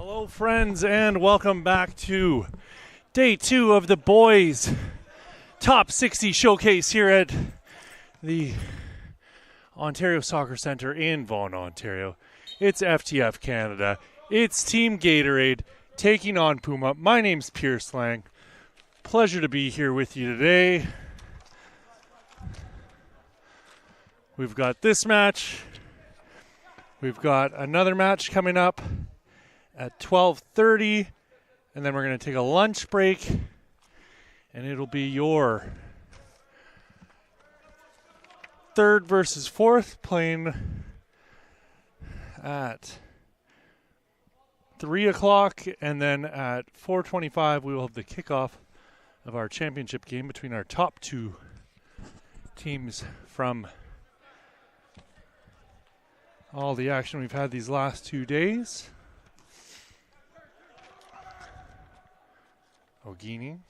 Hello, friends, and welcome back to day 2 of the boys' Top 60 showcase here at the Ontario Soccer Centre in Vaughan, Ontario. It's FTF Canada. It's Team Gatorade taking on Puma. My name's Pierce Lang. Pleasure to be here with you today. We've got this match. We've got another match coming up at 12:30, and then we're going to take a lunch break, and it'll be your third versus fourth playing at 3 o'clock, and then at 4:25 we will have the kickoff of our championship game between our top two teams from all the action we've had these last 2 days. Ogini.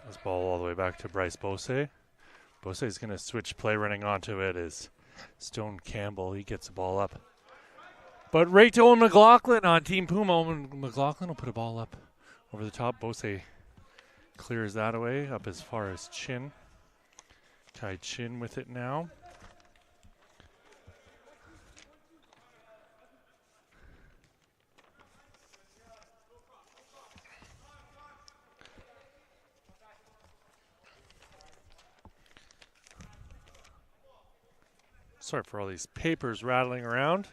This ball all the way back to Bryce Bose. Bose is going to switch play. Running onto it is Stone Campbell. He gets the ball up. But right to Owen McLaughlin on Team Puma. Owen McLaughlin will put a ball up over the top. Bose clears that away up as far as Chin. Kai Chin with it now. Sorry for all these papers rattling around.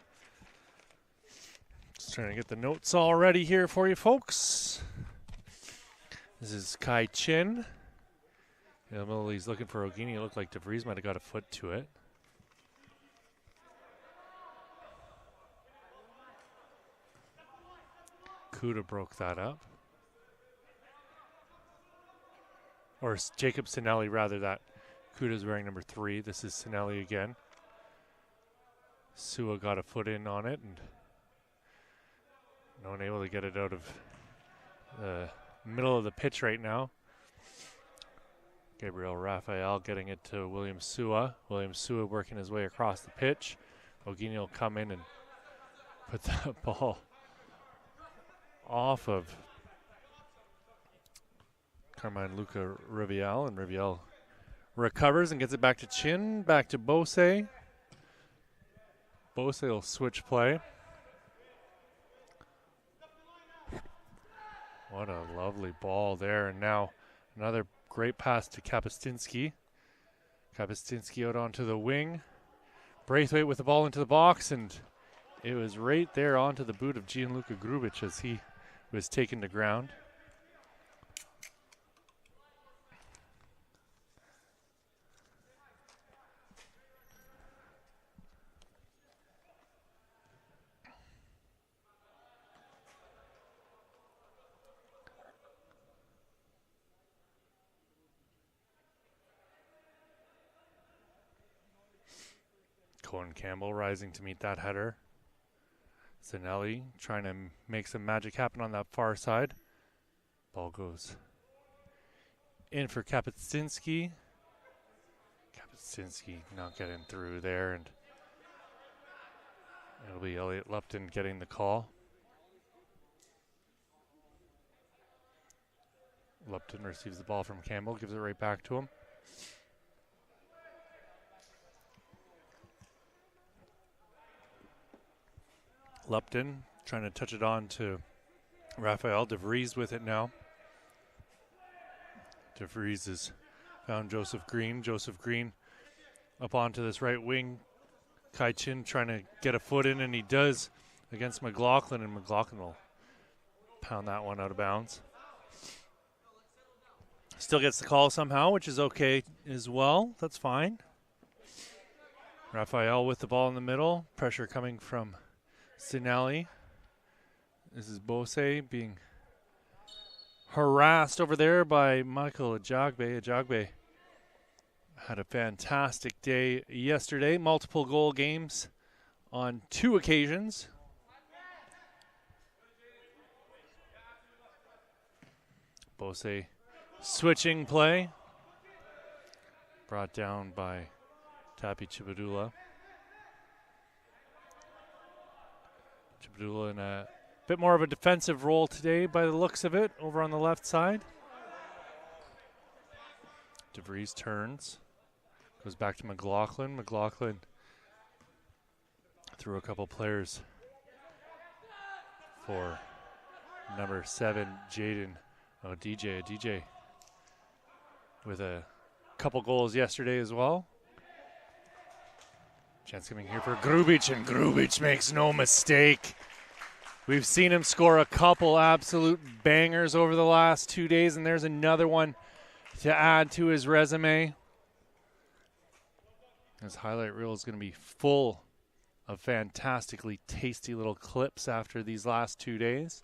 Just trying to get the notes all ready here for you folks. This is Kai Chin. In the middle, he's looking for Ogini. It looked like DeVries might have got a foot to it. Kuda broke that up. Or Jacob Sinelli, rather, that Kuda's wearing number 3. This is Sinelli again. Sua got a foot in on it, and no one able to get it out of the middle of the pitch right now. Gabriel Raphael getting it to William Sua. William Sua working his way across the pitch. Ogini will come in and put that ball off of Carmine Luca Rivial, and Rivial recovers and gets it back to Chin, back to Bose. Bose will switch play. What a lovely ball there, and now another great pass to Kapustinski. Kapustinski out onto the wing. Braithwaite with the ball into the box, and it was right there onto the boot of Gianluca Grubic as he was taken to ground. Cohen Campbell rising to meet that header. Sinelli trying to make some magic happen on that far side. Ball goes in for Kapustinski. Kapustinski not getting through there, and it'll be Elliot Lupton getting the call. Lupton receives the ball from Campbell, gives it right back to him. Lupton trying to touch it on to Raphael. DeVries with it now. DeVries has found Joseph Green. Joseph Green up onto this right wing. Kai Chin trying to get a foot in, and he does against McLaughlin, and McLaughlin will pound that one out of bounds. Still gets the call somehow, which is okay as well. That's fine. Raphael with the ball in the middle. Pressure coming from Sinelli. This is Bose being harassed over there by Michael Ajagbe. Ajagbe had a fantastic day yesterday. Multiple goal games on 2 occasions. Bose switching play. Brought down by Tapi Chibadula. Chipdula in a bit more of a defensive role today by the looks of it over on the left side. DeVries turns. Goes back to McLaughlin. McLaughlin threw a couple players for number 7, Jaden Odj. DJ with a couple goals yesterday as well. Chance coming here for Grubic, and Grubic makes no mistake. We've seen him score a couple absolute bangers over the last 2 days, and there's another one to add to his resume. His highlight reel is going to be full of fantastically tasty little clips after these last 2 days.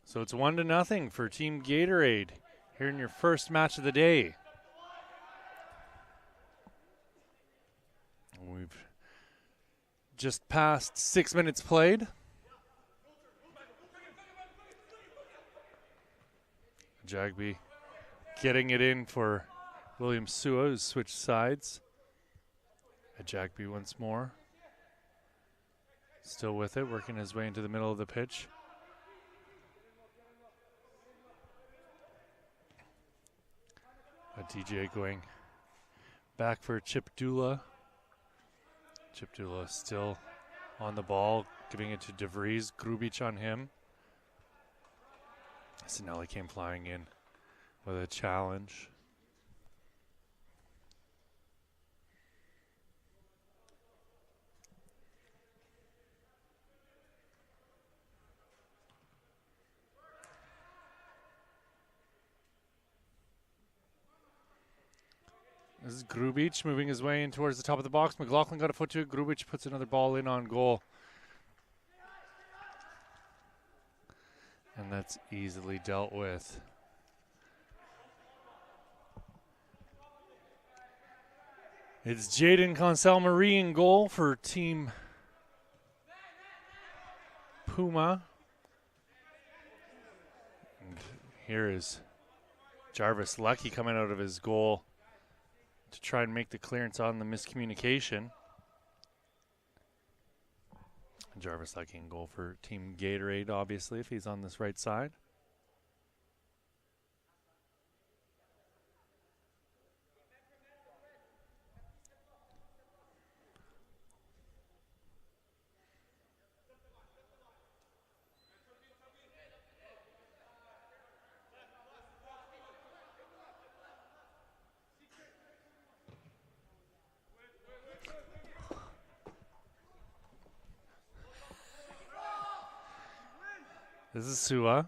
So it's 1-0 for Team Gatorade here in your first match of the day. We've just passed 6 minutes played. Jagby getting it in for William Sua, who's switched sides. Jagby once more. Still with it, working his way into the middle of the pitch. DJ going back for Chipdula. Chipdula still on the ball, giving it to DeVries. Grubic on him. Sinelli came flying in with a challenge. This is Grubic moving his way in towards the top of the box. McLaughlin got a foot to it. Grubic puts another ball in on goal. And that's easily dealt with. It's Jaden Consel-Marie in goal for Team Puma. And here is Jarvis Lucky coming out of his goal to try and make the clearance on the miscommunication. Jarvis Lucky in goal for Team Gatorade, obviously, if he's on this right side. This is Sua.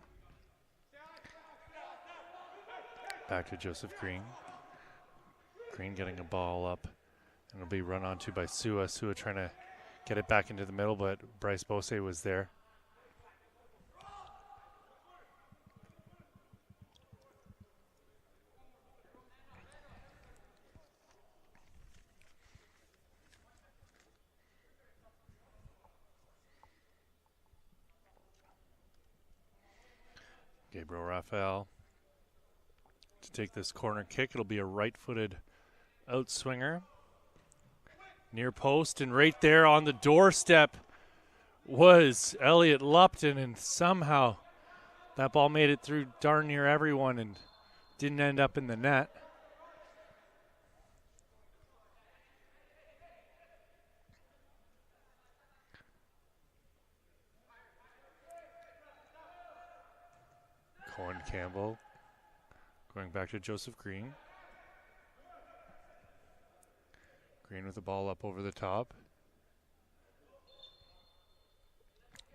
Back to Joseph Green. Green getting a ball up, and it'll be run onto by Sua. Sua trying to get it back into the middle, but Bryce Bose was there. Gabriel Raphael to take this corner kick. It'll be a right-footed outswinger. Near post, and right there on the doorstep was Elliot Lupton, and somehow that ball made it through darn near everyone and didn't end up in the net. Cohen Campbell going back to Joseph Green. Green with the ball up over the top.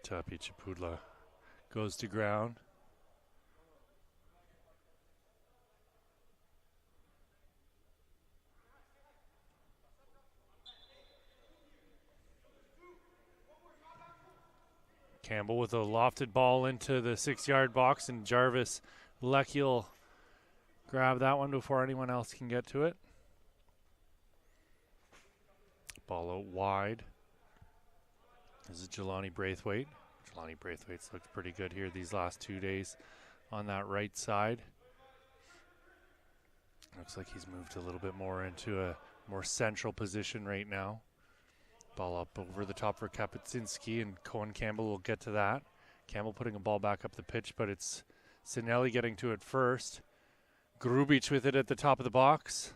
Tapi Chipudla goes to ground. Campbell with a lofted ball into the 6-yard box, and Jarvis Lecky will grab that one before anyone else can get to it. Ball out wide. This is Jelani Braithwaite. Jelani Braithwaite's looked pretty good here these last 2 days on that right side. Looks like he's moved a little bit more into a more central position right now. Ball up over the top for Kapuscinski, and Cohen Campbell will get to that. Campbell putting a ball back up the pitch, but it's Sinelli getting to it first. Grubic with it at the top of the box.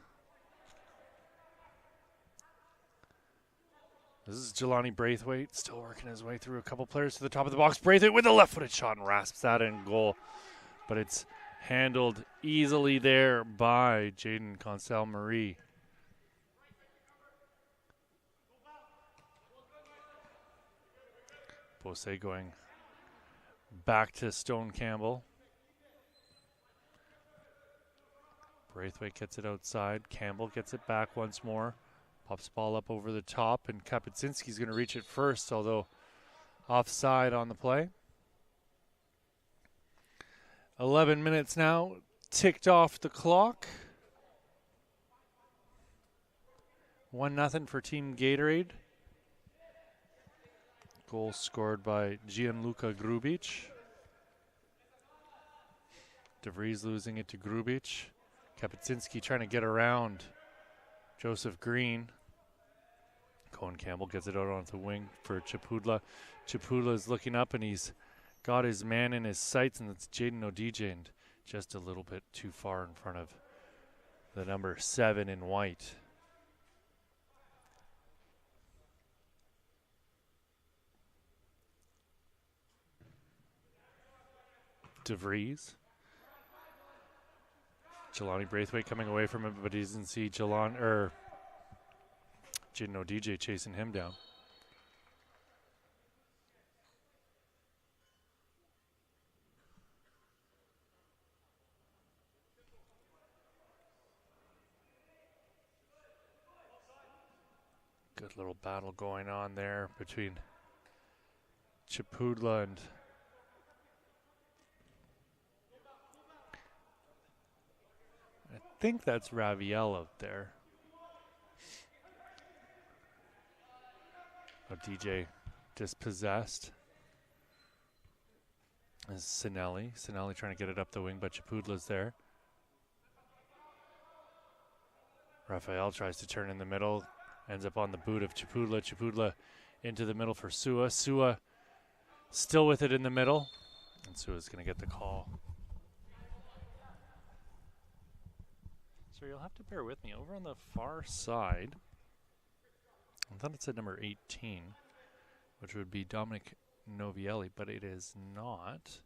This is Jelani Braithwaite, still working his way through a couple players to the top of the box. Braithwaite with a left-footed shot and rasps that in goal. But it's handled easily there by Jaden Consel-Marie. Bose going back to Stone Campbell. Braithwaite gets it outside. Campbell gets it back once more. Pops ball up over the top, and Kapuscinski's going to reach it first, although offside on the play. 11 minutes now ticked off the clock. 1-0 for Team Gatorade. Goal scored by Gianluca Grubic. DeVries losing it to Grubic. Kapuscinski trying to get around Joseph Green. Cohen Campbell gets it out onto the wing for Chapudla. Chapudla is looking up, and he's got his man in his sights, and it's Jaden Odj, and just a little bit too far in front of the number 7 in white. DeVries. Jelani Braithwaite coming away from him, but he doesn't see Jaden Odj chasing him down. Good little battle going on there between Chapudla and I think that's Raviel out there. Oh, DJ dispossessed. This is Sinelli. Sinelli trying to get it up the wing, but Chapudla's there. Rafael tries to turn in the middle. Ends up on the boot of Chapudla. Chapudla into the middle for Sua. Sua still with it in the middle. And Sua's going to get the call. So you'll have to bear with me. Over on the far side, I thought it said number 18, which would be Dominic Novielli, but it is not.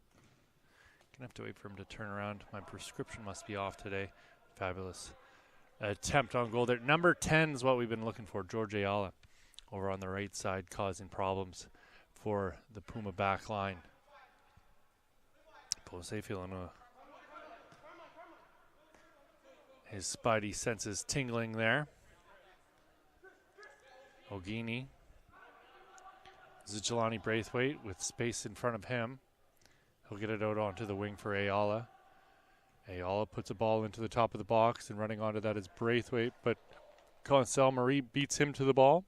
Gonna have to wait for him to turn around. My prescription must be off today. Fabulous attempt on goal there. Number 10 is what we've been looking for. George Ayala over on the right side, causing problems for the Puma back line. Bose feeling his spidey senses tingling there. Ogini. This is Jelani Braithwaite with space in front of him. He'll get it out onto the wing for Ayala. Ayala puts a ball into the top of the box, and running onto that is Braithwaite, but Consel-Marie beats him to the ball.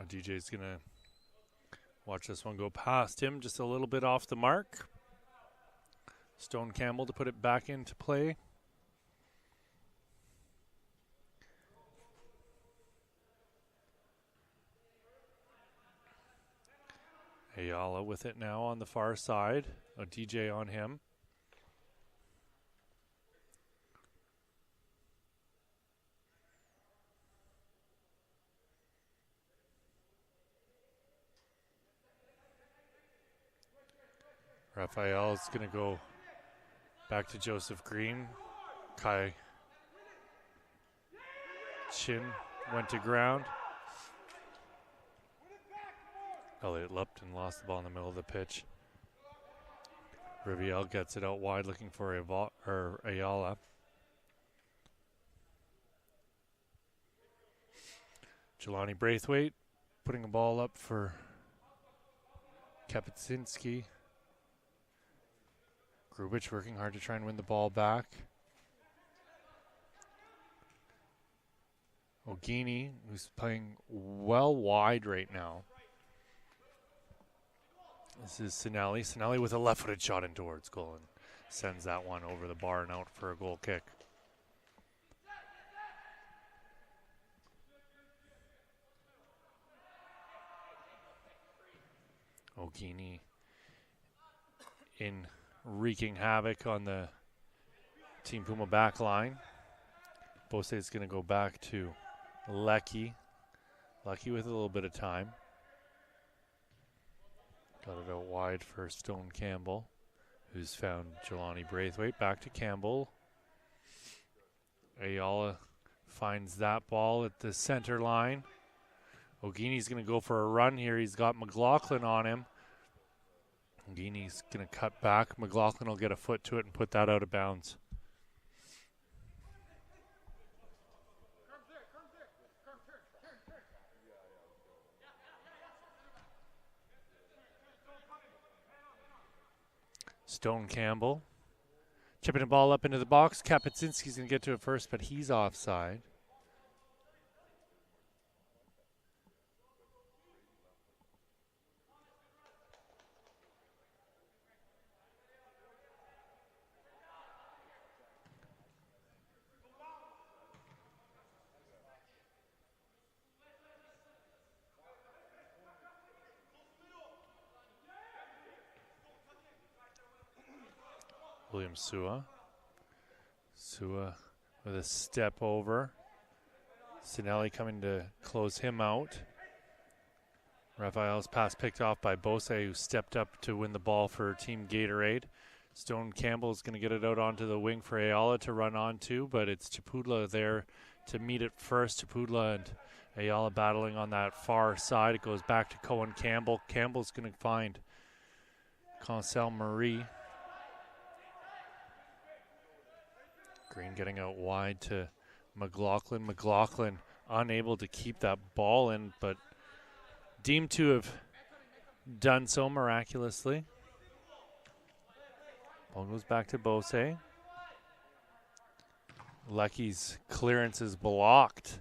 DJ's going to watch this one go past him, just a little bit off the mark. Stone Campbell to put it back into play. Ayala with it now on the far side. A DJ on him. Raphael is going to go back to Joseph Green. Kai Chin went to ground. Elliott leapt and lost the ball in the middle of the pitch. Riviere gets it out wide looking for Ayala. Jelani Braithwaite putting a ball up for Kapuscinski. Grubic working hard to try and win the ball back. Ogini, who's playing well wide right now. This is Sinelli. Sinelli with a left-footed shot in towards goal and sends that one over the bar and out for a goal kick. Ogini in wreaking havoc on the Team Puma back line. Bose is going to go back to Lecky. Lecky with a little bit of time. Got it out wide for Stone Campbell, who's found Jelani Braithwaite. Back to Campbell. Ayala finds that ball at the center line. Ogini's going to go for a run here. He's got McLaughlin on him. Ogini's going to cut back. McLaughlin will get a foot to it and put that out of bounds. Stone Campbell chipping a ball up into the box. Kapuscinski's going to get to it first, but he's offside. William Sua. Sua with a step over. Sinelli coming to close him out. Raphael's pass picked off by Bose, who stepped up to win the ball for Team Gatorade. Stone Campbell's going to get it out onto the wing for Ayala to run onto, but it's Chapudla there to meet it first. Chapudla and Ayala battling on that far side. It goes back to Cohen Campbell. Campbell's going to find Cancel Marie. Green getting out wide to McLaughlin. McLaughlin unable to keep that ball in, but deemed to have done so miraculously. Ball goes back to Bose. Lecky's clearance is blocked.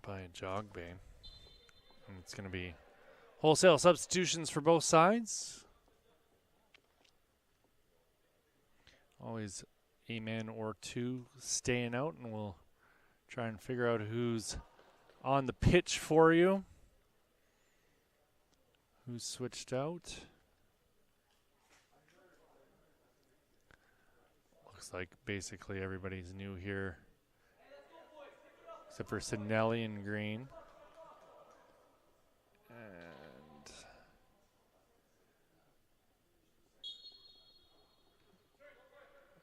By Jogbane. And it's going to be wholesale substitutions for both sides. Always a man or two staying out, and we'll try and figure out who's on the pitch for you. Who's switched out? Looks like basically everybody's new here, except for Sinelli in green.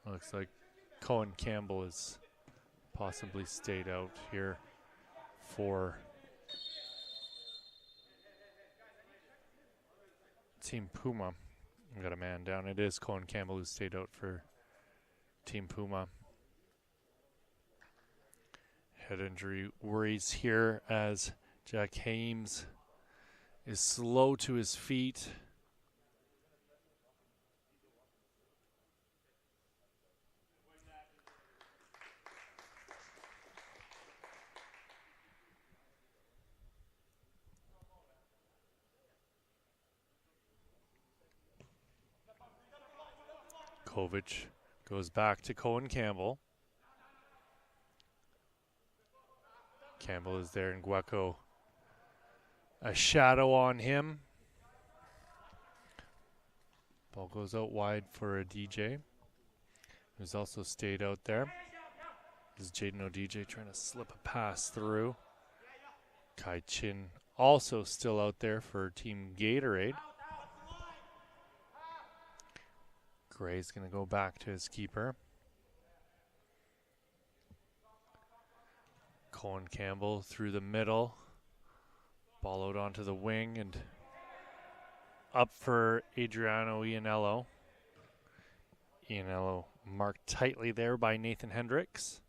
Looks like Cohen Campbell has possibly stayed out here for Team Puma. We got a man down. It is Cohen Campbell who stayed out for Team Puma. Head injury worries here as Jack Hames is slow to his feet. Kovic goes back to Cohen Campbell. Campbell is there and Gueco a shadow on him. Ball goes out wide for a DJ, who's also stayed out there. This is Jaden Odj trying to slip a pass through. Kai Chin also still out there for Team Gatorade. Gray's going to go back to his keeper. Cohen Campbell through the middle. Ball out onto the wing and up for Adriano Ianello. Ianello marked tightly there by Nathan Hendricks.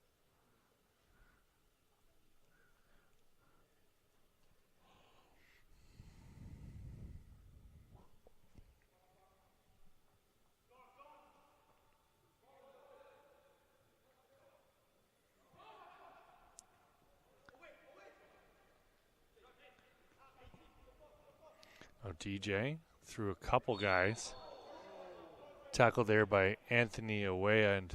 Oh, DJ threw a couple guys. Tackled there by Anthony Awea, and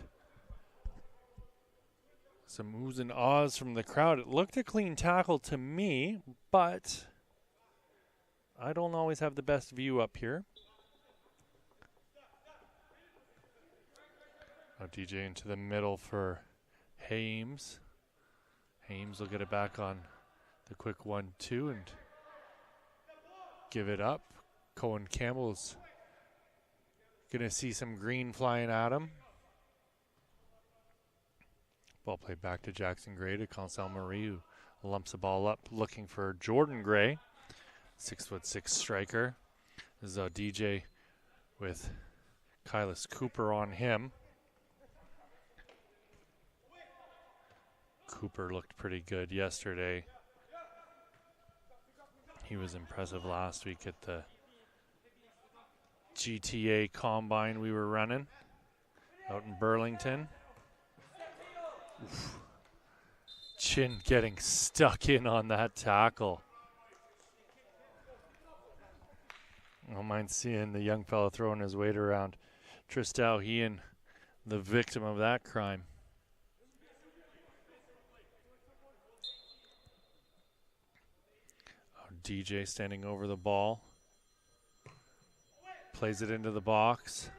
some oohs and ahs from the crowd. It looked a clean tackle to me, but I don't always have the best view up here. Oh, DJ into the middle for Hames. Hames will get it back on the quick 1-2 and give it up. Cohen Campbell's going to see some green flying at him. Ball played back to Jackson Gray to Consel Marie, who lumps the ball up looking for Jordan Gray, 6'6" striker. This is DJ with Kylis Cooper on him. Cooper looked pretty good yesterday. He was impressive last week at the GTA Combine we were running out in Burlington. Oof. Chin getting stuck in on that tackle. I don't mind seeing the young fella throwing his weight around. Tristão Hean, the victim of that crime. DJ standing over the ball. Plays it into the box.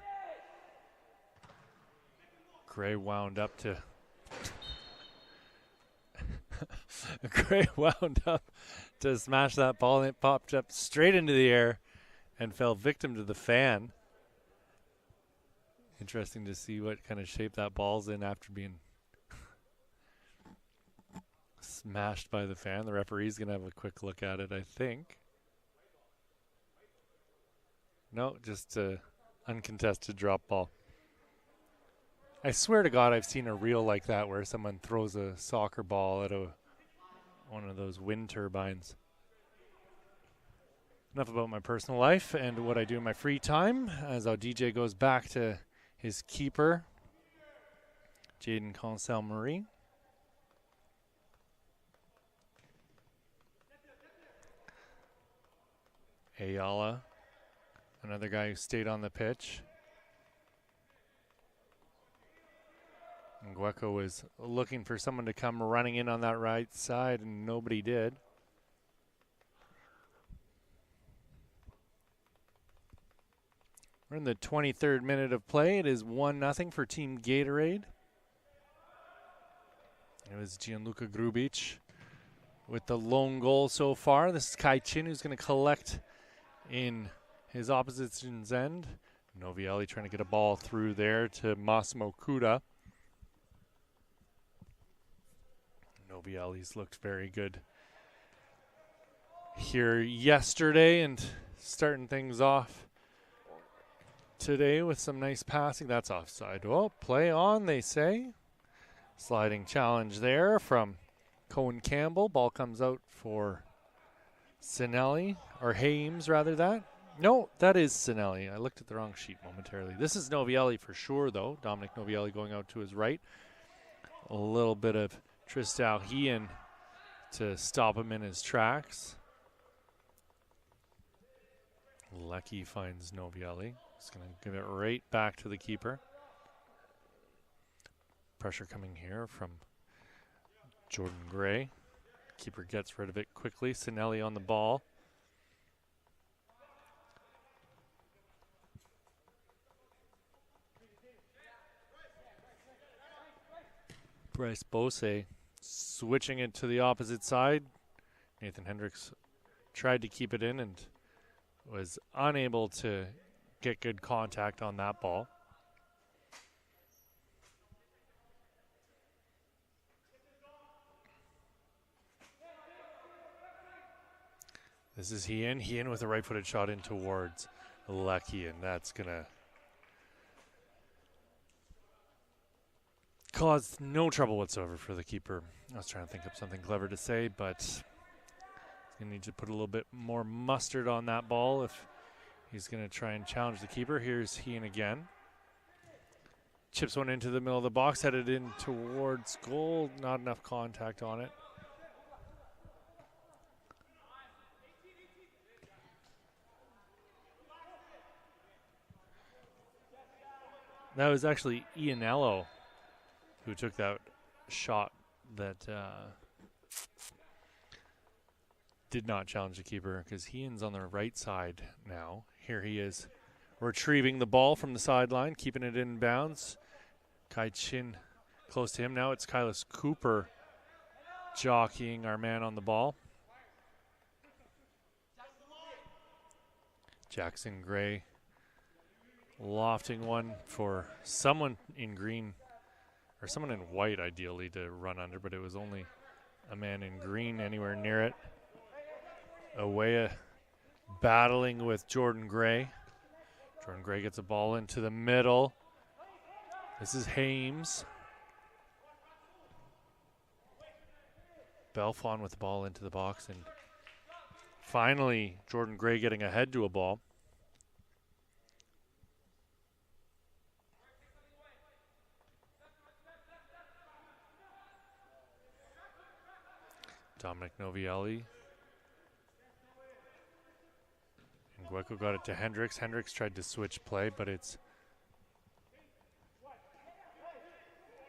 Gray wound up to smash that ball, and it popped up straight into the air and fell victim to the fan. Interesting to see what kind of shape that ball's in after being smashed by the fan. The referee's going to have a quick look at it, I think. No, just a uncontested drop ball. I swear to God, I've seen a reel like that where someone throws a soccer ball at one of those wind turbines. Enough about my personal life and what I do in my free time as our DJ goes back to his keeper, Jaden Consel Marie. Ayala, another guy who stayed on the pitch. Ngueko was looking for someone to come running in on that right side, and nobody did. We're in the 23rd minute of play. It is 1-0 for Team Gatorade. It was Gianluca Grubic with the lone goal so far. This is Kai Chin, who's going to collect in his opposition's end. Novielli trying to get a ball through there to Massimo Kuda. Novielli's looked very good here yesterday and starting things off today with some nice passing. That's offside. Oh, play on, they say. Sliding challenge there from Cohen Campbell. Ball comes out for Sinelli, or Hames rather that. No, that is Sinelli. I looked at the wrong sheet momentarily. This is Novielli for sure, though. Dominic Novielli going out to his right. A little bit of Tristão Hean to stop him in his tracks. Lecky finds Novielli. He's going to give it right back to the keeper. Pressure coming here from Jordan Gray. Keeper gets rid of it quickly. Sinelli on the ball. Bryce Bose switching it to the opposite side. Nathan Hendricks tried to keep it in and was unable to get good contact on that ball. This is Hean. Hean with a right-footed shot in towards Lecky, and that's going to caused no trouble whatsoever for the keeper. I was trying to think of something clever to say, but he's going to need to put a little bit more mustard on that ball if he's going to try and challenge the keeper. Here's Hean again. Chips one into the middle of the box, headed in towards goal. Not enough contact on it. That was actually Ianello who took that shot that did not challenge the keeper, because Hean's on the right side now. Here he is retrieving the ball from the sideline, keeping it in bounds. Kai Chin close to him now. It's Kylis Cooper jockeying our man on the ball. Jackson Gray lofting one for someone in green, or someone in white ideally, to run under, but it was only a man in green anywhere near it. Awea battling with Jordan Gray. Jordan Gray gets a ball into the middle. This is Hames. Belfon with the ball into the box, and finally Jordan Gray getting ahead to a ball. Dominic Novielli. And Gueco got it to Hendricks. Hendricks tried to switch play, but it's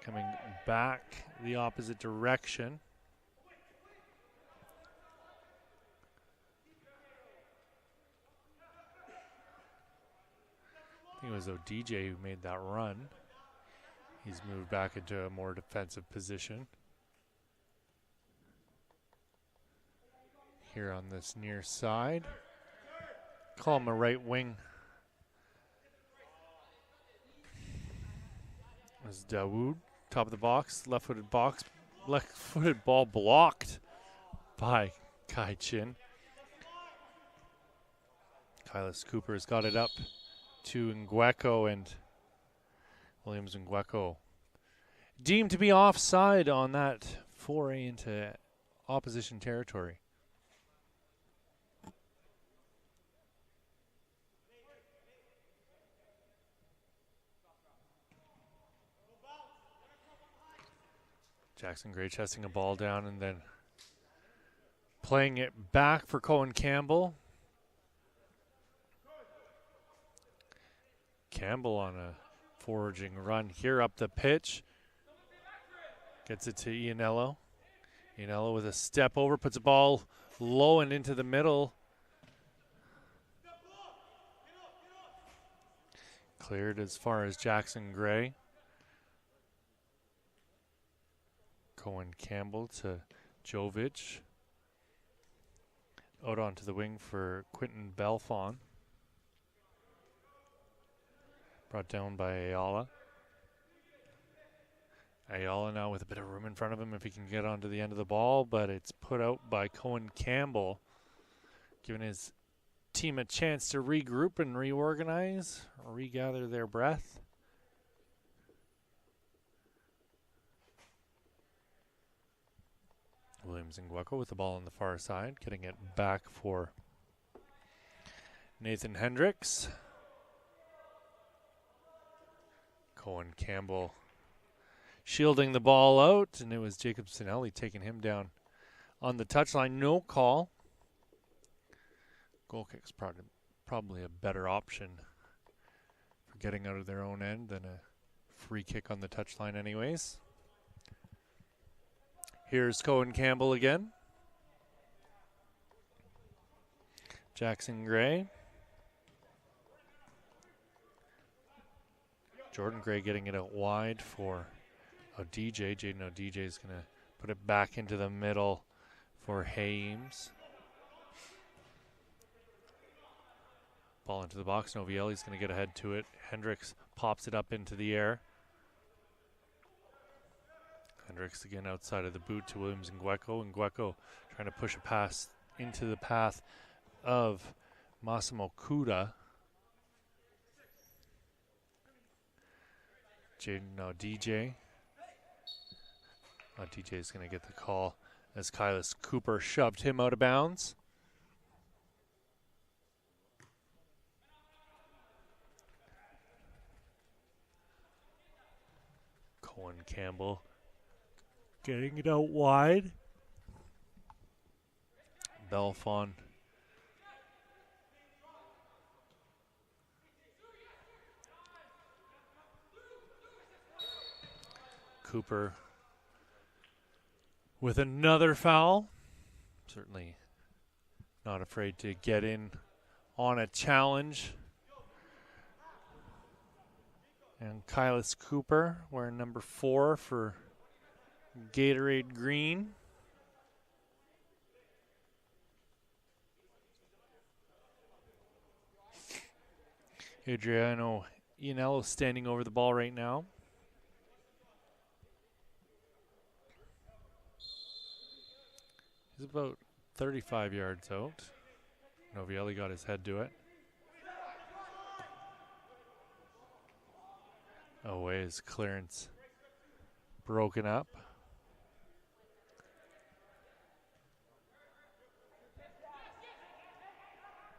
coming back the opposite direction. I think it was Odj who made that run. He's moved back into a more defensive position. Here on this near side. Call him a right wing. As Dawood, top of the box, left-footed ball blocked by Kai Chin. Kylis Cooper's got it up to Ngueco, and Williams Ngueco deemed to be offside on that foray into opposition territory. Jackson Gray chesting a ball down and then playing it back for Cohen Campbell. Campbell on a foraging run here up the pitch. Gets it to Ianello. Ianello with a step over, puts a ball low and into the middle. Cleared as far as Jackson Gray. Cohen Campbell to Jovic. Out onto the wing for Quentin Belfon. Brought down by Ayala. Ayala now with a bit of room in front of him if he can get onto the end of the ball, but it's put out by Cohen Campbell, giving his team a chance to regroup and reorganize, regather their breath. Williams Ngueco with the ball on the far side, getting it back for Nathan Hendricks. Cohen Campbell shielding the ball out, and it was Jacob Sinelli taking him down on the touchline. No call. Goal kick's probably a better option for getting out of their own end than a free kick on the touchline anyways. Here's Cohen Campbell again. Jackson Gray. Jordan Gray getting it out wide for Odj. Jaden Odj is going to put it back into the middle for Hames. Ball into the box. Novielli's going to get ahead to it. Hendricks pops it up into the air. Hendricks again outside of the boot to Williams Ngueco. Ngueco trying to push a pass into the path of Massimo Kuda. Jaden Odj. Odj is going to get the call as Kylis Cooper shoved him out of bounds. Cohen Campbell getting it out wide. Belfon Cooper with another foul. Certainly not afraid to get in on a challenge. And Kylis Cooper wearing number 4 for Gatorade Green. Adriano Ianello standing over the ball right now. He's about 35 yards out. Novielli got his head to it. Away his clearance broken up.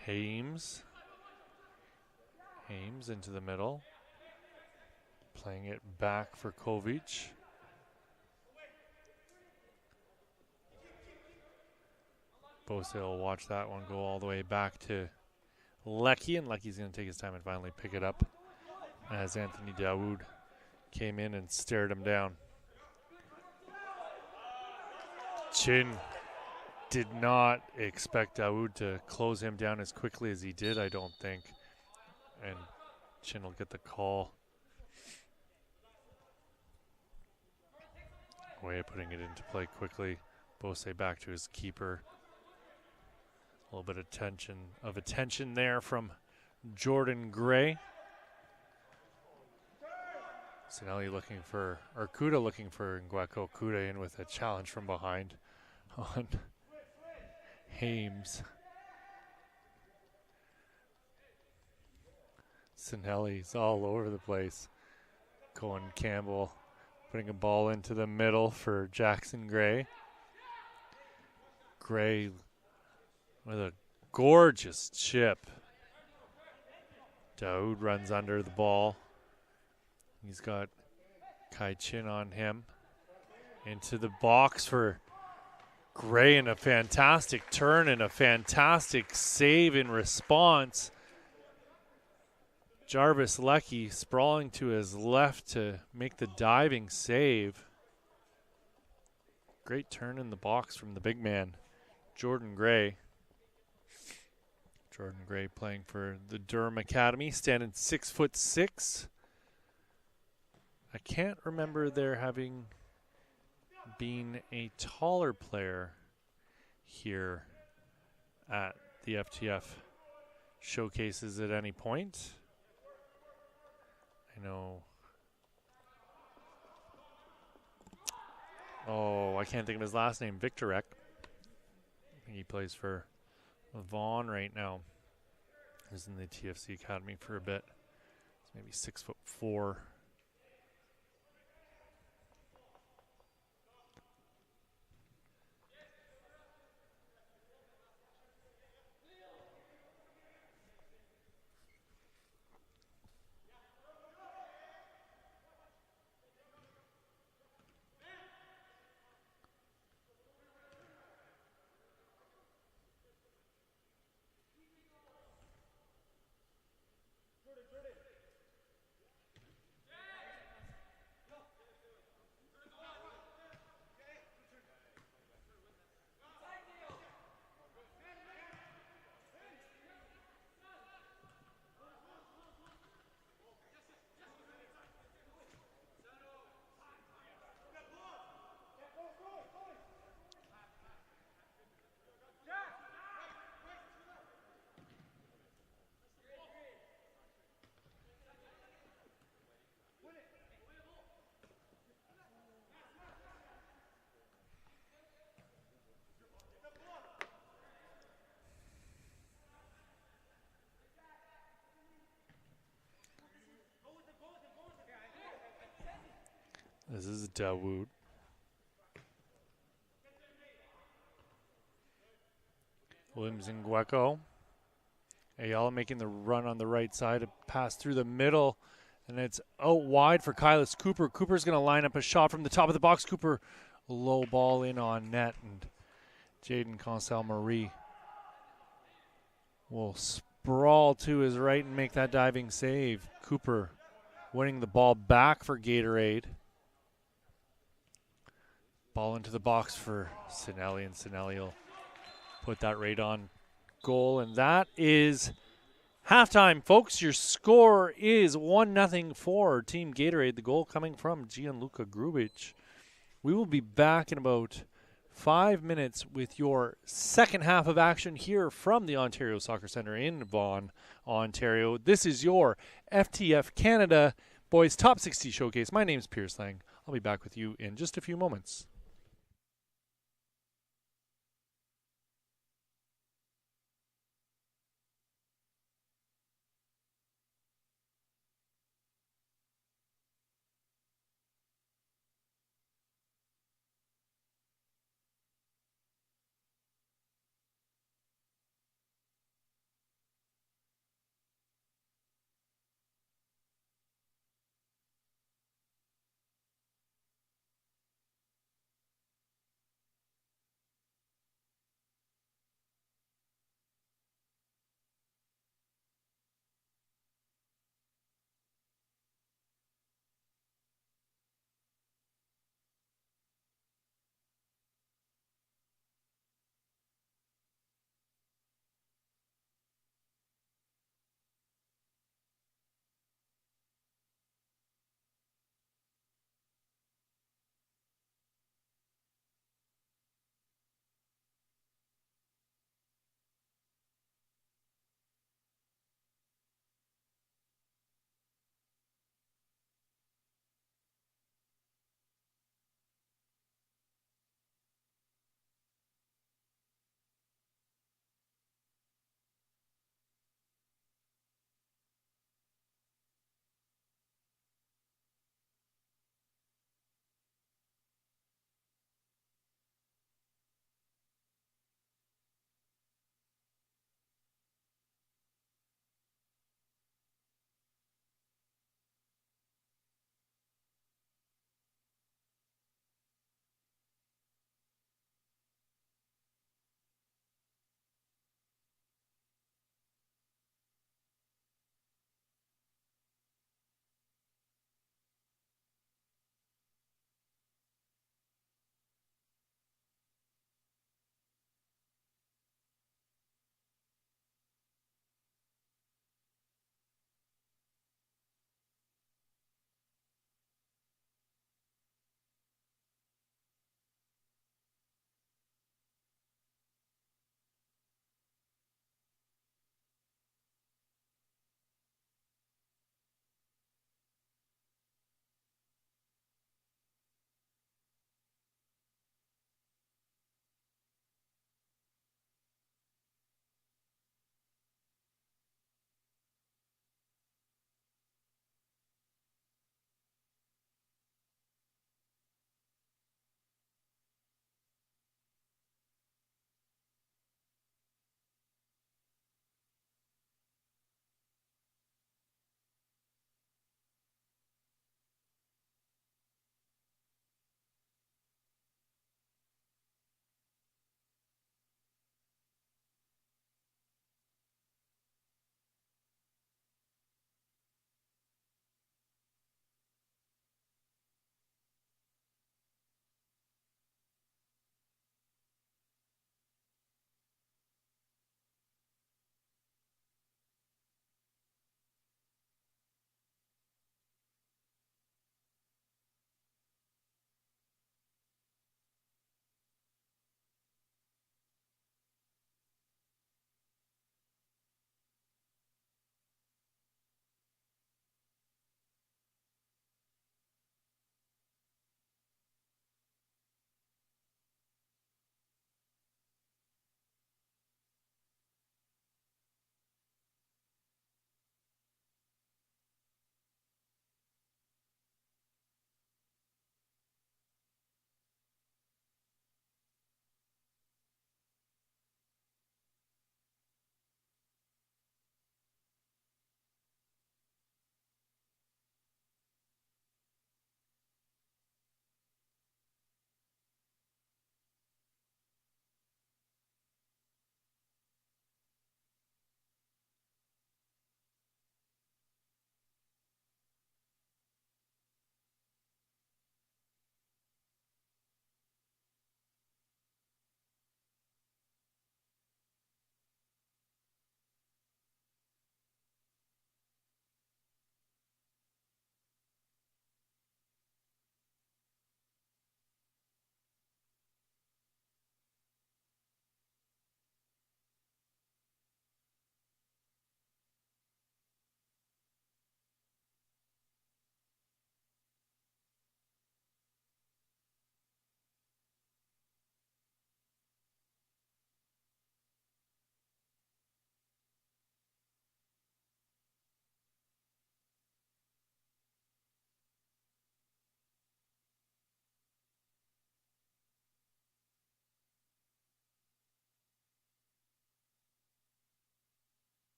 Hames into the middle. Playing it back for Kovic. Wholesale will watch that one go all the way back to Leckie, and Leckie's going to take his time and finally pick it up as Anthony Daoud came in and stared him down. Chin did not expect Daoud to close him down as quickly as he did, I don't think. And Chin will get the call. Way of putting it into play quickly. Bose back to his keeper. A little bit of attention there from Jordan Gray. Sinelli looking for, or Kuda looking for Ngueko. Kuda in with a challenge from behind on Hames. Sinelli's all over the place. Cohen Campbell putting a ball into the middle for Jackson Gray. Gray with a gorgeous chip. Daoud runs under the ball. He's got Kai Chin on him. Into the box for Gray, and a fantastic turn and a fantastic save in response. Jarvis Leckie sprawling to his left to make the diving save. Great turn in the box from the big man, Jordan Gray. Jordan Gray playing for the Durham Academy, standing 6'6". I can't remember there having been a taller player here at the FTF showcases at any point. I know. Oh, I can't think of his last name. Victorek. I think he plays for Vaughan right now. He was in the TFC Academy for a bit. He's maybe 6'4". This is Daoud. Williams and Ngueko. Ayala making the run on the right side, a pass through the middle, and it's out wide for Kylis Cooper. Cooper's going to line up a shot from the top of the box. Cooper, low ball in on net, and Jaden Consel-Marie will sprawl to his right and make that diving save. Cooper winning the ball back for Gatorade. Ball into the box for Sinelli, and Sinelli will put that right on goal. And that is halftime, folks. Your score is 1-0 for Team Gatorade. The goal coming from Gianluca Grubich. We will be back in about 5 minutes with your second half of action here from the Ontario Soccer Centre in Vaughan, Ontario. This is your FTF Canada Boys Top 60 Showcase. My name's Pierce Lang. I'll be back with you in just a few moments.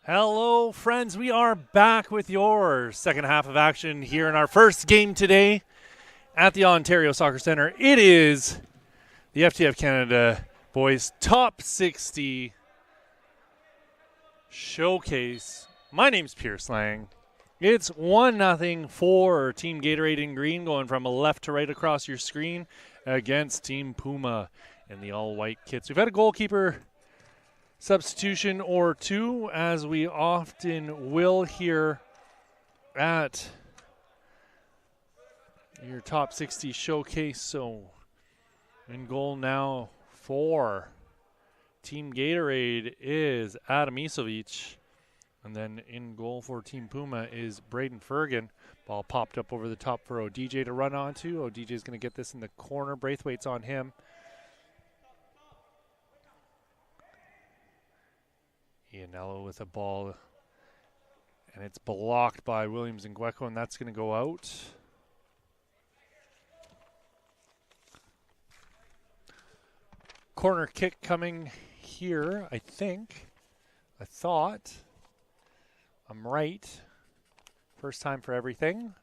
Hello, friends. We are back with your second half of action here in our first game today at the Ontario Soccer Centre. It is the FTF Canada Boys Top 60 Showcase. My name's Pierce Lang. It's 1-0 for Team Gatorade in green, going from left to right across your screen against Team Puma in the all-white kits. We've had a goalkeeper substitution or two, as we often will here at your Top 60 Showcase. So in goal now for Team Gatorade is Adam Isovic. And then in goal for Team Puma is Braden Fergan. Ball popped up over the top for Odj to run onto. Odj is going to get this in the corner. Braithwaite's on him. Ianello with a ball, and it's blocked by Williams and Gueco, and that's going to go out. Corner kick coming here, I think. I thought. I'm right. First time for everything.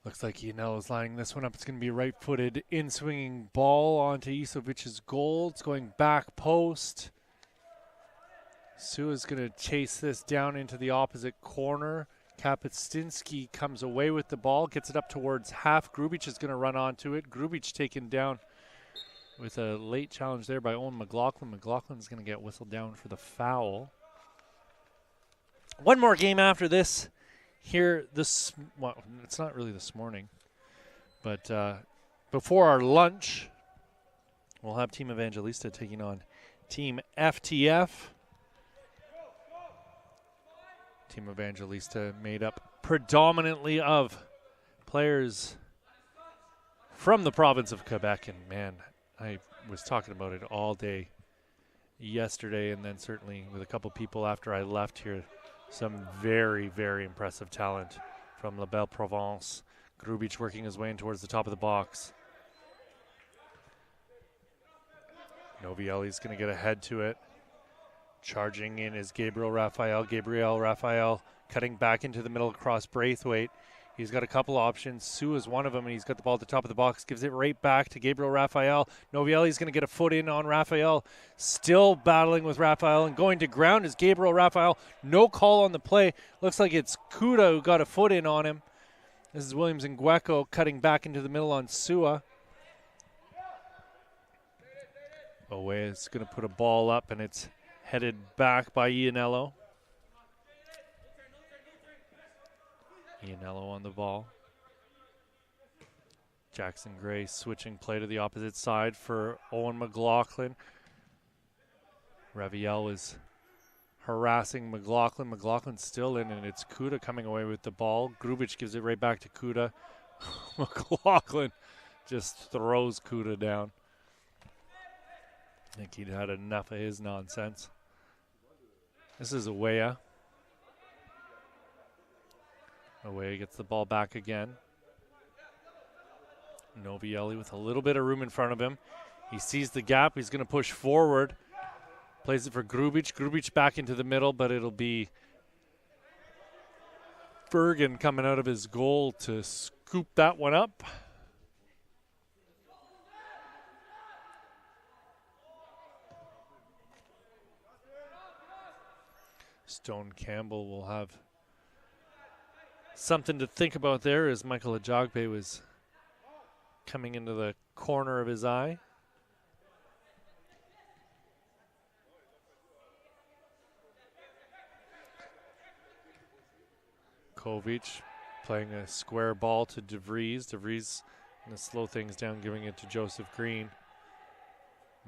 Looks like Ianello's lining this one up. It's going to be a right-footed in-swinging ball onto Isovic's goal. It's going back post. Sua's going to chase this down into the opposite corner. Kapustinski comes away with the ball, gets it up towards half. Grubic is going to run onto it. Grubic taken down with a late challenge there by Owen McLaughlin. McLaughlin's going to get whistled down for the foul. One more game after this. Here, well, it's not really this morning, but before our lunch, we'll have Team Evangelista taking on Team FTF. Team Evangelista made up predominantly of players from the province of Quebec, and man, I was talking about it all day yesterday, and then certainly with a couple people after I left here. Some very, very impressive talent from La Belle Provence. Grubic working his way in towards the top of the box. Novielli's going to get ahead to it. Charging in is Gabriel Raphael. Gabriel Raphael cutting back into the middle across Braithwaite. He's got a couple options. Sue is one of them, and he's got the ball at the top of the box. Gives it right back to Gabriel Raphael. Novielli's going to get a foot in on Raphael. Still battling with Raphael, and going to ground is Gabriel Raphael. No call on the play. Looks like it's Kuda who got a foot in on him. This is Williams and Gueco cutting back into the middle on Sua. Owe is going to put a ball up, and it's headed back by Ianello. Ianello on the ball. Jackson Gray switching play to the opposite side for Owen McLaughlin. Raviel is harassing McLaughlin. McLaughlin's still in, and it's Kuda coming away with the ball. Grubic gives it right back to Kuda. McLaughlin just throws Kuda down. I think he'd had enough of his nonsense. This is Awea. Awea gets the ball back again. Novielli with a little bit of room in front of him. He sees the gap. He's going to push forward. Plays it for Grubic. Grubic back into the middle, but it'll be Fergan coming out of his goal to scoop that one up. Stone Campbell will have something to think about there as Michael Ajagbe was coming into the corner of his eye. Kovic playing a square ball to DeVries. DeVries going to slow things down, giving it to Joseph Green.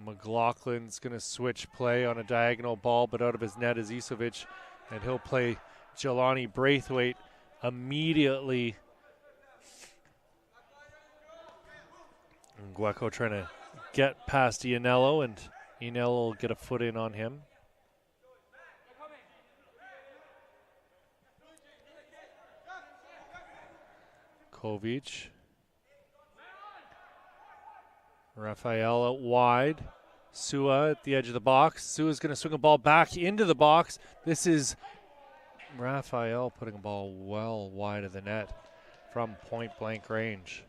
McLaughlin's going to switch play on a diagonal ball, but out of his net is Isovic, and he'll play Jelani Braithwaite immediately. And Gueco trying to get past Ianello, and Ianello will get a foot in on him. Kovic. Raphael out wide. Sua at the edge of the box. Sua's going to swing a ball back into the box. This is Raphael putting a ball well wide of the net from point-blank range.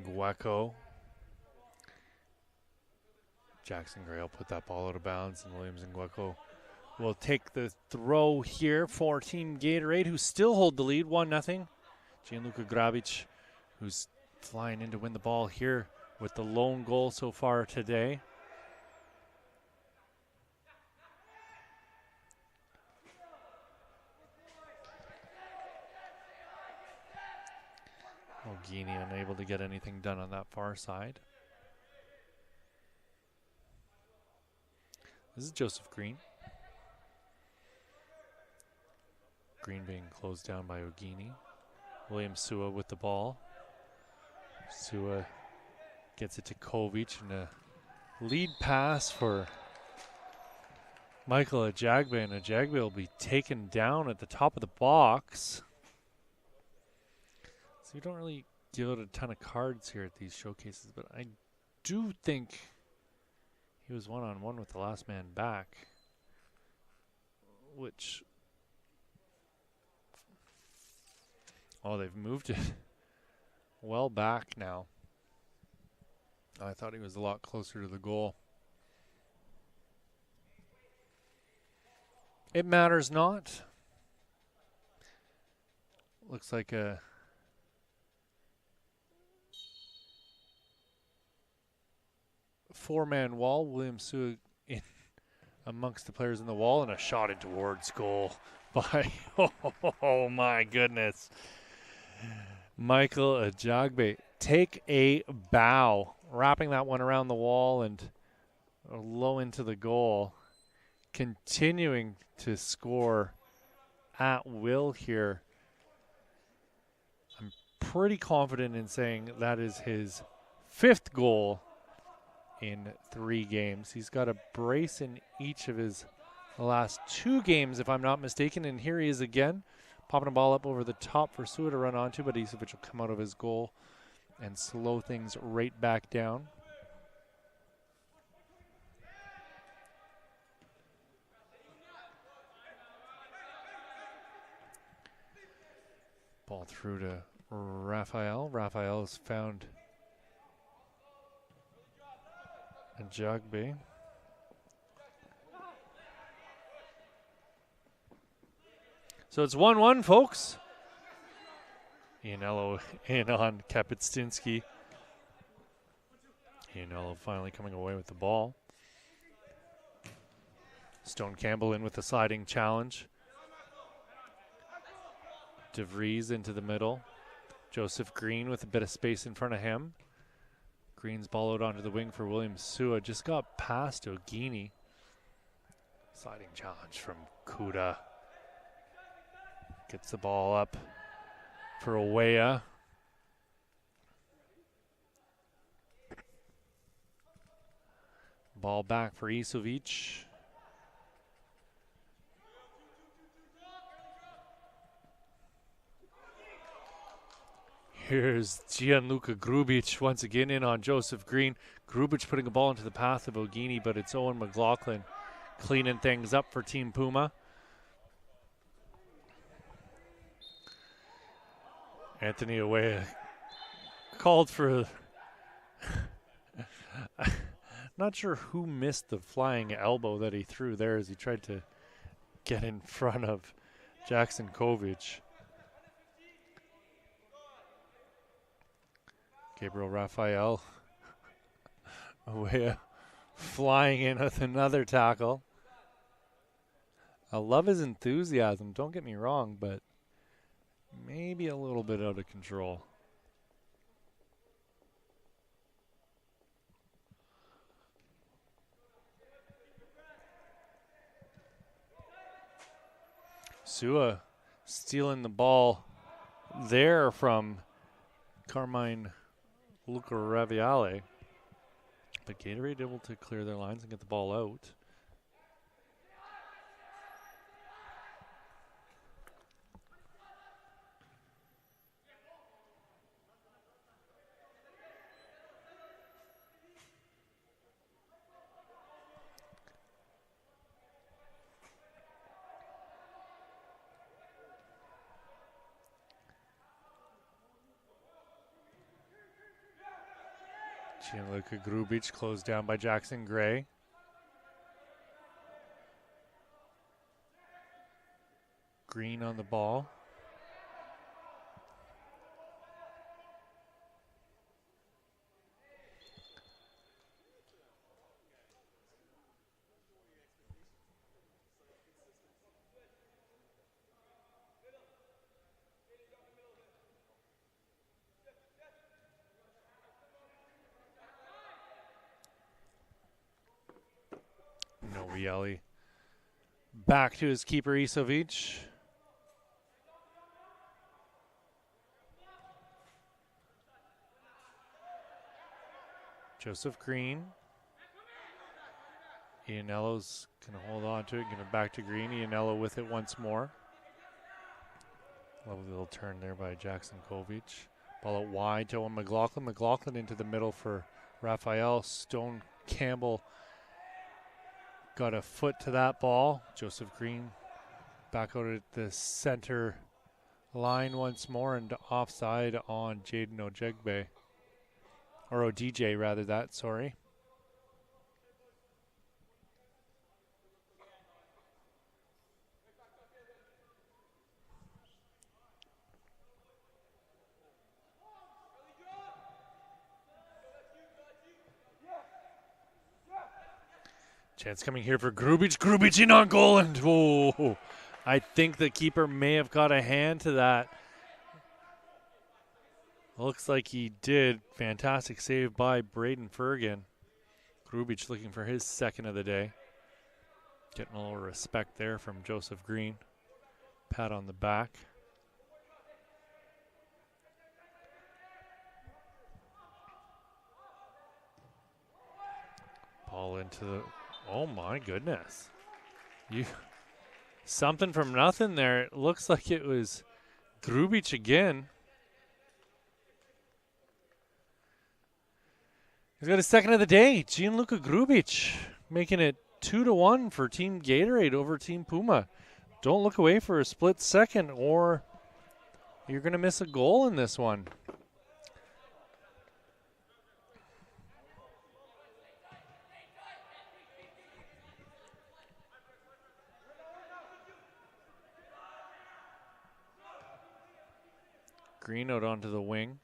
Gueco. Jackson Gray will put that ball out of bounds, and Williams and Gueco will take the throw here for Team Gatorade, who still hold the lead, 1-0. Gianluca Grabic, who's flying in to win the ball here with the lone goal so far today. Ogini unable to get anything done on that far side. This is Joseph Green. Green being closed down by Ogini. William Sua with the ball. Sua gets it to Kovic, and a lead pass for Michael Ajagbe, and Ajagbe will be taken down at the top of the box. So you don't really give out a ton of cards here at these showcases, but I do think he was one-on-one with the last man back, which, oh, they've moved it well back now. I thought he was a lot closer to the goal. It matters not. Looks like a four-man wall. William Sua in amongst the players in the wall, and a shot in towards goal by, oh my goodness, Michael Ajagbe. Take a bow, wrapping that one around the wall and low into the goal. Continuing to score at will here. I'm pretty confident in saying that is his 5th goal in 3 games. He's got a brace in each of his last 2 games, if I'm not mistaken. And here he is again, popping a ball up over the top for Sua to run onto, but Isovic will come out of his goal and slow things right back down. Ball through to Raphael. Raphael has found Ajagbe. So it's 1-1, folks. Ianello in on Kapuscinski. Ianello finally coming away with the ball. Stone Campbell in with the sliding challenge. DeVries into the middle. Joseph Green with a bit of space in front of him. Green's ball out onto the wing for William Sua. Just got past Ogini. Sliding challenge from Kuda. Gets the ball up for Awea. Ball back for Isovic. Here's Gianluca Grubic once again in on Joseph Green. Grubic putting a ball into the path of Ogini, but it's Owen McLaughlin cleaning things up for Team Puma. Anthony Awea called for Not sure who missed the flying elbow that he threw there as he tried to get in front of Jackson Kovich. Gabriel Raphael away, flying in with another tackle. I love his enthusiasm, don't get me wrong, but maybe a little bit out of control. Sua stealing the ball there from Carmine Lucaraviale. But Gatorade able to clear their lines and get the ball out. Gianluca Grubic closed down by Jackson Gray. Green on the ball. Novielli back to his keeper Isovic. Joseph Green. Ianello's going to hold on to it, give it back to Green. Ianello with it once more. Lovely little turn there by Jackson Kovich. Ball out wide to Owen McLaughlin. McLaughlin into the middle for Raphael. Stone Campbell got a foot to that ball. Joseph Green back out at the center line once more and offside on Jaden Odj. Or ODJ rather that, sorry. Chance coming here for Grubic. Grubic in on goal, and oh, I think the keeper may have got a hand to that. Looks like he did. Fantastic save by Braden Fergan. Grubic looking for his second of the day. Getting a little respect there from Joseph Green. Pat on the back. Ball into the... Oh my goodness. Something from nothing there. It looks like it was Grubic again. He's got his second of the day. Gianluca Grubic making it 2-1 for Team Gatorade over Team Puma. Don't look away for a split second or you're going to miss a goal in this one. Green out onto the wing.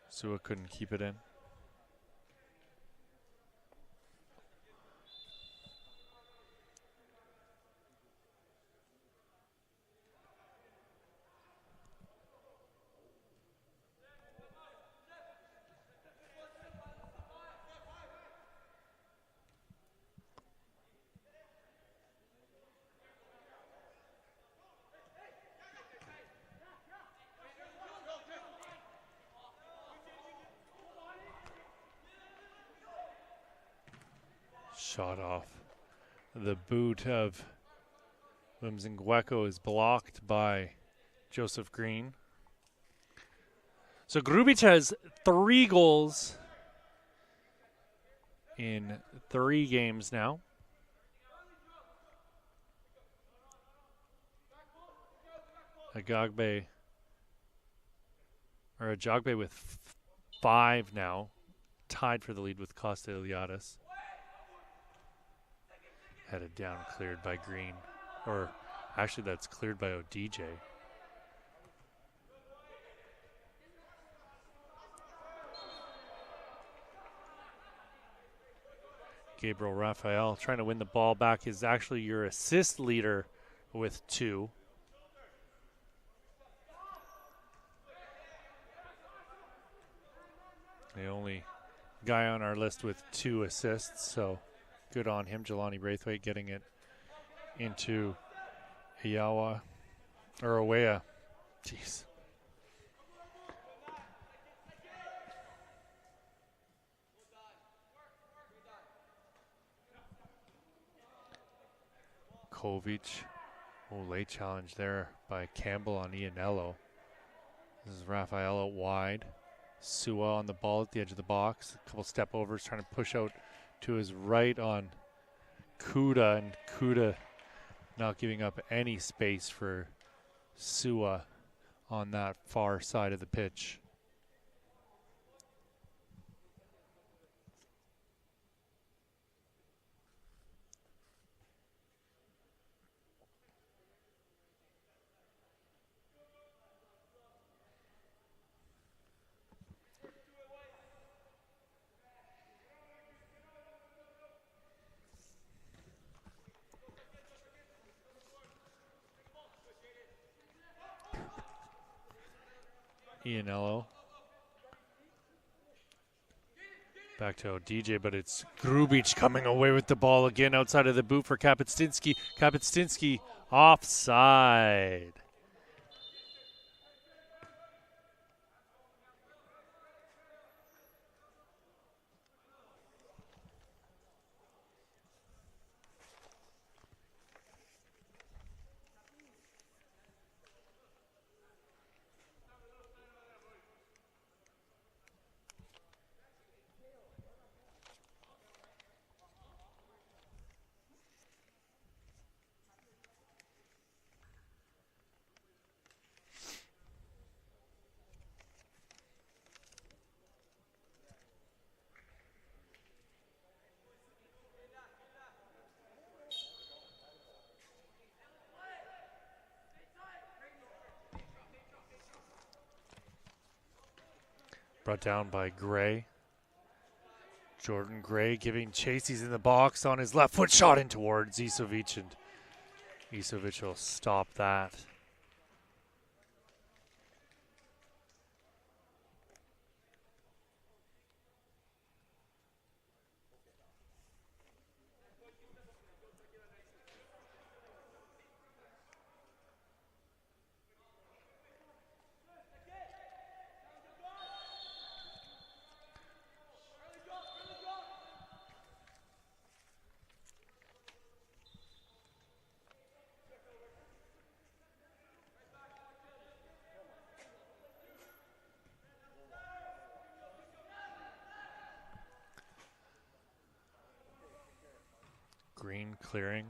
Sua couldn't keep it in. Shot off the boot of Wimsingweko is blocked by Joseph Green. So Grubic has 3 goals in 3 games now. Ajagbe with 5 now. tied for the lead with Costa Iliadis. Headed down, cleared by Green. Or actually that's cleared by Odj. Gabriel Raphael trying to win the ball back is actually your assist leader with 2. The only guy on our list with 2 assists, so good on him. Jelani Braithwaite getting it into Awea. Jeez. Kovic. Oh, late challenge there by Campbell on Ianello. This is Raphael out wide. Sua on the ball at the edge of the box. A couple step overs trying to push out to his right on Kuda, and Kuda not giving up any space for Sua on that far side of the pitch. Ianello. Back to Odj, but it's Grubic coming away with the ball again outside of the boot for Kapustinski. Kapustinski offside. Brought down by Gray. Jordan Gray giving chase. He's in the box on his left foot, shot in towards Isovic, and Isovic will stop that. Green clearing.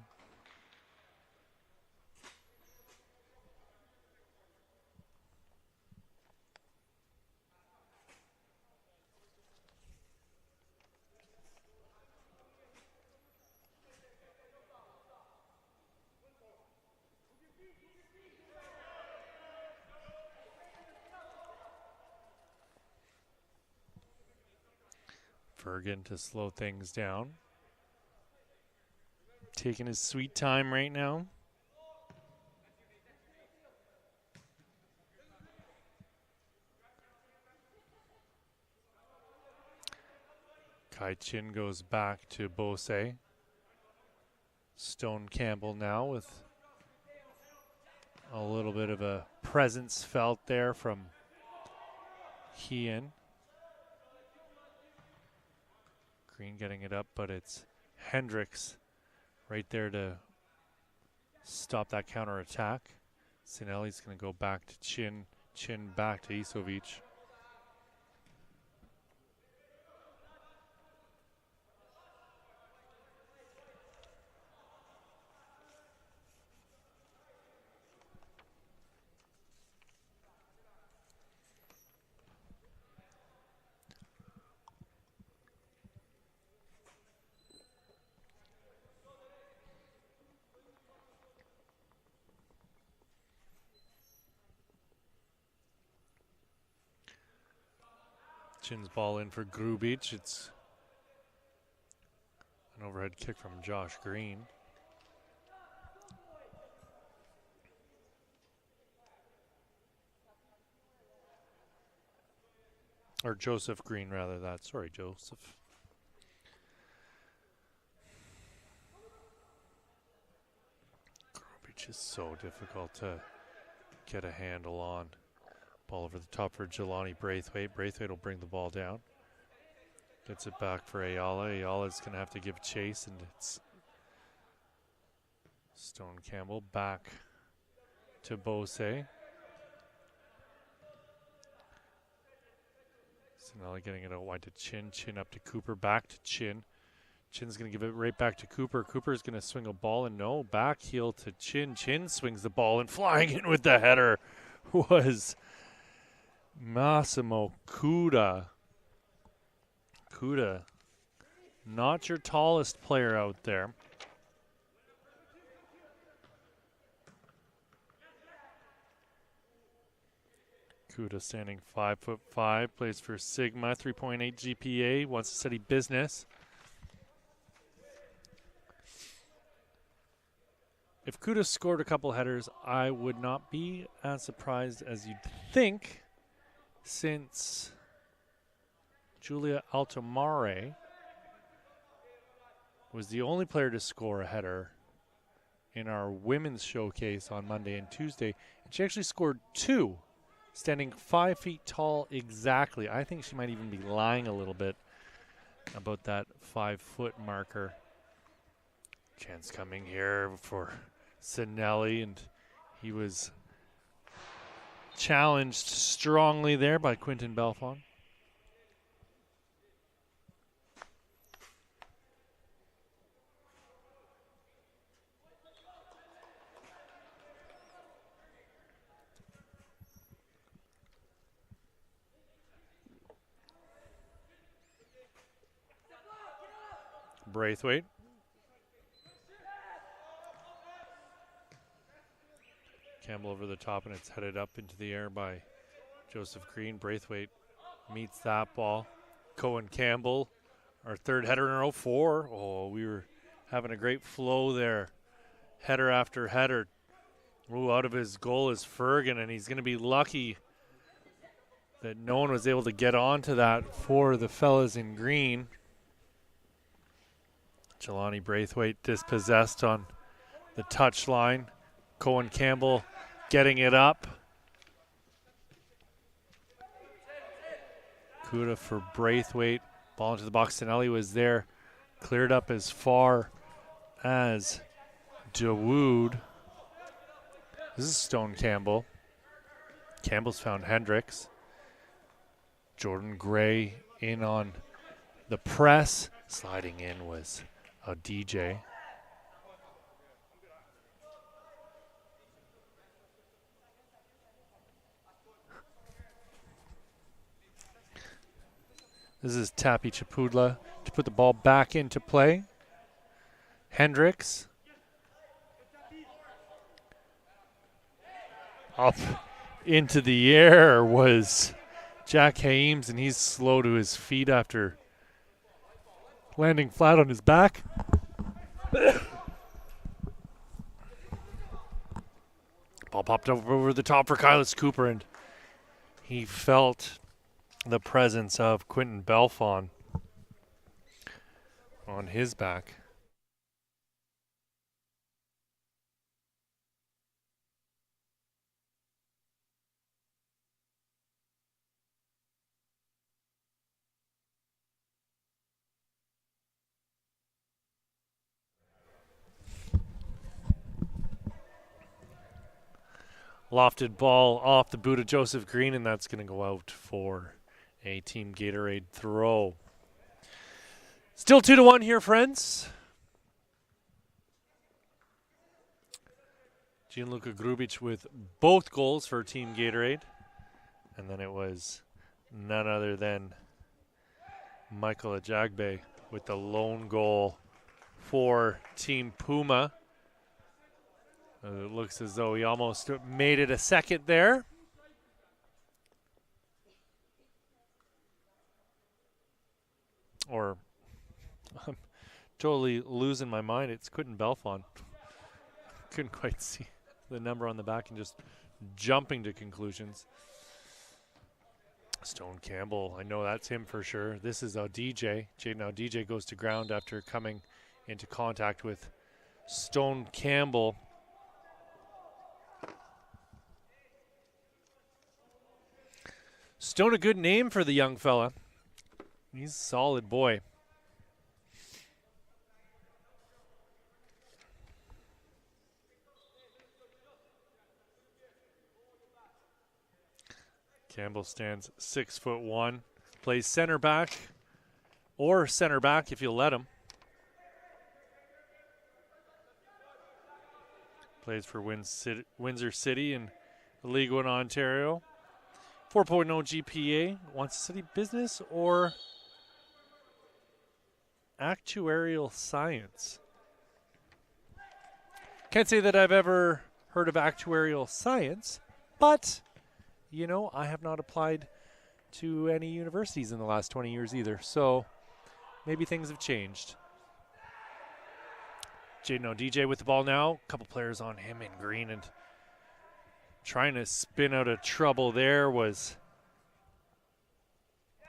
Fergan to slow things down. Taking his sweet time right now. Kai Chin goes back to Bose. Stone Campbell now with a little bit of a presence felt there from Hean. Green getting it up, but it's Hendricks right there to stop that counter attack. Sinelli's going to go back to Chin. Chin back to Isovic. Chin's ball in for Grubic. It's an overhead kick from Josh Green. Or Joseph Green, rather, that. Sorry, Joseph. Grubic is so difficult to get a handle on. Ball over the top for Jelani Braithwaite. Braithwaite will bring the ball down. Gets it back for Ayala. Ayala's going to have to give chase, and it's Stone Campbell back to Bose. Sinelli getting it out wide to Chin. Chin up to Cooper. Back to Chin. Chin's going to give it right back to Cooper. Cooper's going to swing a ball, and no, back heel to Chin. Chin swings the ball, and flying in with the header was Massimo Kuda. Kuda, not your tallest player out there. Kuda standing 5'5", plays for Sigma, 3.8 GPA, wants to study business. If Kuda scored a couple headers, I would not be as surprised as you'd think, since Julia Altomare was the only player to score a header in our women's showcase on Monday and Tuesday, and she actually scored 2, standing 5 feet tall exactly. I think she might even be lying a little bit about that 5-foot marker. Chance coming here for Sinelli, and he was challenged strongly there by Quinton Belfon. Braithwaite. Campbell over the top, and it's headed up into the air by Joseph Green. Braithwaite meets that ball. Cohen Campbell, our third header in a row, 4. Oh, we were having a great flow there. Header after header. Ooh, out of his goal is Fergan, and he's going to be lucky that no one was able to get onto that for the fellas in green. Jelani Braithwaite dispossessed on the touch line. Cohen Campbell getting it up. Kuda for Braithwaite. Ball into the box. Sinelli was there. Cleared up as far as Dawood. This is Stone Campbell. Campbell's found Hendricks. Jordan Gray in on the press. Sliding in was a DJ. This is Tapi Chapudla to put the ball back into play. Hendricks. Up into the air was Jack Haems, and he's slow to his feet after landing flat on his back. Ball popped up over the top for Kylis Cooper, and he felt the presence of Quinton Belfon on his back. Lofted ball off the boot of Joseph Green, and that's going to go out for a Team Gatorade throw. Still 2-1 here, friends. Gianluca Grubic with both goals for Team Gatorade. And then it was none other than Michael Ajagbe with the lone goal for Team Puma. It looks as though he almost made it a second there. Or I'm totally losing my mind. It's Quentin Belfon. Couldn't quite see the number on the back and just jumping to conclusions. Stone Campbell, I know that's him for sure. This is Odj. Jaden Odj goes to ground after coming into contact with Stone Campbell. Stone, a good name for the young fella. He's a solid boy. Campbell stands 6'1", plays center back or center back if you'll let him. Plays for Windsor City in League One, Ontario. 4.0 GPA. Wants to study business or actuarial science. Can't say that I've ever heard of actuarial science, but you know, I have not applied to any universities in the last 20 years either, so maybe things have changed. Jaden Odj with the ball now. A couple players on him in green, and trying to spin out of trouble there was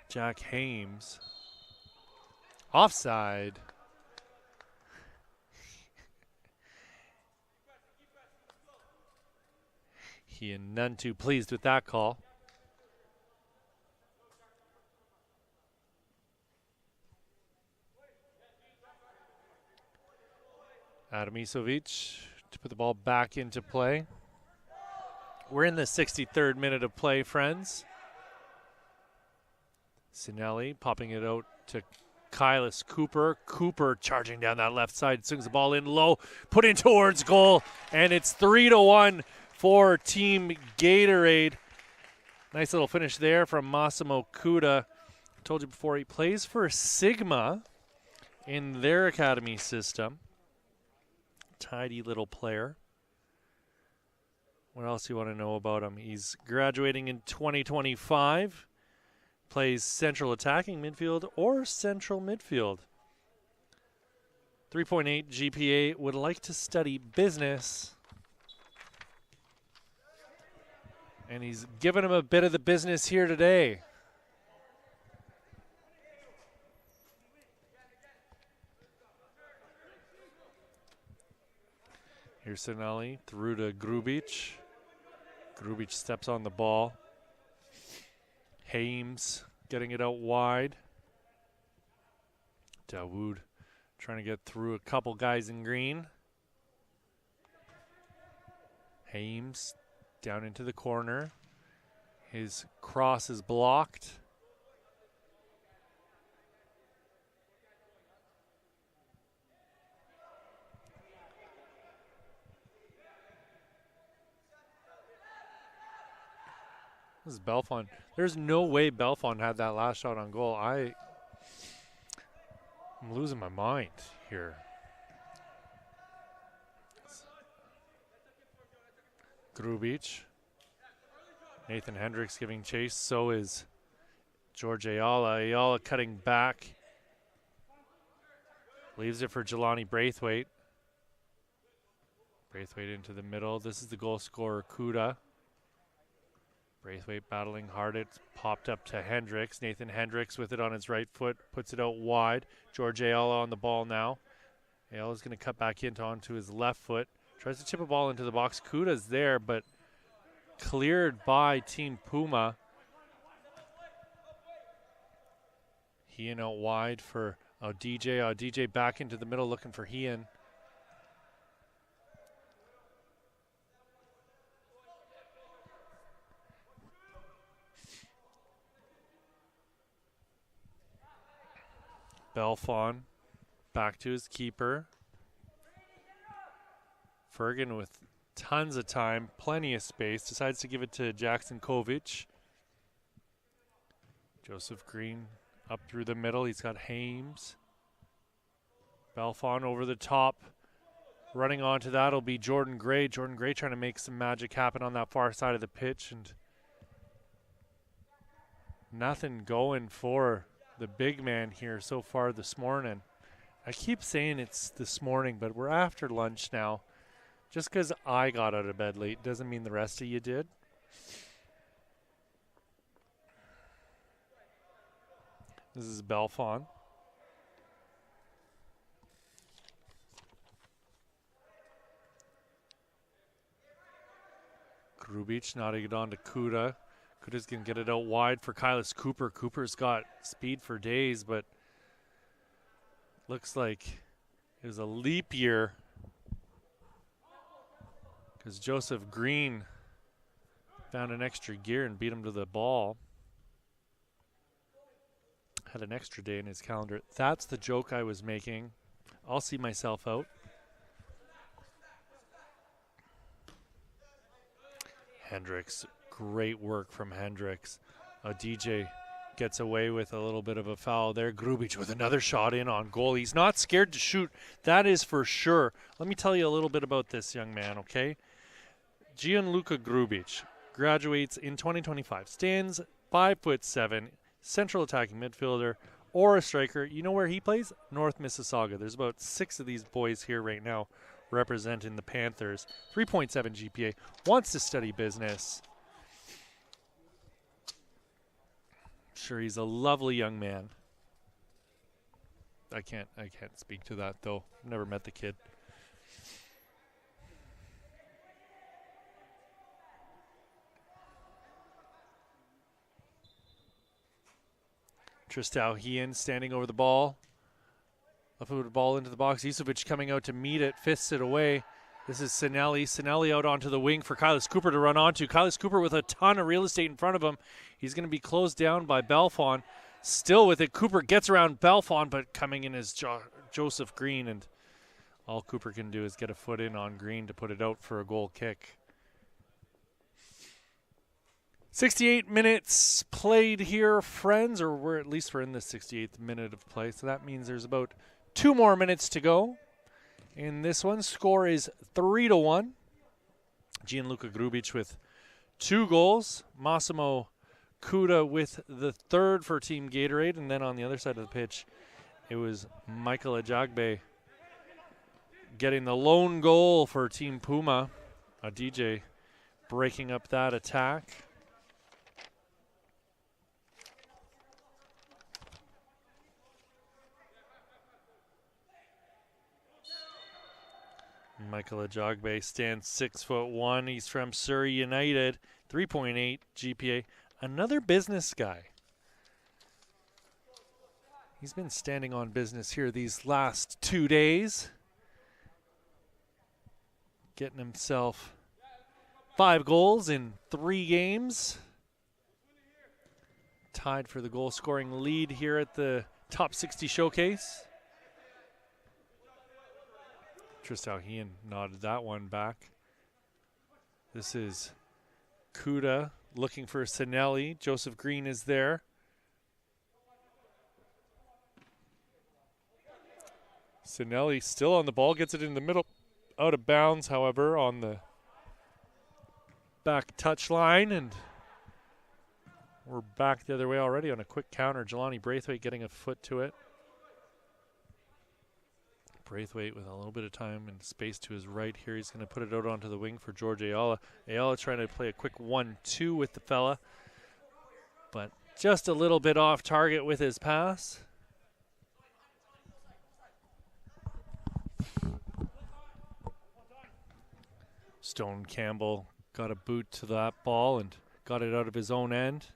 Jack Hames. Offside. He and none too pleased with that call. Adam Isovic to put the ball back into play. We're in the 63rd minute of play, friends. Sinelli popping it out to Kylis Cooper. Cooper charging down that left side, swings the ball in low, put in towards goal, and it's 3-1 for Team Gatorade. Nice little finish there from Massimo Kuda. Told you before, he plays for Sigma in their academy system. Tidy little player. What else do you want to know about him? He's graduating in 2025. Plays central attacking midfield or central midfield. 3.8 GPA. Would like to study business. And he's given him a bit of the business here today. Here's Sinelli through to Grubic. Grubic steps on the ball. Hames getting it out wide. Dawood trying to get through a couple guys in green. Hames down into the corner. His cross is blocked. This is Belfon. There's no way Belfon had that last shot on goal. I'm losing my mind here. Grubic. Nathan Hendricks giving chase. So is George Ayala. Ayala cutting back. Leaves it for Jelani Braithwaite. Braithwaite into the middle. This is the goal scorer, Kuda. Braithwaite battling hard. It's popped up to Hendricks. Nathan Hendricks with it on his right foot. Puts it out wide. George Ayala on the ball now. Ayala's going to cut back onto his left foot. Tries to chip a ball into the box. Kuda's there, but cleared by Team Puma. Hean out wide for Odj. Odj back into the middle looking for Hean. Belfon back to his keeper. Fergan with tons of time, plenty of space, decides to give it to Jackson Kovic. Joseph Green up through the middle. He's got Hames. Belfon over the top. Running onto that will be Jordan Gray. Jordan Gray trying to make some magic happen on that far side of the pitch, and nothing going for the big man here so far this morning. I keep saying it's this morning, but we're after lunch now. Just because I got out of bed late doesn't mean the rest of you did. This is Belfon. Grubic nodding it on to Kuda. Kuda's going to get it out wide for Kylis Cooper. Cooper's got speed for days, but looks like it was a leap year because Joseph Green found an extra gear and beat him to the ball. Had an extra day in his calendar. That's the joke I was making. I'll see myself out. Hendricks, great work from Hendricks. DJ gets away with a little bit of a foul there. Grubic with another shot in on goal. He's not scared to shoot. That is for sure. Let me tell you a little bit about this young man, okay? Gianluca Grubic graduates in 2025. Stands 5'7", central attacking midfielder or a striker. You know where he plays? North Mississauga. There's about 6 of these boys here right now representing the Panthers. 3.7 GPA. Wants to study business. Sure, he's a lovely young man. I can't speak to that though. I've never met the kid. Tristauhian standing over the ball. Left footed ball into the box. Isovic coming out to meet it. Fists it away. This is Sinelli. Sinelli out onto the wing for Kylis Cooper to run onto. Kylis Cooper with a ton of real estate in front of him. He's going to be closed down by Belfon. Still with it. Cooper gets around Belfon, but coming in is Joseph Green. And all Cooper can do is get a foot in on Green to put it out for a goal kick. 68 minutes played here, friends, or we're in the 68th minute of play. So that means there's about 2 more minutes to go. In this one, score is 3-1. Gianluca Grubic with 2 goals. Massimo Kuda with the 3rd for Team Gatorade. And then on the other side of the pitch, it was Michael Ajagbe getting the lone goal for Team Puma. DJ breaking up that attack. Michael Ajagbe stands 6'1". He's from Surrey United, 3.8 GPA. Another business guy. He's been standing on business here these last 2 days. Getting himself 5 goals in 3 games. Tied for the goal scoring lead here at the Top 60 Showcase. Tristauhian nodded that one back. This is Kuda looking for Sinelli. Joseph Green is there. Sinelli still on the ball, gets it in the middle. Out of bounds, however, on the back touch line. And we're back the other way already on a quick counter. Jelani Braithwaite getting a foot to it. Braithwaite with a little bit of time and space to his right here. He's going to put it out onto the wing for George Ayala. Ayala trying to play a quick 1-2 with the fella, but just a little bit off target with his pass. Stone Campbell got a boot to that ball and got it out of his own end.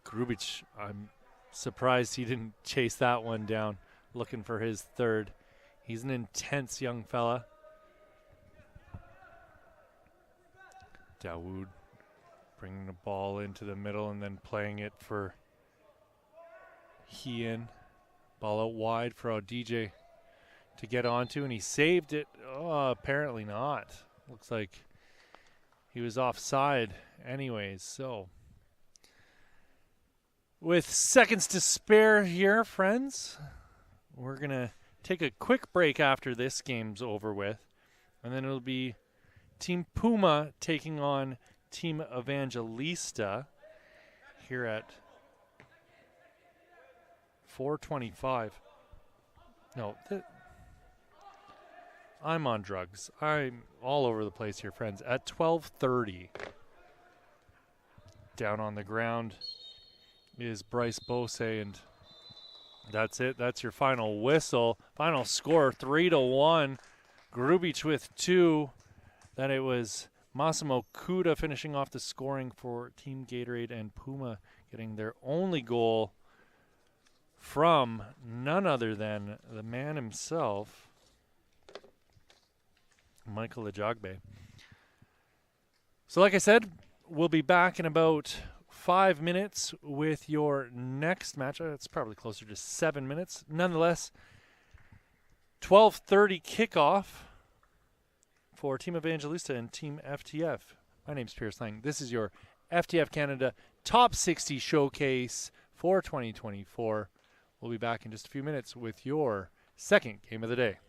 Grubic, I'm surprised he didn't chase that one down, looking for his 3rd. He's an intense young fella. Dawood bringing the ball into the middle and then playing it for Hean. Ball out wide for DJ to get onto, and he saved it. Oh, apparently not. Looks like he was offside anyways. So with seconds to spare here, friends, we're going to take a quick break after this game's over with, and then it'll be Team Puma taking on Team Evangelista here at 4:25. No, I'm on drugs. I'm all over the place here, friends. At 12:30, down on the ground is Bryce Bose, and that's it. That's your final whistle. Final score, 3-1. Grubich with 2. Then it was Massimo Kuda finishing off the scoring for Team Gatorade, and Puma getting their only goal from none other than the man himself, Michael Ajagbe. So like I said, we'll be back in about 5 minutes with your next match. It's probably closer to 7 minutes. Nonetheless, 12:30 kickoff for Team Evangelista and Team FTF. My name's Pierce Lang. This is your FTF Canada Top 60 Showcase for 2024. We'll be back in just a few minutes with your second game of the day.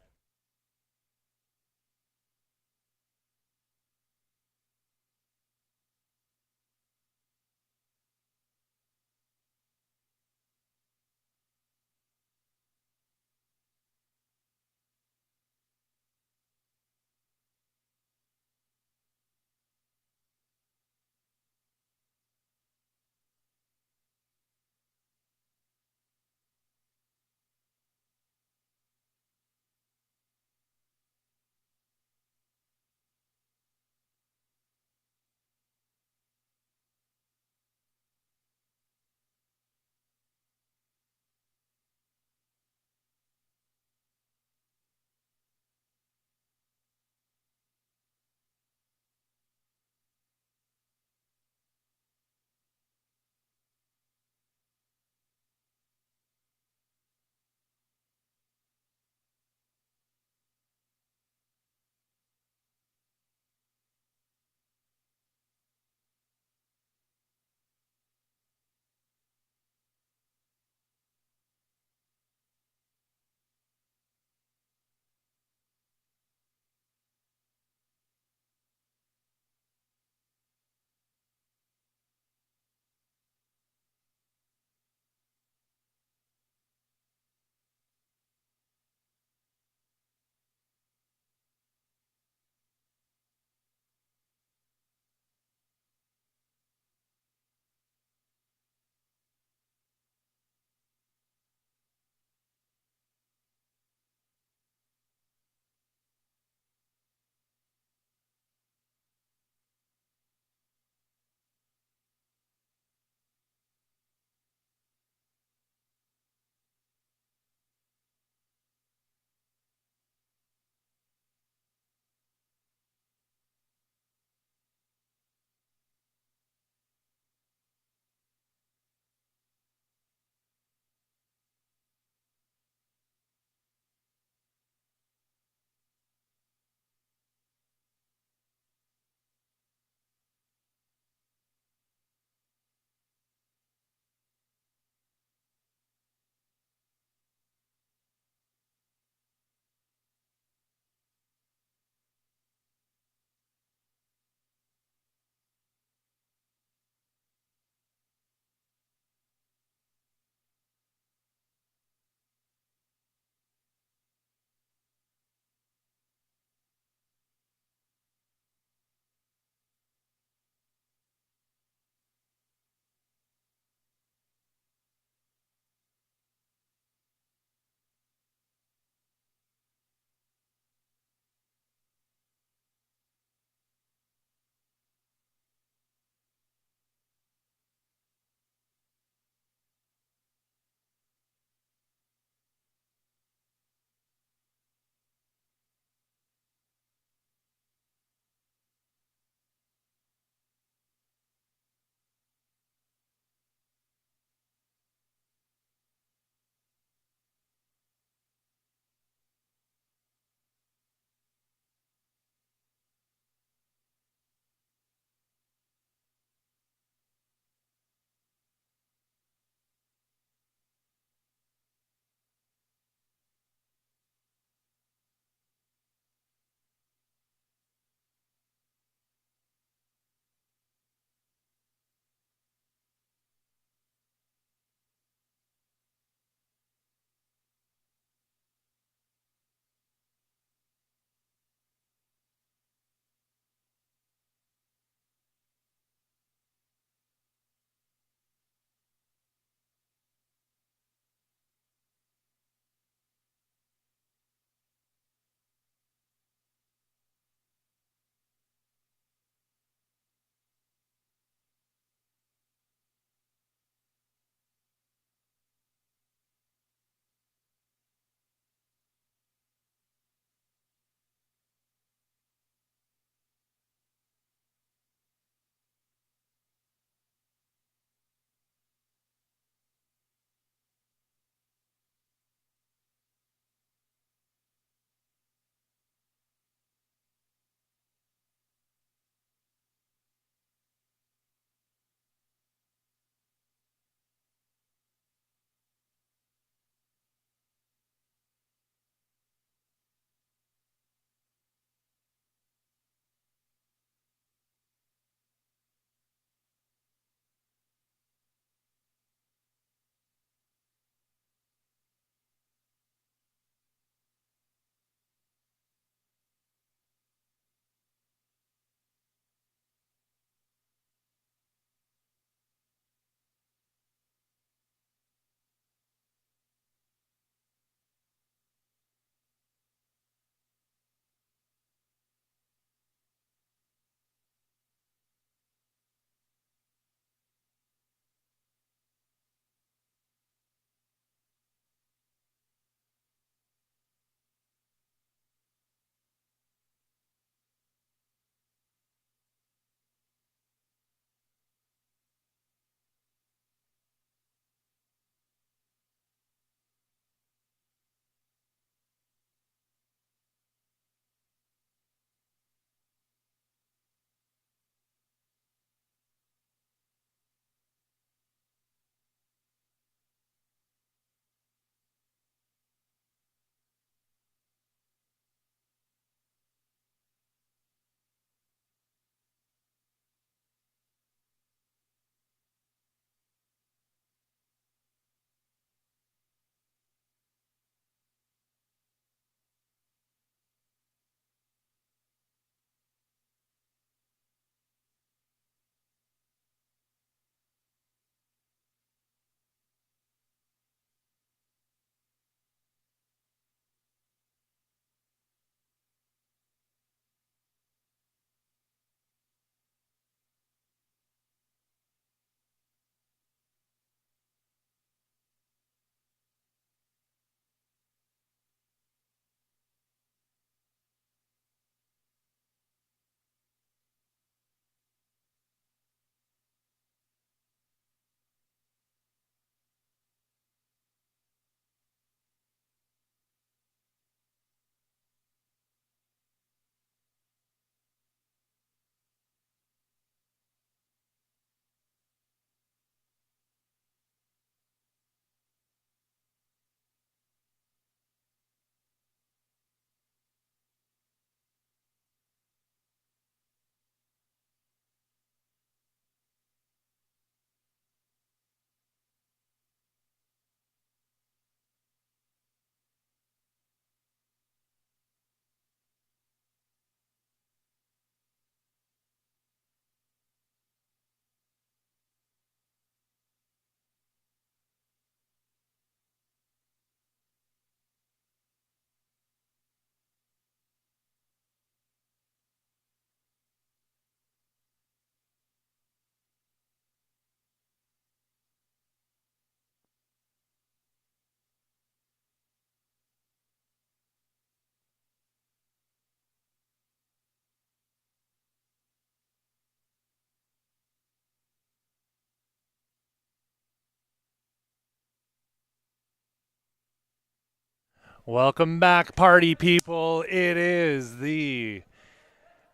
Welcome back, party people. It is the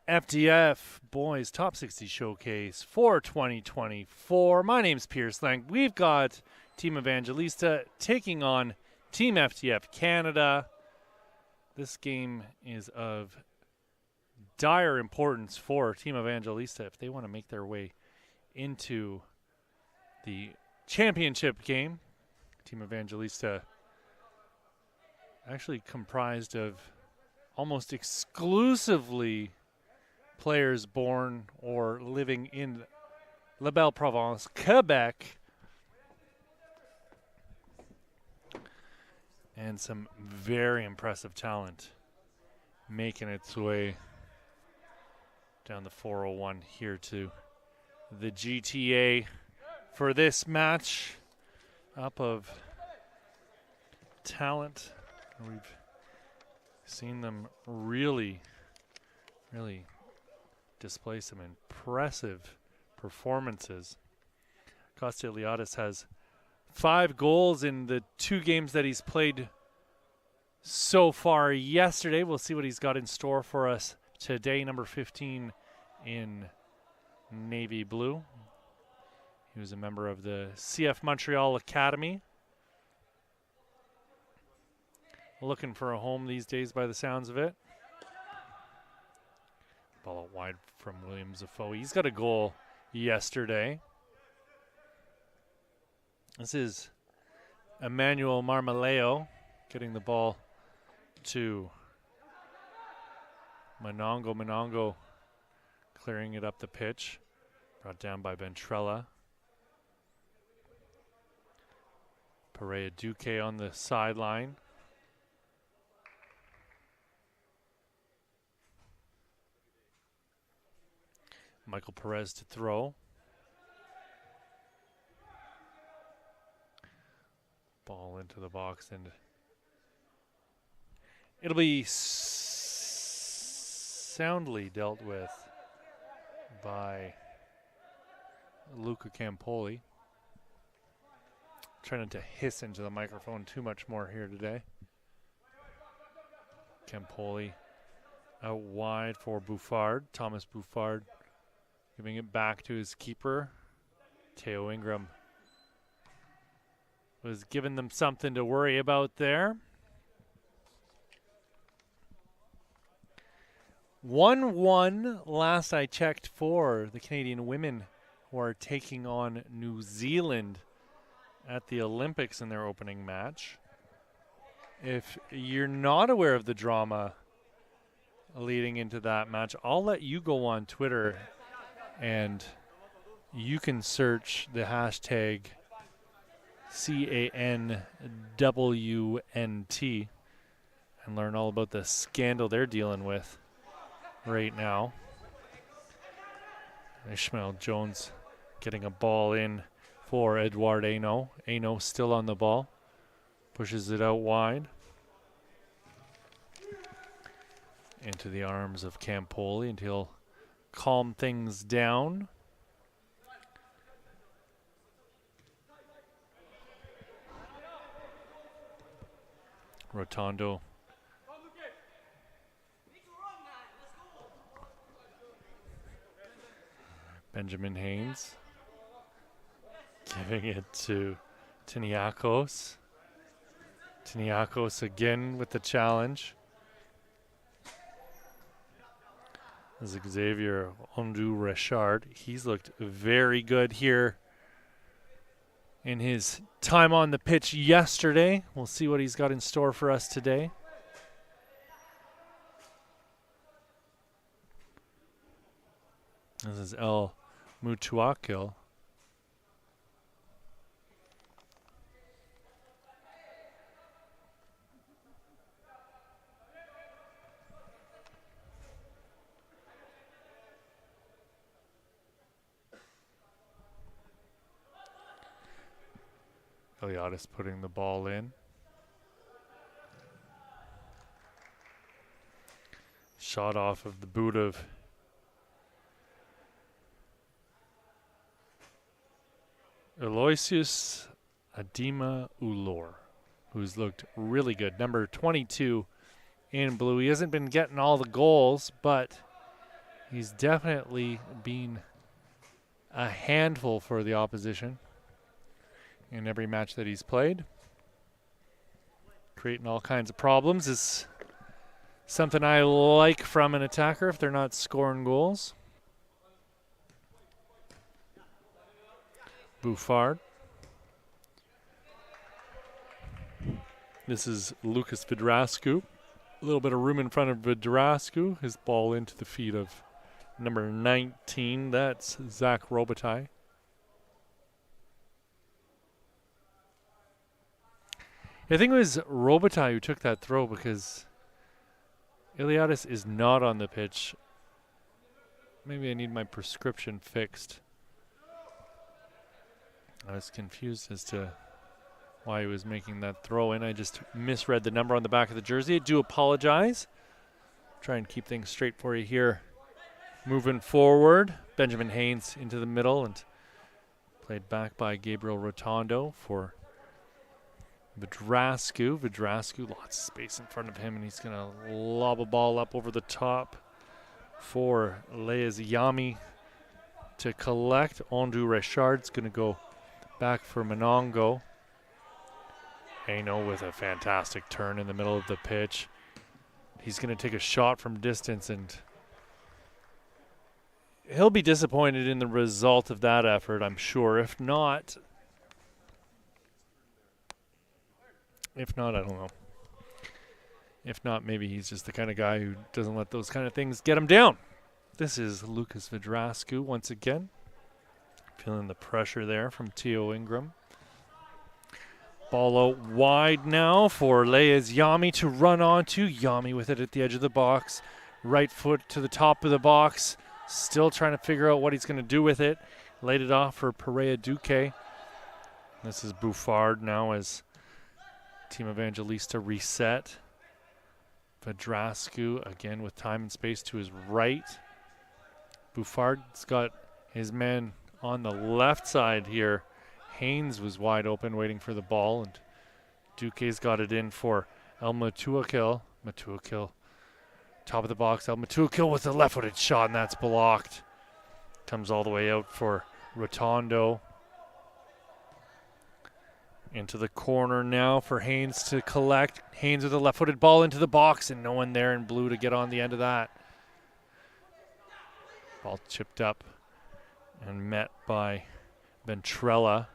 FTF Boys Top 60 Showcase for 2024. My name's Pierce Lang. We've got Team Evangelista taking on Team FTF Canada. This game is of dire importance for Team Evangelista if they want to make their way into the championship game. Team Evangelista actually comprised of almost exclusively players born or living in La Belle Province, Quebec. And some very impressive talent making its way down the 401 here to the GTA for this match up of talent. We've seen them really display some impressive performances. Costa-Eliadis has 5 goals in the 2 games that he's played so far yesterday. We'll see what he's got in store for us today. Number 15 in navy blue. He was a member of the CF Montreal Academy. Looking for a home these days by the sounds of it. Ball out wide from William Zafoe. He's got a goal yesterday. This is Emmanuel Marmaleo getting the ball to Monongo. Monongo clearing it up the pitch. Brought down by Ventrella. Perea Duque on the sideline. Michael Perez to throw. Ball into the box, and it'll be soundly dealt with by Luca Campoli. Trying not to hiss into the microphone too much more here today. Campoli out wide for Bouffard. Thomas Bouffard giving it back to his keeper. Teo Ingram was giving them something to worry about there. 1-1 last I checked for the Canadian women who are taking on New Zealand at the Olympics in their opening match. If you're not aware of the drama leading into that match, I'll let you go on Twitter and you can search the hashtag CANWNT and learn all about the scandal they're dealing with right now. Ishmael Jones getting a ball in for Edouard Aino. Aino still on the ball. Pushes it out wide. Into the arms of Campoli until calm things down. Rotondo. Benjamin Haynes. Giving it to Tiniakos. Tiniakos again with the challenge. This is Xavier Ondu-Richard. He's looked very good here in his time on the pitch yesterday. We'll see what he's got in store for us today. This is El Mutuakil. Eliadis putting the ball in. Shot off of the boot of Aloysius Adema Ulor, who's looked really good. Number 22 in blue. He hasn't been getting all the goals, but he's definitely been a handful for the opposition in every match that he's played. Creating all kinds of problems is something I like from an attacker if they're not scoring goals. Bouffard. This is Lucas Vidrascu. A little bit of room in front of Vidrascu. His ball into the feet of number 19. That's Zach Robitaille. I think it was Robitaille who took that throw because Iliadis is not on the pitch. Maybe I need my prescription fixed. I was confused as to why he was making that throw in. I just misread the number on the back of the jersey. I do apologize. Try and keep things straight for you here. Moving forward, Benjamin Haynes into the middle and played back by Gabriel Rotondo for Vidrascu. Vidrascu, lots of space in front of him, and he's going to lob a ball up over the top for Leaziami to collect. Ondu Richard's going to go back for Monongo. Haino with a fantastic turn in the middle of the pitch. He's going to take a shot from distance, and he'll be disappointed in the result of that effort, I'm sure. If not, I don't know. If not, maybe he's just the kind of guy who doesn't let those kind of things get him down. This is Lucas Vidrascu once again. Feeling the pressure there from Teo Ingram. Ball out wide now for Leaziami to run onto. Yami with it at the edge of the box. Right foot to the top of the box. Still trying to figure out what he's going to do with it. Laid it off for Perea Duque. This is Bouffard now as Team Evangelista reset. Vidrascu again with time and space to his right. Bouffard's got his man on the left side here. Haynes was wide open waiting for the ball, and Duque's got it in for El Matuakil. Matuakil, top of the box. El Matuakil with a left-footed shot, and that's blocked. Comes all the way out for Rotondo. Into the corner now for Haynes to collect. Haynes with a left-footed ball into the box, and no one there in blue to get on the end of that. Ball chipped up and met by Ventrella.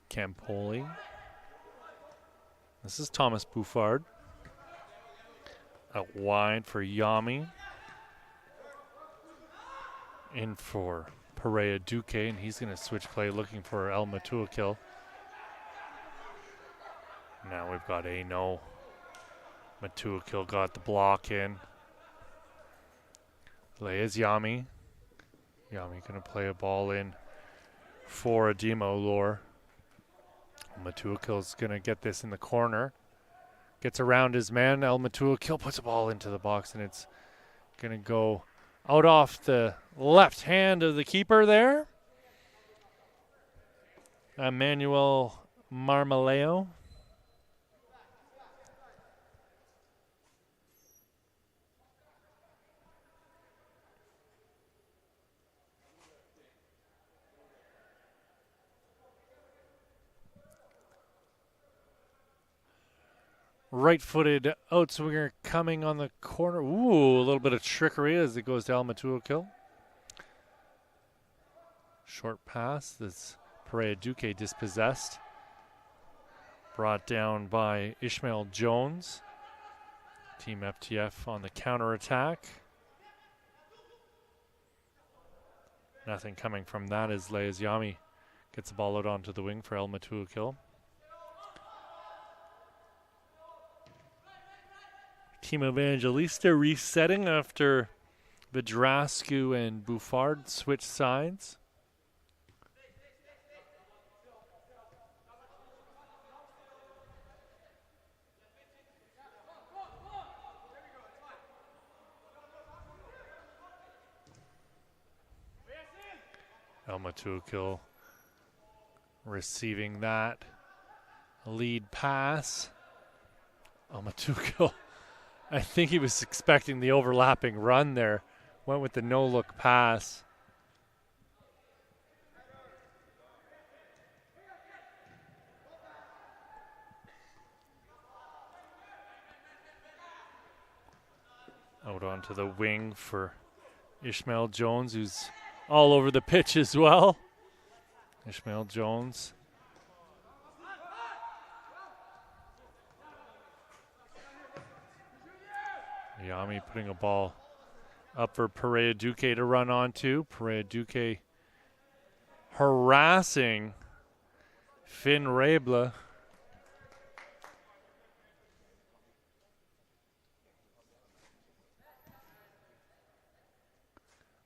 Campoli. This is Thomas Bouffard. Out wide for Yami. In for Perea Duque, and he's going to switch play looking for El Matuakil. Now we've got Aino. Matuakil got the block in. Lea's Yami. Yami going to play a ball in for Ademo Lore. Matuakil's going to get this in the corner. Gets around his man. El Matuakil puts a ball into the box, and it's going to go out off the left hand of the keeper there. Emmanuel Marmaleo. Right-footed outswinger coming on the corner. Ooh, a little bit of trickery as it goes to El Matuakil. Short pass. This Perea Duque dispossessed. Brought down by Ishmael Jones. Team FTF on the counterattack. Nothing coming from that as Leaziami gets the ball out onto the wing for El Matuakil. Team Evangelista resetting after Vidrascu and Bouffard switch sides. Elmatukil receiving that lead pass. Elmatukil, I think he was expecting the overlapping run there. Went with the no-look pass. Out onto the wing for Ishmael Jones, who's all over the pitch as well. Ishmael Jones. Yami putting a ball up for Perea Duque to run onto. Perea Duque harassing Finn Rable.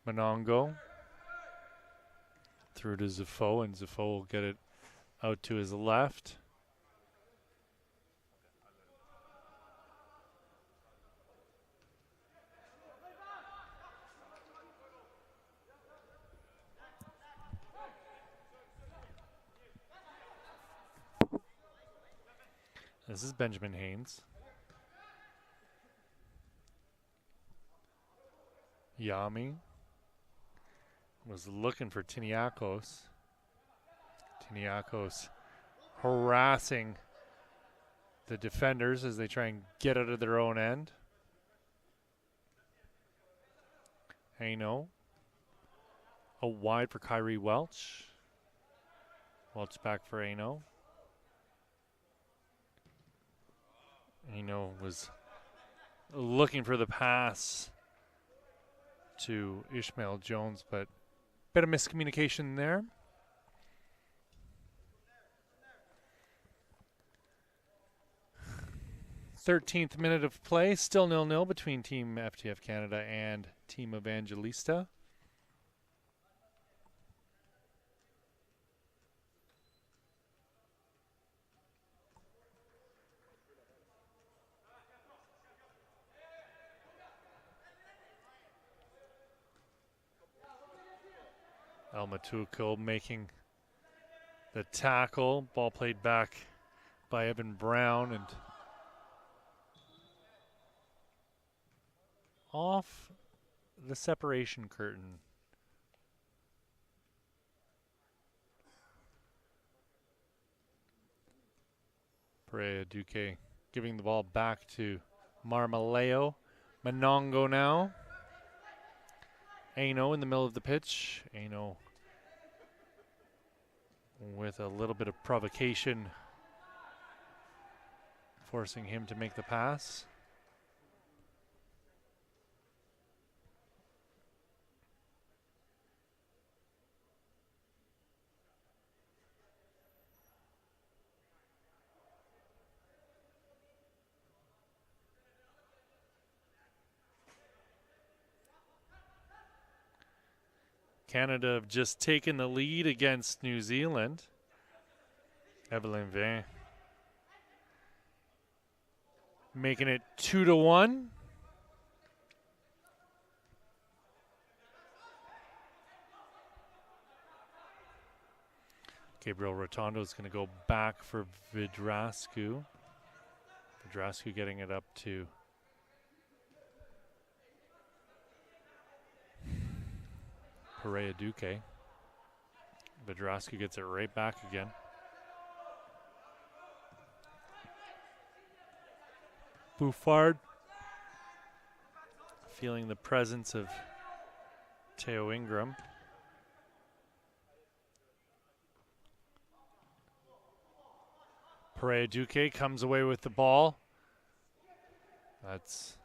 Monongo through to Zafo, and Zafo will get it out to his left. This is Benjamin Haynes. Yami was looking for Tiniakos. Tiniakos harassing the defenders as they try and get out of their own end. Haino. A wide for Kyrie Welch. Welch back for Haino. Haino was looking for the pass to Ishmael Jones, but bit of miscommunication there. Thirteenth minute of play, still 0-0 between Team FTF Canada and Team Evangelista. Elmatukil making the tackle. Ball played back by Evan Brown and off the separation curtain. Perea Duque giving the ball back to Marmaleo. Monongo now. Aino in the middle of the pitch. Aino with a little bit of provocation, forcing him to make the pass. Canada have just taken the lead against New Zealand. Evelyn Vin making it 2-1. Gabriel Rotondo is going to go back for Vidrascu. Vidrascu getting it up to Perea Duque. Vidrascu gets it right back again. Bouffard feeling the presence of Teo Ingram. Perea Duque comes away with the ball. That's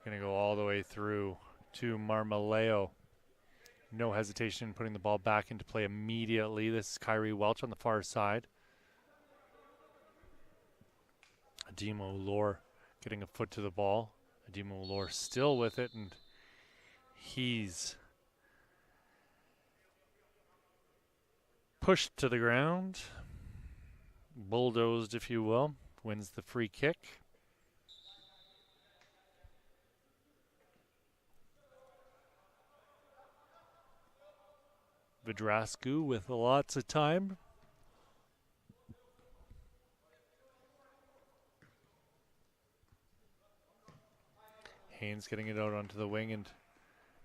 going to go all the way through to Marmaleo. No hesitation in putting the ball back into play immediately. This is Kyrie Welch on the far side. Ademo Lore getting a foot to the ball. Ademo Lore still with it, and He's pushed to the ground, bulldozed, if you will, wins the free kick. Vidrascu with lots of time. Haynes getting it out onto the wing, and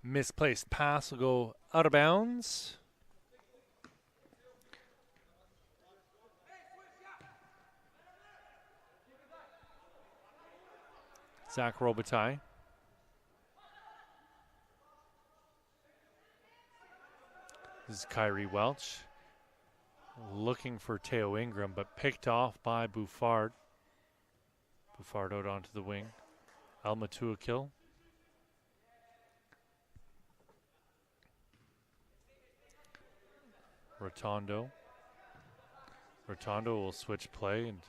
misplaced pass will go out of bounds. Zach Robitaille. This is Kyrie Welch looking for Teo Ingram, but picked off by Bouffard. Bouffard out onto the wing. Almatuakil. Rotondo. Rotondo will switch play, and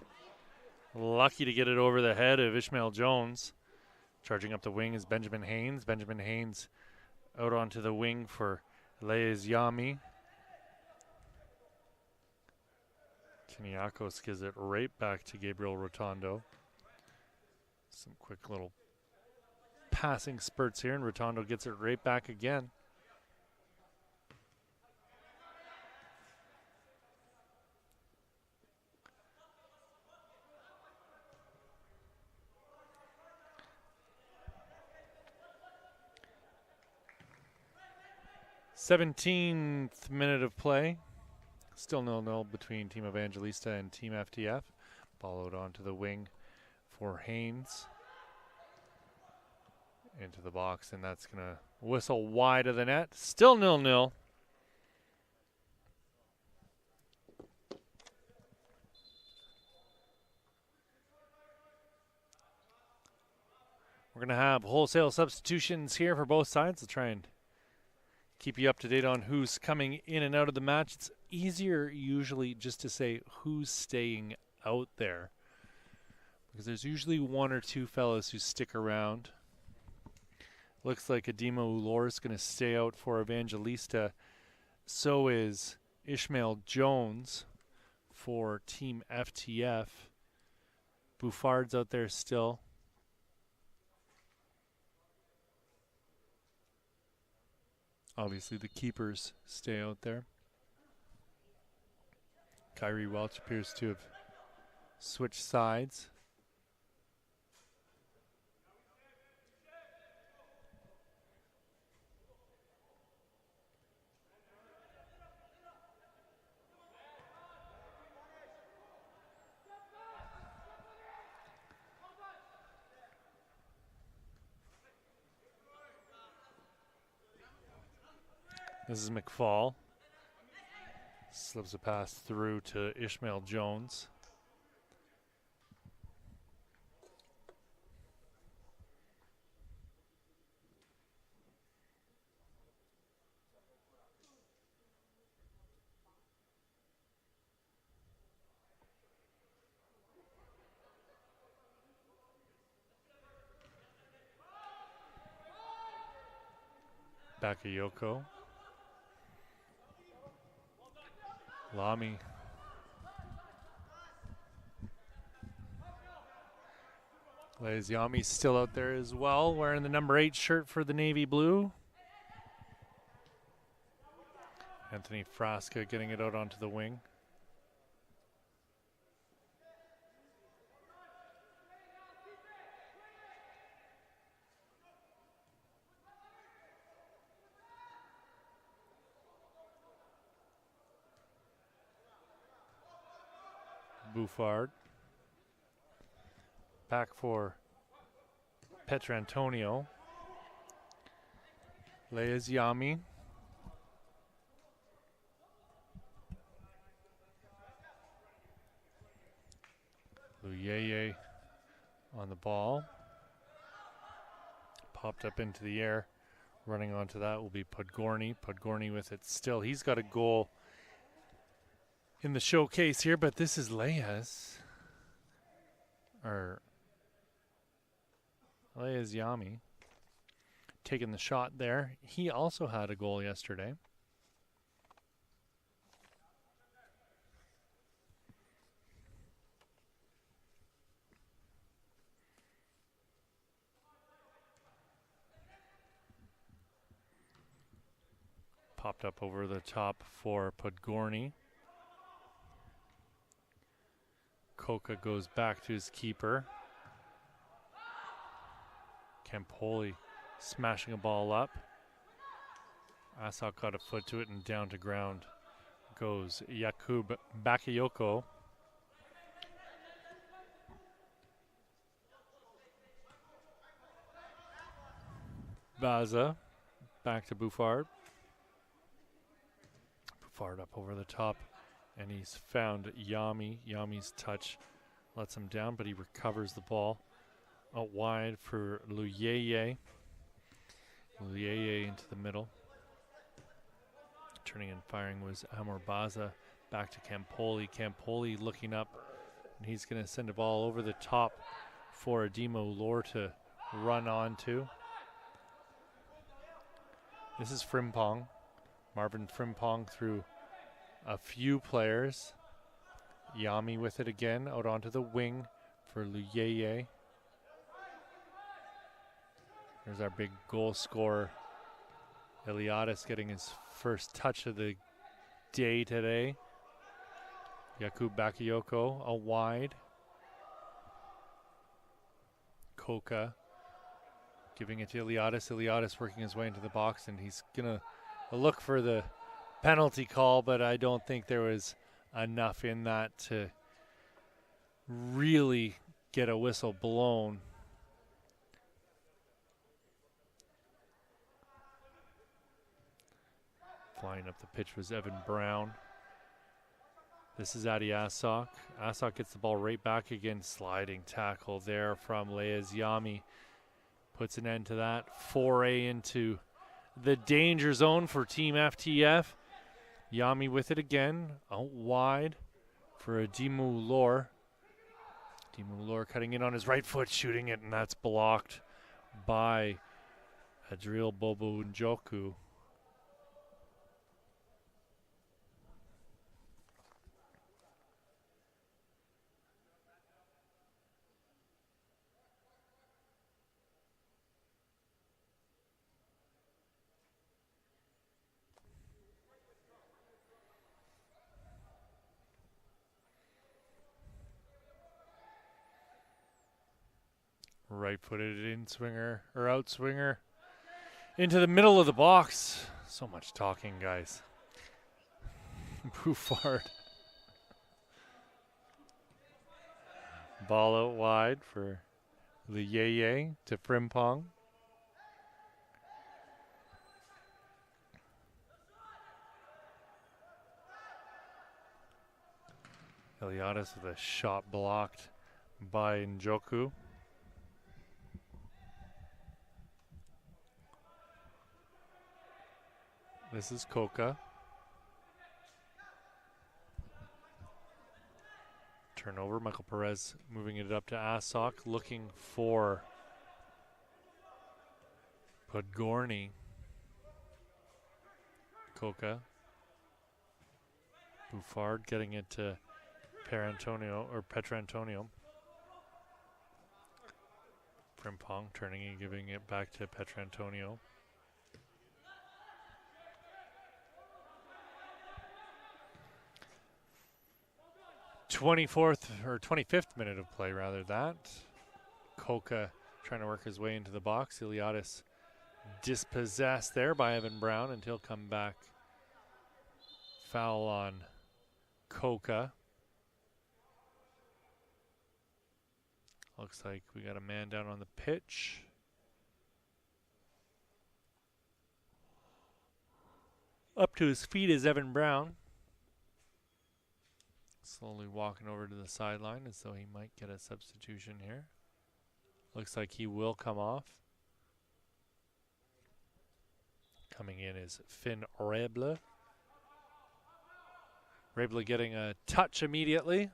lucky to get it over the head of Ishmael Jones. Charging up the wing is Benjamin Haynes. Benjamin Haynes out onto the wing for Leis Yami. Tiniakos gives it right back to Gabriel Rotondo. Some quick little passing spurts here, and Rotondo gets it right back again. Seventeenth minute of play. Still 0-0 between Team Evangelista and Team FTF. Ball out onto the wing for Haynes. Into the box, and that's going to whistle wide of the net. Still 0-0. We're going to have wholesale substitutions here for both sides to try and keep you up to date on who's coming in and out of the match. It's easier usually just to say who's staying out there, because there's usually one or two fellas who stick around. Looks like Adima Ulor is going to stay out for Evangelista. So is Ishmael Jones for Team FTF. Bouffard's out there still. Obviously the keepers stay out there. Kyrie Welch appears to have switched sides. This is McFall. Slips a pass through to Ishmael Jones. Bakayoko. Lamy. Leis Yami's still out there as well, wearing the number 8 shirt for the navy blue. Anthony Frasca getting it out onto the wing. Bouffard. Back for Petrantonio. Leis Yami. Luyeye on the ball. Popped up into the air. Running onto that will be Podgorny. Podgorny with it still. He's got a goal in the showcase here, but this is Leis Yami. taking the shot there. He also had a goal yesterday. Popped up over the top for Podgorny. Koka goes back to his keeper. Campoli smashing a ball up. Asok got a foot to it and down to ground goes Jakub Bakayoko. Baza back to Bouffard. Bouffard up over the top, and he's found Yami. Yami's touch lets him down, but he recovers the ball out wide for Luyeye. Luyeye into the middle. Turning and firing was Amor Baza. Back to Campoli. Campoli looking up, and he's going to send a ball over the top for Ademo Lore to run onto. This is Frimpong. Marvin Frimpong through a few players. Yami with it again, out onto the wing for Luyeye. There's our big goal scorer, Eliadis, getting his first touch of the day today. Jakub Bakayoko, a wide. Koka giving it to Eliadis. Eliadis working his way into the box, and he's going to look for the penalty call, but I don't think there was enough in that to really get a whistle blown. Flying up the pitch was Evan Brown. This is Adi Asok. Asok gets the ball right back again. Sliding tackle there from Leaz Yami. Puts an end to that. Foray into the danger zone for Team FTF. Yami with it again. Out wide for Ademo Lore. Ademo Lore cutting in on his right foot, shooting it, and that's blocked by Adriel Bobo Njoku. Right-footed in swinger or out swinger into the middle of the box. So much talking, guys. Bouffard. Ball out wide for Luyeye to Frimpong. Eliadis with a shot blocked by Njoku. This is Koka. Turnover. Michael Perez moving it up to Asok, looking for Podgorny. Koka. Bouffard getting it to Petrantonio. Frimpong turning and giving it back to Petrantonio. 25th minute of play, rather. That Koka trying to work his way into the box. Eliadis dispossessed there by Evan Brown, and he'll come back. Foul on Koka. Looks like we got a man down on the pitch. Up to his feet is Evan Brown. Slowly walking over to the sideline as though he might get a substitution here. Looks like he will come off. Coming in is Finn Reble. Reble getting a touch immediately.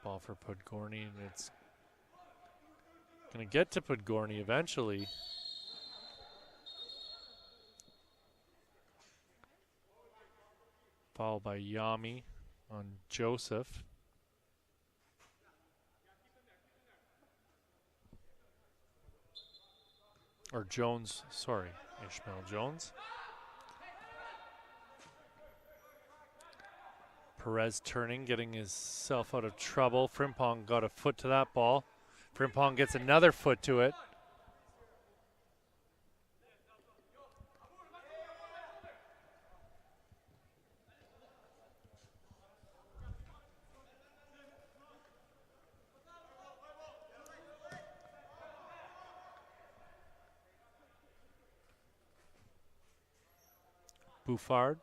Ball Ball for Podgorny, and it's going to get to Podgorny eventually. Followed by Yami on Joseph. Or Jones, sorry, Ishmael Jones. Perez turning, getting himself out of trouble. Frimpong got a foot to that ball. Frimpong gets another foot to it. Bouffard.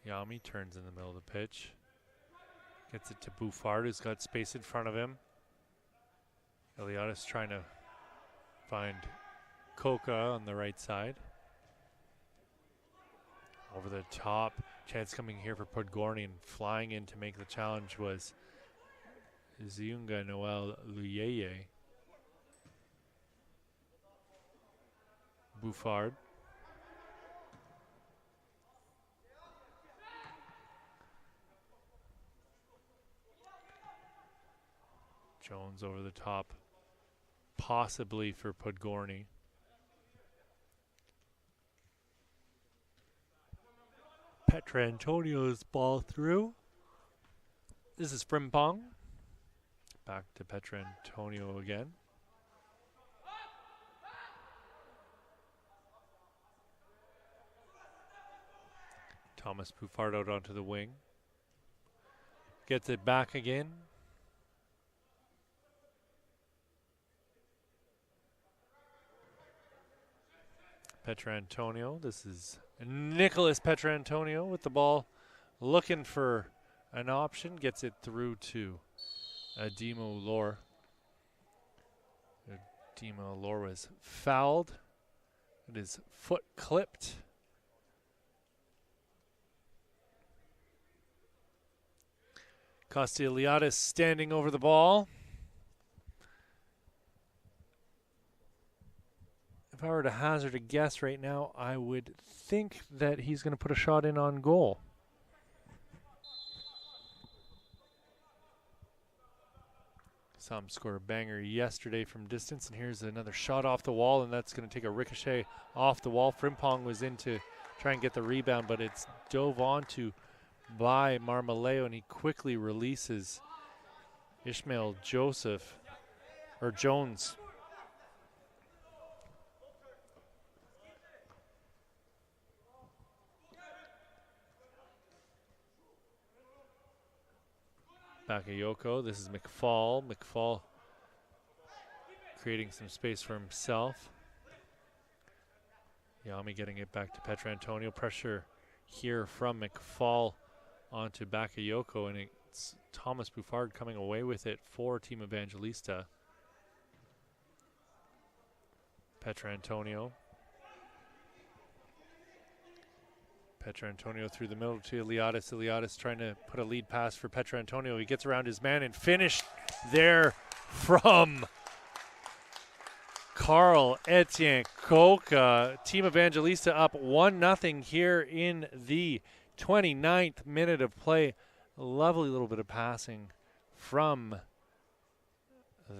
Yami turns in the middle of the pitch. Gets it to Bouffard, who's got space in front of him. Eliadis trying to find Coca on the right side. Over the top. Chance coming here for Podgorny, and flying in to make the challenge was Ziunga Noel Luyeye. Bouffard. Jones over the top, possibly for Podgorny. Petrantonio's ball through. This is Frimpong. Back to Petrantonio again. Thomas Bouffard out onto the wing. Gets it back again. Petrantonio. This is Nicholas Petrantonio with the ball, looking for an option. Gets it through to Ademo Lore. Ademo Lore was fouled. It is foot clipped. Costigliatis standing over the ball. If I were to hazard a guess right now, I would think that he's going to put a shot in on goal. Saw him score a banger yesterday from distance, and here's another shot off the wall, and that's going to take a ricochet off the wall. Frimpong was in to try and get the rebound, but it's dove onto by Marmaleo, and he quickly releases Ishmael Jones. Bakayoko, this is McFall. McFall creating some space for himself. Yami getting it back to Petrantonio. Pressure here from McFall onto Bakayoko, and it's Thomas Bouffard coming away with it for Team Evangelista. Petrantonio. Petrantonio through the middle to Eliadis. Eliadis trying to put a lead pass for Petrantonio. He gets around his man and finished there from Carl Etienne Coca. Team Evangelista up 1-0 here in the 29th minute of play. A lovely little bit of passing from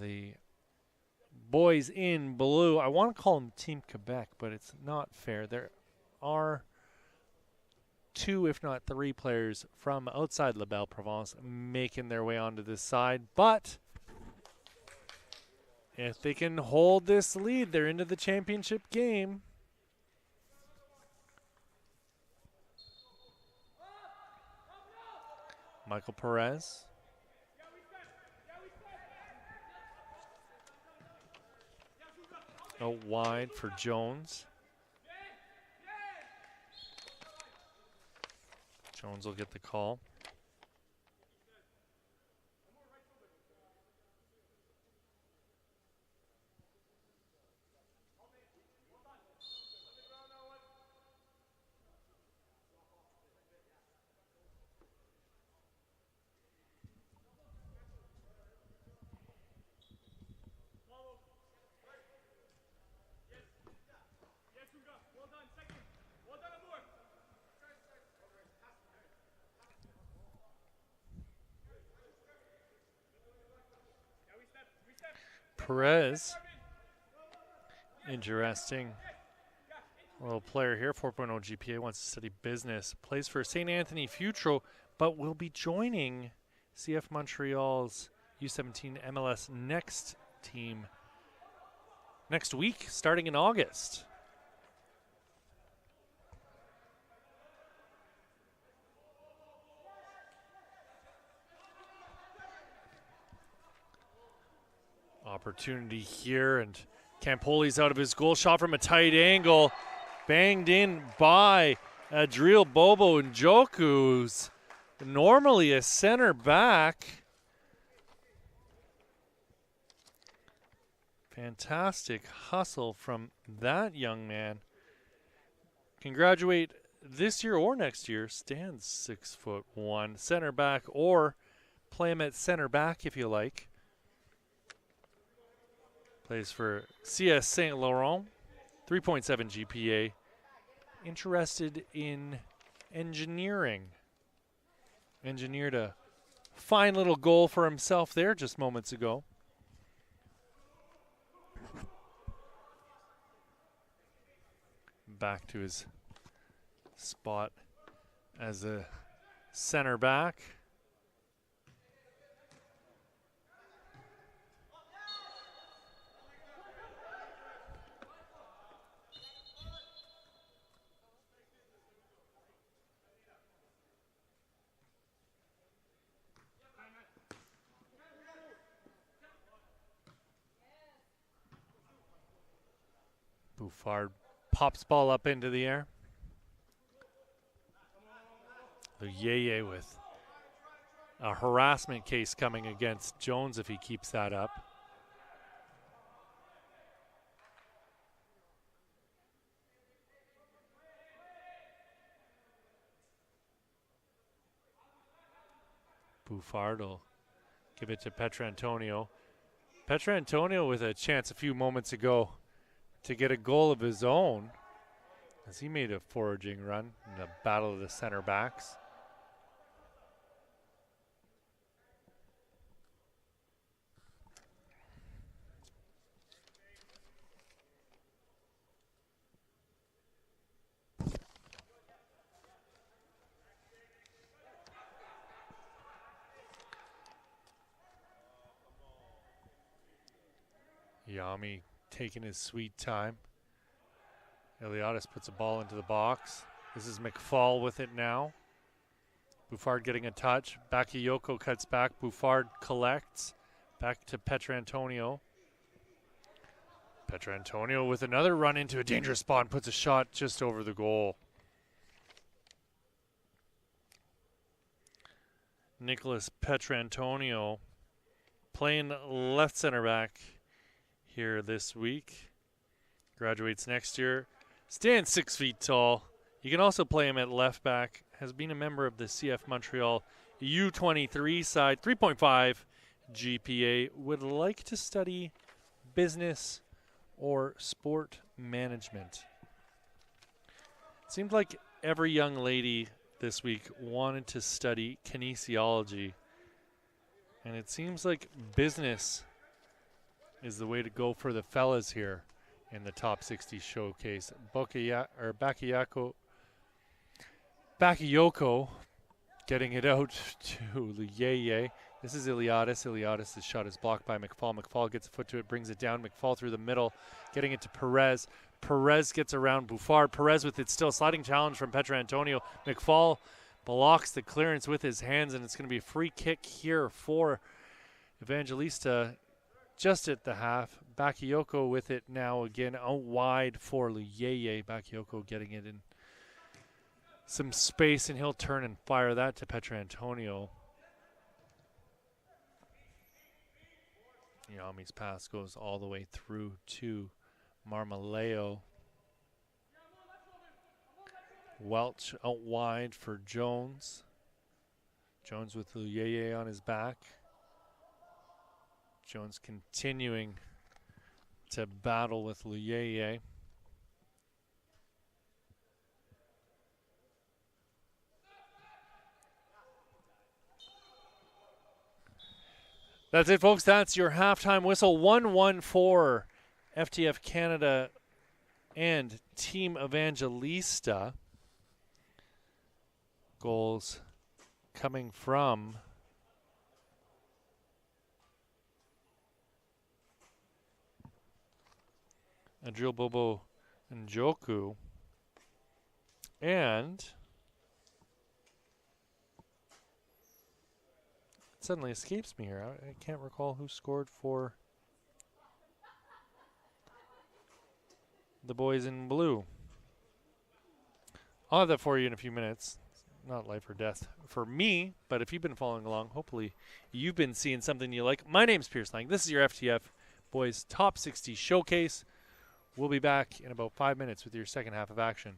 the boys in blue. I want to call them Team Quebec, but it's not fair. There are 2, if not 3 players from outside La Belle Provence making their way onto this side. But if they can hold this lead, they're into the championship game. Michael Perez. Out wide for Jones. Jones will get the call. Perez. Interesting little player here, 4.0 GPA, wants to study business. Plays for St. Anthony Futuro, but will be joining CF Montreal's U17 MLS Next team next week, starting in August. Opportunity here, and Campoli's out of his goal. Shot from a tight angle. Banged in by Adriel Bobo Njoku, who's normally a center back. Fantastic hustle from that young man. Can graduate this year or next year. Stands 6'1", center back, or play him at center back if you like. Plays for CS Saint Laurent, 3.7 GPA. Interested in engineering. Engineered a fine little goal for himself there just moments ago. Back to his spot as a center back. Bouffard pops ball up into the air. Yeye with a harassment case coming against Jones if he keeps that up. Bouffard will give it to Petrantonio. Petrantonio with a chance a few moments ago to get a goal of his own as he made a foraging run in the battle of the center backs. Yami taking his sweet time. Eliadis puts a ball into the box. This is McFall with it now. Bouffard getting a touch. Bakayoko cuts back. Bouffard collects. Back to Petrantonio. Petrantonio with another run into a dangerous spot and puts a shot just over the goal. Nicholas Petrantonio playing left center back here this week. Graduates next year. Stands 6 feet tall. You can also play him at left back. Has been a member of the CF Montreal U23 side. 3.5 GPA. Would like to study business or sport management. Seemed like every young lady this week wanted to study kinesiology. And it seems like business is the way to go for the fellas here in the top 60 showcase. Bakayoko getting it out to Yeye. This is Iliadis. Iliadis' shot is blocked by McFall. McFall gets a foot to it, brings it down. McFall through the middle, getting it to Perez. Perez gets around Bouffard. Perez with it still. Sliding challenge from Petrantonio. McFall blocks the clearance with his hands, and it's going to be a free kick here for Evangelista just at the half. Bakayoko with it now again out wide for Yeye. Bakayoko getting it in some space, and he'll turn and fire that to Petrantonio. Yami's pass goes all the way through to Marmaleo. Welch out wide for Jones. Jones with Luyeye on his back. Jones continuing to battle with Luyeye. That's it, folks. That's your halftime whistle. 1-1 for FTF Canada and Team Evangelista. Goals coming from Adriel Bobo Njoku and it suddenly escapes me here. I can't recall who scored for the boys in blue. I'll have that for you in a few minutes. Not life or death for me, but if you've been following along, hopefully you've been seeing something you like. My name's Pierce Lang. This is your FTF Boys Top 60 Showcase. We'll be back in about 5 minutes with your second half of action.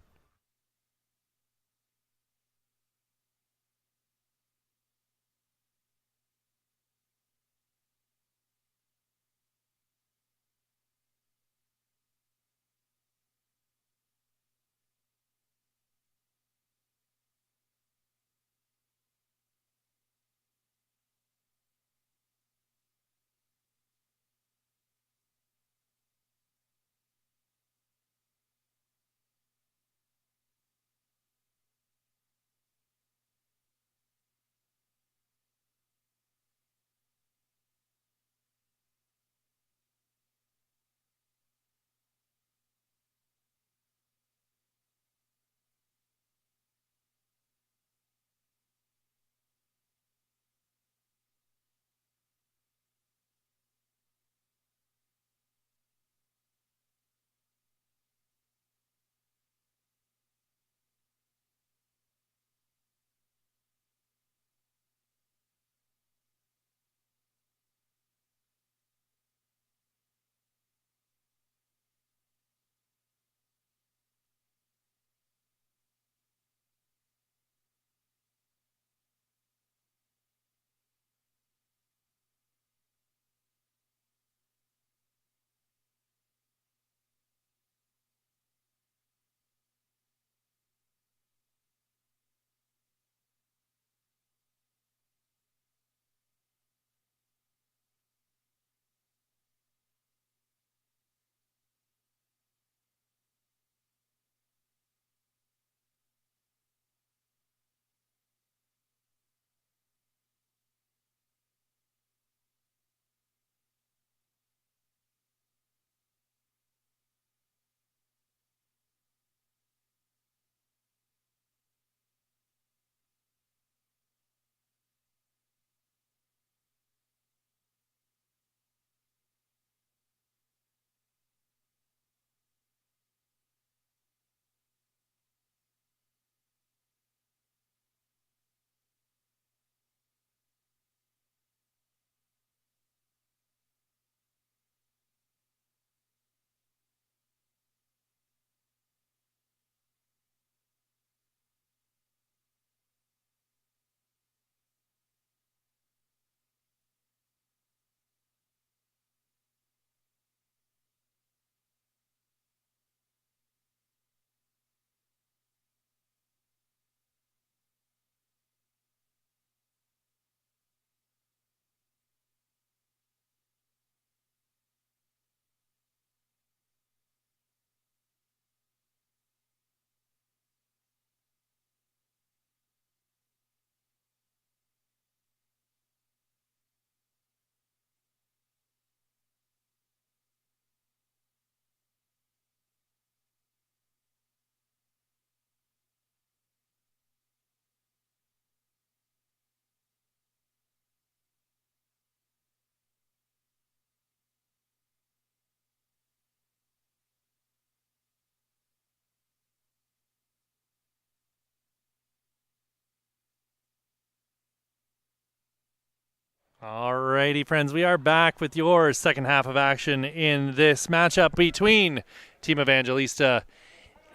Alrighty, friends, we are back with your second half of action in this matchup between Team Evangelista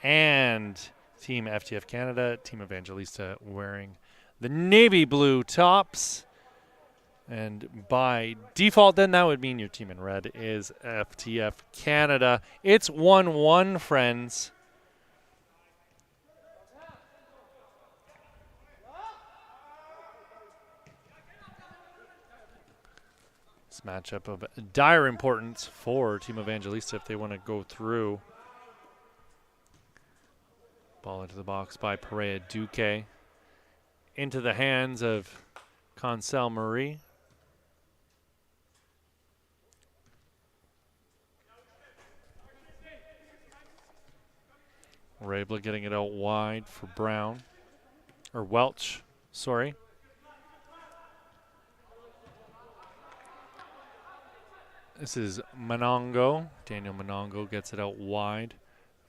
and Team FTF Canada. Team Evangelista wearing the navy blue tops. And by default, then that would mean your team in red is FTF Canada. It's 1-1, friends. matchup of dire importance for Team Evangelista if they want to go through. Ball into the box by Perea Duque. Into the hands of Concel Marie. Rabla getting it out wide for Brown. Or Welch, sorry. This is Monongo. Daniel Monongo gets it out wide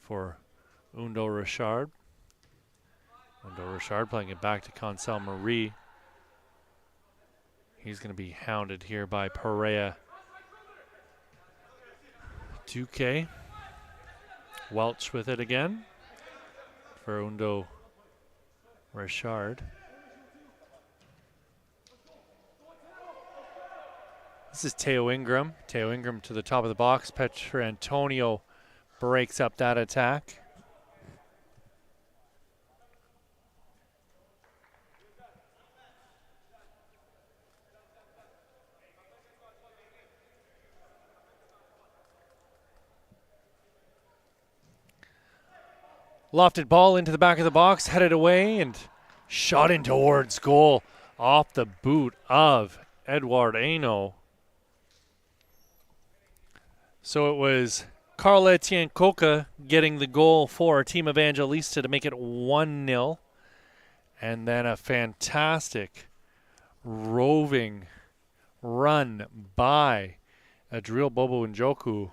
for Undo Richard. Undo Richard playing it back to Concel Marie. He's going to be hounded here by Perea Duque. Welch with it again for Undo Richard. This is Teo Ingram. Teo Ingram to the top of the box. Petrantonio breaks up that attack. Lofted ball into the back of the box, headed away and shot in towards goal off the boot of Edward Aino. So it was Carl Etienne Coca getting the goal for Team Evangelista to make it 1-0. And then a fantastic roving run by Adriel Bobo Njoku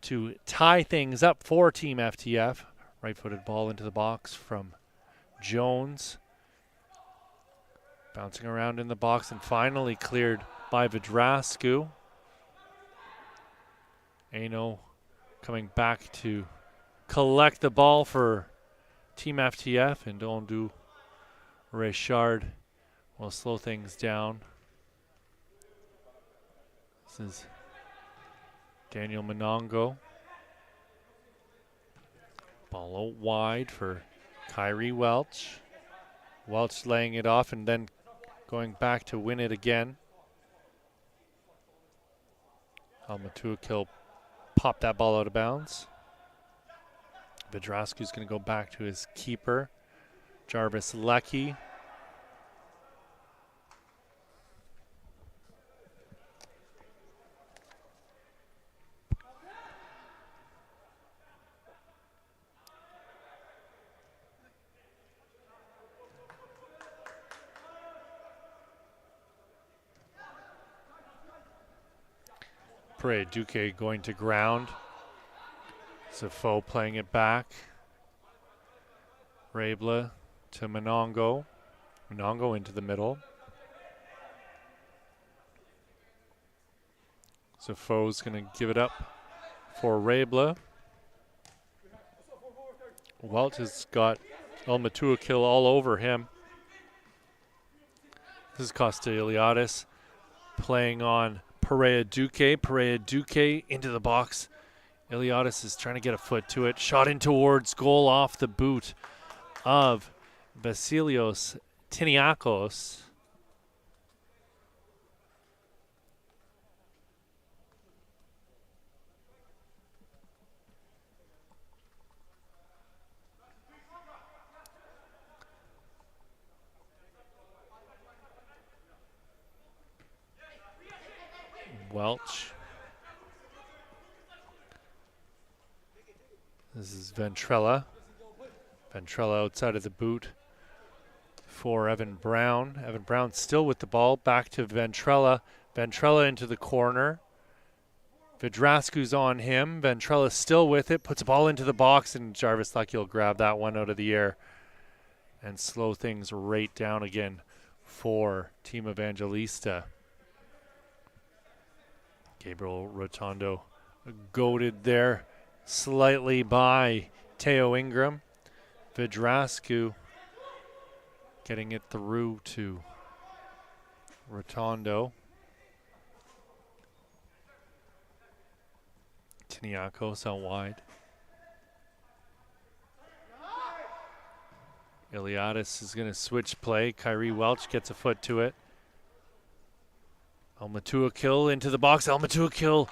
to tie things up for Team FTF. Right-footed ball into the box from Jones. Bouncing around in the box and finally cleared by Vidrascu. Aino coming back to collect the ball for Team FTF, and Undo Richard will slow things down. This is Daniel Monongo. Ball out wide for Kyrie Welch. Welch laying it off and then going back to win it again. Almatuakil popped that ball out of bounds. Vidrascu's going to go back to his keeper, Jarvis Leckie. Perea Duque going to ground. Zafo playing it back. Rabla to Monongo. Monongo into the middle. Zafo's going to give it up for Rabla. Welch has got Almatuakil all over him. This is Costa Iliadis playing on Perea Duque. Perea Duque into the box. Iliadis is trying to get a foot to it. Shot in towards goal off the boot of Vasilios Tiniakos. Welch. This is Ventrella. Ventrella outside of the boot for Evan Brown. Evan Brown still with the ball. Back to Ventrella. Ventrella into the corner. Vidrascu's on him. Ventrella still with it. Puts the ball into the box, and Jarvis Leckie will grab that one out of the air and slow things right down again for Team Evangelista. Gabriel Rotondo goaded there slightly by Teo Ingram. Vidrascu getting it through to Rotondo. Tiniakos out wide. Iliadis is going to switch play. Kyrie Welch gets a foot to it. Almatuakil into the box. Almatuakil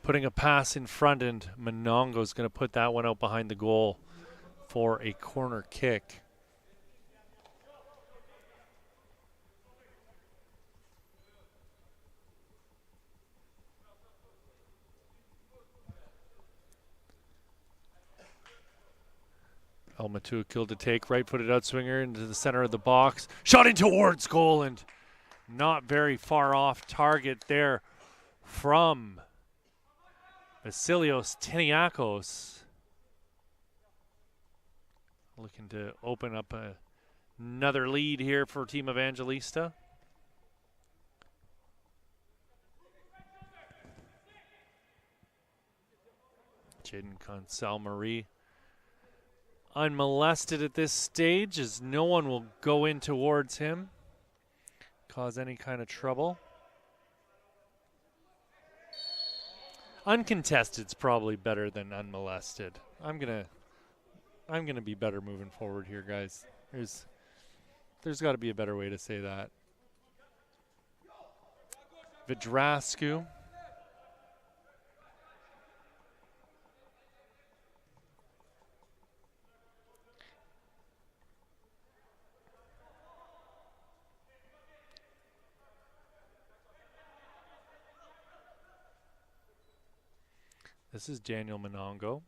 putting a pass in front, and Monongo's going to put that one out behind the goal for a corner kick. Almatuakil to take, right-footed outswinger into the center of the box. Shot in towards goal, and not very far off target there from Vasilios Tiniakos. Looking to open up another lead here for Team Evangelista. Jaden Odj unmolested at this stage, as no one will go in towards him, cause any kind of trouble. Uncontested's probably better than unmolested. I'm gonna be better moving forward here, guys. There's got to be a better way to say that. Vidrascu. This is Daniel Monongo.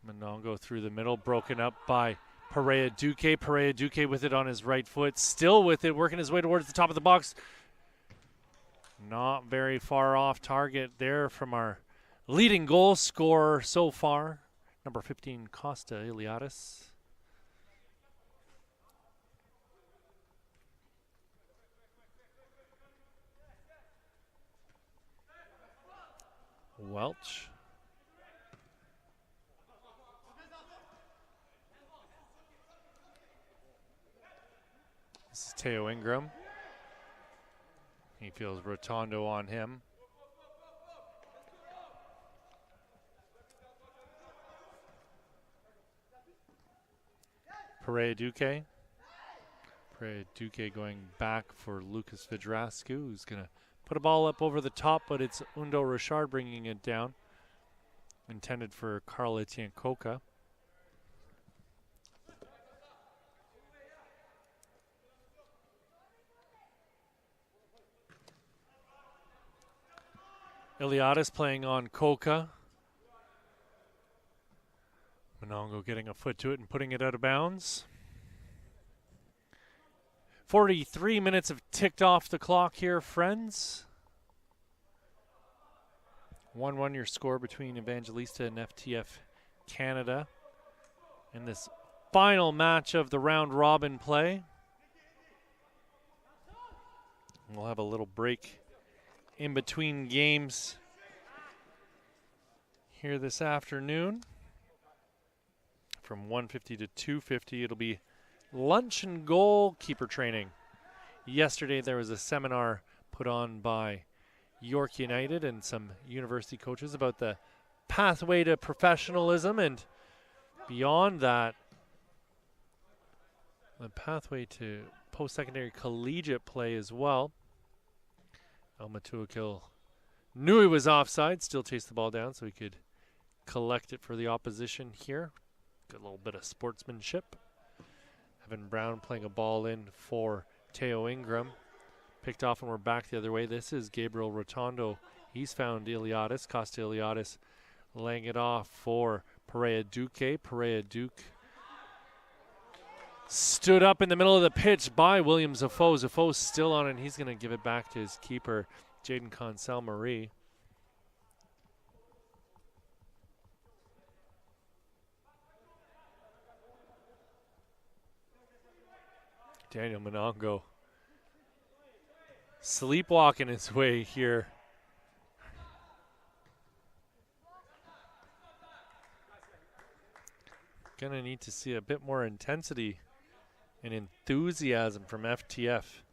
Monongo through the middle, broken up by Perea Duque. Perea Duque with it on his right foot, still with it, working his way towards the top of the box. Not very far off target there from our leading goal scorer so far, number 15, Costa Iliadis. Welch. This is Teo Ingram. He feels Rotondo on him. Perea Duque. Perea Duque going back for Lucas Vidrascu, who's going to put a ball up over the top, but it's Undo Richard bringing it down. Intended for Carl Etienne Coca. Iliadis playing on Coca. Monongo getting a foot to it and putting it out of bounds. 43 minutes have ticked off the clock here, friends. 1-1 your score between Evangelista and FTF Canada in this final match of the round robin play. We'll have a little break in between games here this afternoon. From 1:50 to 2:50, it'll be lunch and goalkeeper training. Yesterday there was a seminar put on by York United and some university coaches about the pathway to professionalism, and beyond that, the pathway to post-secondary collegiate play as well. Almatuakil knew he was offside, still chased the ball down so he could collect it for the opposition here. Good little bit of sportsmanship. Evan Brown playing a ball in for Teo Ingram. Picked off and we're back the other way. This is Gabriel Rotondo. He's found Iliadis. Costa Iliadis laying it off for Perea Duque. Perea Duque stood up in the middle of the pitch by William Zafo. Zafo's still on it, and he's going to give it back to his keeper, Jaden Odj. Daniel Monongo sleepwalking his way here. Gonna need to see a bit more intensity and enthusiasm from FTF.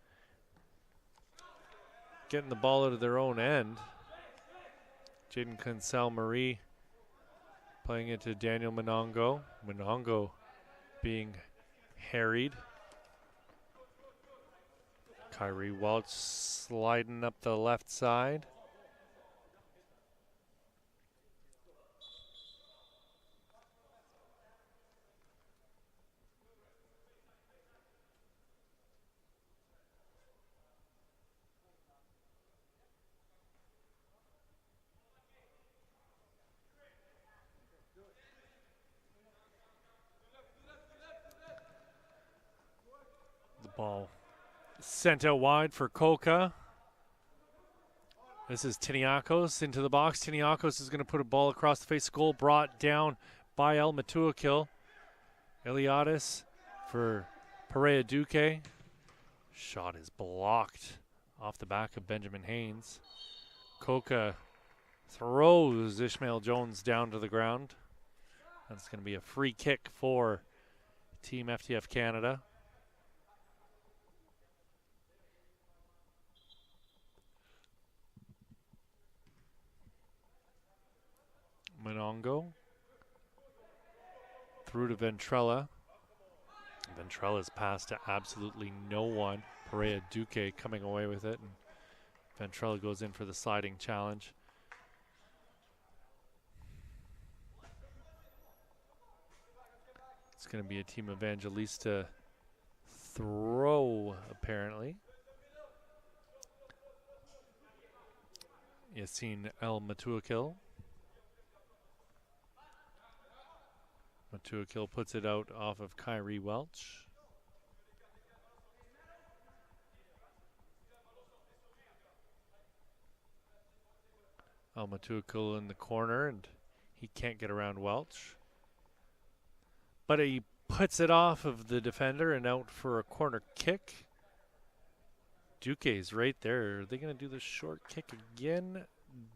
Getting the ball out of their own end. Jaden Odj playing it to Daniel Monongo. Monongo being harried. Kyrie Welch sliding up the left side. The ball sent out wide for Coca. This is Tiniakos into the box. Tiniakos is going to put a ball across the face of goal, brought down by El Matuakil. Iliadis for Perea Duque. Shot is blocked off the back of Benjamin Haynes. Coca throws Ishmael Jones down to the ground. That's going to be a free kick for Team FTF Canada. Monongo through to Ventrella. Ventrella's pass to absolutely no one. Perea Duque coming away with it, and Ventrella goes in for the sliding challenge. It's going to be a Team Evangelista throw, apparently. Yassine El Matuakil. Matuakil puts it out off of Kyrie Welch. El Matuakil in the corner, and he can't get around Welch. But he puts it off of the defender and out for a corner kick. Duque's right there. Are they going to do the short kick again?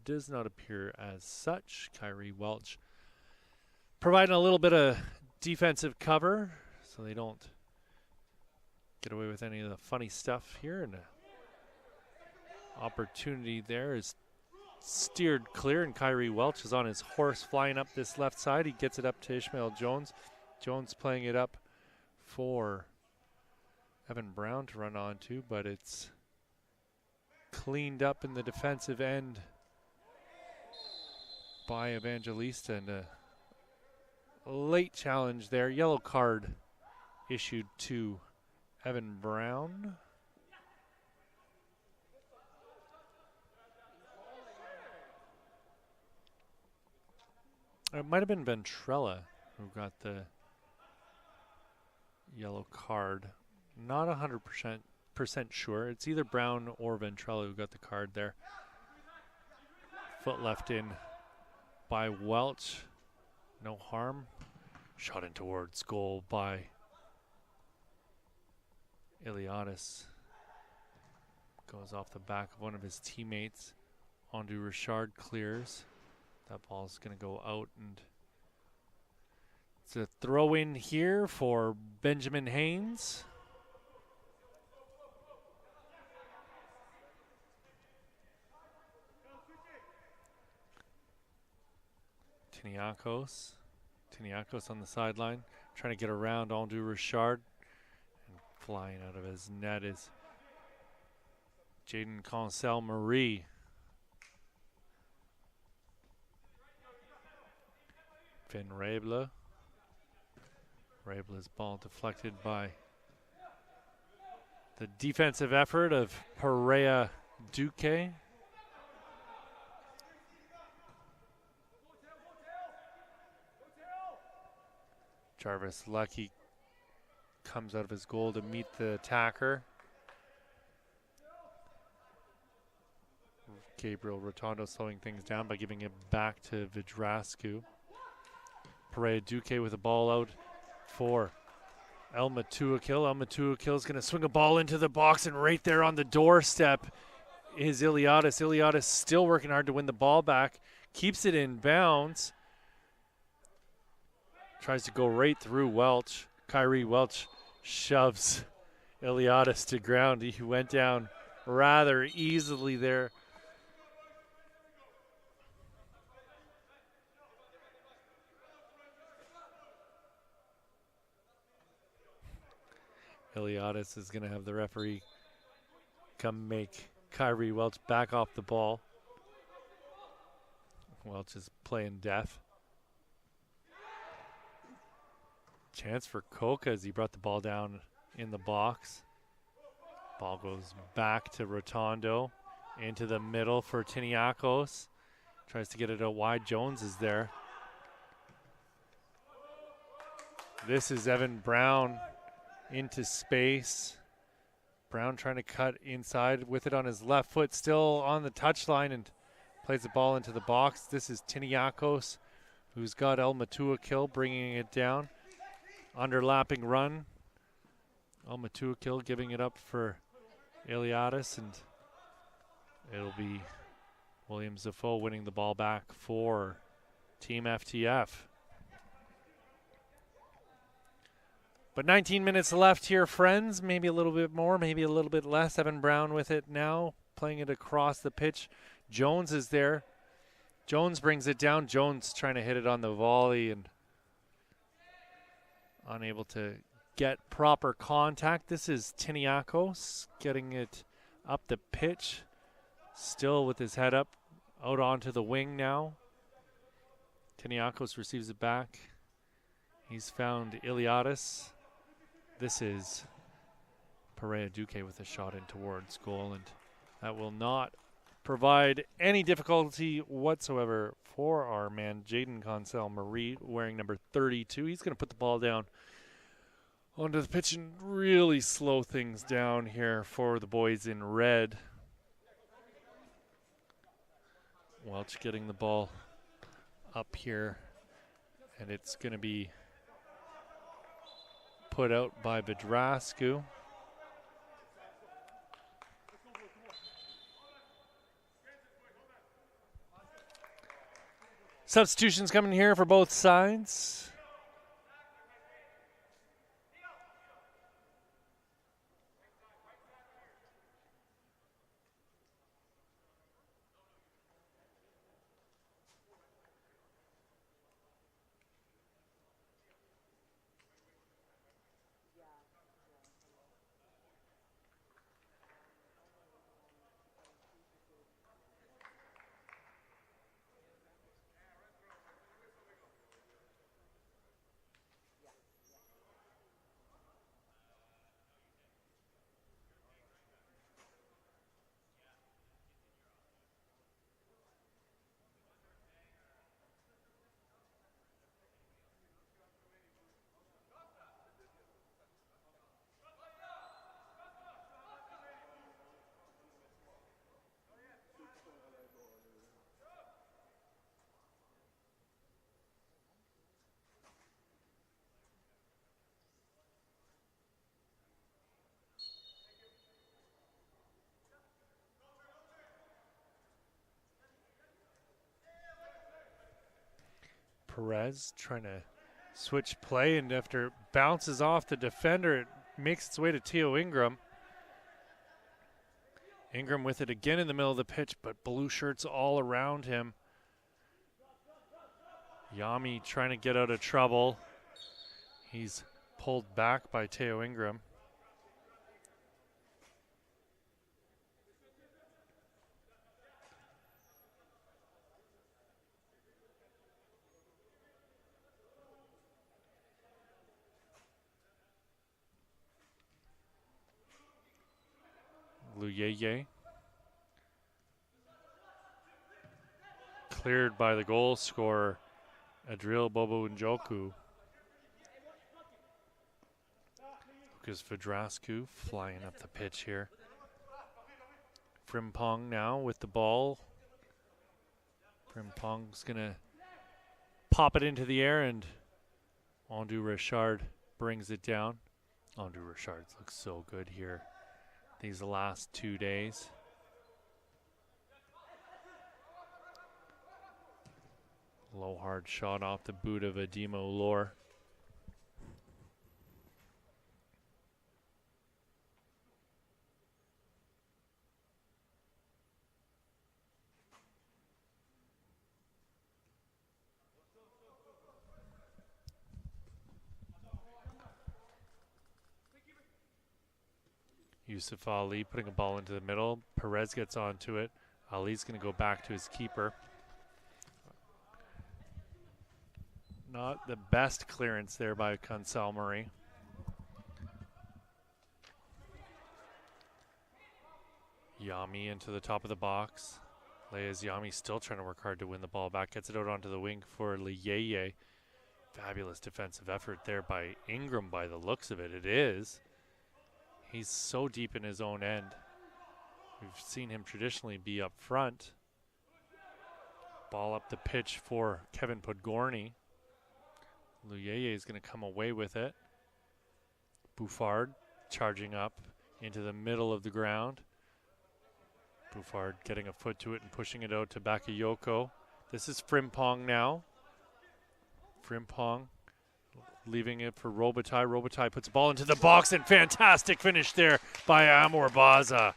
Does not appear as such. Kyrie Welch providing a little bit of defensive cover so they don't get away with any of the funny stuff here. And opportunity there is steered clear, and Kyrie Welch is on his horse flying up this left side. He gets it up to Ishmael Jones. Jones playing it up for Evan Brown to run onto, but it's cleaned up in the defensive end by Evangelista, and a late challenge there. Yellow card issued to Evan Brown. It might have been Ventrella who got the yellow card. Not 100% sure. It's either Brown or Ventrella who got the card there. Foot left in by Welch. No harm. Shot in towards goal by Iliadis. Goes off the back of one of his teammates. Onto Richard, clears. That ball's going to go out, and it's a throw in here for Benjamin Haynes. Tiniakos on the sideline, trying to get around Andrew Richard. And flying out of his net is Jaden Concel Marie. Finn Rable. Rable's ball deflected by the defensive effort of Perea Duque. Jarvis Lucky comes out of his goal to meet the attacker. Gabriel Rotondo slowing things down by giving it back to Vidrascu. Perea Duque with the ball out for El Matuakil. El Matuakil is going to swing a ball into the box, and right there on the doorstep is Iliadis. Iliadis still working hard to win the ball back. Keeps it in bounds. Tries to go right through Welch. Kyrie Welch shoves Iliadis to ground. He went down rather easily there. Iliadis is going to have the referee come make Kyrie Welch back off the ball. Welch is playing deaf. Chance for Coca as he brought the ball down in the box. Ball goes back to Rotondo. Into the middle for Tiniakos. Tries to get it out wide. Jones is there. This is Evan Brown into space. Brown trying to cut inside with it on his left foot. Still on the touchline and plays the ball into the box. This is Tiniakos, who's got El Matua kill, bringing it down. Underlapping run. El Matua kill giving it up for Iliadis, and it'll be William Zafo winning the ball back for Team FTF. But 19 minutes left here, friends. Maybe a little bit more, maybe a little bit less. Evan Brown with it now, playing it across the pitch. Jones is there. Jones brings it down. Jones trying to hit it on the volley and unable to get proper contact. This is Tiniakos getting it up the pitch. Still with his head up, out onto the wing now. Tiniakos receives it back. He's found Iliadis. This is Perea Duque with a shot in towards goal, and that will not provide any difficulty whatsoever for our man, Jaden Concel Marie, wearing number 32. He's going to put the ball down onto the pitch and really slow things down here for the boys in red. Welch getting the ball up here, and it's going to be put out by Bedrascu. Substitutions coming here for both sides. Perez trying to switch play, and after it bounces off the defender, it makes its way to Teo Ingram. Ingram with it again in the middle of the pitch, but blue shirts all around him. Yami trying to get out of trouble. He's pulled back by Teo Ingram. Luyeye. Cleared by the goal scorer, Adriel Bobo Njoku. Lucas Vedrascu flying up the pitch here. Frimpong now with the ball. Frimpong's going to pop it into the air, and Andrew Richard brings it down. Andrew Richard looks so good here these last 2 days. Low hard shot off the boot of Ademo Lore. Yusuf Ali putting a ball into the middle. Perez gets onto it. Ali's going to go back to his keeper. Not the best clearance there by Cancelmary. Yami into the top of the box. Leah's Yami still trying to work hard to win the ball back. Gets it out onto the wing for Liyeye. Fabulous defensive effort there by Ingram by the looks of it. It is. He's so deep in his own end. We've seen him traditionally be up front. Ball up the pitch for Kevin Podgorny. Luyeye is going to come away with it. Bouffard charging up into the middle of the ground. Bouffard getting a foot to it and pushing it out to Bakayoko. This is Frimpong now. Frimpong leaving it for Robitaille. Robitaille puts the ball into the box, and fantastic finish there by Amor Baza.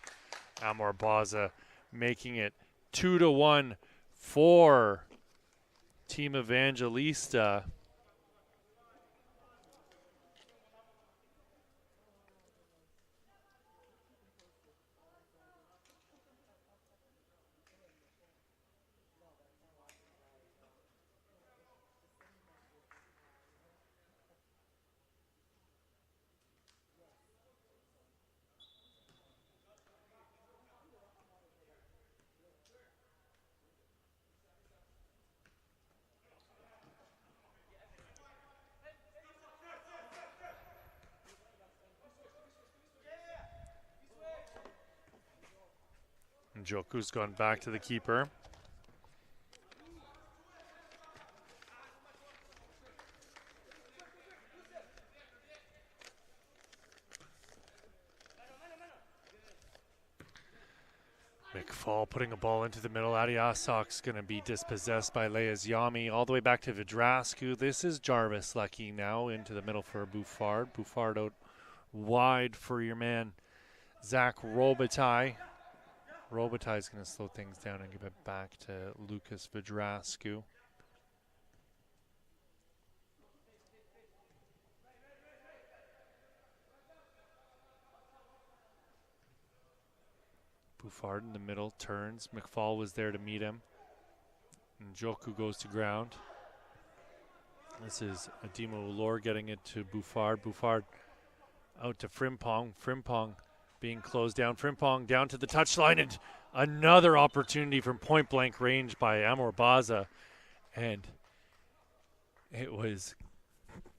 Amor Baza making it 2-1 for Team Evangelista. Joku's gone back to the keeper. McFall putting a ball into the middle. Adiasok's going to be dispossessed by Leah's Yami. All the way back to Vidrascu. This is Jarvis Lucky now into the middle for Bouffard. Bouffard out wide for your man, Zach Robitaille. Robitaille is going to slow things down and give it back to Lucas Vidrascu. Bouffard in the middle, turns. McFall was there to meet him. And Joku goes to ground. This is Ademo Ulor getting it to Bouffard. Bouffard out to Frimpong. Frimpong being closed down. Frimpong down to the touchline, and another opportunity from point-blank range by Amor Baza. And it was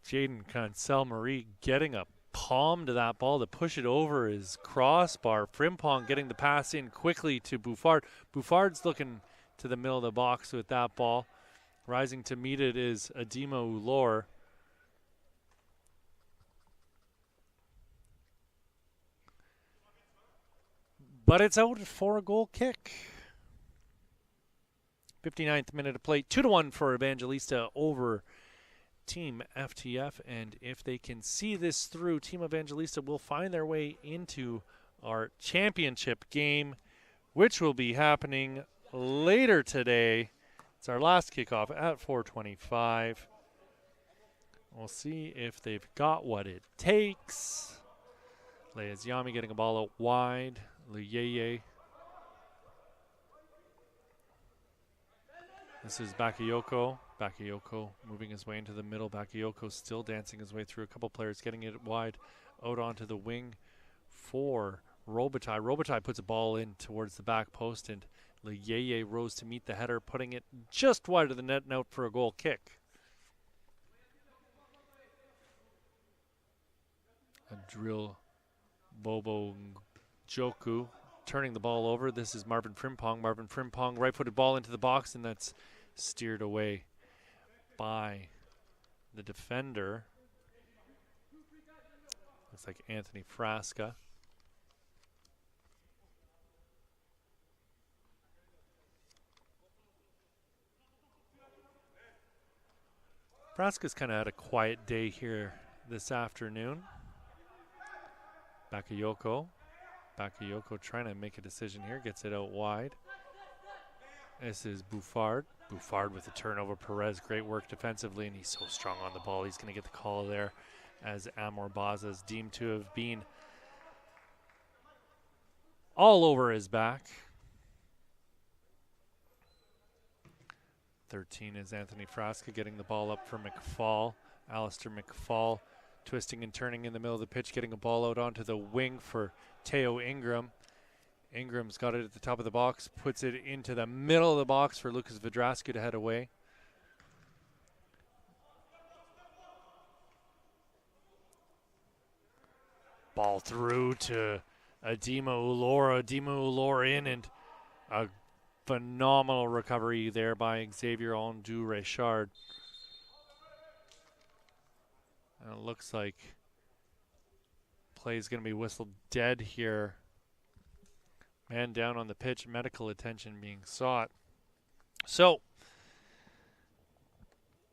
Jaden Cancelmary getting a palm to that ball to push it over his crossbar. Frimpong getting the pass in quickly to Bouffard. Bouffard's looking to the middle of the box with that ball. Rising to meet it is Ademo Ulor. But it's out for a goal kick. 59th minute of play. 2-1 for Evangelista over Team FTF. And if they can see this through, Team Evangelista will find their way into our championship game, which will be happening later today. It's our last kickoff at 4:25. We'll see if they've got what it takes. Leah's Yami getting a ball out wide. Luyeye. This is Bakayoko. Bakayoko moving his way into the middle. Bakayoko still dancing his way through a couple players, getting it wide out onto the wing for Robitaille. Robitaille puts a ball in towards the back post, and Luyeye rose to meet the header, putting it just wide of the net and out for a goal kick. A drill Bobo Joku turning the ball over. This is Marvin Frimpong. Marvin Frimpong, right-footed ball into the box, and that's steered away by the defender. Looks like Anthony Frasca. Frasca's kind of had a quiet day here this afternoon. Bakayoko trying to make a decision here. Gets it out wide. This is Bouffard. Bouffard with the turnover. Perez, great work defensively, and he's so strong on the ball. He's going to get the call there as Amor Baza is deemed to have been all over his back. 13 is Anthony Frasca getting the ball up for McFall. Alistair McFall twisting and turning in the middle of the pitch, getting a ball out onto the wing for Teo Ingram. Ingram's got it at the top of the box, puts it into the middle of the box for Lucas Vidrascu to head away. Ball through to Adima Ulora. Adima Ulora in, and a phenomenal recovery there by Xavier Ondu Richard. And it looks like play is going to be whistled dead here. Man down on the pitch, medical attention being sought. So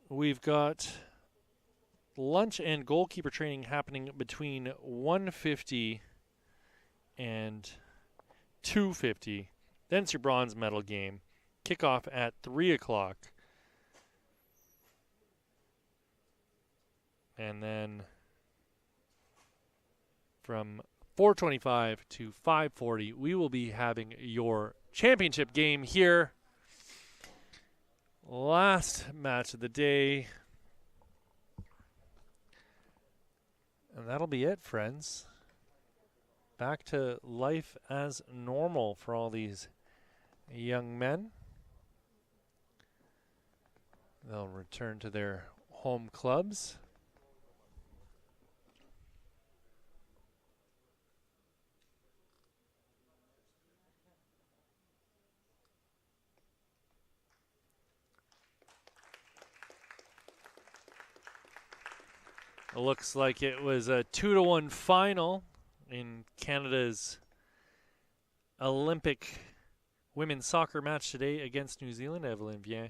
we've got lunch and goalkeeper training happening between 1:50 and 2:50. Then it's your bronze medal game. Kickoff at 3 o'clock. And then from 4:25 to 5:40, we will be having your championship game here. Last match of the day. And that'll be it, friends. Back to life as normal for all these young men. They'll return to their home clubs. It looks like it was a 2-1 final in Canada's Olympic women's soccer match today against New Zealand. Evelyn Vien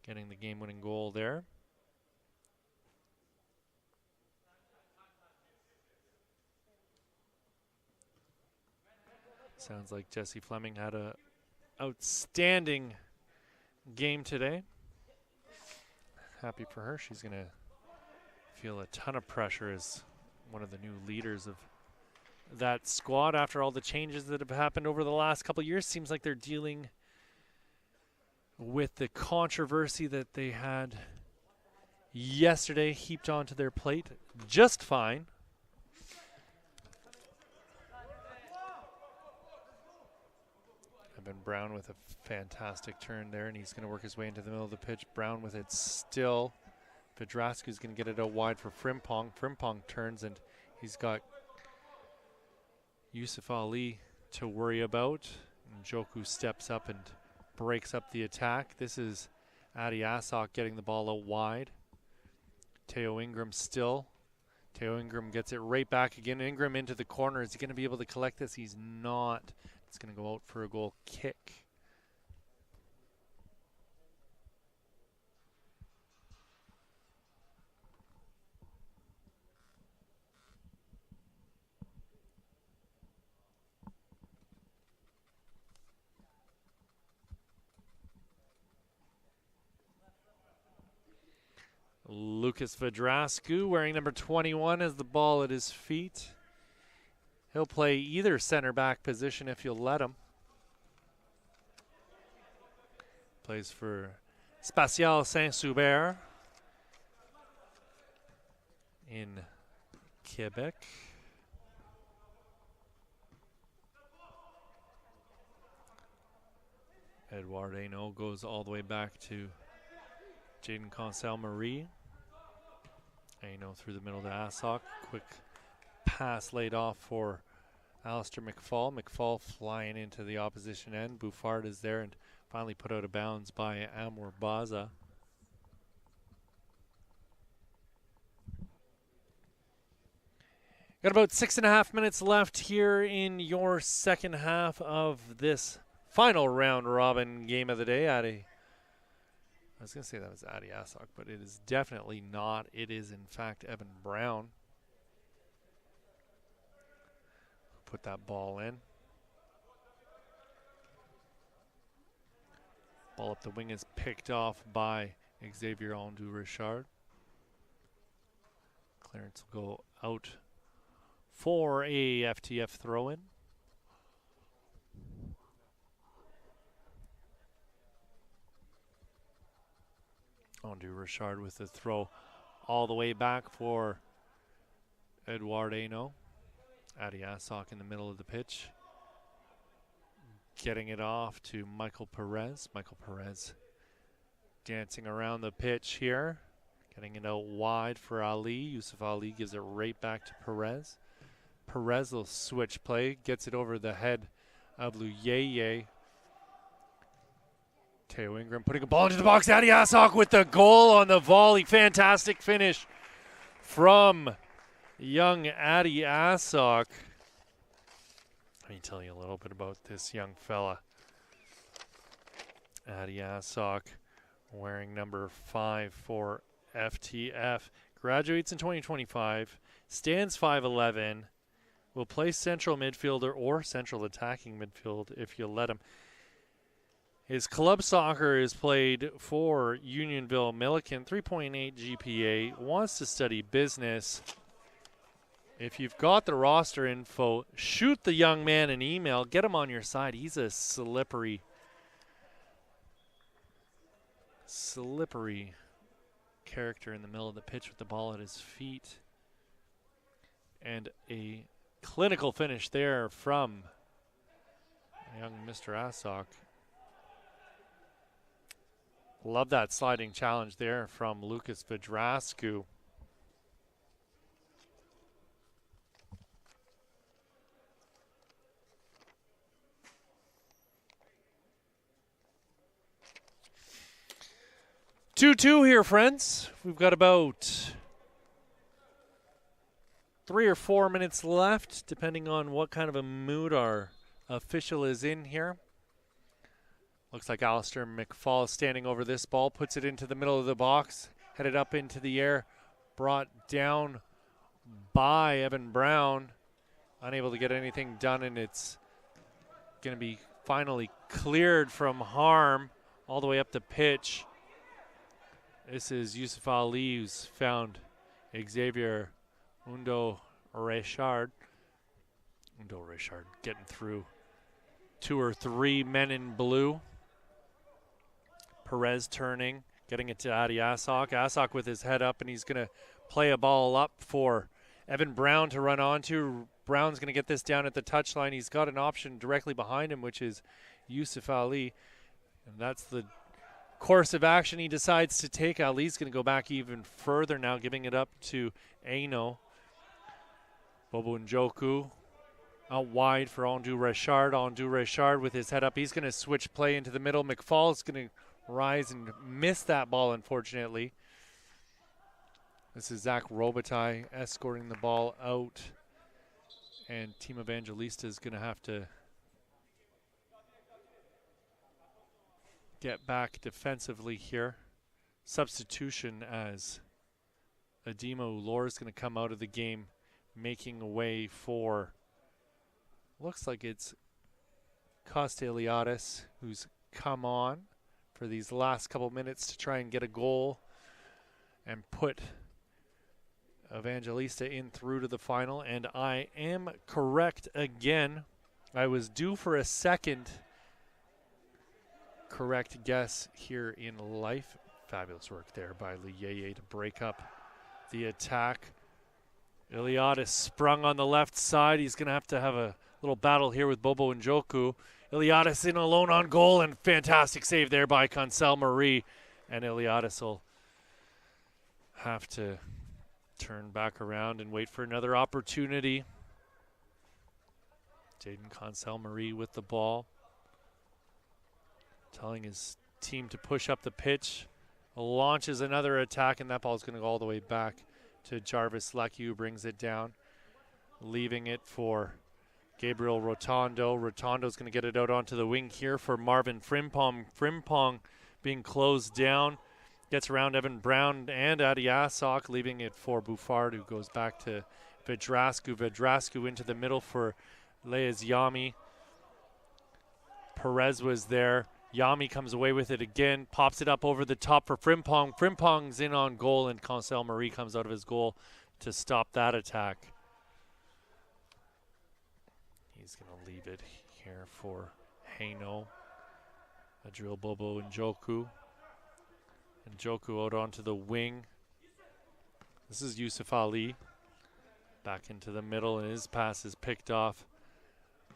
getting the game-winning goal there. Sounds like Jessie Fleming had a outstanding game today. Happy for her. She's going to feel a ton of pressure as one of the new leaders of that squad after all the changes that have happened over the last couple of years. Seems like they're dealing with the controversy that they had yesterday heaped onto their plate just fine. Evan Brown with a fantastic turn there, and he's going to work his way into the middle of the pitch. Brown with it still. Vidrascu's going to get it out wide for Frimpong. Frimpong turns, and he's got Yusuf Ali to worry about. And Joku steps up and breaks up the attack. This is Adi Asok getting the ball out wide. Teo Ingram still. Teo Ingram gets it right back again. Ingram into the corner. Is he going to be able to collect this? He's not. It's going to go out for a goal kick. Lucas Vidrascu wearing number 21 has the ball at his feet. He'll play either center back position if you'll let him. Plays for Spatial Saint-Soubert in Quebec. Edouard Hainaut goes all the way back to Jaden Consel-Marie. Hainaut through the middle to Asok. Quick pass laid off for Alistair McFall. McFall flying into the opposition end. Bouffard is there and finally put out of bounds by Amor Baza. Got about 6.5 minutes left here in your second half of this final round robin game of the day. I was going to say that was Adi Asok, but it is definitely not. It is, in fact, Evan Brown. Put that ball in. Ball up the wing is picked off by Xavier Ondu Richard. Clearance will go out for a FTF throw-in. Andrew Richard with the throw all the way back for Eduardo. Adi Asok in the middle of the pitch. Getting it off to Michael Perez. Michael Perez dancing around the pitch here. Getting it out wide for Ali. Yusuf Ali gives it right back to Perez. Perez will switch play. Gets it over the head of Luyeye. Teo Ingram putting a ball into the box. Adi Asok with the goal on the volley. Fantastic finish from young Adi Asok. Let me tell you a little bit about this young fella. Adi Asok, wearing number 5 for FTF. Graduates in 2025. Stands 5'11". Will play central midfielder or central attacking midfield if you let him. His club soccer is played for Unionville Milliken, 3.8 GPA, wants to study business. If you've got the roster info, shoot the young man an email, get him on your side. He's a slippery character in the middle of the pitch with the ball at his feet. And a clinical finish there from young Mr. Asok. Love that sliding challenge there from Lucas Vedrascu. Two here, friends. We've got about 3 or 4 minutes left, depending on what kind of a mood our official is in here. Looks like Alistair McFall is standing over this ball, puts it into the middle of the box, headed up into the air, brought down by Evan Brown. Unable to get anything done, and it's going to be finally cleared from harm all the way up the pitch. This is Yusuf Ali, who's found Xavier Undo Richard getting through 2 or 3 men in blue. Perez turning, getting it to Adi Asok. Asok with his head up, and he's going to play a ball up for Evan Brown to run onto. Brown's going to get this down at the touchline. He's got an option directly behind him, which is Yusuf Ali. And that's the course of action he decides to take. Ali's going to go back even further now, giving it up to Aino. Bobo Njoku out wide for Andrew Richard. Andrew Richard with his head up. He's going to switch play into the middle. McFall's going to rise and miss that ball, unfortunately. This is Zach Robitaille escorting the ball out. And Team Evangelista is going to have to get back defensively here. Substitution as Ademo Ulor is going to come out of the game, making a way for, looks like it's Costa Eliades, who's come on for these last couple minutes to try and get a goal and put Evangelista in through to the final. And I am correct again. I was due for a second correct guess here in life. Fabulous work there by Luyeye to break up the attack. Eliades sprung on the left side. He's going to have a little battle here with Bobo Njoku. Eliades in alone on goal, and fantastic save there by Cancel Marie. And Eliades will have to turn back around and wait for another opportunity. Jaden Cancel Marie with the ball, telling his team to push up the pitch. Launches another attack, and that ball is going to go all the way back to Jarvis Leckie, who brings it down, leaving it for Gabriel Rotondo. Rotondo's going to get it out onto the wing here for Marvin Frimpong. Frimpong being closed down, gets around Evan Brown and Adi Asok, leaving it for Buffard, who goes back to Vedrascu. Vedrascu into the middle for Leas Yami. Perez was there. Yami comes away with it again, pops it up over the top for Frimpong. Frimpong's in on goal, and Cancel Marie comes out of his goal to stop that attack. He's going to leave it here for Haino. Adriel Bobo Njoku. And Joku out onto the wing. This is Yusuf Ali. Back into the middle, and his pass is picked off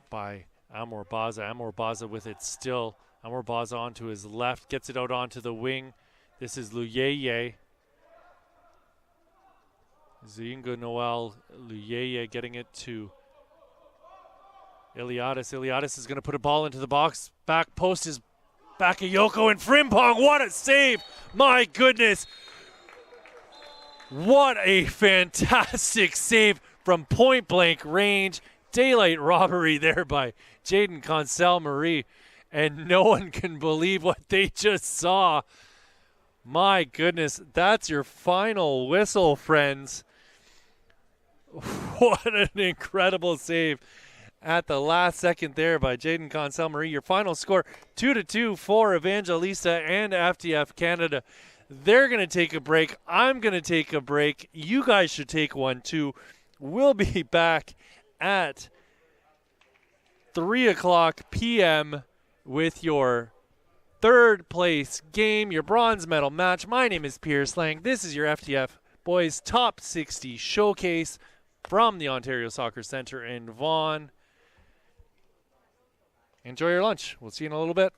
by Amor Baza. Amor Baza with it still. Amor Baza onto his left, gets it out onto the wing. This is Luyeye. Zinga Noel Luyeye getting it to Iliadis. Iliadis is going to put a ball into the box. Back post is Bakayoko, and Frimpong. What a save! My goodness. What a fantastic save from point blank range. Daylight robbery there by Jaden Consell-Marie. And no one can believe what they just saw. My goodness, that's your final whistle, friends. What an incredible save at the last second there by Jaden Consell-Marie. Your final score, 2-2 for Evangelista and FTF Canada. They're going to take a break. I'm going to take a break. You guys should take one too. We'll be back at 3 o'clock p.m. with your third place game, your bronze medal match. My name is Pierce Lang. This is your FTF Boys Top 60 Showcase from the Ontario Soccer Centre in Vaughan. Enjoy your lunch. We'll see you in a little bit.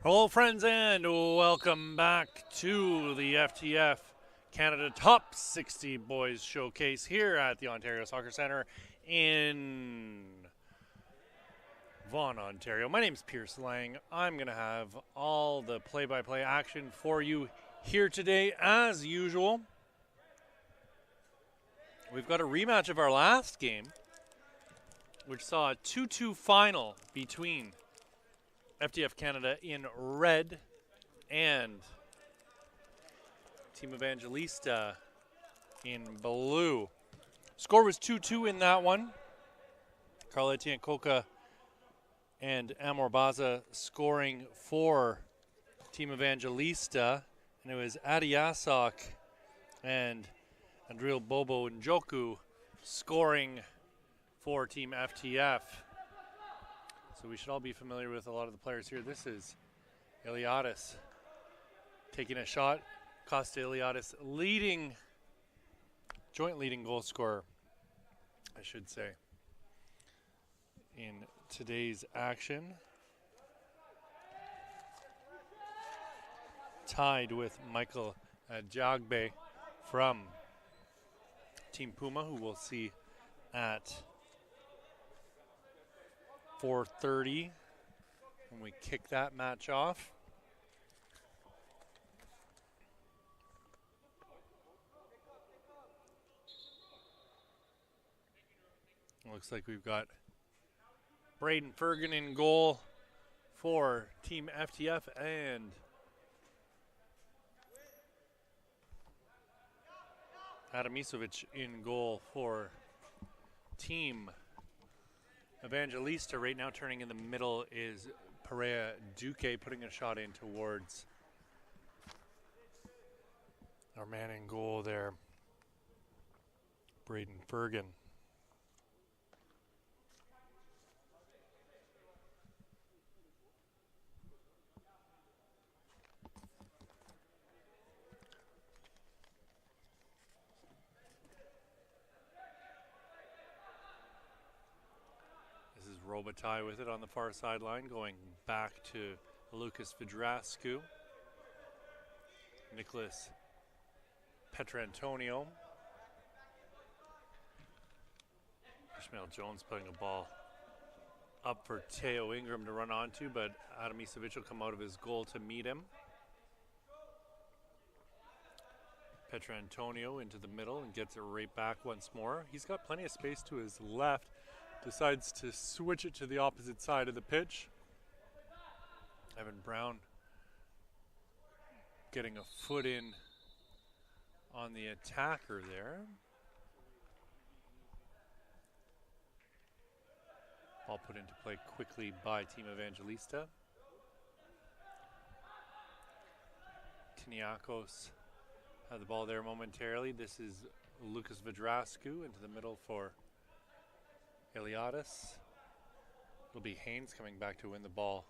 Hello, friends, and welcome back to the FTF Canada Top 60 Boys Showcase here at the Ontario Soccer Centre in Vaughan, Ontario. My name is Pierce Lang. I'm going to have all the play-by-play action for you here today, as usual. We've got a rematch of our last game, which saw a 2-2 final between FTF Canada in red and Team Evangelista in blue. Score was 2-2 in that one. Carl-Etienne Coca and Amor Baza scoring for Team Evangelista, and it was Adiasok and Andril Bobo Njoku scoring for Team FTF. So we should all be familiar with a lot of the players here. This is Iliadis taking a shot. Costa Iliadis joint leading goal scorer, I should say, in today's action. Tied with Michael Jagbe from Team Puma, who we'll see at 4:30 when we kick that match off. Looks like we've got Braden Fergan in goal for Team FTF and Adamisovic in goal for Team Evangelista. Right now turning in the middle is Perea Duque, putting a shot in towards our man in goal there, Braden Fergan. Robitaille with it on the far sideline, going back to Lucas Vidrascu. Nicholas Petrantonio. Ishmael Jones putting a ball up for Teo Ingram to run onto, but Adamisovic will come out of his goal to meet him. Petrantonio into the middle and gets it right back once more. He's got plenty of space to his left. Decides to switch it to the opposite side of the pitch. Evan Brown getting a foot in on the attacker there. Ball put into play quickly by Team Evangelista. Tiniakos had the ball there momentarily. This is Lucas Vidrascu into the middle for Iliadis. It'll be Haynes coming back to win the ball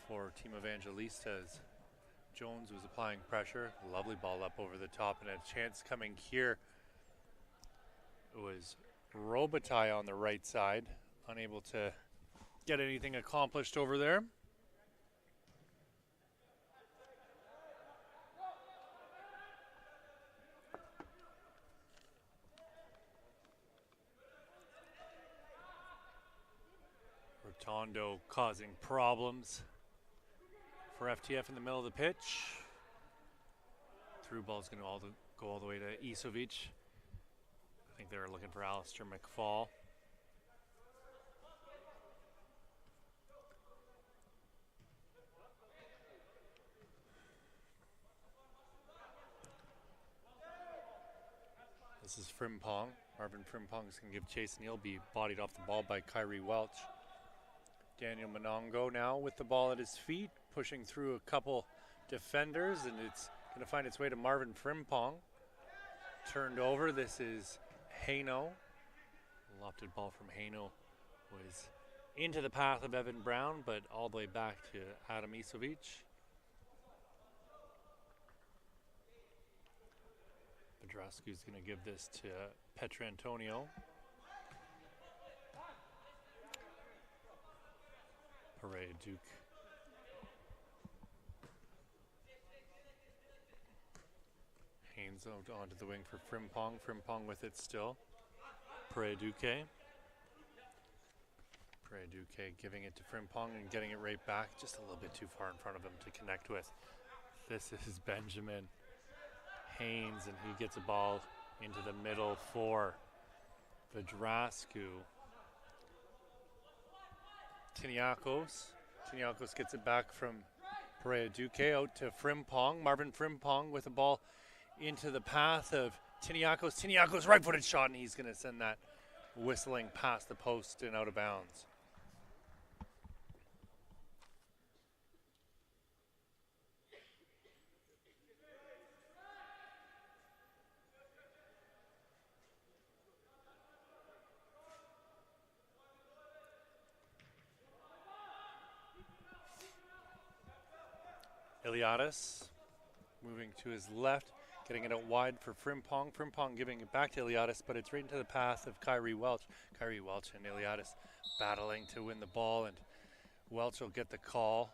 for Team Evangelista as Jones was applying pressure. Lovely ball up over the top, and a chance coming here. It was Robitaille on the right side, unable to get anything accomplished over there. Rotondo causing problems for FTF in the middle of the pitch. Through ball's going to go all the way to Isovic. I think they were looking for Alistair McFall. This is Frimpong. Marvin Frimpong is going to give chase, and he'll be bodied off the ball by Kyrie Welch. Daniel Monongo now with the ball at his feet, pushing through a couple defenders, and it's going to find its way to Marvin Frimpong. Turned over. This is Haino. Lofted ball from Haino was into the path of Evan Brown, but all the way back to Adamisovic. Vidrascu's going to give this to Petrantonio. Perea Duque Haynes out onto the wing for Frimpong. Frimpong with it still. Duque giving it to Frimpong and getting it right back. Just a little bit too far in front of him to connect with. This is Benjamin Haynes, and he gets a ball into the middle for Vadrascu. Tiniakos gets it back from Duque out to Frimpong. Marvin Frimpong with the ball into the path of Tiniakos. Tiniakos right-footed shot, and he's going to send that whistling past the post and out of bounds. Iliadis moving to his left, getting it out wide for Frimpong. Frimpong giving it back to Iliadis, but it's right into the path of Kyrie Welch. Kyrie Welch and Iliadis battling to win the ball, and Welch will get the call.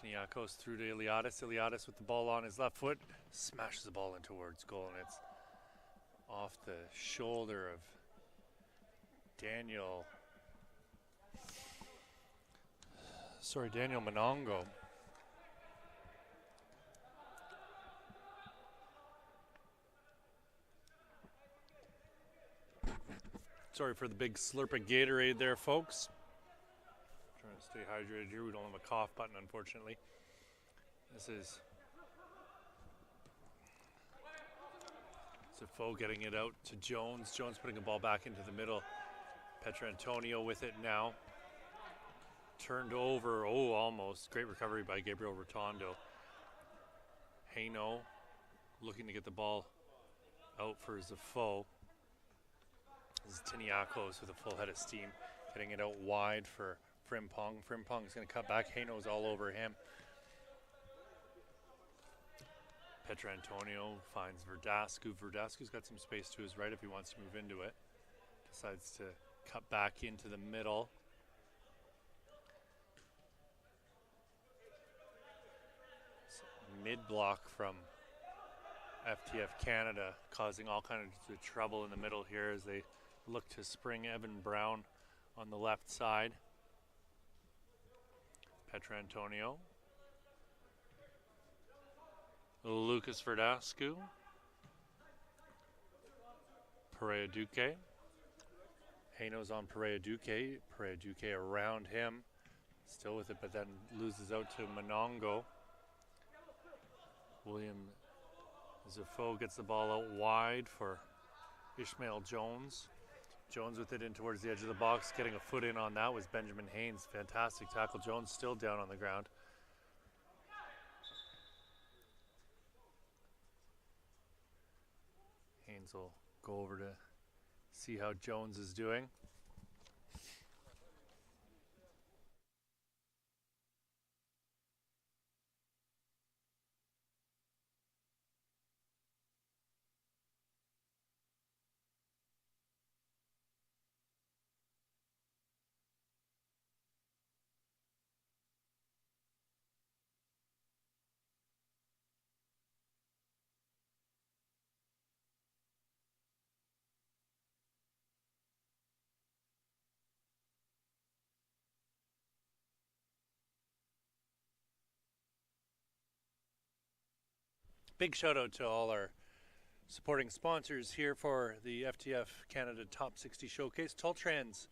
Tiniakos through to Iliadis. Iliadis with the ball on his left foot, smashes the ball in towards goal, and it's off the shoulder of Daniel Monongo. Sorry for the big slurp of Gatorade there, folks. Trying to stay hydrated here. We don't have a cough button, unfortunately. This is Zafo getting it out to Jones. Jones putting the ball back into the middle. Petrantonio with it now. Turned over, almost. Great recovery by Gabriel Rotondo. Haino looking to get the ball out for Zafo. This is Tiniakos with a full head of steam, getting it out wide for Frimpong. Frimpong's going to cut back. Haino's all over him. Petrantonio finds Verdascu. Verdascu's got some space to his right if he wants to move into it. Decides to cut back into the middle. Mid-block from FTF Canada, causing all kinds of trouble in the middle here as they look to spring Evan Brown on the left side. Petrantonio. Lucas Verdascu. Duque. Haino's on Duque. Duque around him. Still with it, but then loses out to Monongo. William Zafo gets the ball out wide for Ishmael Jones. Jones with it in towards the edge of the box. Getting a foot in on that was Benjamin Haynes. Fantastic tackle. Jones still down on the ground. Haynes will go over to see how Jones is doing. Big shout out to all our supporting sponsors here for the FTF Canada Top 60 Showcase. Tultrans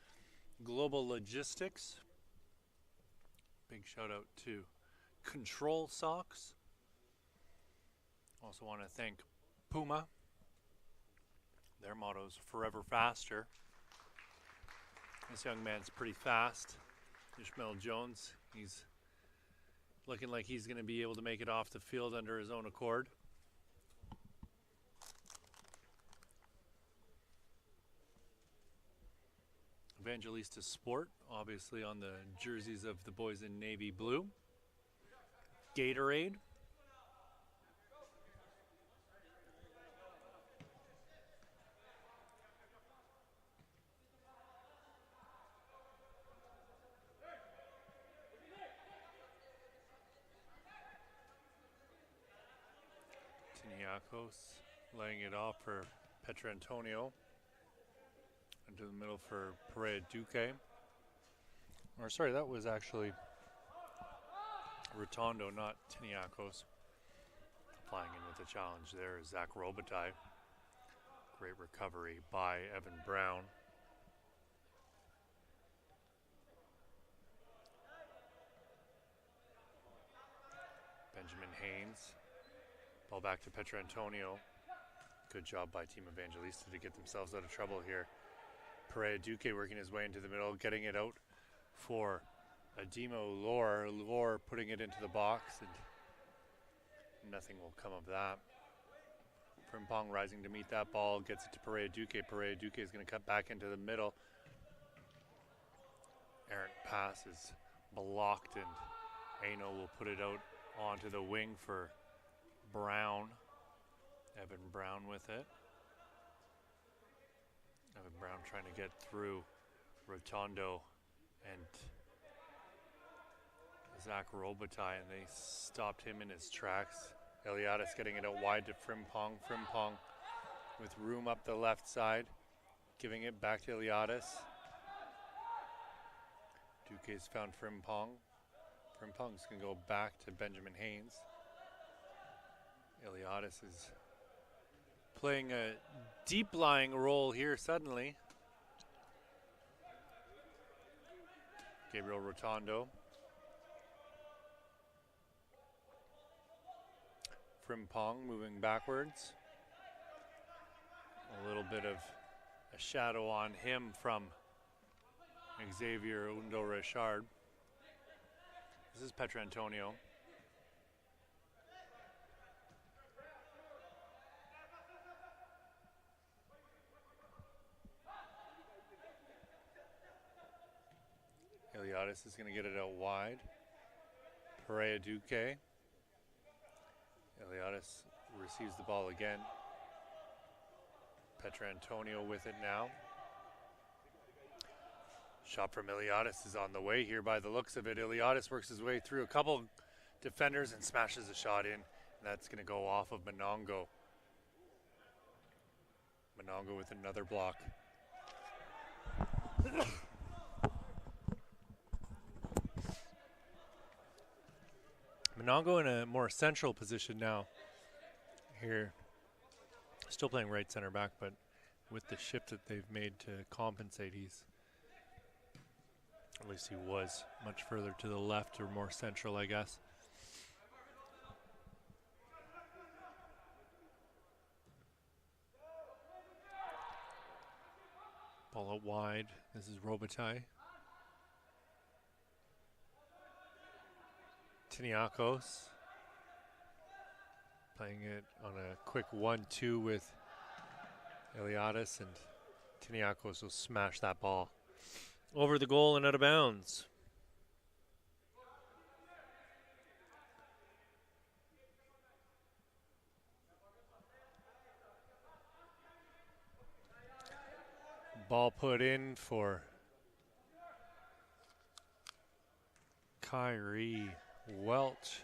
Global Logistics. Big shout out to Control Socks. Also want to thank Puma. Their motto is forever faster. This young man's pretty fast. Ishmael Jones, he's looking like he's going to be able to make it off the field under his own accord. Evangelista Sport, obviously on the jerseys of the boys in navy blue. Gatorade. Tiniakos laying it off for Petrantonio. Into the middle for Perea Duque. Or sorry, that was actually Rotondo, not Tiniakos. Flying in with the challenge there is Zach Robitaille. Great recovery by Evan Brown. Benjamin Haynes. Ball back to Petrantonio. Good job by Team Evangelista to get themselves out of trouble here. Perea Duque working his way into the middle, getting it out for Ademo Lore. Lore putting it into the box, and nothing will come of that. Frimpong rising to meet that ball, gets it to Perea Duque. Perea Duque is going to cut back into the middle. Errant pass is blocked, and Aino will put it out onto the wing for Brown. Evan Brown with it. Evan Brown trying to get through Rotondo and Zach Robitaille, and they stopped him in his tracks. Eliadis getting it out wide to Frimpong. Frimpong with room up the left side, giving it back to Eliadis. Duque's found Frimpong. Frimpong's going to go back to Benjamin Haynes. Eliadis is playing a deep-lying role here suddenly. Gabriel Rotondo. Frimpong moving backwards. A little bit of a shadow on him from Xavier Undo-Richard. This is Petrantonio. Eliadis is going to get it out wide. Perea Duque. Eliadis receives the ball again. Petrantonio with it now. Shot from Eliadis is on the way here by the looks of it. Eliadis works his way through a couple defenders and smashes a shot in. And that's going to go off of Monongo. Monongo with another block. Monongo in a more central position now here. Still playing right center back, but with the shift that they've made to compensate, he's, at least he was, much further to the left or more central, I guess. Ball out wide. This is Robitaille. Tiniakos playing it on a quick 1-2 with Eliadis, and Tiniakos will smash that ball over the goal and out of bounds. Ball put in for Kyrie Welch.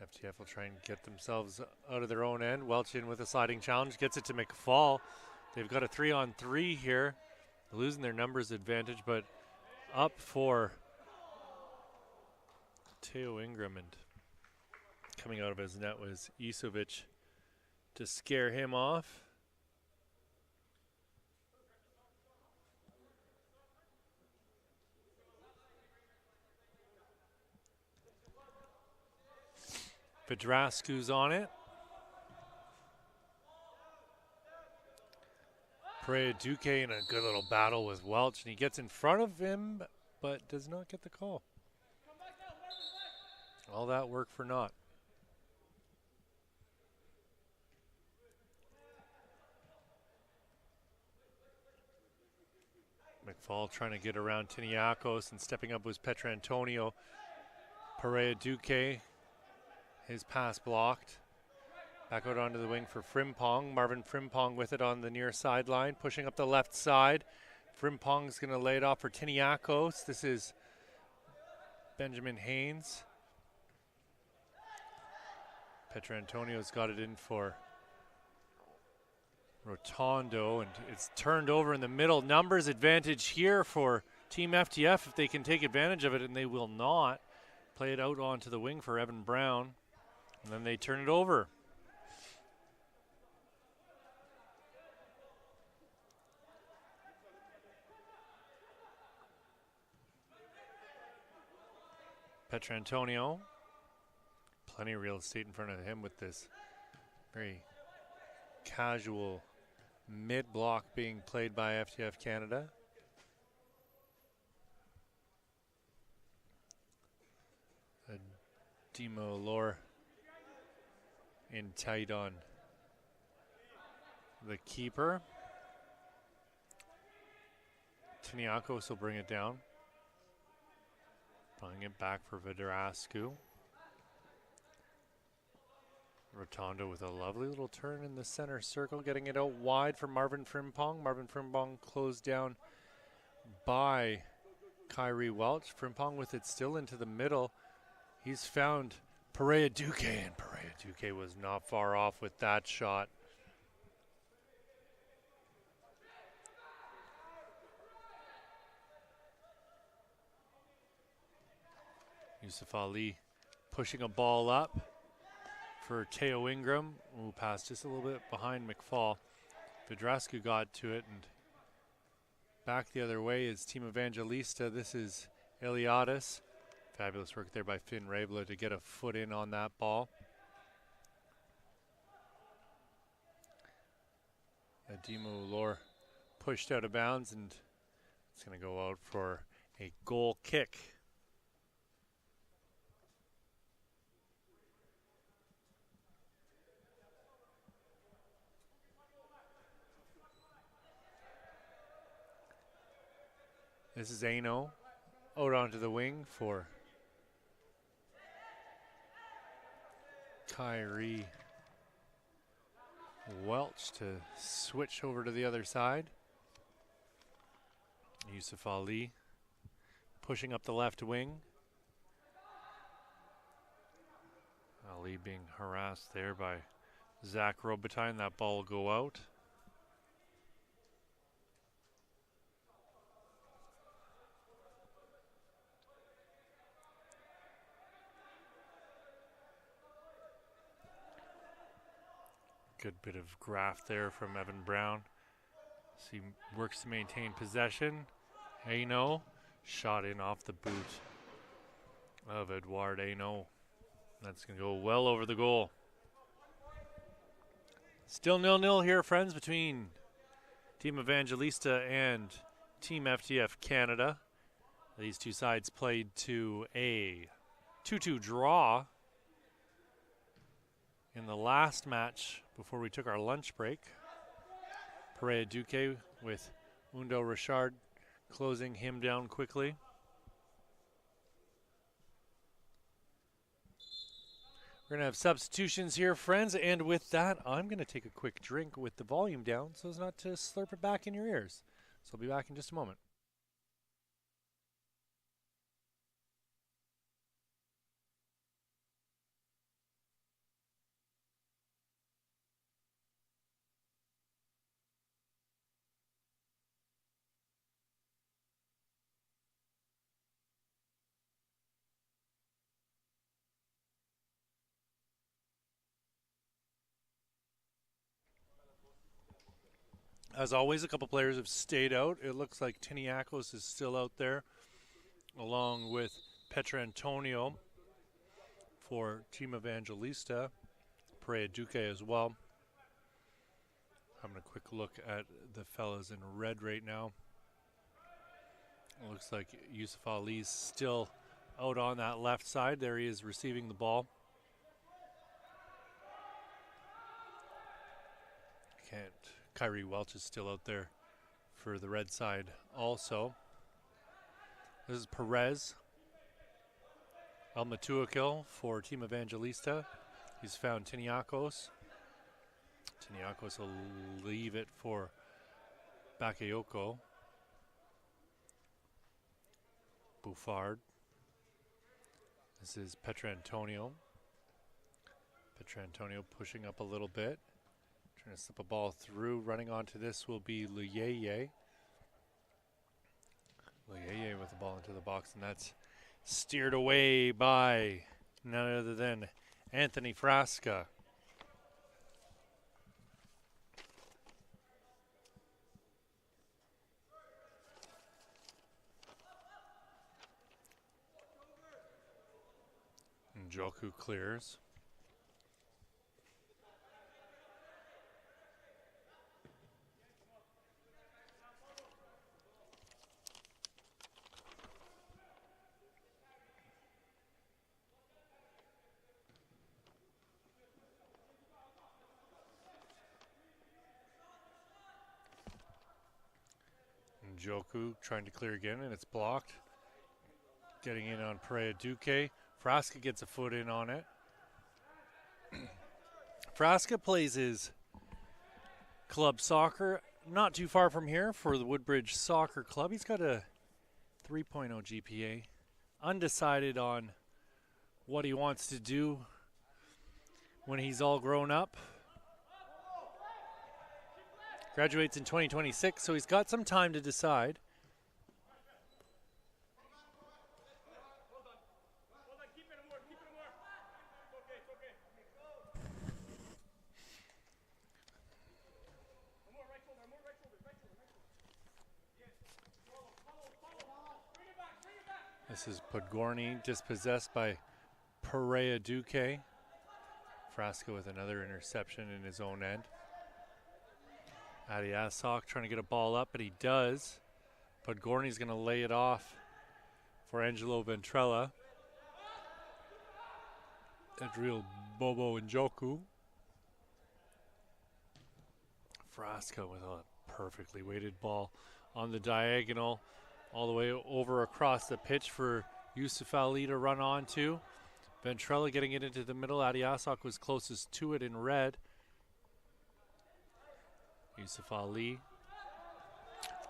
FTF will try and get themselves out of their own end. Welch in with a sliding challenge, gets it to McFall. They've got a 3-on-3 here, losing their numbers advantage, but up for Teo Ingram, and coming out of his net was Isovic to scare him off. Pedrascu's on it. Perea Duque in a good little battle with Welch, and he gets in front of him, but does not get the call. All that work for naught. McFall trying to get around Tiniakos, and stepping up was Petrantonio. Perea Duque. His pass blocked. Back out onto the wing for Frimpong. Marvin Frimpong with it on the near sideline, pushing up the left side. Frimpong's going to lay it off for Tiniakos. This is Benjamin Haynes. Petrantonio's got it in for Rotondo, and it's turned over in the middle. Numbers advantage here for Team FTF if they can take advantage of it, and they will not. Play it out onto the wing for Evan Brown, and then they turn it over. Petrantonio, plenty of real estate in front of him with this very casual mid-block being played by FTF Canada. Demo Lore in tight on the keeper. Tiniakos will bring it down. Playing it back for Vidarascu. Rotondo with a lovely little turn in the center circle, getting it out wide for Marvin Frimpong. Marvin Frimpong closed down by Kyrie Welch. Frimpong with it still into the middle. He's found Perea Duque, and Perea Duque was not far off with that shot. Yusuf Ali pushing a ball up for Teo Ingram, who passed just a little bit behind McFall. Vidrascu got to it, and back the other way is Team Evangelista. This is Eliadis. Fabulous work there by Finn Rabler to get a foot in on that ball. Ademo Lore pushed out of bounds, and it's going to go out for a goal kick. This is Aino out onto the wing for Kyrie Welch to switch over to the other side. Yusuf Ali pushing up the left wing. Ali being harassed there by Zach Robitaille. That ball will go out. Good bit of graft there from Evan Brown. So he works to maintain possession. Aino, shot in off the boot of Edouard Aino. That's going to go well over the goal. Still 0-0 here, friends, between Team Evangelista and Team FTF Canada. These two sides played to a 2-2 draw in the last match before we took our lunch break. Perea Duque with Undo Richard closing him down quickly. We're going to have substitutions here, friends, and with that, I'm going to take a quick drink with the volume down so as not to slurp it back in your ears. So I'll be back in just a moment. As always, a couple players have stayed out. It looks like Tiniakos is still out there, along with Petrantonio for Team Evangelista. Perea Duque as well. Having a quick look at the fellas in red right now. It looks like Yusuf Ali's still out on that left side. There he is receiving the ball. Kyrie Welch is still out there for the red side also. This is Perez. Almatuakil for Team Evangelista. He's found Tiniakos. Tiniakos will leave it for Bakayoko. Buffard. This is Petrantonio. Petrantonio pushing up a little bit. Trying to slip a ball through. Running onto this will be Luyeye. Luyeye with the ball into the box, and that's steered away by none other than Anthony Frasca. Njoku clears. Njoku trying to clear again, and it's blocked. Getting in on Perea Duque. Frasca gets a foot in on it. Frasca plays his club soccer not too far from here for the Woodbridge Soccer Club. He's got a 3.0 GPA. Undecided on what he wants to do when he's all grown up. Graduates in 2026, so he's got some time to decide. This is Podgorny dispossessed by Perea Duque. Frasca with another interception in his own end. Adiasok trying to get a ball up, but he does. Podgorny's going to lay it off for Angelo Ventrella. Adriel Bobo Njoku. Frasca with a perfectly weighted ball on the diagonal, all the way over across the pitch for Yusuf Ali to run onto. Ventrella getting it into the middle. Adiasok was closest to it in red. Yusuf Ali.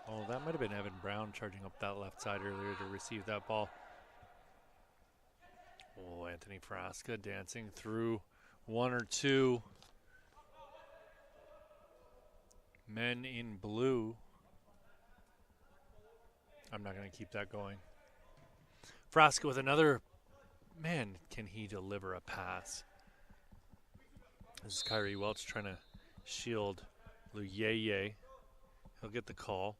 Oh, that might have been Evan Brown charging up that left side earlier to receive that ball. Oh, Anthony Frasca dancing through one or two men in blue. I'm not going to keep that going. Frasca with another. Man, can he deliver a pass? This is Kyrie Welch trying to shield Luyeye. He'll get the call.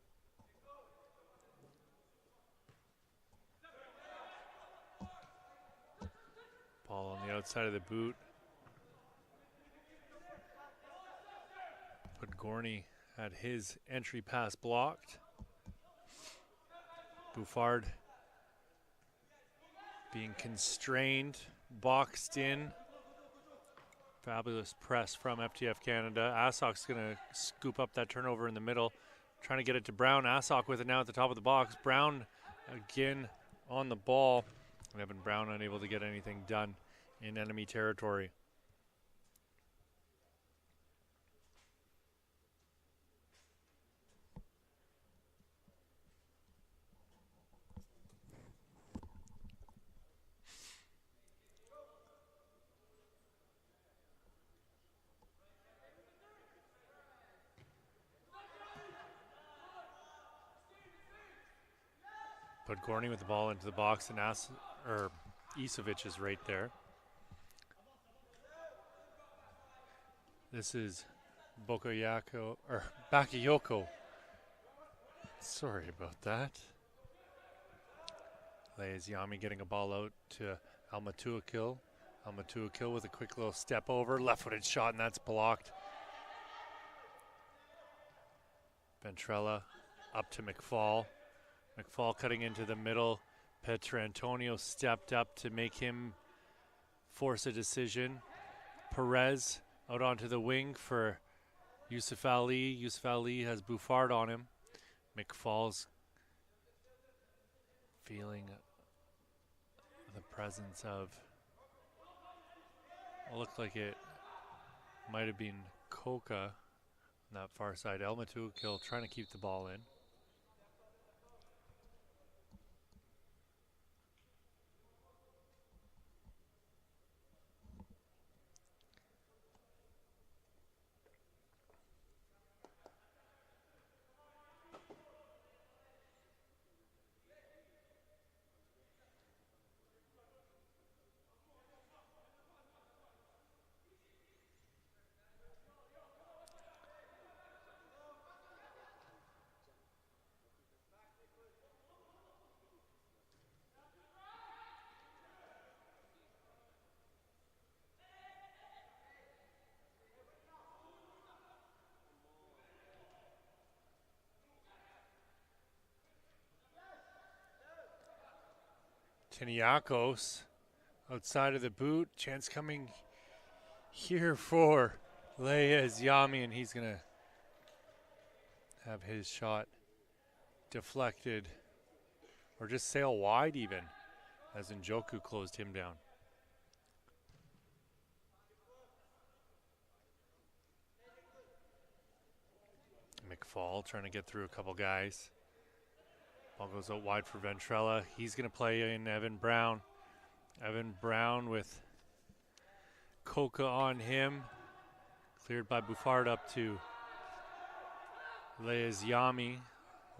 Ball on the outside of the boot. Podgorny had his entry pass blocked. Bouffard being constrained, boxed in. Fabulous press from FTF Canada. Asok's going to scoop up that turnover in the middle, trying to get it to Brown. Asok with it now at the top of the box. Brown again on the ball. And Evan Brown unable to get anything done in enemy territory. Podgorny with the ball into the box, and Isovic is right there. This is Bakayoko. Sorry about that. Leaziami getting a ball out to Almatuakil. Almatuakil with a quick little step over, left-footed shot, and that's blocked. Ventrella up to McFall. McFall cutting into the middle. Petrantonio stepped up to make him force a decision. Perez out onto the wing for Yusuf Ali. Yusuf Ali has Bouffard on him. McFall's feeling the presence of, it looked like it might have been Coca on that far side. Elmatukil trying to keep the ball in. Tiniakos outside of the boot. Chance coming here for Leyes Yami, and he's going to have his shot deflected or just sail wide even as Njoku closed him down. McFall trying to get through a couple guys. Ball goes out wide for Ventrella. He's going to play in Evan Brown. Evan Brown with Coca on him. Cleared by Buffard up to Leyes Yami.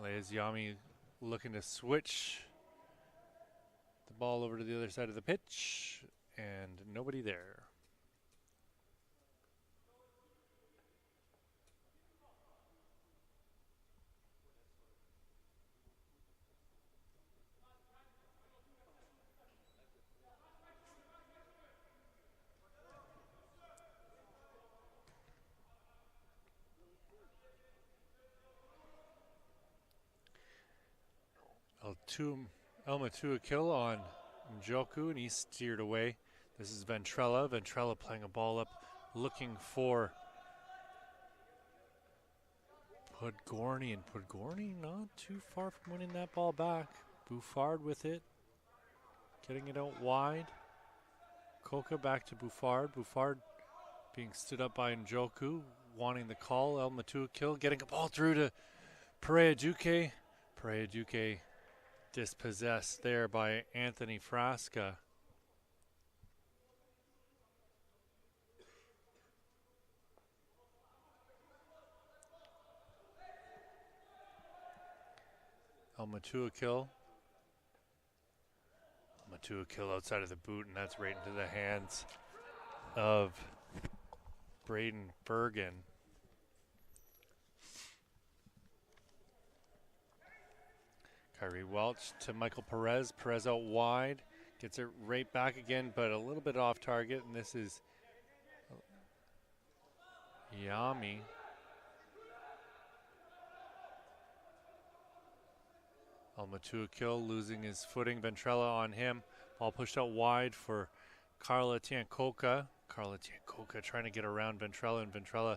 Leyes Yami looking to switch the ball over to the other side of the pitch, and nobody there. Elma a kill on Njoku, and he's steered away. This is Ventrella. Ventrella playing a ball up, looking for Podgorny, and Podgorny not too far from winning that ball back. Buffard with it, getting it out wide. Coca back to Buffard. Buffard being stood up by Njoku, wanting the call. El Matua kill, getting a ball through to Perea Duque. Perea Duque dispossessed there by Anthony Frasca. El Matua kill. Matua kill outside of the boot, and that's right into the hands of Braden Bergen. Kyrie Welch to Michael Perez. Perez out wide. Gets it right back again, but a little bit off target, and this is Yami. Almatua kill, losing his footing. Ventrella on him. Ball pushed out wide for Carla Tiancoca. Carla Tiancoca trying to get around Ventrella, and Ventrella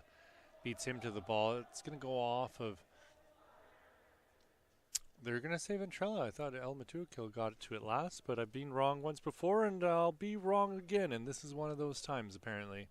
beats him to the ball. It's going to go off of... They're going to say Ventrella. I thought El Matuakil got to it last, but I've been wrong once before, and I'll be wrong again, and this is one of those times, apparently.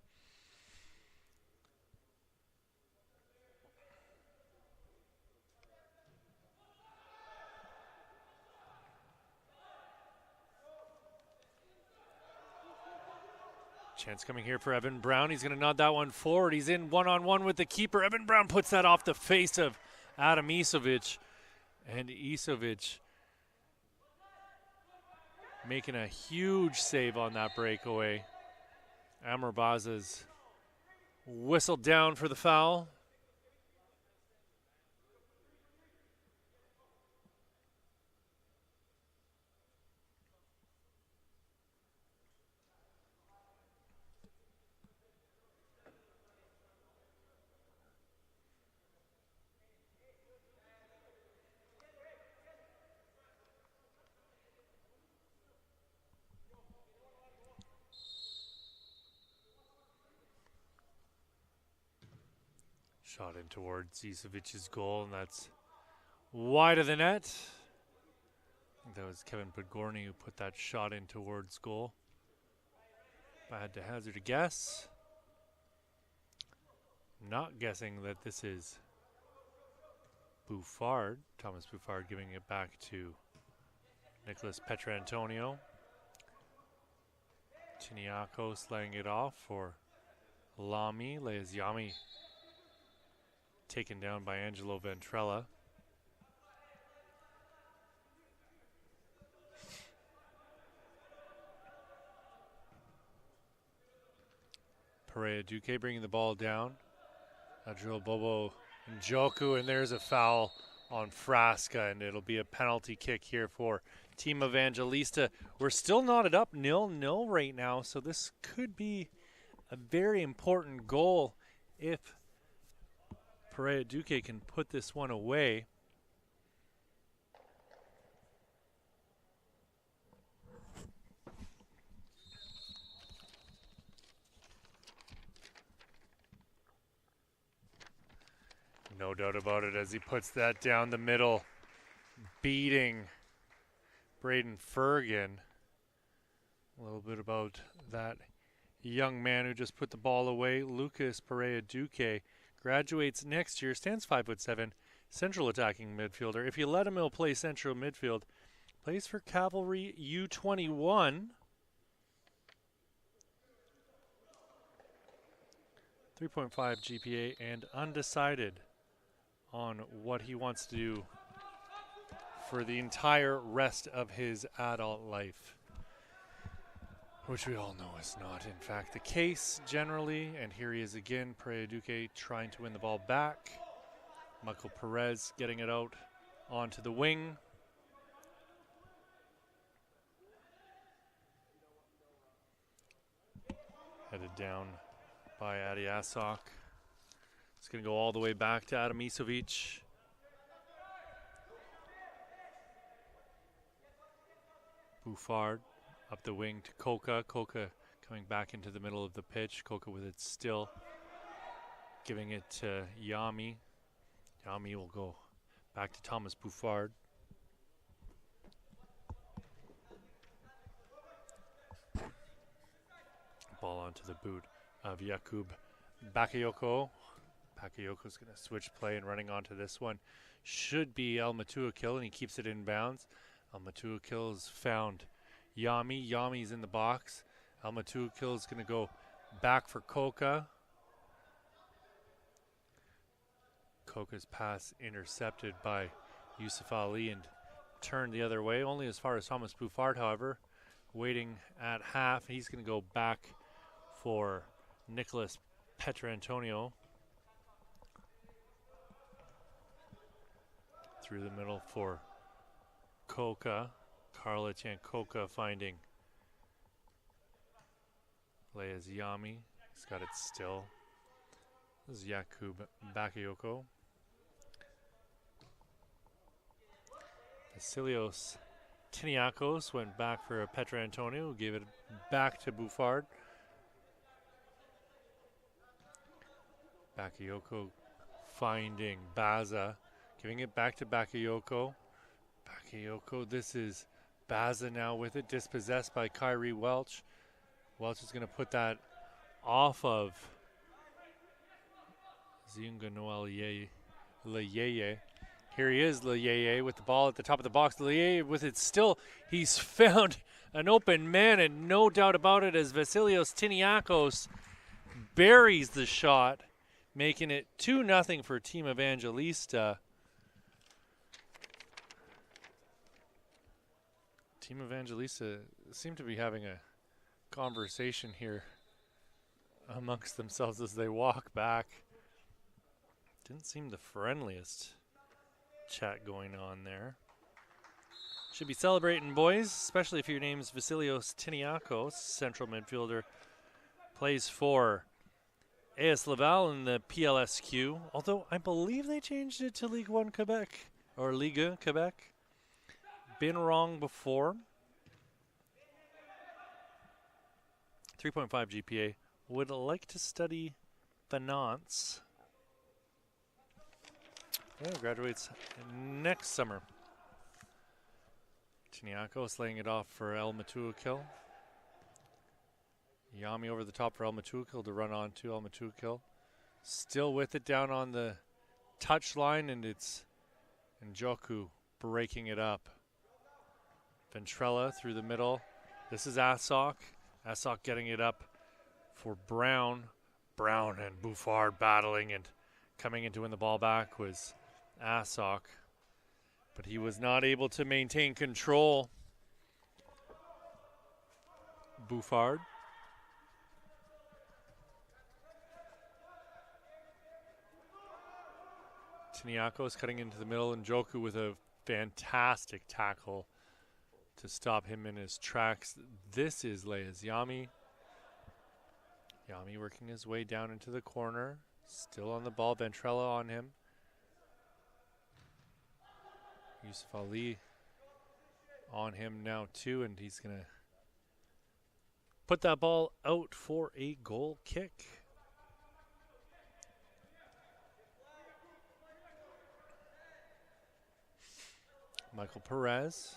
Chance coming here for Evan Brown. He's going to nod that one forward. He's in one-on-one with the keeper. Evan Brown puts that off the face of Adam Isovic. And Isovic making a huge save on that breakaway. Amarbaza's whistled down for the foul. Shot in towards Isovic's goal, and that's wide of the net. I think that was Kevin Podgorny who put that shot in towards goal. If I had to hazard a guess, not guessing that this is Buffard. Thomas Buffard giving it back to Nicholas Petrantonio. Chiniakos laying it off for Lamy. Leazyami taken down by Angelo Ventrella. Perea Duque bringing the ball down. Adriel Bobo Njoku, and there's a foul on Frasca, and it'll be a penalty kick here for Team Evangelista. We're still knotted up 0-0 right now, so this could be a very important goal if Perea Duque can put this one away. No doubt about it as he puts that down the middle, beating Braden Fergan. A little bit about that young man who just put the ball away. Lucas Perea Duque graduates next year, stands 5'7", central attacking midfielder. If you let him, he'll play central midfield. Plays for Cavalry U21. 3.5 GPA and undecided on what he wants to do for the entire rest of his adult life, which we all know is not in fact the case generally. And here he is again, Perea Duque trying to win the ball back. Michael Perez getting it out onto the wing. Headed down by Adi Asok. It's going to go all the way back to Adam Isovic. Bouffard up the wing to Coca. Coca coming back into the middle of the pitch. Coca with it still. Giving it to Yami. Yami will go back to Thomas Bouffard. Ball onto the boot of Jakub Bakayoko. Bakayoko's going to switch play and running onto this one. Should be El Matuakil, and he keeps it in bounds. El Matuakil has found Yami. Yami's in the box. El Matuakil is going to go back for Coca. Coca's pass intercepted by Yusuf Ali and turned the other way, only as far as Thomas Bouffard, however. Waiting at half. He's going to go back for Nicholas Petrantonio. Through the middle for Coca. Carla Coca finding Leas Yami. He's got it still. This is Jakub Bakayoko. Vasilios Tiniakos went back for Petrantonio, who gave it back to Bouffard. Bakayoko finding Baza, giving it back to Bakayoko. Bakayoko, this is Baza now with it, dispossessed by Kyrie Welch. Welch is going to put that off of Ziunga Noel Leyeye. Here he is, Leyeye, with the ball at the top of the box. Leyeye with it still. He's found an open man, and no doubt about it, as Vasilios Tiniakos buries the shot, making it 2-0 for Team Evangelista. Team Evangelista seem to be having a conversation here amongst themselves as they walk back. Didn't seem the friendliest chat going on there. Should be celebrating, boys, especially if your name's Vasilios Tiniakos, central midfielder. Plays for AS Laval in the PLSQ, although I believe they changed it to Ligue 1 Quebec, or Ligue Quebec. Been wrong before. 3.5 GPA. Would like to study finance. Yeah, graduates next summer. Tiniakos laying it off for El Matuakil. Yami over the top for El Matuakil to run on to El Matuakil. Still with it down on the touch line, and it's Njoku breaking it up. Ventrella through the middle. This is Asok. Asok getting it up for Brown. Brown and Bouffard battling, and coming in to win the ball back was Asok. But he was not able to maintain control. Bouffard. Tiniakos cutting into the middle, and Njoku with a fantastic tackle to stop him in his tracks. This is Leas Yami. Yami working his way down into the corner. Still on the ball. Ventrella on him. Yusuf Ali on him now too, and he's going to put that ball out for a goal kick. Michael Perez.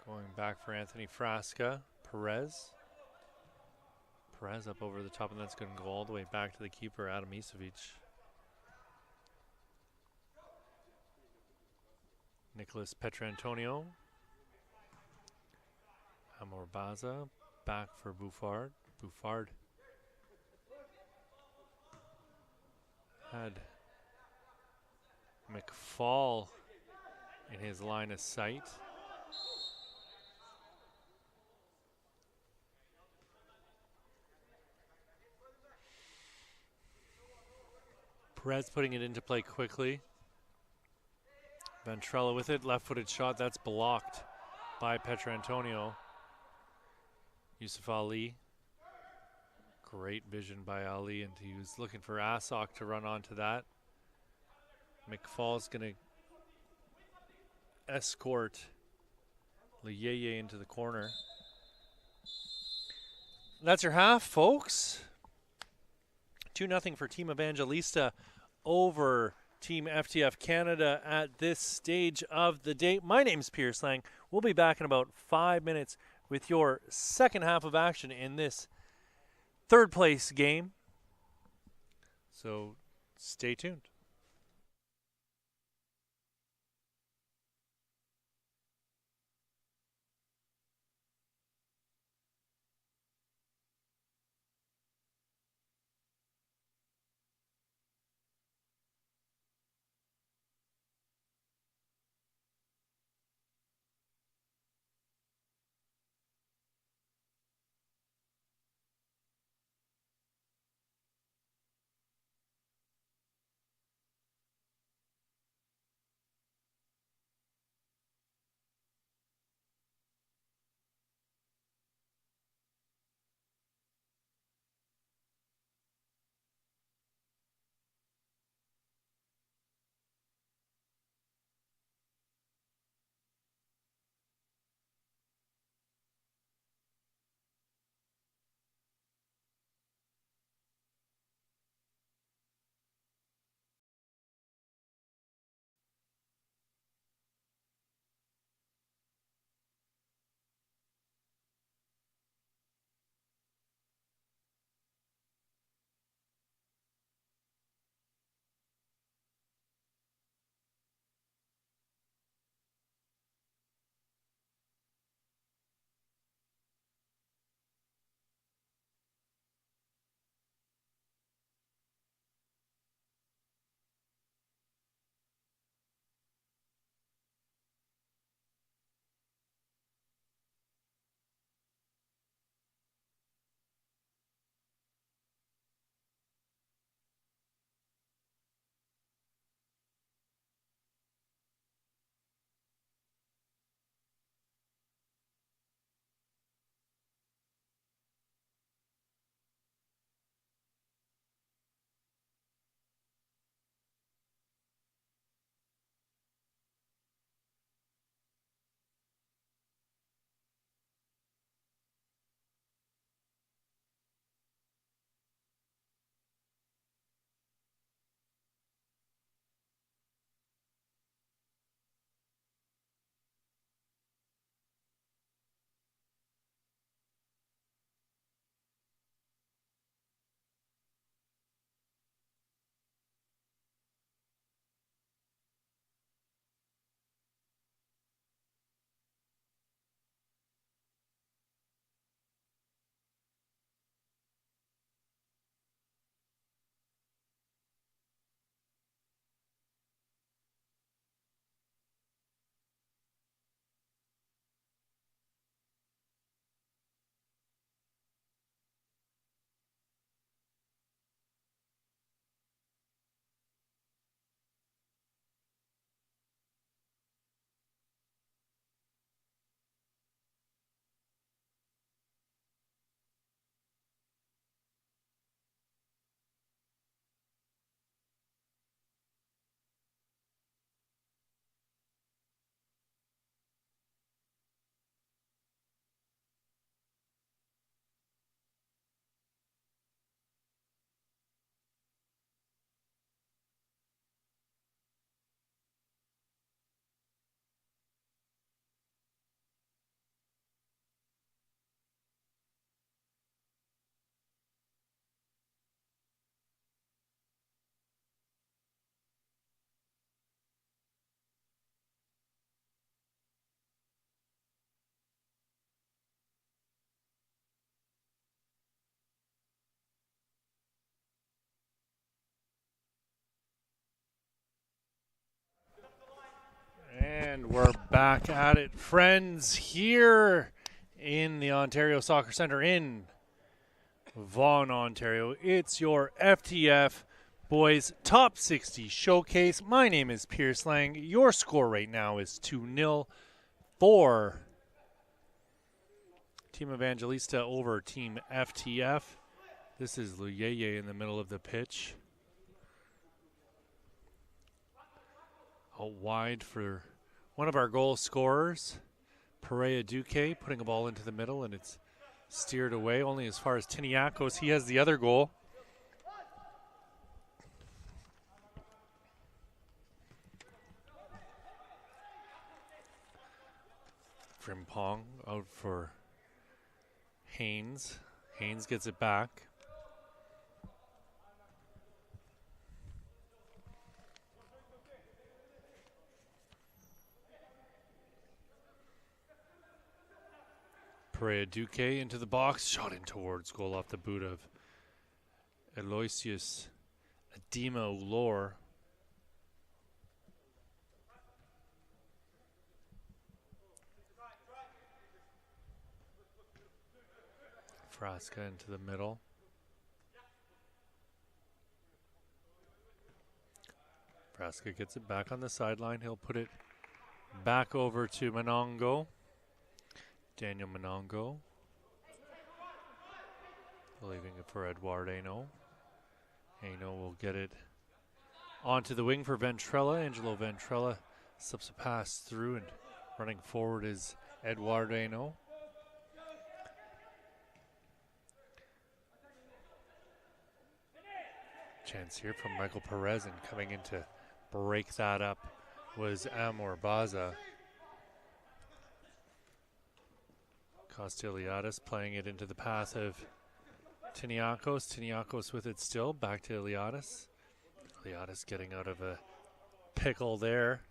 Going back for Anthony Frasca. Perez. Perez up over the top, and that's going to go all the way back to the keeper, Adam Isovic. Nicholas Petrantonio. Amor Baza. Back for Buffard. Buffard had McFall in his line of sight. Perez putting it into play quickly. Ventrella with it, left-footed shot, that's blocked by Petrantonio. Yusuf Ali. Great vision by Ali, and he was looking for Asok to run onto that. McFall's going to escort Liyeye into the corner. That's your half, folks. 2-0 for Team Evangelista over Team FTF Canada at this stage of the day. My name's Pierce Lang. We'll be back in about 5 minutes with your second half of action in this third place game. So stay tuned. And we're back at it, friends, here in the Ontario Soccer Centre in Vaughan, Ontario. It's your FTF Boys Top 60 Showcase. My name is Pierce Lang. Your score right now is 2-0 for Team Evangelista over Team FTF. This is Luyeye in the middle of the pitch. Out wide for one of our goal scorers, Perea Duque, putting a ball into the middle, and it's steered away only as far as Tiniakos. He has the other goal. Frimpong out for Haynes. Haynes gets it back. Perea Duque into the box, shot in towards goal off the boot of Aloysius Adema Ulor. Frasca into the middle. Frasca gets it back on the sideline. He'll put it back over to Monongo. Daniel Monongo. Leaving it for Edouard Aino. Aino will get it onto the wing for Ventrella. Angelo Ventrella slips a pass through, and running forward is Edouard Aino. Chance here from Michael Perez, and coming in to break that up was Amor Baza. Costa-Iliadis playing it into the path of Tiniakos. Tiniakos with it still. Back to Iliadis. Iliadis getting out of a pickle there.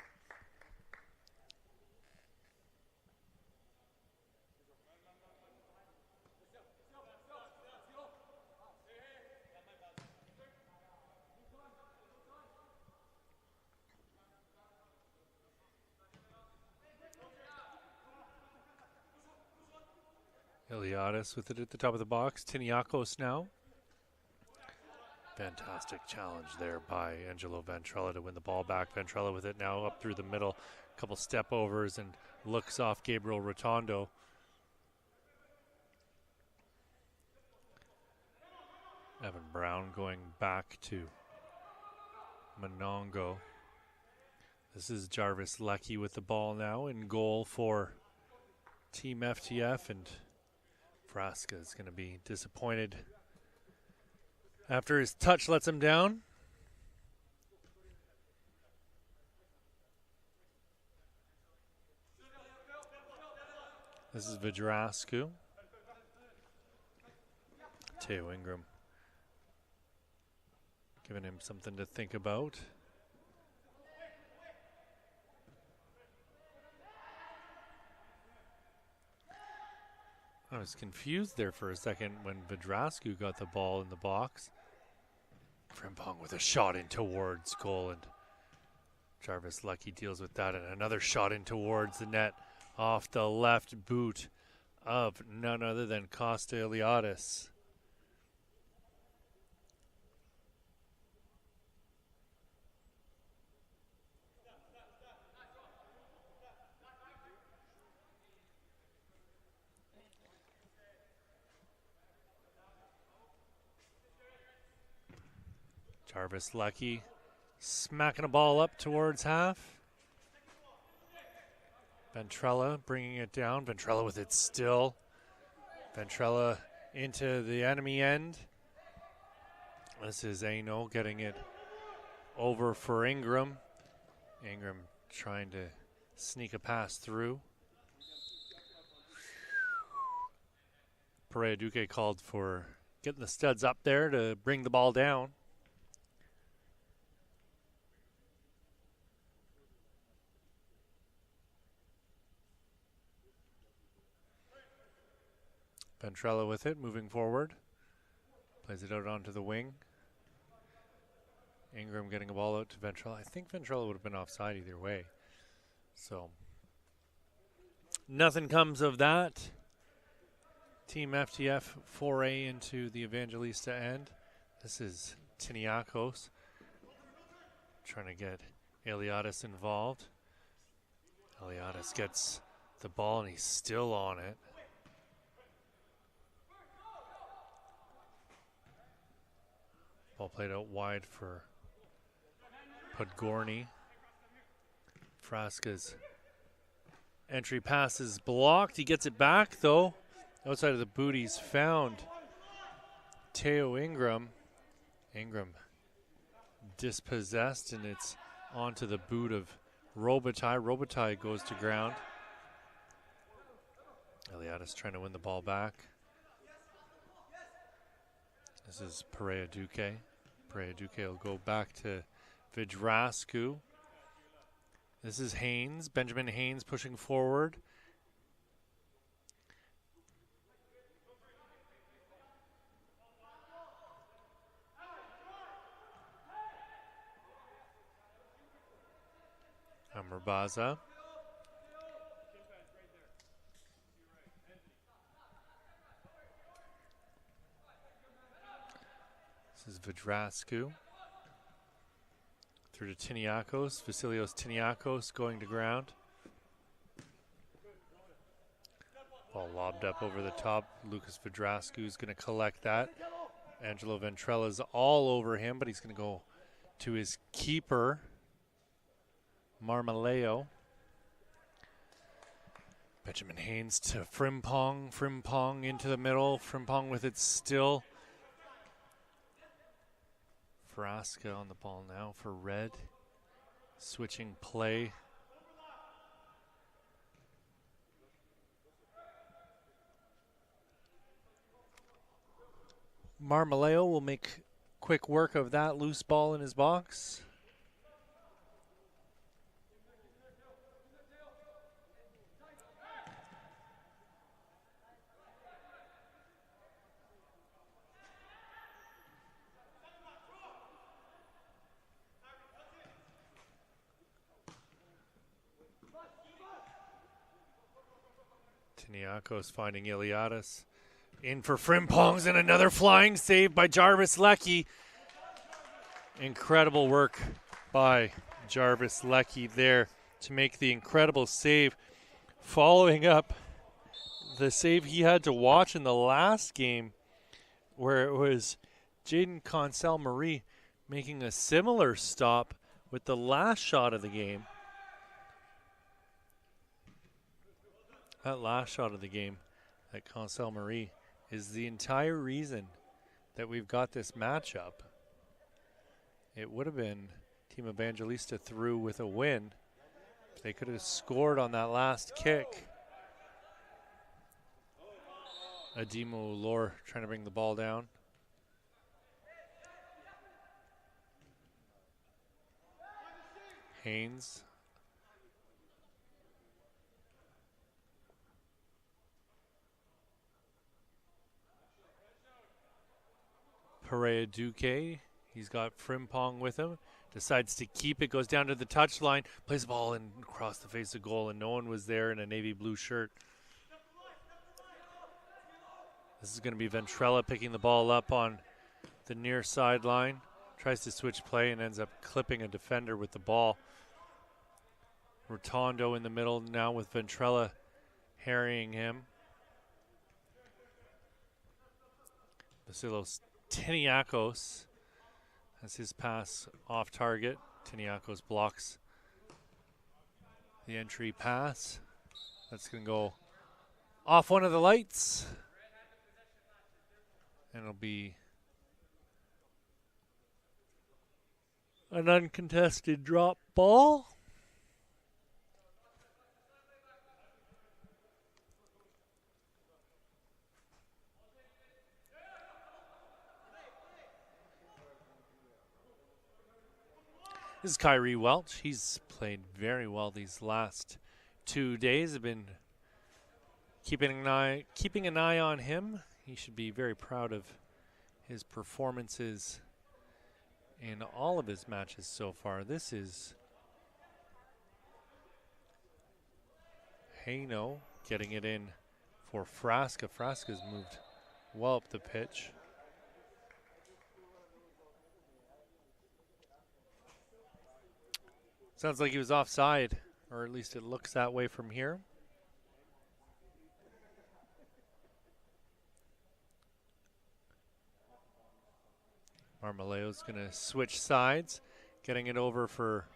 Iliadis with it at the top of the box. Tiniakos now. Fantastic challenge there by Angelo Ventrella to win the ball back. Ventrella with it now up through the middle. A couple step overs and looks off Gabriel Rotondo. Evan Brown going back to Monongo. This is Jarvis Leckie with the ball now in goal for Team FTF, and Frasca is going to be disappointed after his touch lets him down. This is Vidrascu. Teo Ingram giving him something to think about. I was confused there for a second when Vidrascu got the ball in the box. Frimpong with a shot in towards goal, and Jarvis Leckie deals with that, and another shot in towards the net off the left boot of none other than Costa-Iliadis. Jarvis Leckie smacking a ball up towards half. Ventrella bringing it down. Ventrella with it still. Ventrella into the enemy end. This is Aino getting it over for Ingram. Ingram trying to sneak a pass through. Perea Duque called for getting the studs up there to bring the ball down. Ventrella with it, moving forward. Plays it out onto the wing. Ingram getting a ball out to Ventrella. I think Ventrella would have been offside either way. So nothing comes of that. Team FTF foray into the Evangelista end. This is Tiniakos trying to get Eliadis involved. Eliadis gets the ball and he's still on it. Ball played out wide for Podgorny. Frasca's entry pass is blocked. He gets it back though. Outside of the boot, he's found Teo Ingram. Ingram dispossessed, and it's onto the boot of Robitaille. Robitaille goes to ground. Eliadis trying to win the ball back. This is Perea Duque. Perea Duque will go back to Vidrascu. This is Haynes, Benjamin Haynes pushing forward. Amrabaza. This is Vidrascu. Through to Tiniakos. Vasilios Tiniakos going to ground. Ball lobbed up over the top. Lucas Vidrascu is going to collect that. Angelo Ventrella's all over him, but he's going to go to his keeper, Marmaleo. Benjamin Haynes to Frimpong. Frimpong into the middle. Frimpong with it still. Frasca on the ball now for Red. Switching play. Marmaleo will make quick work of that loose ball in his box. Tiniakos finding Eliadis. In for Frimpongs and another flying save by Jarvis Leckie. Incredible work by Jarvis Leckie there to make the incredible save. Following up the save he had to watch in the last game where it was Jaden Consell-Marie making a similar stop with the last shot of the game. That last shot of the game, that Consell-Marie, is the entire reason that we've got this matchup. It would have been Team Evangelista through with a win. They could have scored on that last kick. Ademo Lore trying to bring the ball down. Haynes. Perea Duque, he's got Frimpong with him, decides to keep it, goes down to the touchline, plays the ball in across the face of goal, and no one was there in a navy blue shirt. This is going to be Ventrella picking the ball up on the near sideline, tries to switch play and ends up clipping a defender with the ball. Rotondo in the middle now with Ventrella harrying him. Vasilos Tiniakos has his pass off target. Tiniakos blocks the entry pass. That's going to go off one of the lights. And it'll be an uncontested drop ball. This is Kyrie Welch. He's played very well these last 2 days. I've been keeping an eye on him. He should be very proud of his performances in all of his matches so far. This is Haino getting it in for Frasca. Frasca's moved well up the pitch. Sounds like he was offside, or at least it looks that way from here. Marmoleo's going to switch sides, getting it over for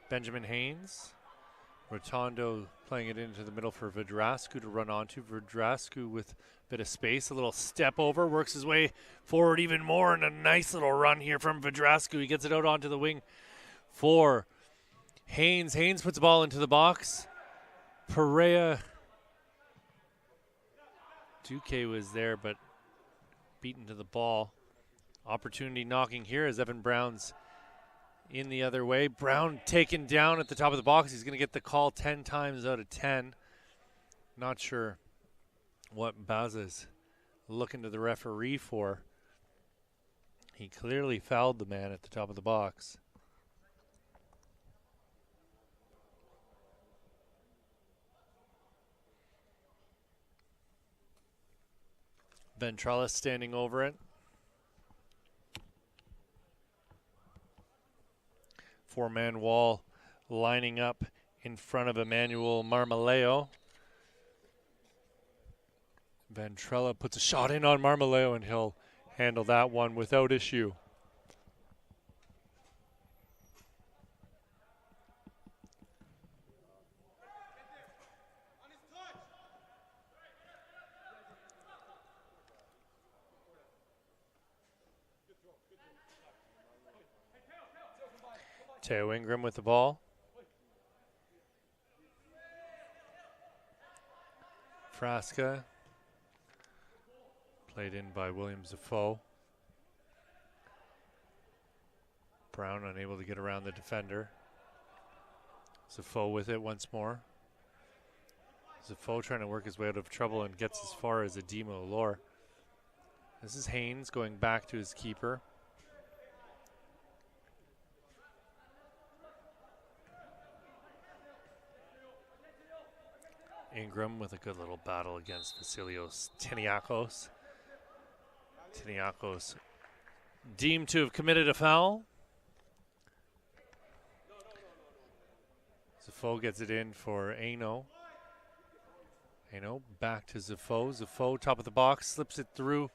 Benjamin Haynes. Rotondo playing it into the middle for Vidrascu to run onto. Vidrascu with a bit of space, a little step over, works his way forward even more, and a nice little run here from Vidrascu. He gets it out onto the wing for Haynes. Haynes puts the ball into the box. Perea Duque was there, but beaten to the ball. Opportunity knocking here as Evan Brown's in the other way. Brown taken down at the top of the box. He's going to get the call 10 times out of 10. Not sure what Baza's looking to the referee for. He clearly fouled the man at the top of the box. Ventrella standing over it. Four-man wall lining up in front of Emmanuel Marmoleo. Ventrella puts a shot in on Marmoleo, and he'll handle that one without issue. Teo Ingram with the ball. Frasca. Played in by William Zafo. Brown unable to get around the defender. Zafo with it once more. Zafo trying to work his way out of trouble and gets as far as Ademo Lore. This is Haynes going back to his keeper. Ingram with a good little battle against Vasilios Tiniakos. Tiniakos deemed to have committed a foul. Zafo gets it in for Aino. Aino back to Zafo. Zafo top of the box, slips it through.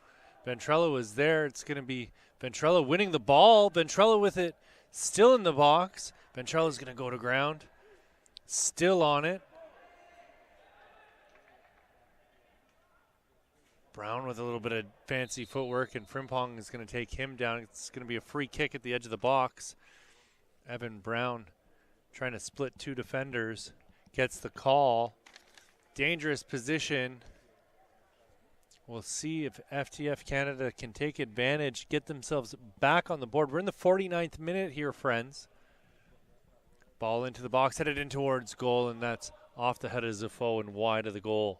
Ventrella was there. It's going to be Ventrella winning the ball. Ventrella with it still in the box. Ventrella's going to go to ground. Still on it. Brown with a little bit of fancy footwork, and Frimpong is going to take him down. It's going to be a free kick at the edge of the box. Evan Brown trying to split two defenders. Gets the call. Dangerous position. We'll see if FTF Canada can take advantage, get themselves back on the board. We're in the 49th minute here, friends. Ball into the box, headed in towards goal, and that's off the head of Zafo and wide of the goal.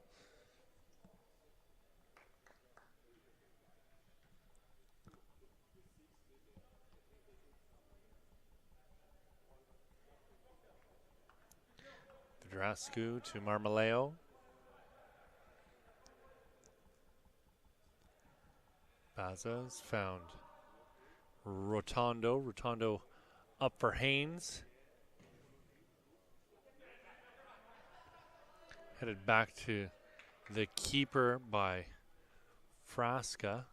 Vidrascu to Marmoleo. Baza's found Rotondo. Rotondo up for Haynes. Headed back to the keeper by Frasca.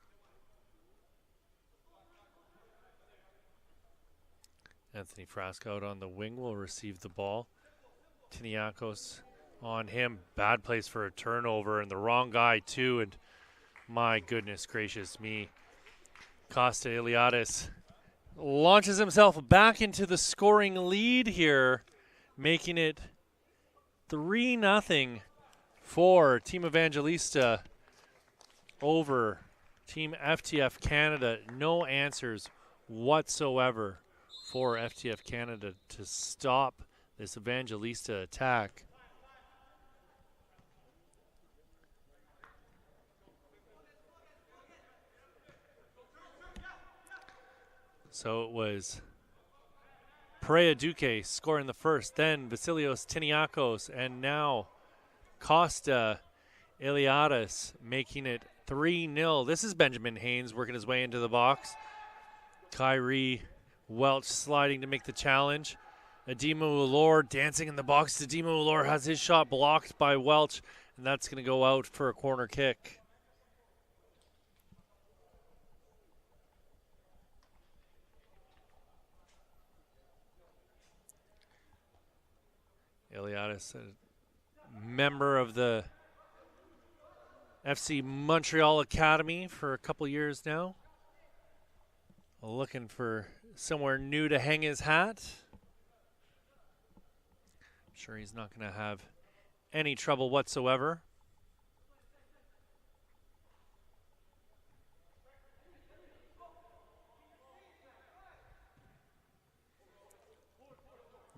Anthony Frasca out on the wing will receive the ball. Tiniakos on him. Bad place for a turnover, and the wrong guy too. And my goodness gracious me. Costa Iliadis launches himself back into the scoring lead here, making it 3-0 for Team Evangelista over Team FTF Canada. No answers whatsoever for FTF Canada to stop this Evangelista attack. So it was Perea Duque scoring the first, then Vasilios Tiniakos, and now Costa Iliadis making it 3-0. This is Benjamin Haynes working his way into the box. Kyrie Welch sliding to make the challenge. Ademo Ulor dancing in the box. Ademo Ulor has his shot blocked by Welch, and that's going to go out for a corner kick. Iliadis, a member of the FC Montreal Academy for a couple years now. Looking for somewhere new to hang his hat. I'm sure he's not going to have any trouble whatsoever.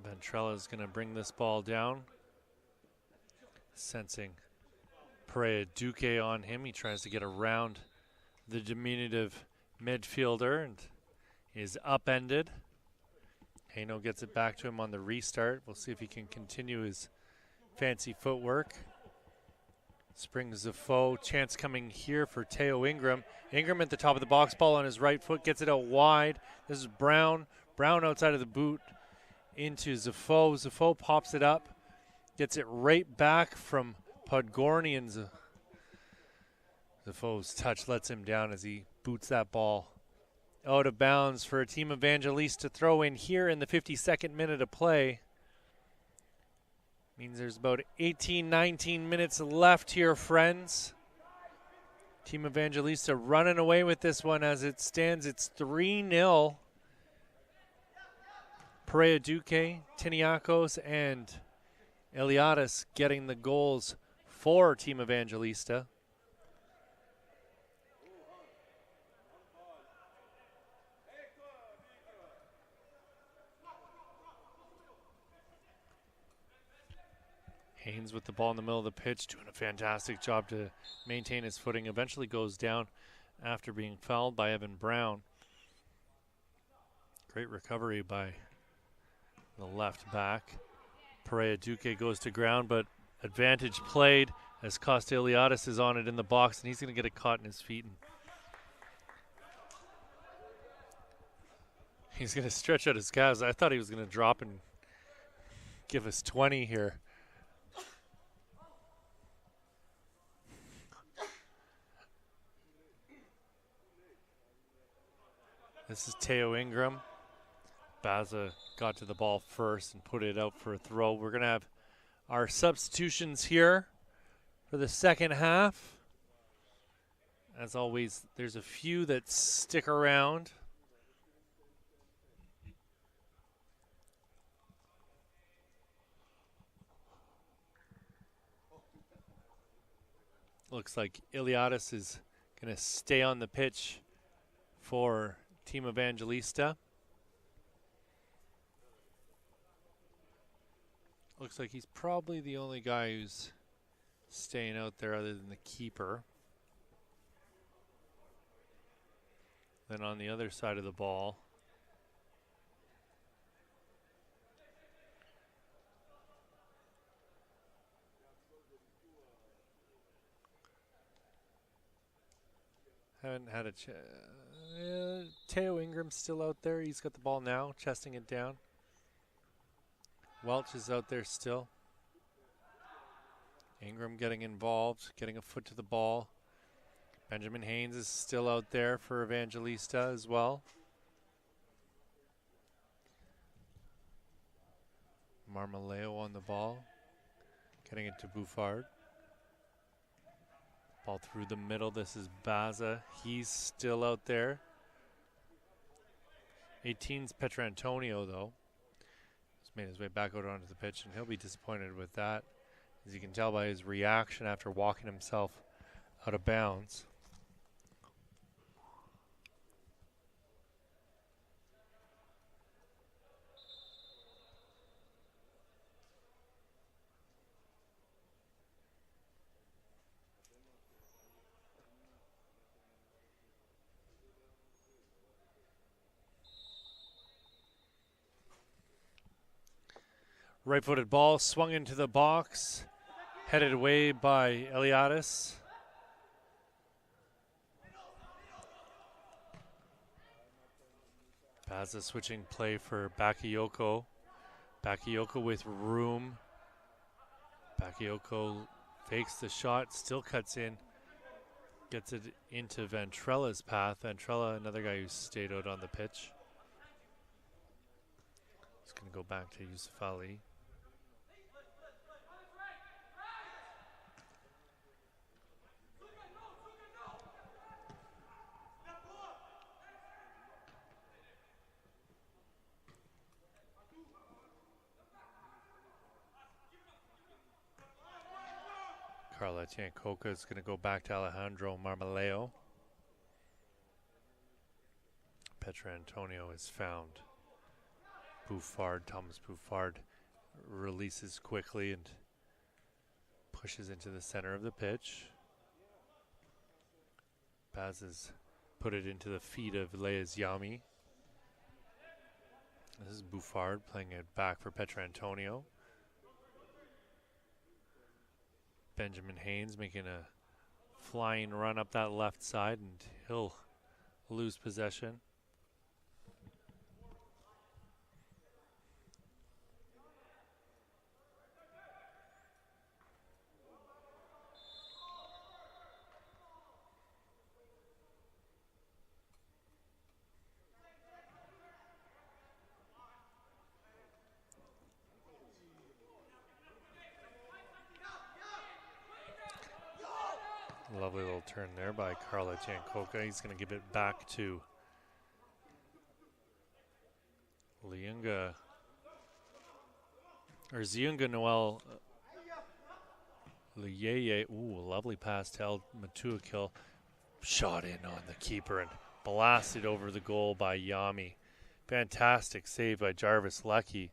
Ventrella is going to bring this ball down. Sensing Perea Duque on him. He tries to get around the diminutive midfielder and is upended. Haino gets it back to him on the restart. We'll see if he can continue his fancy footwork. Springs the foe. Chance coming here for Teo Ingram. Ingram at the top of the box, ball on his right foot, gets it out wide. This is Brown. Brown outside of the boot into Zafo. Zafo pops it up, gets it right back from Podgorny, Zafo's touch lets him down as he boots that ball out of bounds for a Team Evangelista throw in here in the 52nd minute of play. Means there's about 18, 19 minutes left here, friends. Team Evangelista running away with this one as it stands. It's 3-0. Perea Duque, Tiniakos, and Iliadis getting the goals for Team Evangelista. Haynes with the ball in the middle of the pitch, doing a fantastic job to maintain his footing. Eventually goes down after being fouled by Evan Brown. Great recovery by the left back. Perea Duque goes to ground, but advantage played as Costa Iliadis is on it in the box, and he's going to get it caught in his feet. And he's going to stretch out his calves. I thought he was going to drop and give us 20 here. This is Teo Ingram. Baza got to the ball first and put it out for a throw. We're going to have our substitutions here for the second half. As always, there's a few that stick around. Looks like Iliadis is going to stay on the pitch for Team Evangelista. Looks like he's probably the only guy who's staying out there other than the keeper. Then on the other side of the ball, haven't had a Teo Ingram's still out there. He's got the ball now, chesting it down. Welch is out there still. Ingram getting involved, getting a foot to the ball. Benjamin Haynes is still out there for Evangelista as well. Marmaleo on the ball, getting it to Bouffard. Ball through the middle. This is Baza. He's still out there. 18's Petrantonio, though. He's made his way back out onto the pitch, and he'll be disappointed with that, as you can tell by his reaction after walking himself out of bounds. Right-footed ball swung into the box, Headed away by Eliadis. Baza switching play for Bakayoko. Bakayoko with room. Bakayoko fakes the shot, still cuts in. Gets it into Ventrella's path. Ventrella, another guy who stayed out on the pitch. He's going to go back to Yusuf Ali. Carla Tiancoca is going to go back to Alejandro Marmaleo. Petra Antonio is found. Bouffard, Thomas Bouffard releases quickly and pushes into the center of the pitch. Baz has put it into the feet of Leas Yami. This is Bouffard playing it back for Petra Antonio. Benjamin Haynes making a flying run up that left side, and he'll lose possession. Lovely little turn there by Carla Tiancoca. He's going to give it back to Ziunga Noel Lieye. Ooh, lovely pass to El Matuakil. Shot in on the keeper and blasted over the goal by Yami. Fantastic save by Jarvis Lucky.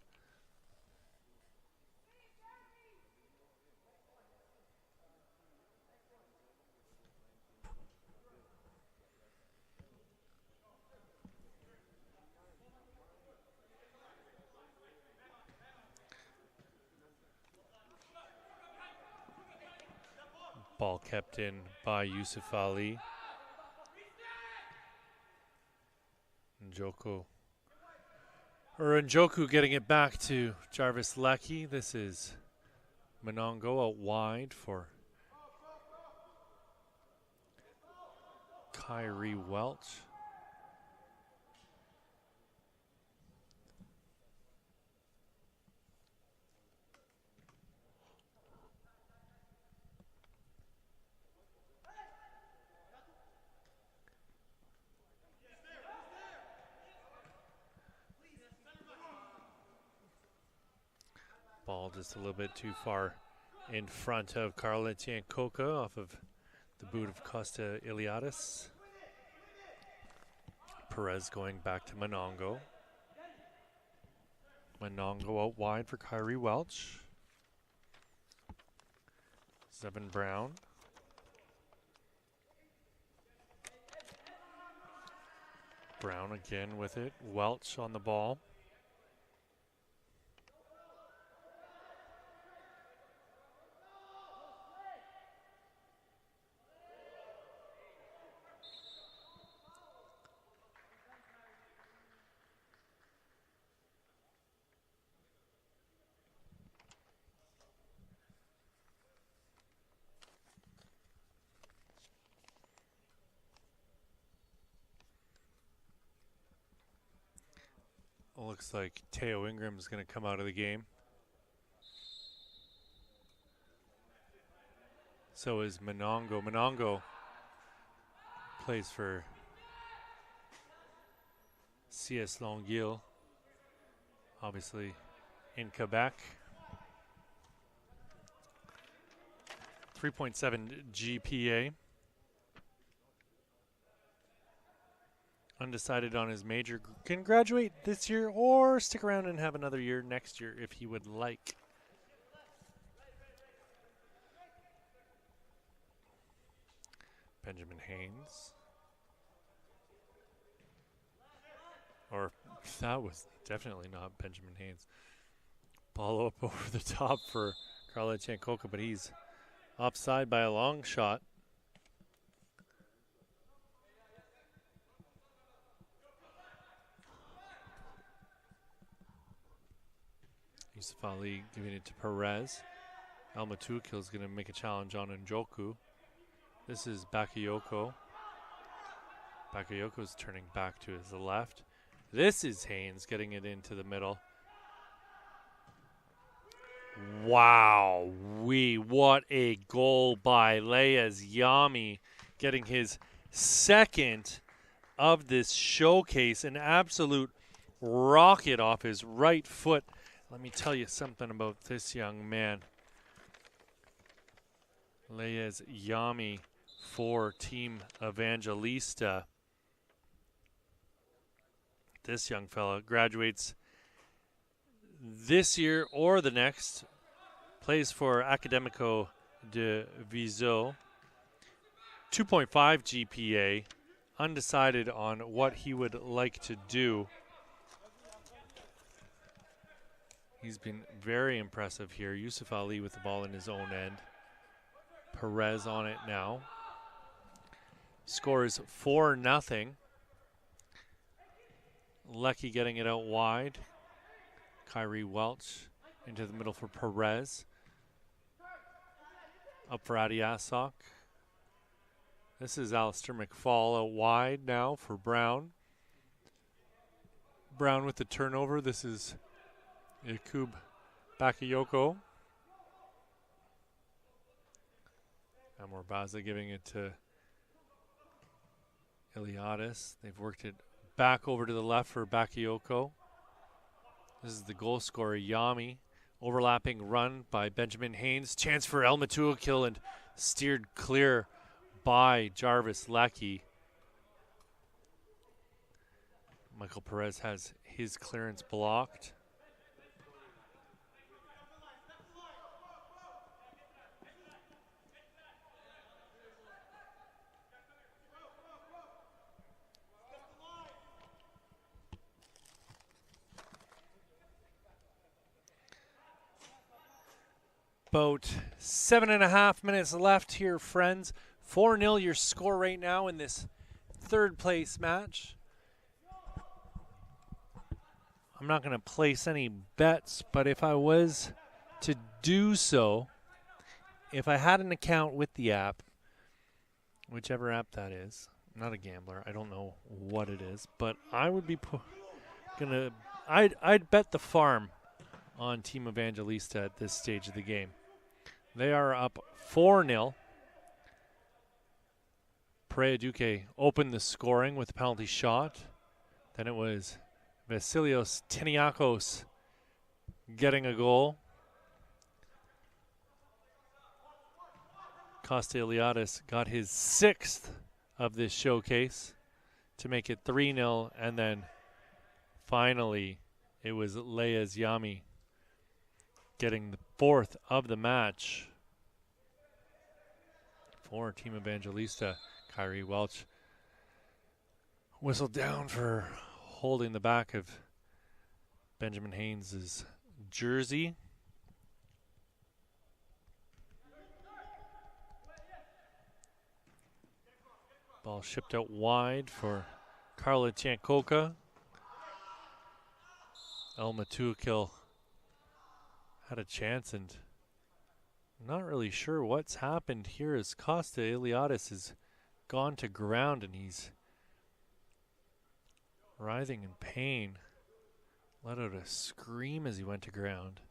Ball kept in by Yusuf Ali. Njoku getting it back to Jarvis Lecky. This is Monongo out wide for Kyrie Welch. Ball just a little bit too far in front of Carla Tiancoca off of the boot of Costa Iliadis. Perez going back to Monongo. Monongo out wide for Kyrie Welch. Zevin Brown. Brown again with it. Welch on the ball. Looks like Teo Ingram is going to come out of the game. So is Monongo. Monongo plays for CS Longueuil, obviously in Quebec. 3.7 GPA. Undecided on his major. Can graduate this year or stick around and have another year next year if he would like. Benjamin Haynes. Or that was definitely not Benjamin Haynes. Ball up over the top for Carla Tiancoca, but he's Offside by a long shot. Yusuf Ali giving it to Perez. Elmatukil is going to make a challenge on Njoku. This is Bakayoko. Bakayoko's turning back to his left. This is Haynes getting it into the middle. Wow, what a goal by Leyes Yami, getting his second of this showcase. An absolute rocket off his right foot. Let me tell you something about this young man. Leyes Yami for Team Evangelista. This young fella graduates this year or the next. Plays for Académico de Viseu. 2.5 GPA. Undecided on what he would like to do. He's been very impressive here. Yusuf Ali with the ball in his own end. Perez on it now. Score is 4-0. Lecky getting it out wide. Kyrie Welch into the middle for Perez. Up for Adiasok. This is Alistair McFall out wide now for Brown. Brown with the turnover. This is Yakub Bakayoko. Amor Baza giving it to Iliadis. They've worked it back over to the left for Bakayoko. This is the goal scorer, Yami. Overlapping run by Benjamin Haynes. Chance for Elmatukil and steered clear by Jarvis Lecky. Michael Perez has his clearance blocked. About 7.5 minutes left here, friends. 4-0 your score right now in this third place match. I'm not going to place any bets, but if I was to do so, if I had an account with the app, whichever app that is, I'm not a gambler, I don't know what it is, but I would be I'd bet the farm on Team Evangelista at this stage of the game. They are up 4-0. Perea Duque opened the scoring with a penalty shot. Then it was Vasilios Tiniakos getting a goal. Costa Iliadis got his 6th of this showcase to make it 3-0, and then finally it was Leyes Yami getting the 4th of the match for Team Evangelista. Kyrie Welch whistled down for holding the back of Benjamin Haynes' jersey. Ball shipped out wide for Carla Chankoka. Elmatukil had a chance, and not really sure what's happened here as Costa Iliadis has gone to ground and he's writhing in pain. Let out a scream as he went to ground.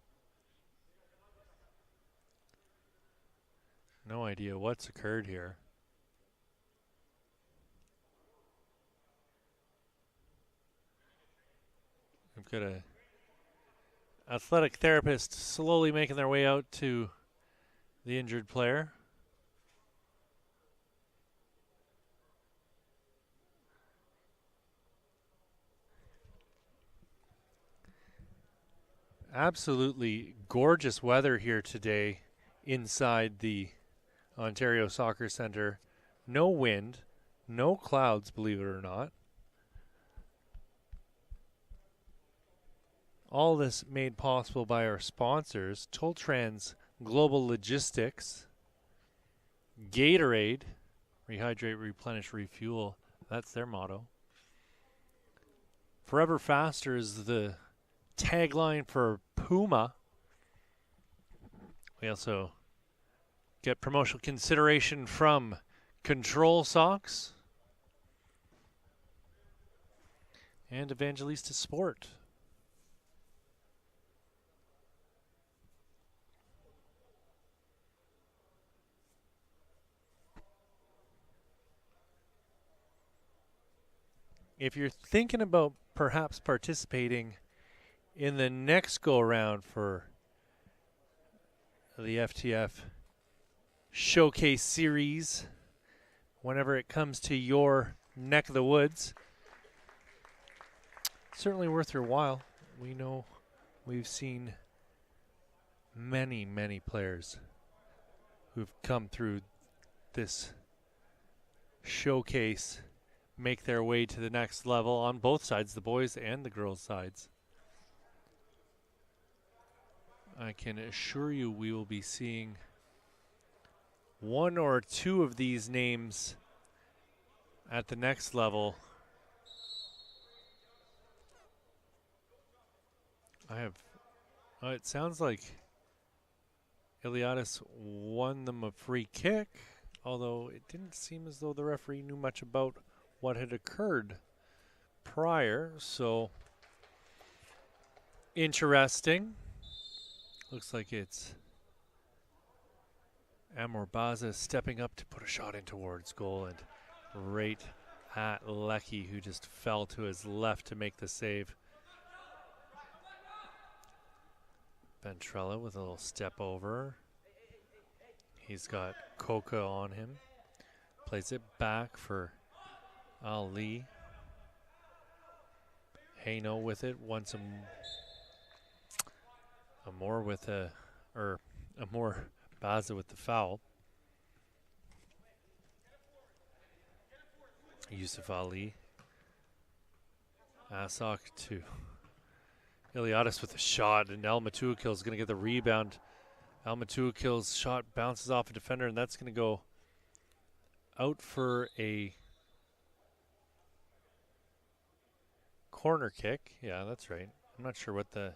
No idea what's occurred here. We've got a athletic therapist slowly making their way out to the injured player. Absolutely gorgeous weather here today inside the Ontario Soccer Centre. No wind, no clouds, believe it or not. All this made possible by our sponsors, Toltrans Global Logistics, Gatorade, rehydrate, replenish, refuel. That's their motto. Forever Faster is the tagline for Puma. We also get promotional consideration from Control Socks and Evangelista Sport. If you're thinking about perhaps participating in the next go-around for the FTF Showcase Series, whenever it comes to your neck of the woods, certainly worth your while. We know we've seen many, many players who've come through this showcase make their way to the next level on both sides, the boys and the girls' sides. I can assure you we will be seeing one or two of these names at the next level. It sounds like Iliadis won them a free kick, although it didn't seem as though the referee knew much about what had occurred prior, so interesting. Looks like it's Amor Baza stepping up to put a shot in towards goal, and right at Lecky, who just fell to his left to make the save. Ventrella with a little step over. He's got Coca on him. Plays it back for Ali. Haino with it. Wants a more with a more Baza with the foul. Yusuf Ali. Asok to Iliadis with a shot, and El Matuakil is going to get the rebound. El Matuakil's shot bounces off a defender, and that's going to go out for a corner kick. Yeah, that's right. I'm not sure what the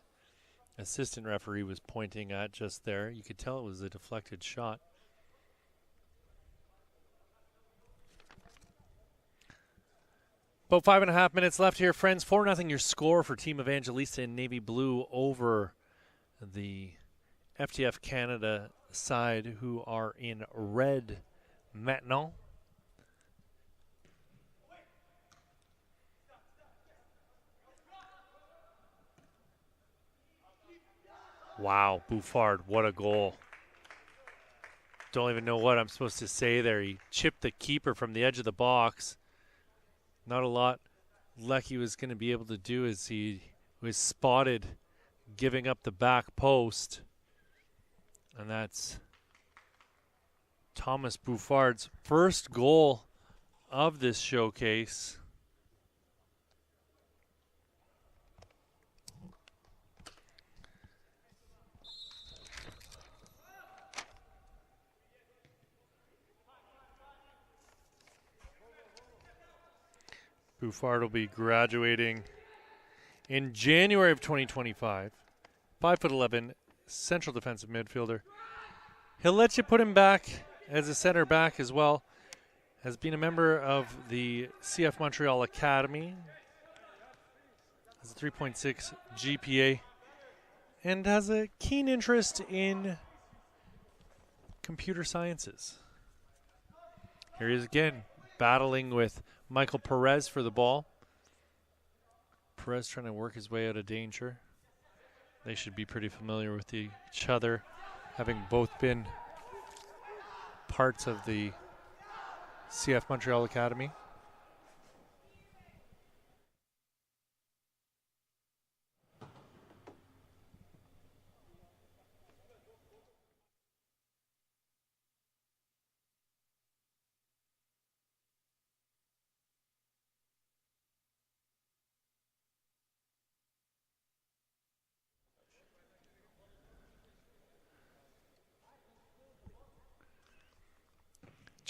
assistant referee was pointing at just there. You could tell it was a deflected shot. About 5.5 minutes left here, friends. 4-0 your score for Team Evangelista in navy blue over the FTF Canada side, who are in red maintenant. Wow, Bouffard, what a goal. Don't even know what I'm supposed to say there. He chipped the keeper from the edge of the box. Not a lot Lecky was going to be able to do as he was spotted giving up the back post. And that's Thomas Bouffard's first goal of this showcase. Bouffard will be graduating in January of 2025. 5'11", central defensive midfielder. He'll let you put him back as a center back as well. Has been a member of the CF Montreal Academy. Has a 3.6 GPA. And has a keen interest in computer sciences. Here he is again, battling with Michael Perez for the ball. Perez trying to work his way out of danger. They should be pretty familiar with each other, having both been parts of the CF Montreal Academy.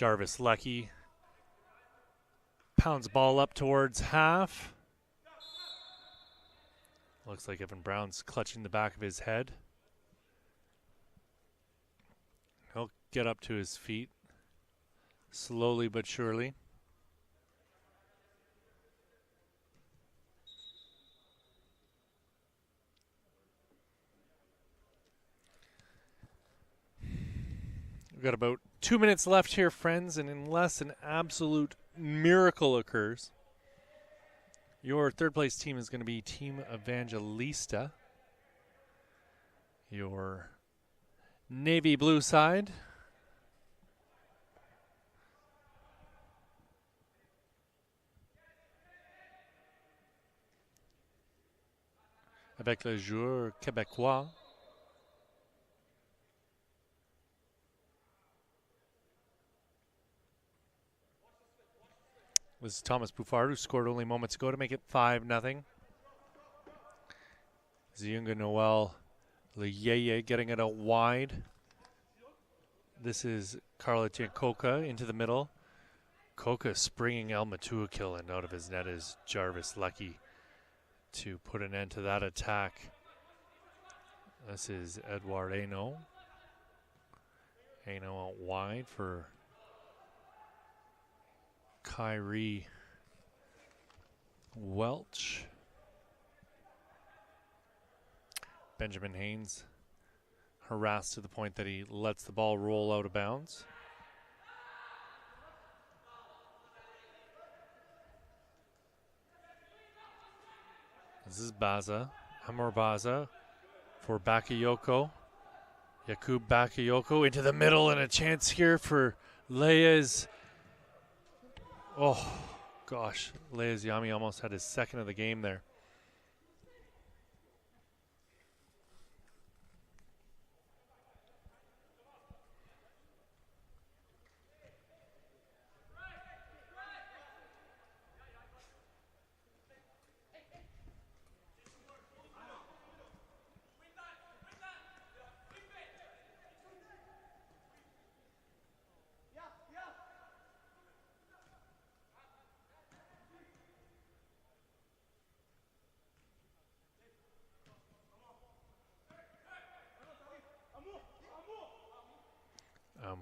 Jarvis Lecky pounds ball up towards half. Looks like Evan Brown's clutching the back of his head. He'll get up to his feet slowly but surely. We've got about 2 minutes left here, friends, and unless an absolute miracle occurs, your third place team is going to be Team Evangelista. Your navy blue side. Avec le joueur québécois. This is Thomas Buffard, who scored only moments ago to make it 5-0. Ziunga Noel Leyeye getting it out wide. This is Carla Tiancoca into the middle. Coca springing El Matuakil, and out of his net is Jarvis Lecky to put an end to that attack. This is Edouard Hainaut. Hainaut out wide for Kyrie Welch. Benjamin Haynes harassed to the point that he lets the ball roll out of bounds. This is Baza, Amor Baza for Bakayoko. Yakub Bakayoko into the middle, and a chance here for Leyes. Oh, gosh. Leyes Yami almost had his second of the game there.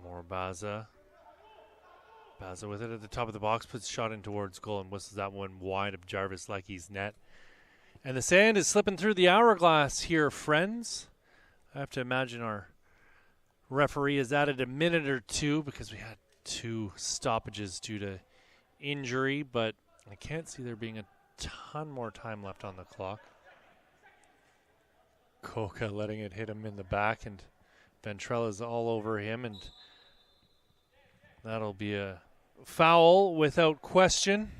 More Baza. Baza with it at the top of the box, puts a shot in towards goal and whistles that one wide of Jarvis Lecky's net. And the sand is slipping through the hourglass here, friends. I have to imagine our referee has added a minute or two because we had 2 stoppages due to injury, but I can't see there being a ton more time left on the clock. Coca letting it hit him in the back, and Ventrella's all over him, and that'll be a foul without question.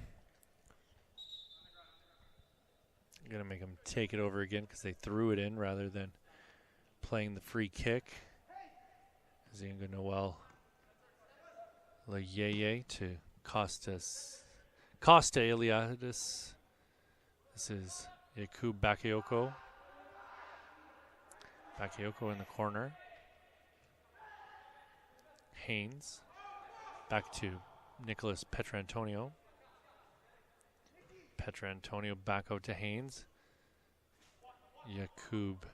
I'm going to make them take it over again because they threw it in rather than playing the free kick. Ziunga Noel Leyeye to Costa Iliadis. This is Yakub Bakayoko. Bakayoko in the corner. Haynes. Back to Nicholas Petrantonio. Petrantonio back out to Haynes. Yakub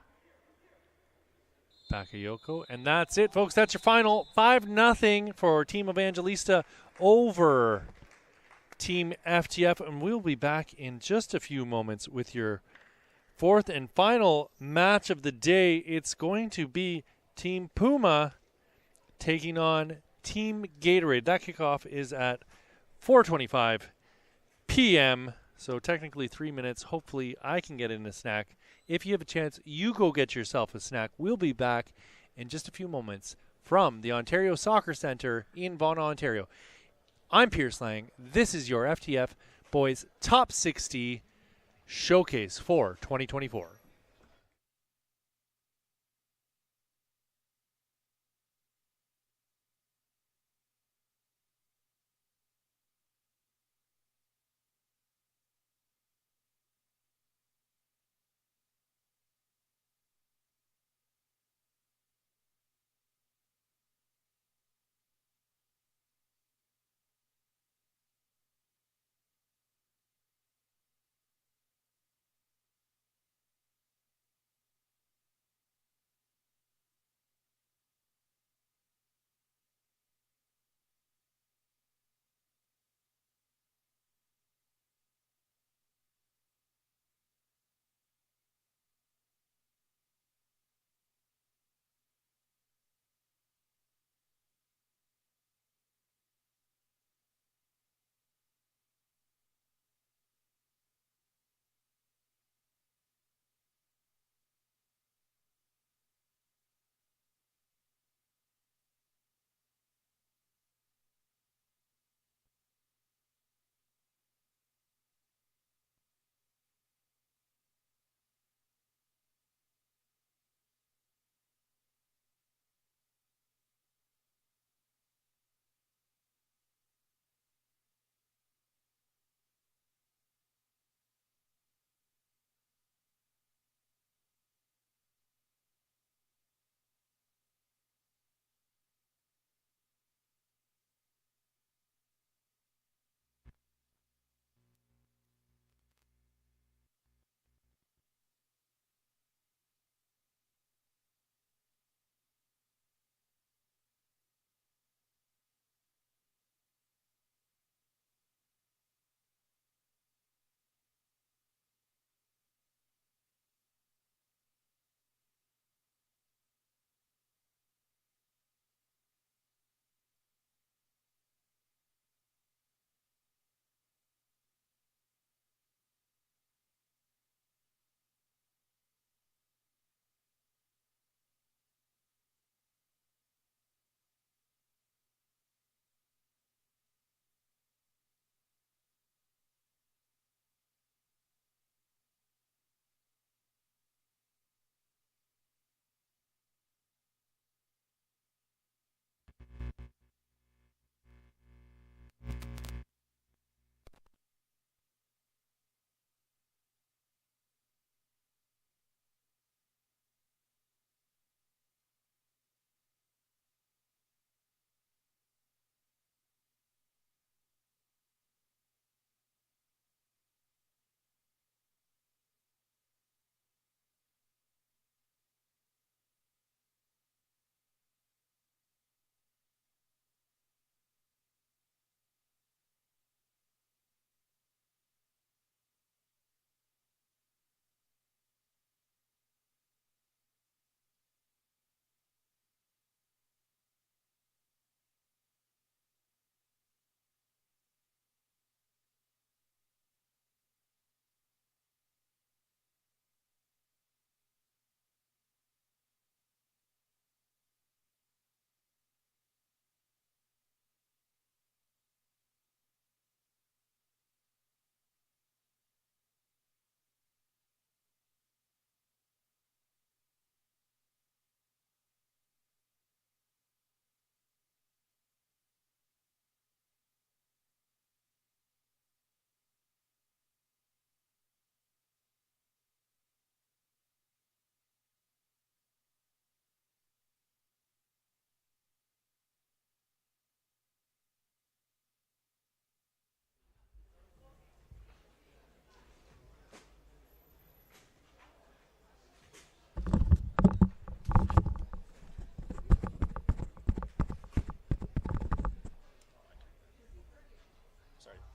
Bakayoko. And that's it, folks. That's your final 5-0 for Team Evangelista over Team FTF. And we'll be back in just a few moments with your fourth and final match of the day. It's going to be Team Puma taking on Team Gatorade. That kickoff is at 4:25 p.m. So technically 3 minutes. Hopefully I can get in a snack. If you have a chance, you go get yourself a snack. We'll be back in just a few moments from the Ontario Soccer Centre in Vaughan, Ontario. I'm Pierce Lang. This is your FTF Boys Top 60 Showcase for 2024.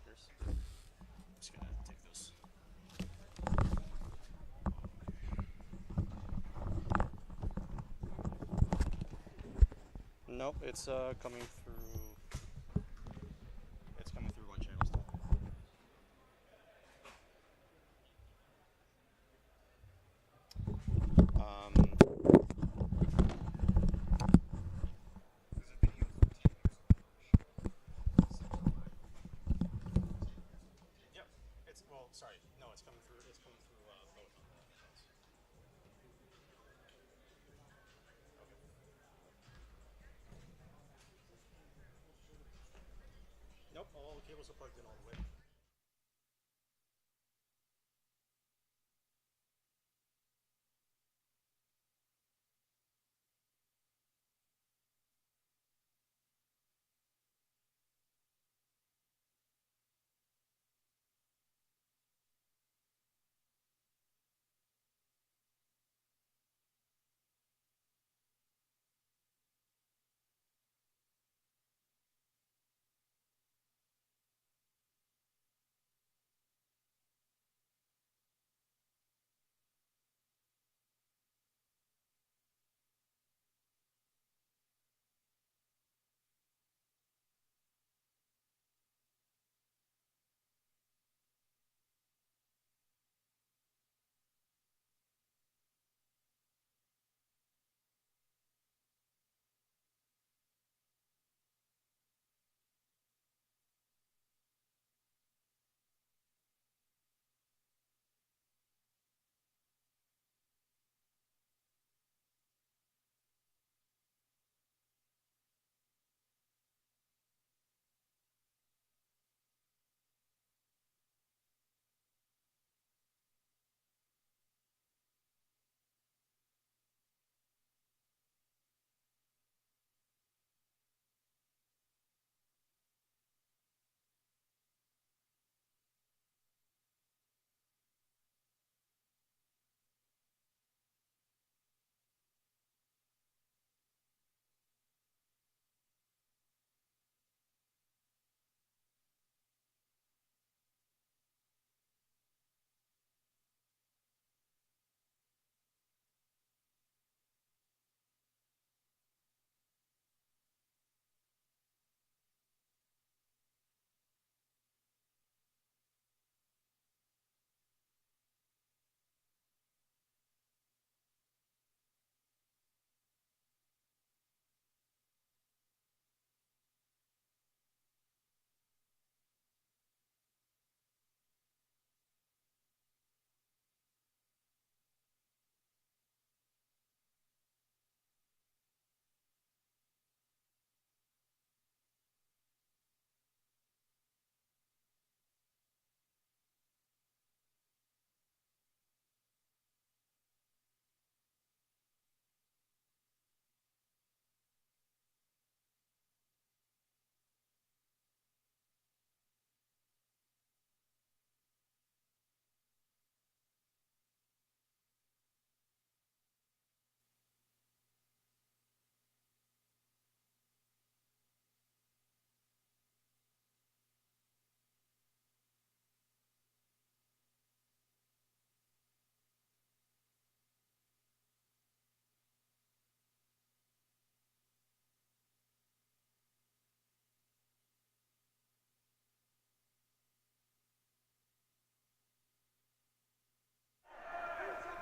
markers. Just gonna take this. Nope, it's coming through. It's coming through one channel still. Yep. It's sorry. No, it's coming through. It's coming through both on the phones. Nope, all the cables are plugged in all the way.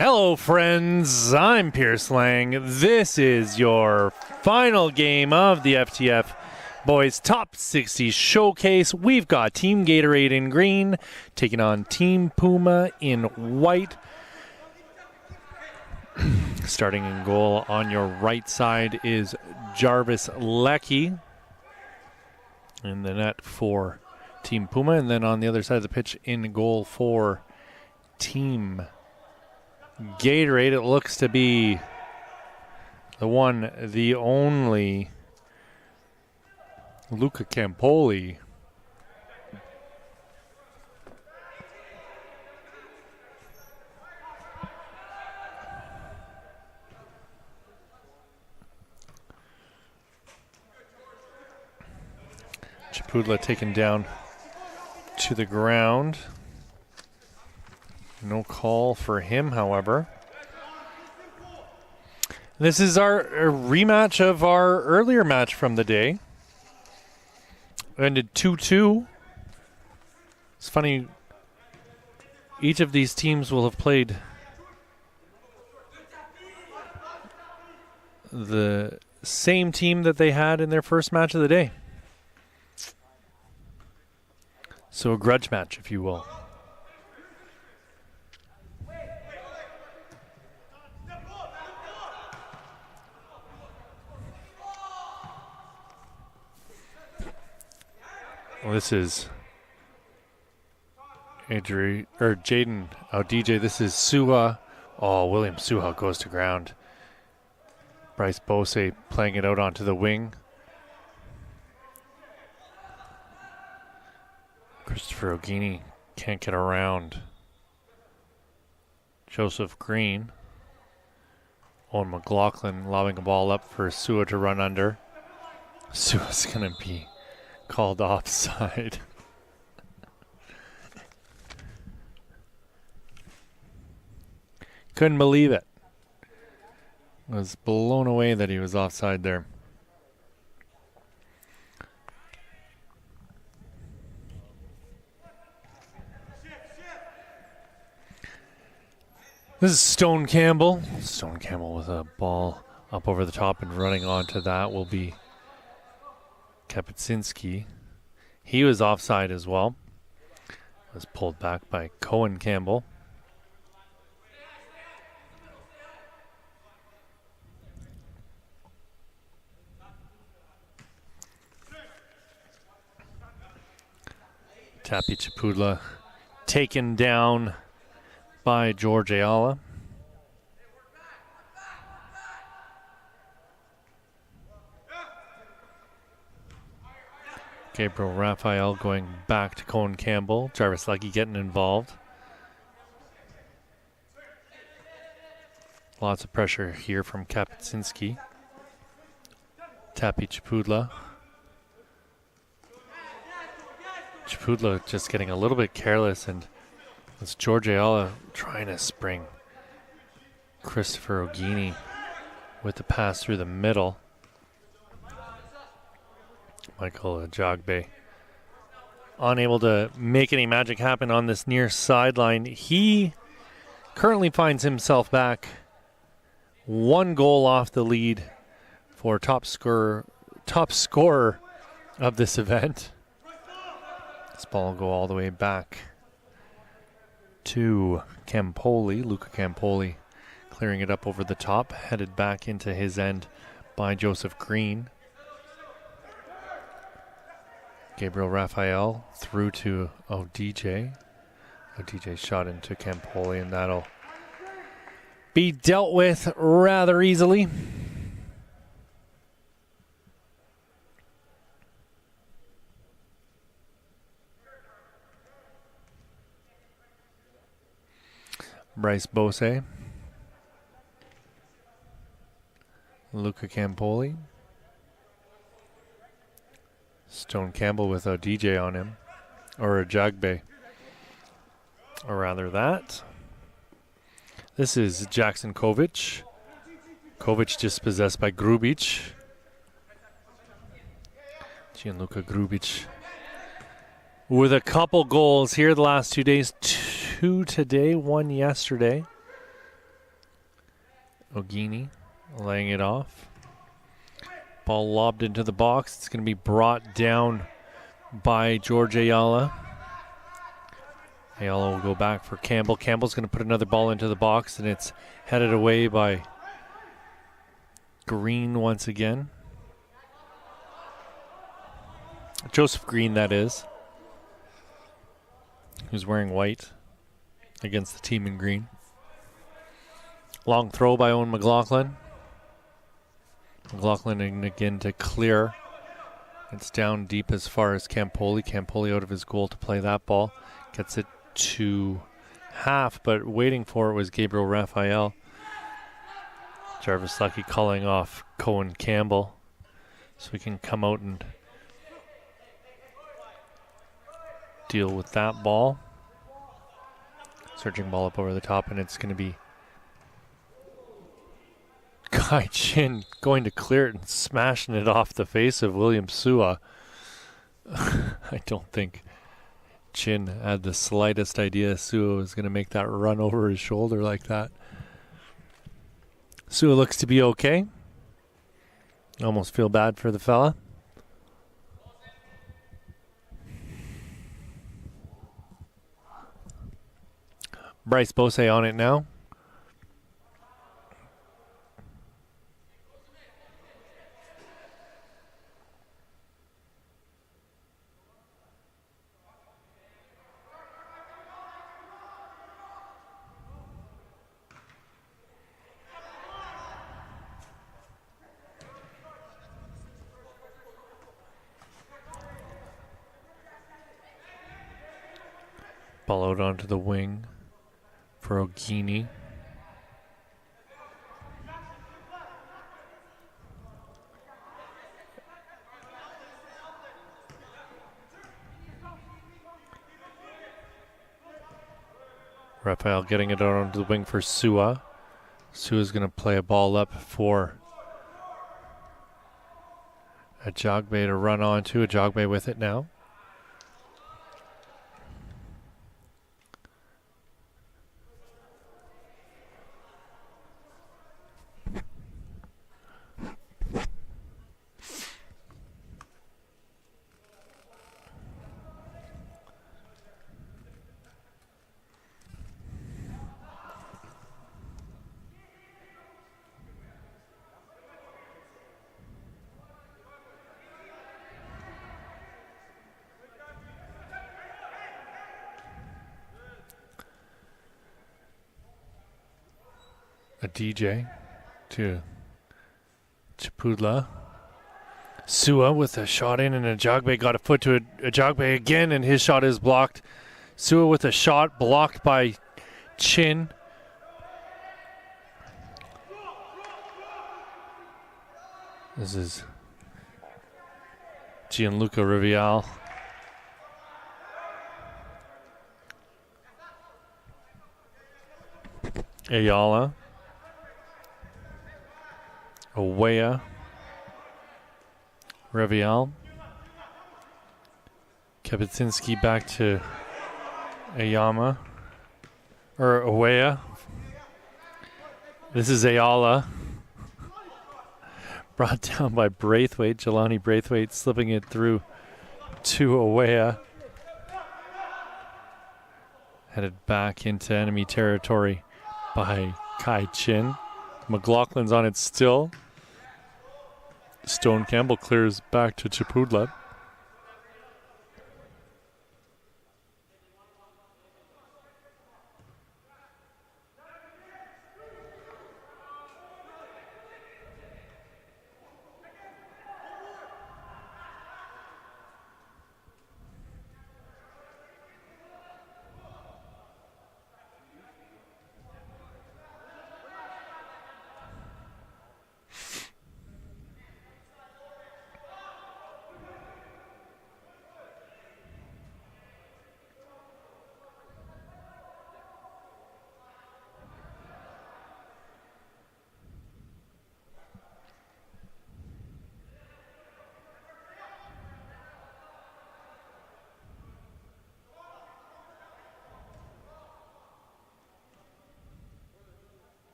Hello, friends. I'm Pierce Lang. This is your final game of the FTF Boys Top 60 Showcase. We've got Team Gatorade in green taking on Team Puma in white. Starting in goal on your right side is Jarvis Leckie in the net for Team Puma. And then on the other side of the pitch in goal for Team Gatorade, it looks to be the one, the only Luca Campoli. Chapudla taken down to the ground. No call for him, however. This is our rematch of our earlier match from the day. Ended 2-2. It's funny, each of these teams will have played the same team that they had in their first match of the day. So a grudge match, if you will. Well, this is Jaden Odj. This is Suha. Oh, William Suha goes to ground. Bryce Bose playing it out onto the wing. Christopher Ogini can't get around. Joseph Green. Owen McLaughlin lobbing a ball up for Suha to run under. Suha's going to be called offside. Couldn't believe it. Was blown away that he was offside there. This is Stone Campbell. Stone Campbell with a ball up over the top, and running onto that will be Kapuscinski. He was offside as well. Was pulled back by Cohen Campbell. Tapi Chapudla taken down by George Ayala. Gabriel Raphael going back to Cohen Campbell. Jarvis Lucky getting involved. Lots of pressure here from Kapuscinski. Tapi Chapudla. Chapudla just getting a little bit careless, and it's George Ayala trying to spring Christopher Ogini with the pass through the middle. Michael Ajagbe unable to make any magic happen on this near sideline. He currently finds himself back 1 goal off the lead for top scorer of this event. This ball will go all the way back to Campoli. Luca Campoli clearing it up over the top, headed back into his end by Joseph Green. Gabriel Raphael through to Odj. Odj shot into Campoli, and that'll be dealt with rather easily. Bryce Bose. Luca Campoli. Stone Campbell with Odj on him. Or Ajagbe. Or rather that. This is Jackson Kovic. Kovic dispossessed by Grubic. Gianluca Grubic with a couple goals here the last 2 days. 2 today, 1 yesterday. Ogini laying it off. Ball lobbed into the box. It's going to be brought down by George Ayala. Ayala will go back for Campbell. Campbell's going to put another ball into the box, and it's headed away by Green once again. Joseph Green, that is. Who's wearing white against the team in green. Long throw by Owen McLaughlin. McLaughlin again to clear. It's down deep as far as Campoli. Campoli out of his goal to play that ball. Gets it to half, but waiting for it was Gabriel Raphael. Jarvis Lucky calling off Cohen Campbell so we can come out and deal with that ball. Searching ball up over the top, and it's going to be Kai Chin going to clear it and smashing it off the face of William Sua. I don't think Chin had the slightest idea Sua was going to make that run over his shoulder like that. Sua looks to be okay. Almost feel bad for the fella. Bryce Bose on it now. Ball out onto the wing for Ogini. Raphael getting it out onto the wing for Sua. Sua's going to play a ball up for Ajagbe to run onto. Ajagbe with it now. A DJ to Chipudla. Sua with a shot in, and Ajagbe got a foot to Ajagbe again, and his shot is blocked. Sua with a shot blocked by Chin. This is Gianluca Rivial. Ayala. Awea. Revial. Kapitsinski back to Ayama. Or Awea. This is Ayala. Brought down by Braithwaite. Jelani Braithwaite slipping it through to Awea. Headed back into enemy territory by Kai Chin. McLaughlin's on it still. Stone Campbell clears back to Chipudla.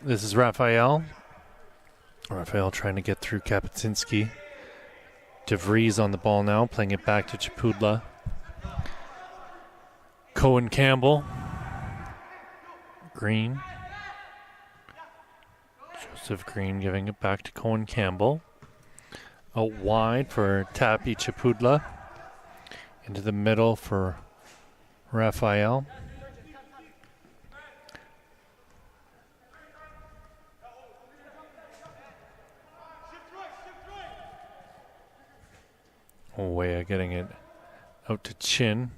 This is Raphael. Raphael trying to get through Kapitsinski. DeVries on the ball now, playing it back to Chipudla. Cohen Campbell. Green. Joseph Green giving it back to Cohen Campbell. Out wide for Tapi Chipudla. Into the middle for Raphael. Awea getting it out to Chin.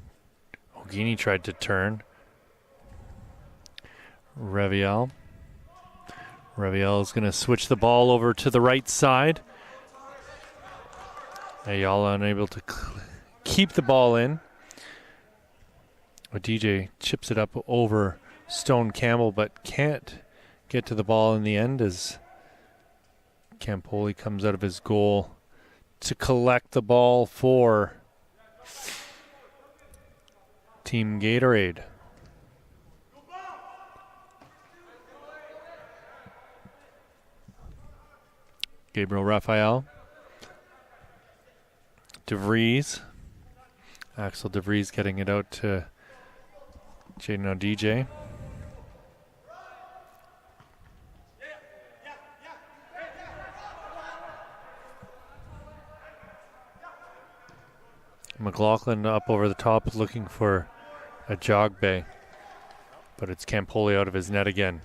Ogini tried to turn. Reviel. Reviel is going to switch the ball over to the right side. Ayala unable to keep the ball in. DJ chips it up over Stone Campbell, but can't get to the ball in the end as Campoli comes out of his goal to collect the ball for Team Gatorade. Gabriel Raphael. DeVries. Axel DeVries getting it out to Jaden Odj. McLaughlin up over the top looking for a jog bay, but it's Campoli out of his net again.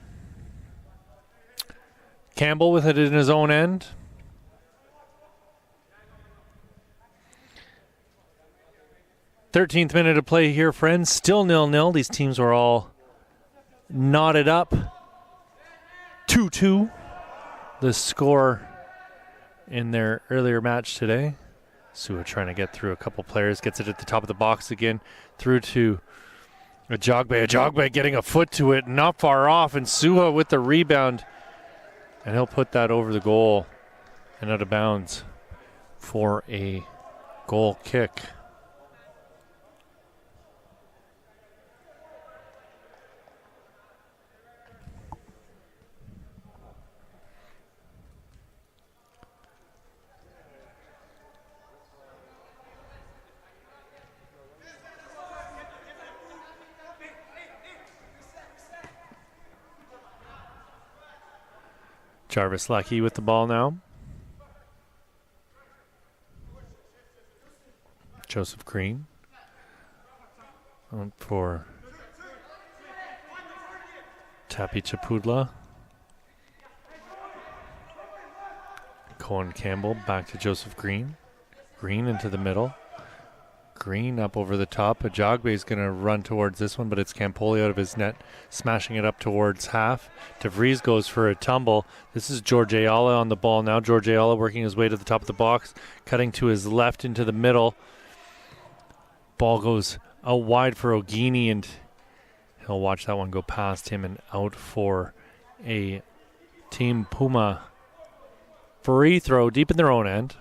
Campbell with it in his own end. Thirteenth minute of play here, friends. Still 0-0. These teams were all knotted up. 2-2. The score in their earlier match today. Sua trying to get through a couple players. Gets it at the top of the box again. Through to Ajagbe. Ajagbe getting a foot to it. Not far off. And Sua with the rebound. And he'll put that over the goal and out of bounds for a goal kick. Jarvis Lackey with the ball now. Joseph Green for Tapi Chapudla. Cohen Campbell back to Joseph Green. Green into the middle. Green up over the top. Ajagbe is going to run towards this one, but it's Campoli out of his net, smashing it up towards half. DeVries goes for a tumble. This is George Ayala on the ball now. George Ayala working his way to the top of the box, cutting to his left into the middle. Ball goes out wide for Ogini, and he'll watch that one go past him and out for a Team Puma free throw deep in their own end.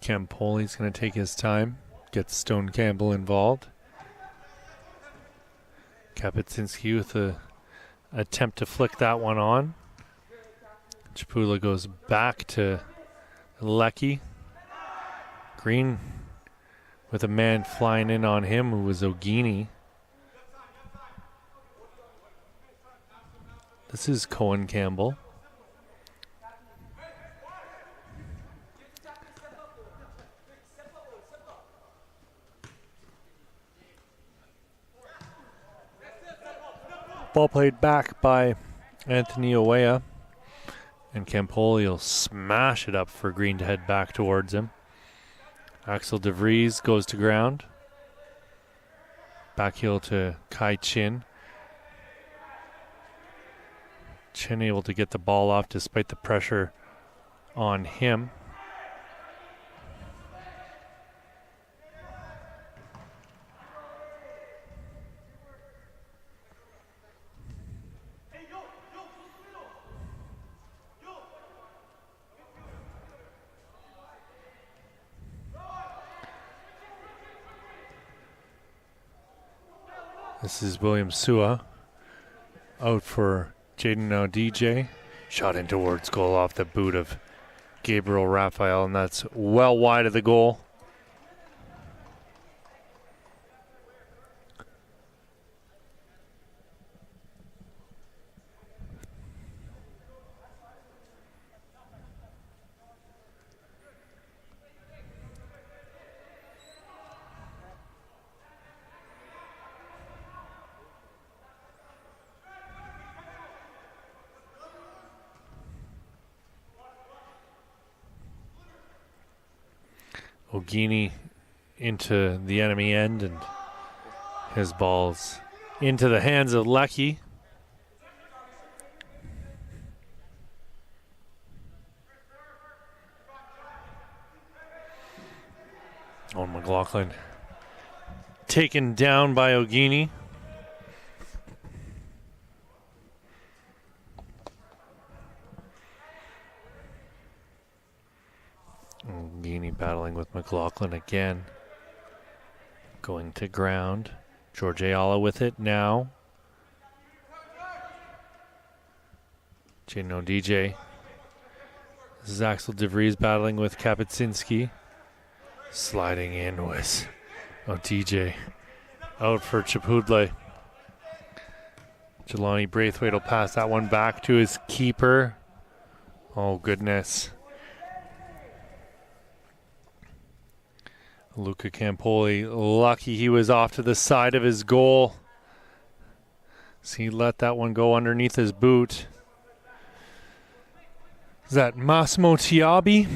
Campoli's going to take his time, get Stone Campbell involved. Kapitsinski with a attempt to flick that one on. Chapula goes back to Lecky. Green with a man flying in on him who was Ogini. This is Cohen Campbell. Ball played back by Anthony Owea. And Campoli will smash it up for Green to head back towards him. Axel DeVries goes to ground. Back heel to Kai Chin. Chin able to get the ball off despite the pressure on him. This is William Sua out for Jaden Odj. Shot in towards goal off the boot of Gabriel Raphael, and that's well wide of the goal. Ogini into the enemy end, and his ball's into the hands of Lecky. Owen McLaughlin taken down by Ogini. Ogini battling with McLaughlin again. Going to ground. George Ayala with it now. Jaden Odj. This is Axel DeVries battling with Kapitsinski. Sliding in was Odj. Out for Chapudle. Jelani Braithwaite will pass that one back to his keeper. Oh, goodness. Luca Campoli, lucky he was off to the side of his goal. So he let that one go underneath his boot. Is that Massimo Tiabi?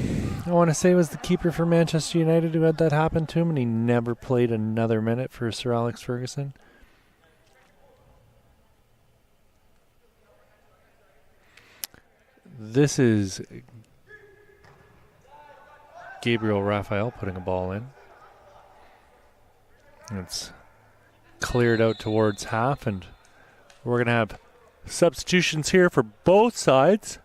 I want to say was the keeper for Manchester United who had that happen to him, and he never played another minute for Sir Alex Ferguson. This is Gabriel Raphael putting a ball in. It's cleared out towards half, and we're going to have substitutions here for both sides.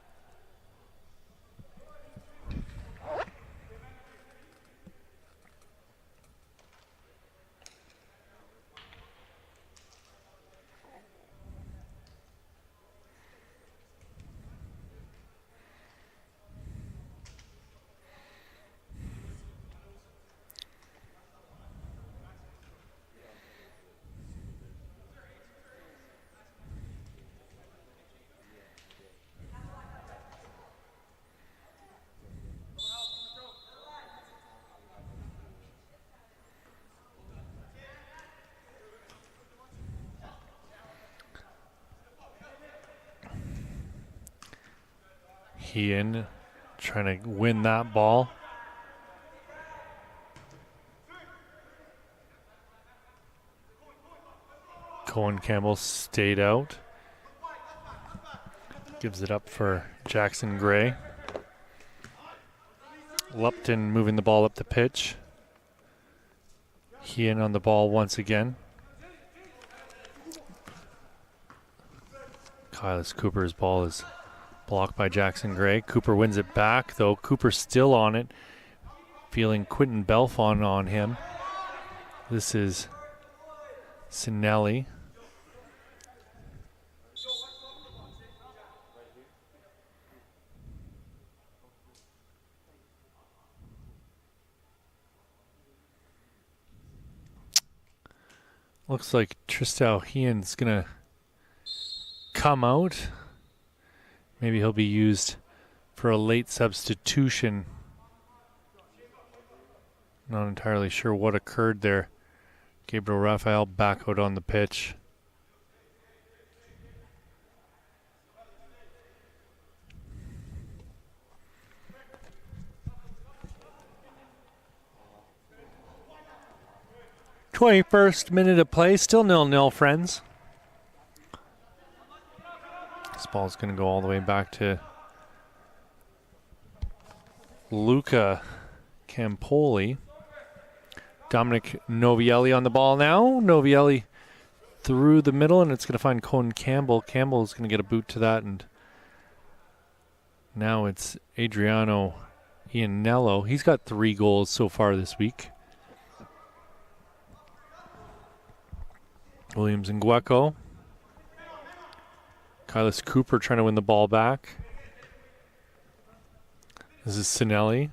Ian trying to win that ball. Cohen Campbell stayed out. Gives it up for Jackson Gray. Lupton moving the ball up the pitch. Ian on the ball once again. Kylis Cooper's ball is blocked by Jackson Gray. Cooper wins it back, though. Cooper still on it, feeling Quentin Belfon on him. This is Sinelli. Looks like Tristão Hean's going to come out. Maybe he'll be used for a late substitution. Not entirely sure what occurred there. Gabriel Raphael back out on the pitch. "21st minute of play, still 0-0, friends." This ball's going to go all the way back to Luca Campoli. Dominic Novielli on the ball now. Novielli through the middle, and it's going to find Cohen Campbell. Campbell is going to get a boot to that, and now it's Adriano Ianello. He's got 3 goals so far this week. Williams and Gueco. Kylis Cooper trying to win the ball back. This is Sinelli.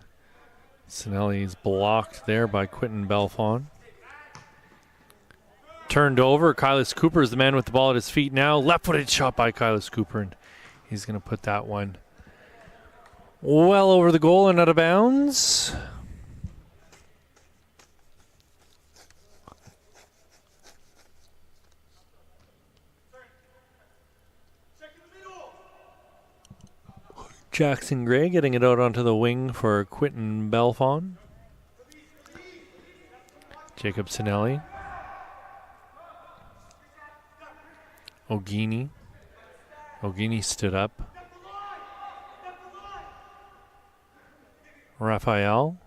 Sinelli is blocked there by Quentin Belfon. Turned over. Kylis Cooper is the man with the ball at his feet now. Left-footed shot by Kylis Cooper, and he's going to put that one well over the goal and out of bounds. Jackson Gray getting it out onto the wing for Quentin Belfon. Jacob Sinelli. Ogini. Ogini stood up. Raphael.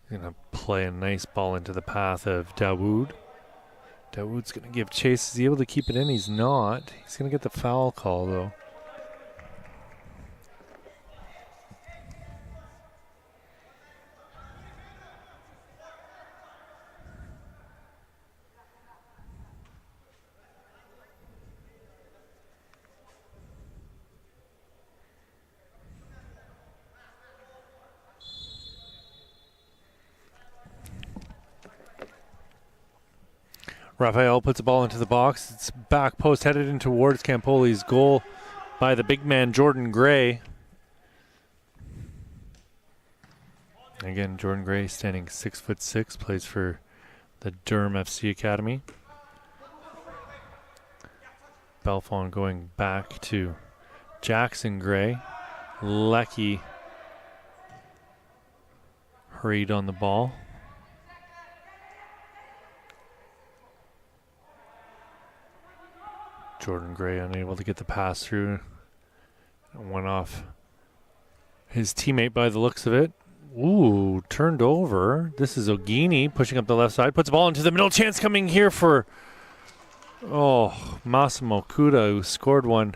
Going to play a nice ball into the path of Dawood. Dawood's going to give chase. Is he able to keep it in? He's not. He's going to get the foul call, though. Raphael puts the ball into the box. It's back post headed in towards Campoli's goal by the big man, Jordan Gray. Again, Jordan Gray standing 6'6", plays for the Durham FC Academy. Belfont going back to Jackson Gray. Lecky hurried on the ball. Jordan Gray unable to get the pass through. Went off his teammate by the looks of it. Ooh, turned over. This is Ogini pushing up the left side. Puts the ball into the middle. Chance coming here for, Massimo Kuda, who scored one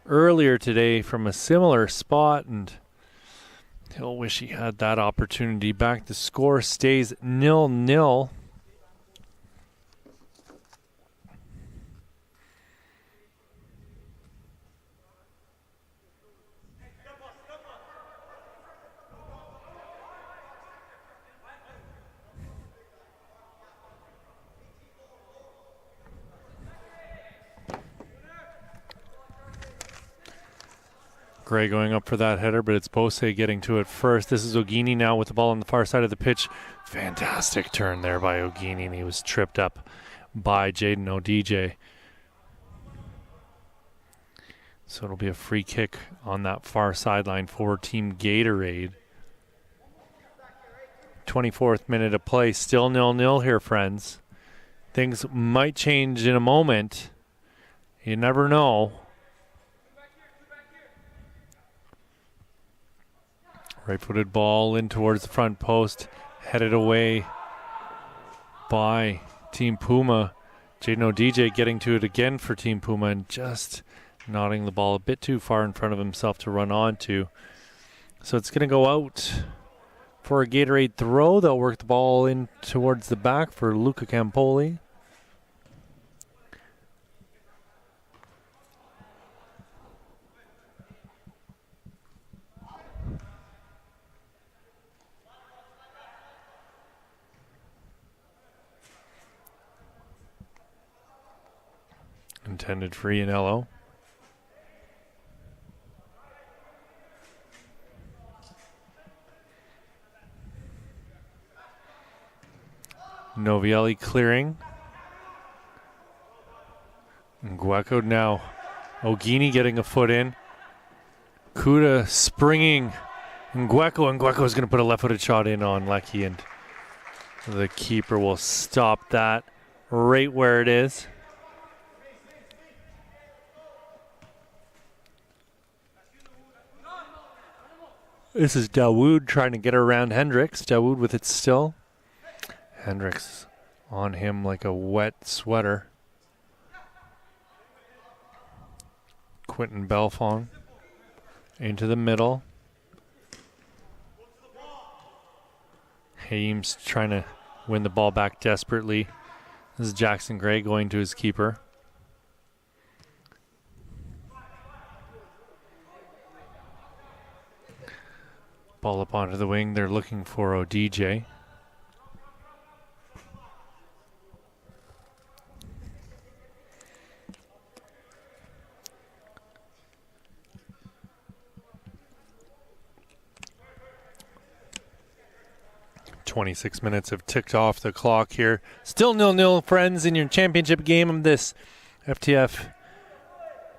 earlier today from a similar spot, and he'll wish he had that opportunity back. The score stays 0-0. Gray going up for that header, but it's Bose getting to it first. This is Ogini now with the ball on the far side of the pitch. Fantastic turn there by Ogini, and he was tripped up by Jaden Odj. So it'll be a free kick on that far sideline for Team Gatorade. 24th minute of play, still 0-0 here, friends. Things might change in a moment. You never know. Right-footed ball in towards the front post, headed away by Team Puma. Jaden Odj getting to it again for Team Puma and just nodding the ball a bit too far in front of himself to run onto. So it's going to go out for a Gatorade throw. They'll work the ball in towards the back for Luca Campoli. Intended for Ianello. Novielli clearing. Ngueko now. Ogini getting a foot in. Kuda springing. Ngueko is going to put a left-footed shot in on Lecky, and the keeper will stop that right where it is. This is Dawood trying to get around Hendricks. Dawood with it still. Hendricks on him like a wet sweater. Quentin Belfont into the middle. Haim's trying to win the ball back desperately. This is Jackson Gray going to his keeper. Ball up onto the wing. They're looking for Odj. "26 minutes have ticked off the clock here. Still 0-0, friends, in your championship game of this FTF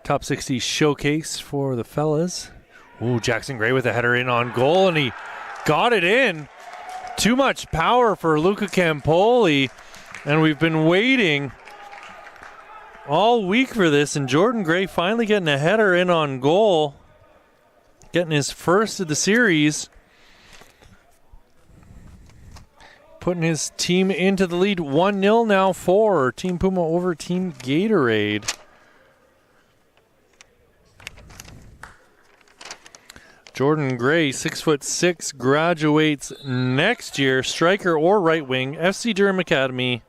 Top 60 showcase for the fellas. Ooh, Jackson Gray with a header in on goal, and he got it in. Too much power for Luca Campoli, and we've been waiting all week for this, and Jordan Gray finally getting a header in on goal, getting his first of the series, putting his team into the lead. 1-0 now for Team Puma over Team Gatorade. Jordan Gray, 6'6", graduates next year, striker or right wing, FC Durham Academy,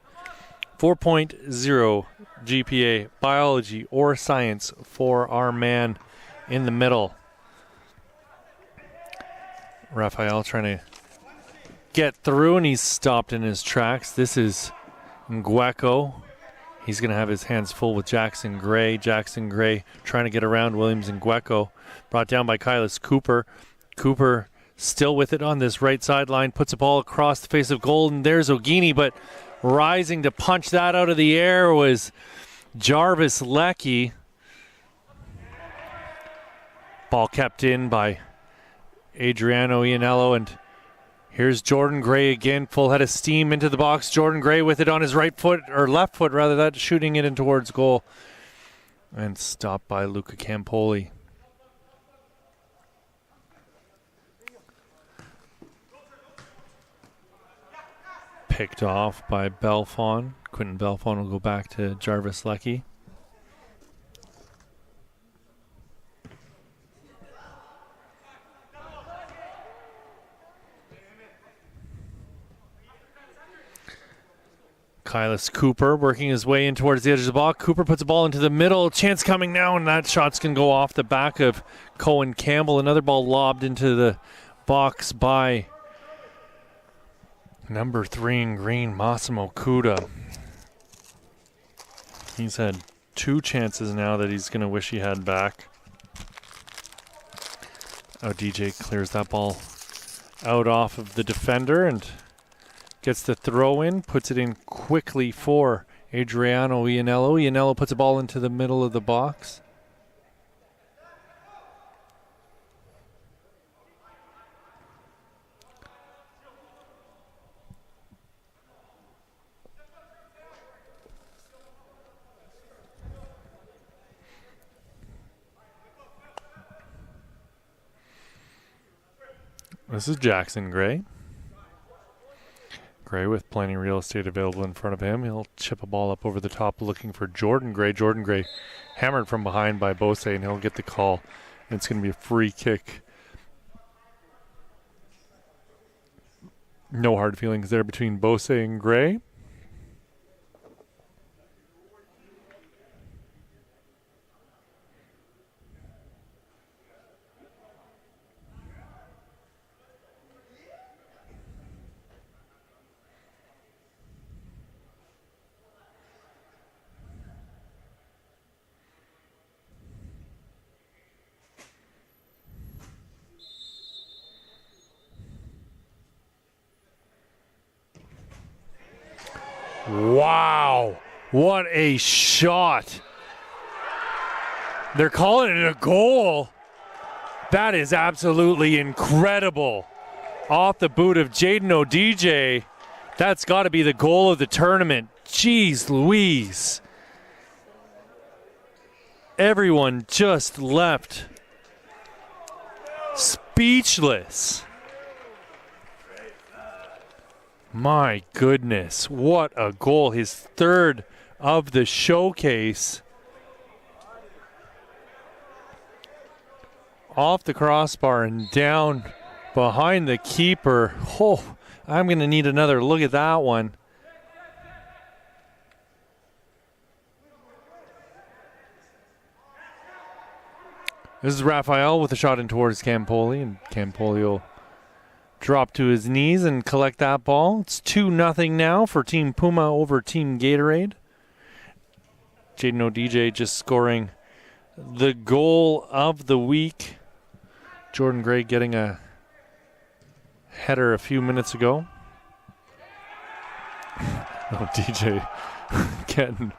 4.0 GPA, biology or science for our man in the middle. Raphael trying to get through, and he's stopped in his tracks. This is Ngueko. He's going to have his hands full with Jackson Gray. Jackson Gray trying to get around Williams and Ngueko. Brought down by Kylis Cooper. Cooper still with it on this right sideline. Puts a ball across the face of goal, and there's Ogini, but rising to punch that out of the air was Jarvis Leckie. Ball kept in by Adriano Ianello, and here's Jordan Gray again, full head of steam into the box. Jordan Gray with it on his right foot, or left foot rather, that shooting it in towards goal. And stopped by Luca Campoli. Picked off by Belfon. Quentin Belfon will go back to Jarvis Leckie. Kylis Cooper working his way in towards the edge of the box. Cooper puts the ball into the middle. Chance coming now, and that shot's going to go off the back of Cohen Campbell. Another ball lobbed into the box by number 3 in green, Massimo Kuda. He's had 2 chances now that he's going to wish he had back. Oh, DJ clears that ball out off of the defender and gets the throw in, puts it in quickly for Adriano Ianello. Ianello puts a ball into the middle of the box. This is Jackson Gray. Gray with plenty of real estate available in front of him. He'll chip a ball up over the top looking for Jordan Gray. Jordan Gray hammered from behind by Bose, and he'll get the call. And it's going to be a free kick. No hard feelings there between Bose and Gray. Wow, what a shot. They're calling it a goal. That is absolutely incredible. Off the boot of Jaden Odj. That's got to be the goal of the tournament. Jeez Louise. Everyone just left speechless. My goodness, what a goal. His third of the showcase. Off the crossbar and down behind the keeper. Oh, I'm going to need another look at that one. This is Raphael with a shot in towards Campoli, and Campoli will drop to his knees and collect that ball. It's 2-0 now for Team Puma over Team Gatorade. Jaden Odj just scoring the goal of the week. Jordan Gray getting a header a few minutes ago. Oh, DJ getting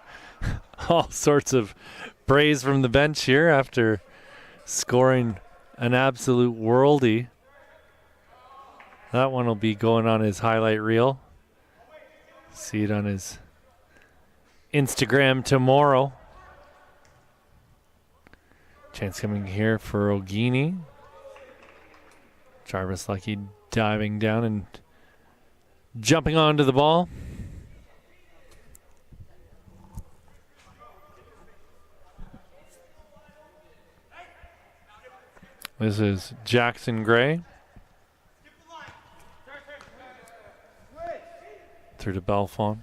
all sorts of praise from the bench here after scoring an absolute worldie. That one will be going on his highlight reel. See it on his Instagram tomorrow. Chance coming here for Ogini. Jarvis Lucky diving down and jumping onto the ball. This is Jackson Gray. Through to Belfon.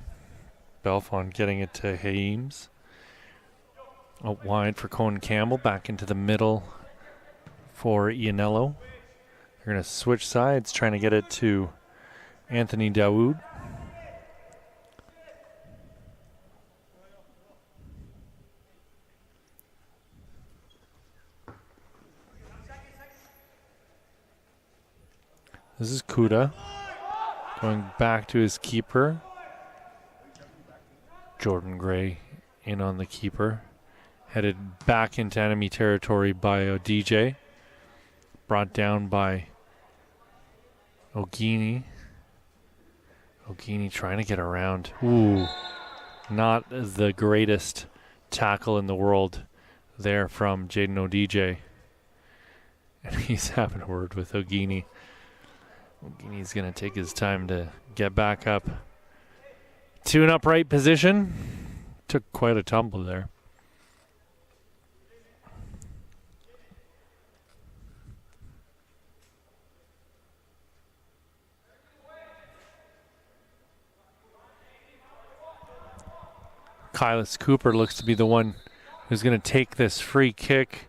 Belfon getting it to Haems. Out wide for Cohen Campbell. Back into the middle for Ianello. They're going to switch sides, trying to get it to Anthony Dawood. This is Kuda going back to his keeper. Jordan Gray in on the keeper. Headed back into enemy territory by Odj. Brought down by Ogini. Ogini trying to get around. Ooh, not the greatest tackle in the world there from Jaden Odj. And he's having a word with Ogini. Ogini's going to take his time to get back up to an upright position. Took quite a tumble there. Kylis Cooper looks to be the one who's going to take this free kick.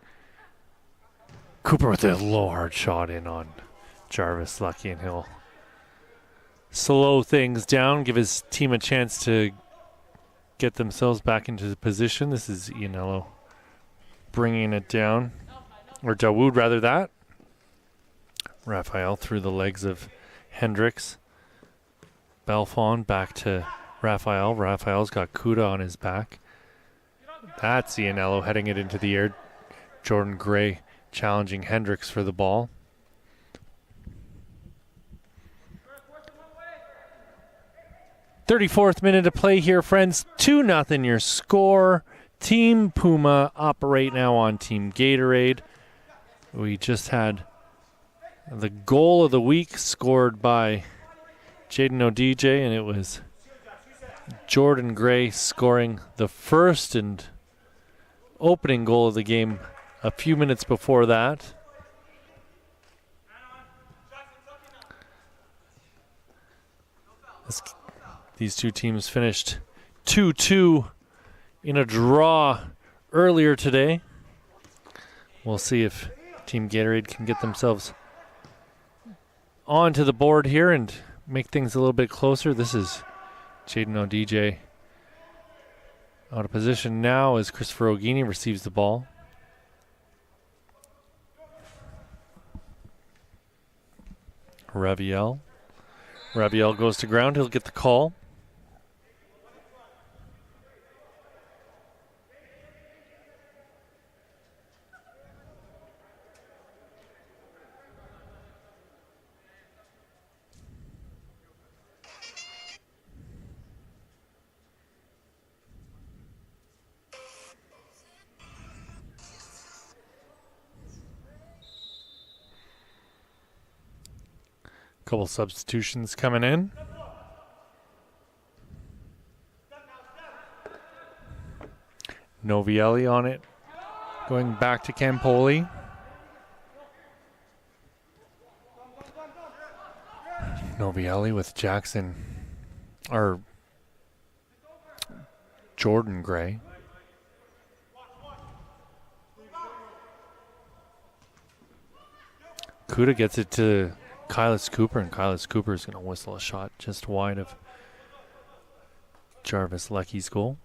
Cooper with a low hard shot in on Jarvis Lucky, and he'll slow things down, give his team a chance to get themselves back into the position. This is Ianello bringing it down, or Dawood rather that. Raphael through the legs of Hendricks. Belfon back to Raphael. Raphael's got Kuda on his back. That's Ianello heading it into the air. Jordan Gray challenging Hendricks for the ball. .34th minute of play here, friends. 2-0 your score. Team Puma operate now on Team Gatorade. We just had the goal of the week scored by Jaden Odj, and it was Jordan Gray scoring the first and opening goal of the game a few minutes before that. These two teams finished 2-2 in a draw earlier today. We'll see if Team Gatorade can get themselves onto the board here and make things a little bit closer. This is Jaden Odj out of position now as Christopher Ogini receives the ball. Raviel goes to ground. He'll get the call. Couple substitutions coming in. Novielli on it. Going back to Campoli. Novielli with Jackson. Or Jordan Gray. Kuda gets it to Kylis Cooper, and Kylis Cooper is going to whistle a shot just wide of Jarvis Lecky's goal.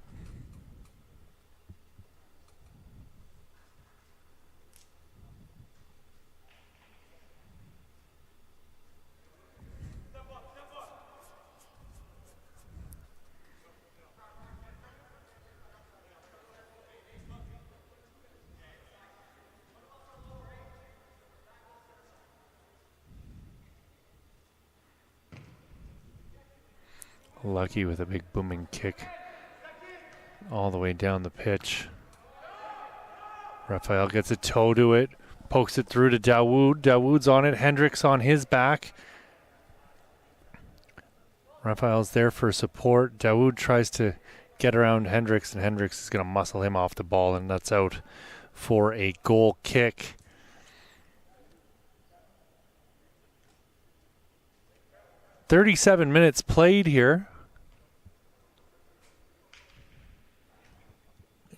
Lucky with a big booming kick all the way down the pitch. Raphael gets a toe to it, pokes it through to Dawoud. Dawoud's on it, Hendricks on his back. Raphael's there for support. Dawoud tries to get around Hendricks, and Hendricks is going to muscle him off the ball, and that's out for a goal kick. "37 minutes played here.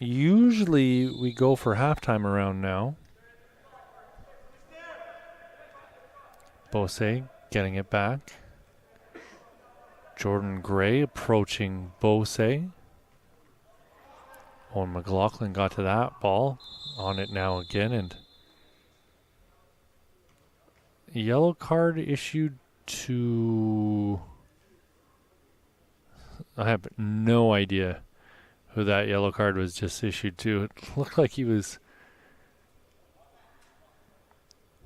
Usually we go for halftime around now. Bose getting it back. Jordan Gray approaching Bose. Owen McLaughlin got to that ball. On it now again, and yellow card issued to... I have no idea who that yellow card was just issued to. It looked like he was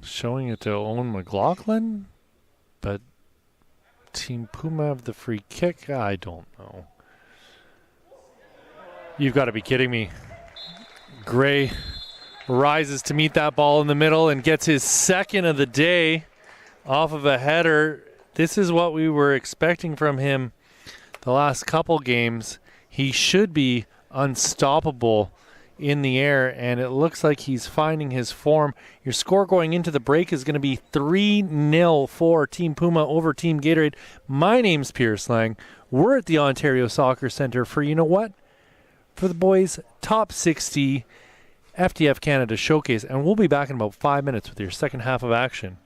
showing it to Owen McLaughlin, but Team Puma have the free kick. I don't know. You've got to be kidding me. Gray rises to meet that ball in the middle and gets his second of the day off of a header. This is what we were expecting from him the last couple games. He should be unstoppable in the air, and it looks like he's finding his form. Your score going into the break is going to be 3-0 for Team Puma over Team Gatorade. My name's Pierce Lang. We're at the Ontario Soccer Centre for, you know what? For the boys' top 60 FTF Canada showcase, and we'll be back in about 5 minutes with your second half of action.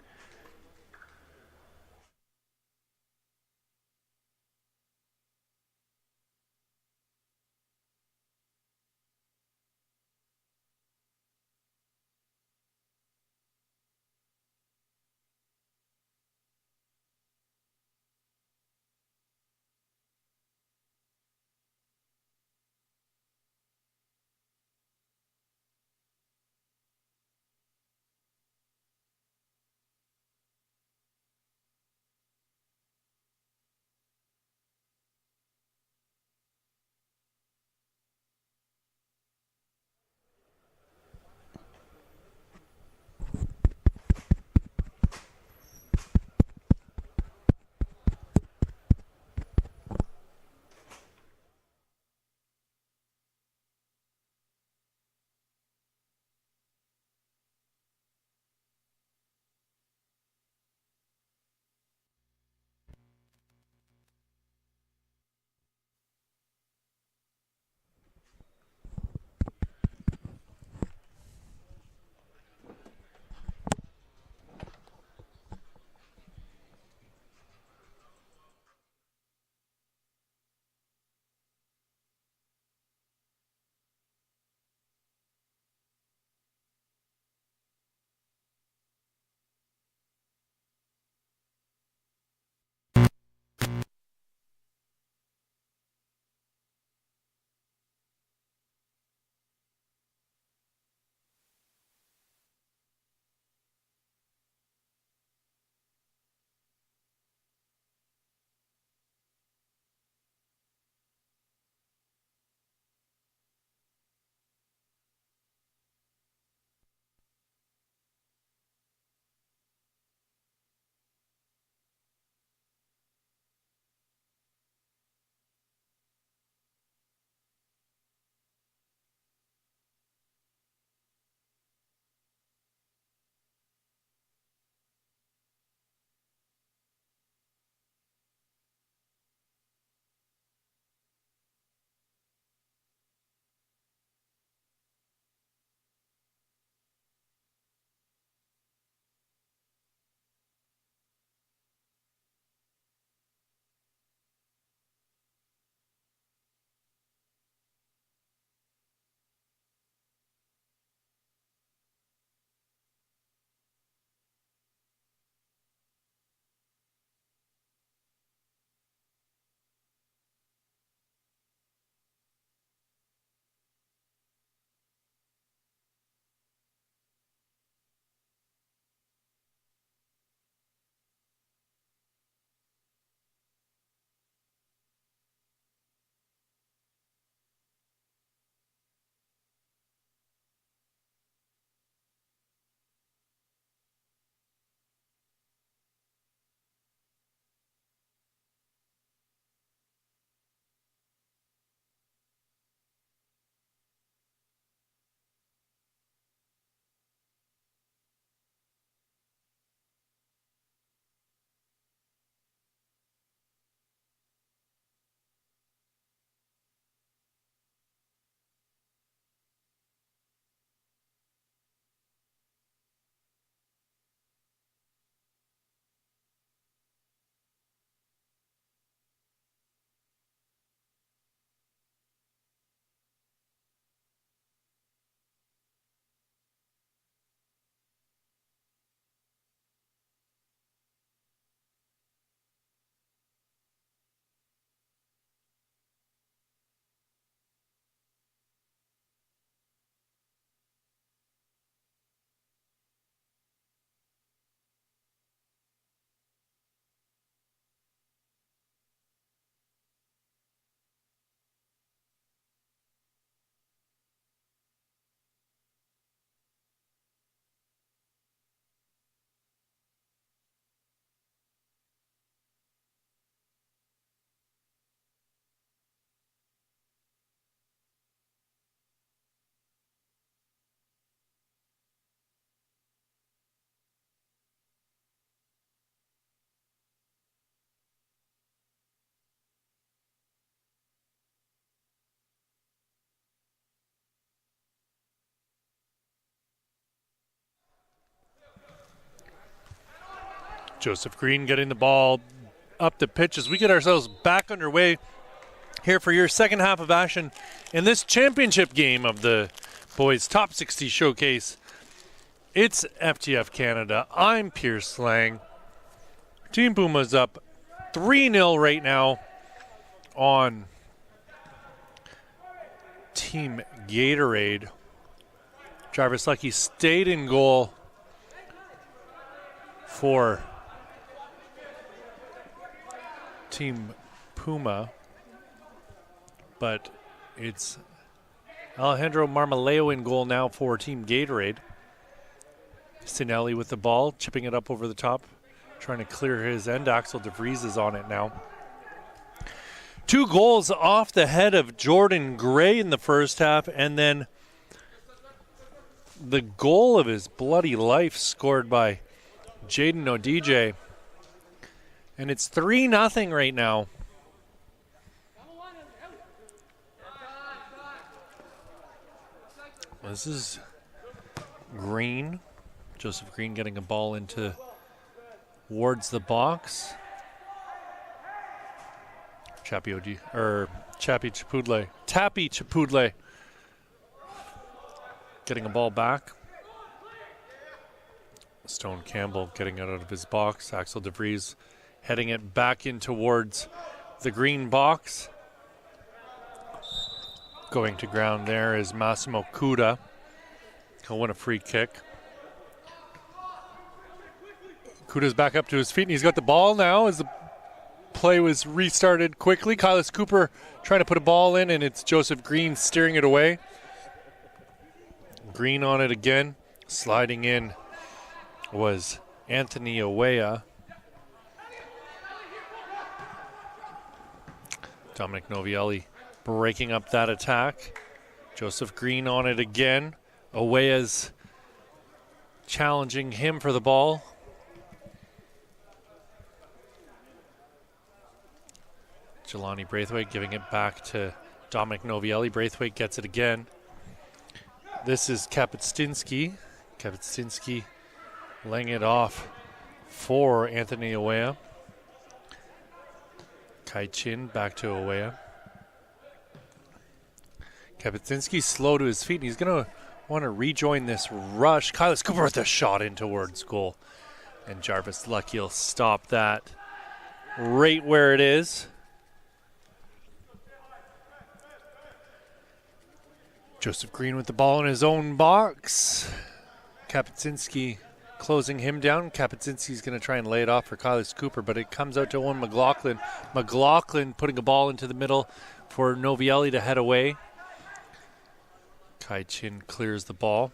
Joseph Green getting the ball up the pitch as we get ourselves back underway here for your second half of action in this championship game of the boys top 60 showcase. It's FTF Canada. I'm Pierce Lang. Team Puma's up 3-0 right now on Team Gatorade. Jarvis Lucky stayed in goal for Team Puma, but it's Alejandro Marmaleo in goal now for Team Gatorade. Sinelli with the ball, chipping it up over the top, trying to clear his end. Axel DeVries is on it now. 2 goals off the head of Jordan Gray in the first half, and then the goal of his bloody life scored by Jaden Odj. And it's 3-0 right now. This is Green. Joseph Green getting a ball into towards the box. Tappy Chapudle getting a ball back. Stone Campbell getting it out of his box. Axel DeVries heading it back in towards the green box. Going to ground there is Massimo Kuda. He'll win a free kick. Kuda's back up to his feet, and he's got the ball now as the play was restarted quickly. Kylis Cooper trying to put a ball in, and it's Joseph Green steering it away. Green on it again. Sliding in was Anthony Owea. Dominic Novielli breaking up that attack. Joseph Green on it again. Owea's challenging him for the ball. Jelani Braithwaite giving it back to Dominic Novielli. Braithwaite gets it again. This is Kapustinski. Kapustinski laying it off for Anthony Owea. Kai Chin back to Owea. Kapustinski slow to his feet. He's going to want to rejoin this rush. Kylis Cooper with a shot in towards goal. And Jarvis Lucky will stop that right where it is. Joseph Green with the ball in his own box. Kapustinski closing him down. Kapustinski's going to try and lay it off for Kylis Cooper, but it comes out to Owen McLaughlin. McLaughlin putting a ball into the middle for Novielli to head away. Kai Chin clears the ball.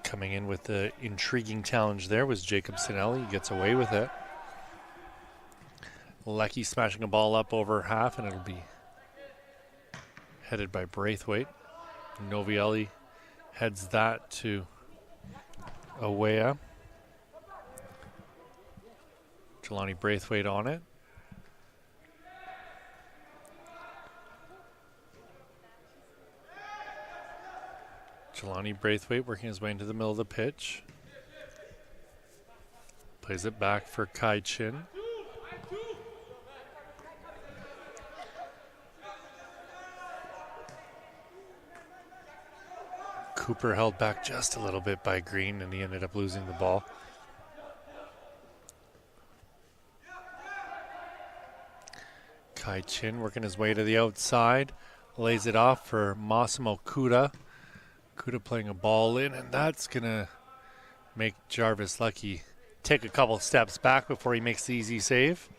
Coming in with the intriguing challenge there was Jacob Sinelli. He gets away with it. Lecky smashing a ball up over half, and it'll be headed by Braithwaite. Novielli heads that to Owea. Jelani Braithwaite on it. Jelani Braithwaite working his way into the middle of the pitch. Plays it back for Kai Chin. Cooper held back just a little bit by Green, and he ended up losing the ball. Kai Chin working his way to the outside. Lays it off for Massimo Kuda. Kuda playing a ball in, and that's going to make Jarvis Lucky take a couple steps back before he makes the easy save.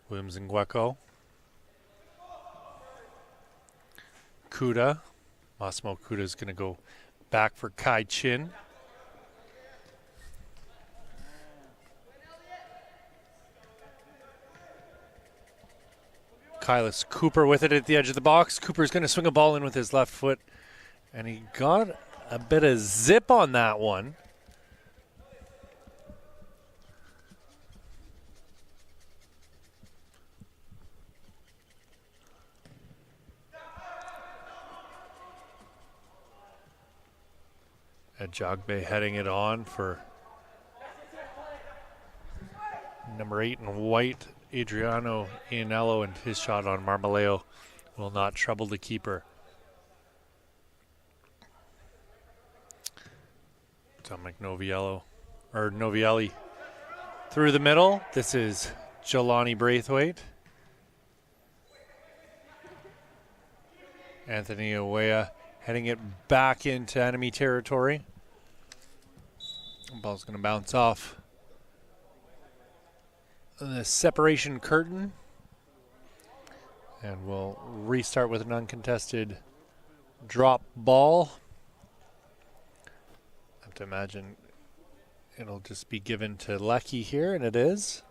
Williams and Gueco. Kuda. Massimo Kuda is going to go back for Kai Chin. Kylis Cooper with it at the edge of the box. Cooper's going to swing a ball in with his left foot, and he got a bit of zip on that one. Ajagbe heading it on for number 8 in white, Adriano Ianello, and his shot on Marmoleo will not trouble the keeper. Dominic Novielli through the middle. This is Jelani Braithwaite. Anthony Owea heading it back into enemy territory. Ball's going to bounce off the separation curtain. And we'll restart with an uncontested drop ball. I have to imagine it'll just be given to Lecky here, and it is.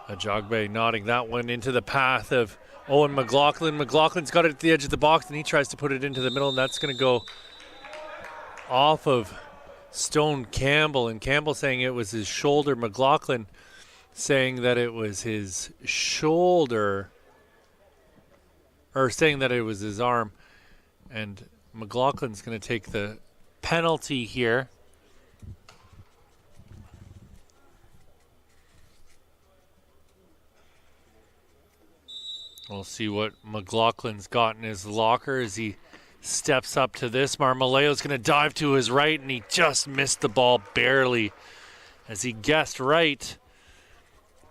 Ajagbe nodding that one into the path of Owen McLaughlin. McLaughlin's got it at the edge of the box, and he tries to put it into the middle, and that's going to go off of Stone Campbell. And Campbell saying it was his shoulder. McLaughlin saying that it was his shoulder, or saying that it was his arm. And McLaughlin's going to take the penalty here. We'll see what McLaughlin's got in his locker as he steps up to this. Marmoleo's going to dive to his right, and he just missed the ball barely as he guessed right,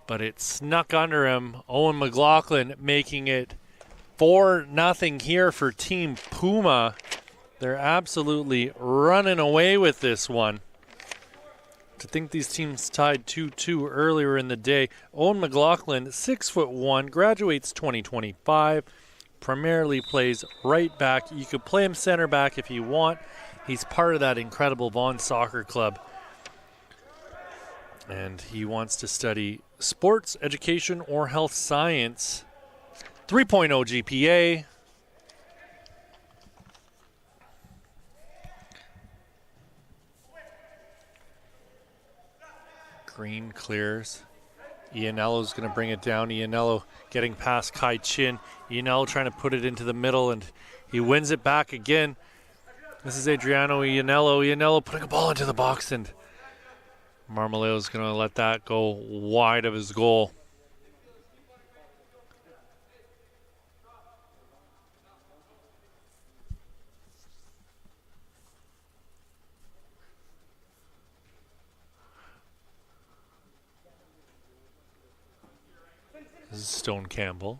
but it snuck under him. Owen McLaughlin making it 4-0 here for Team Puma. They're absolutely running away with this one. To think these teams tied 2-2 earlier in the day. Owen McLaughlin, 6'1", graduates 2025, primarily plays right back. You could play him center back if you want. He's part of that incredible Vaughan Soccer Club. And he wants to study sports, education, or health science. 3.0 GPA. Green clears. Ianello's going to bring it down. Ianello getting past Kai Chin. Ianello trying to put it into the middle, and he wins it back again. This is Adriano Ianello. Ianello putting a ball into the box, and Marmoleo's going to let that go wide of his goal. This is Stone Campbell.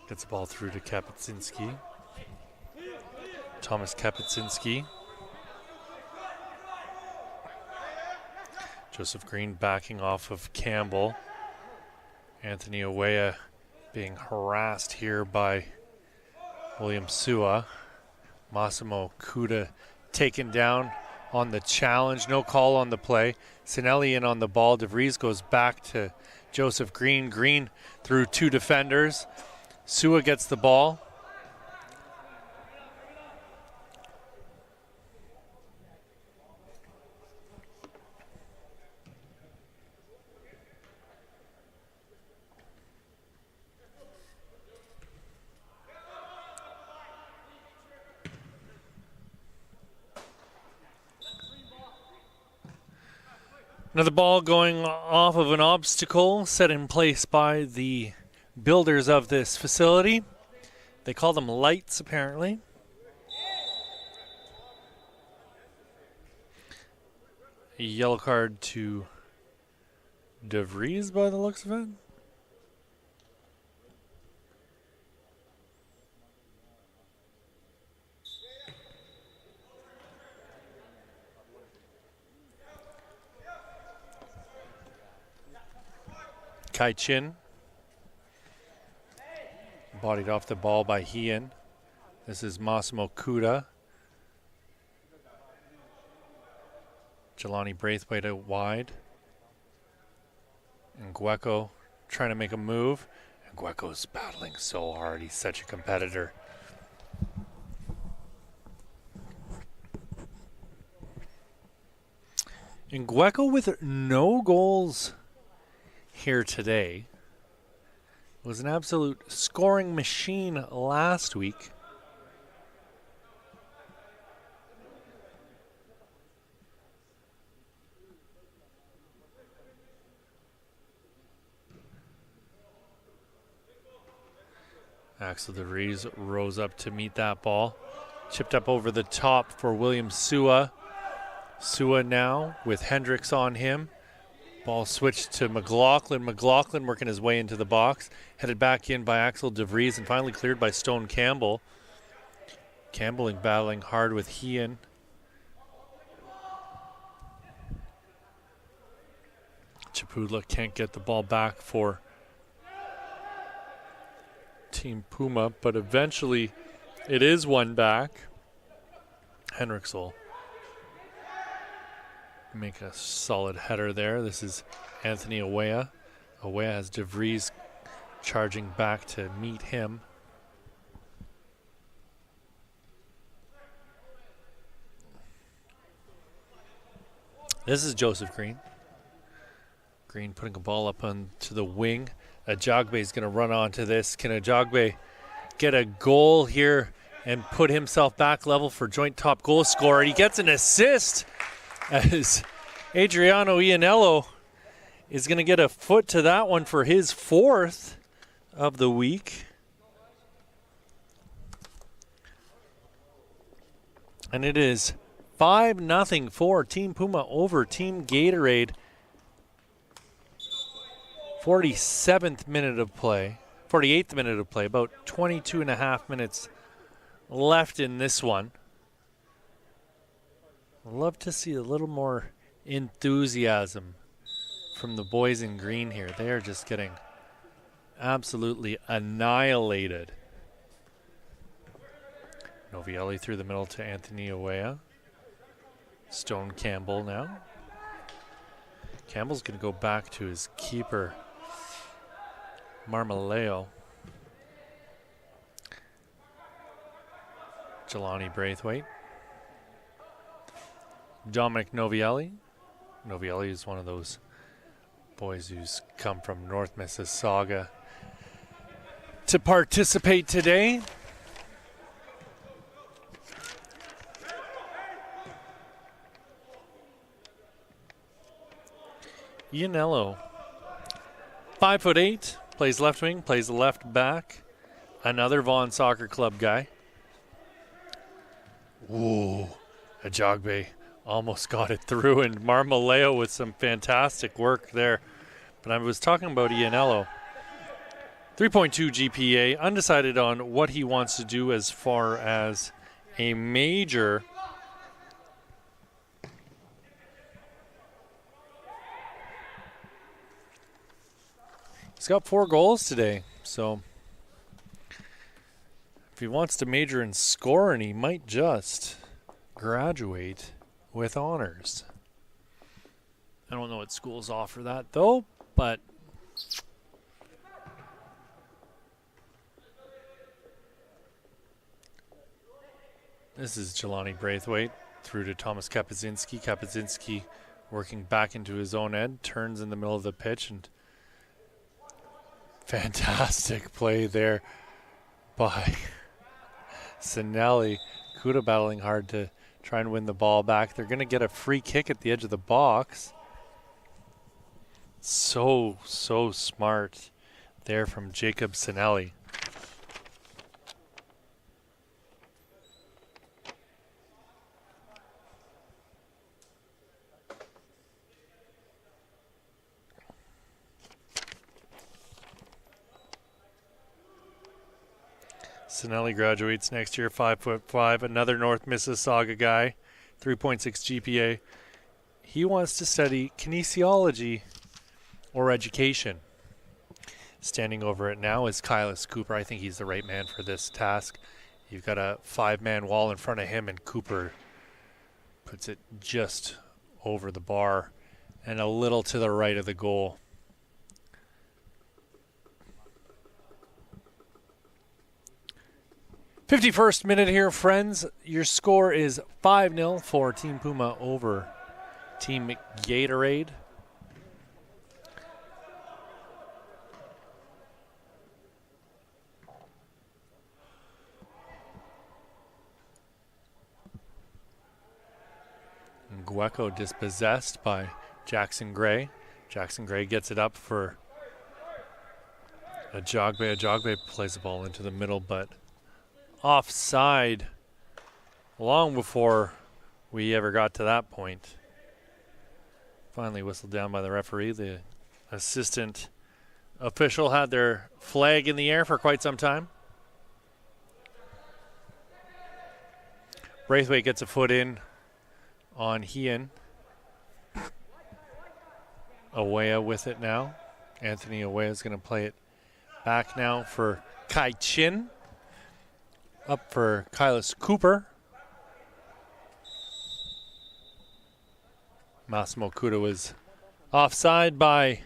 Gets the ball through to Kapuscinski. Thomas Kapuscinski. Joseph Green backing off of Campbell. Anthony Owea being harassed here by William Sua. Massimo Kuda taken down on the challenge. No call on the play. Sinelli in on the ball. DeVries goes back to Joseph Green. Green through two defenders. Sua gets the ball. Another ball going off of an obstacle set in place by the builders of this facility. They call them lights, apparently. A yellow card to DeVries by the looks of it. Kai Chin. Bodied off the ball by Hean. This is Massimo Kuda. Jelani Braithwaite out wide. And Gueco trying to make a move. And Gueco's battling so hard. He's such a competitor. And Gueco with no goals here today. Was an absolute scoring machine last week. Axel DeVries rose up to meet that ball. Chipped up over the top for William Sua. Sua now with Hendricks on him. Ball switched to McLaughlin. McLaughlin working his way into the box. Headed back in by Axel DeVries and finally cleared by Stone Campbell. Campbell battling hard with Hean. Chapudla can't get the ball back for Team Puma, but eventually it is one back. Hendricks will make a solid header there. This is Anthony Awea. Awea has DeVries charging back to meet him. This is Joseph Green. Green putting a ball up onto the wing. Ajagbe is going to run onto this. Can Ajagbe get a goal here and put himself back level for joint top goal scorer? He gets an assist as Adriano Ianello is going to get a foot to that one for his fourth of the week. And it is 5-0 for Team Puma over Team Gatorade. 47th minute of play, 48th minute of play, about 22 and a half minutes left in this one. I'd love to see a little more enthusiasm from the boys in green here. They are just getting absolutely annihilated. Novielli through the middle to Anthony Awea. Stone Campbell now. Campbell's going to go back to his keeper, Marmaleo. Jelani Braithwaite. Dominic Novielli. Novielli is one of those boys who's come from North Mississauga to participate today. Ianello, 5'8", plays left wing, plays left back. Another Vaughan Soccer Club guy. Ooh, Ajagbe almost got it through, and Marmaleo with some fantastic work there. But I was talking about Ianello. 3.2 GPA, undecided on what he wants to do as far as a major. He's got 4 goals today, so if he wants to major in scoring, he might just graduate with honors. I don't know what schools offer that, though, but this is Jelani Braithwaite through to Thomas Kapuzinski. Kapuzinski working back into his own end, turns in the middle of the pitch, and fantastic play there by Sinelli. Kuda battling hard to try and win the ball back. They're going to get a free kick at the edge of the box. So smart there from Jacob Sinelli. Sinelli graduates next year, 5'5", another North Mississauga guy, 3.6 GPA. He wants to study kinesiology or education. Standing over it now is Kylis Cooper. I think he's the right man for this task. You've got a 5-man wall in front of him, and Cooper puts it just over the bar and a little to the right of the goal. "51st minute here, friends. Your score is 5-0 for Team Puma over Team Gatorade. Gueco dispossessed by Jackson Gray. Jackson Gray gets it up for Ajagbe. Ajagbe plays the ball into the middle, but offside long before we ever got to that point. Finally whistled down by the referee. The assistant official had their flag in the air for quite some time. Braithwaite gets a foot in on Hean. Awea with it now. Anthony Awea is going to play it back now for Kai Chin. Up for Kylis Cooper. Massimo Kuda was offside by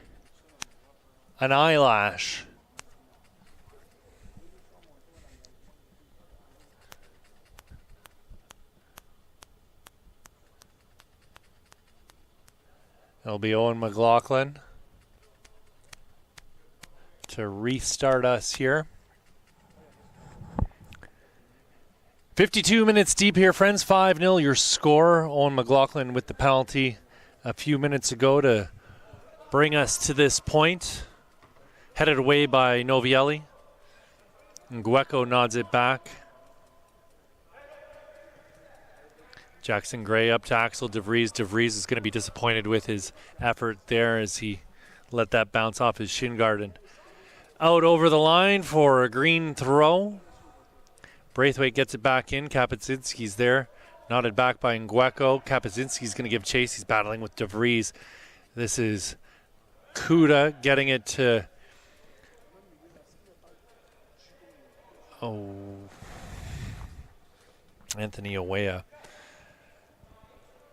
an eyelash. It'll be Owen McLaughlin to restart us here. 52 minutes deep here, friends. 5-0 your score. Owen McLaughlin with the penalty a few minutes ago to bring us to this point. Headed away by Novielli. And Gueco nods it back. Jackson Gray up to Axel DeVries. DeVries is going to be disappointed with his effort there as he let that bounce off his shin guard and out over the line for a green throw. Braithwaite gets it back in. Kapuscinski's there. Nodded back by Ngueco. Kapuscinski's going to give chase. He's battling with DeVries. This is Kuda getting it to... Anthony Awea.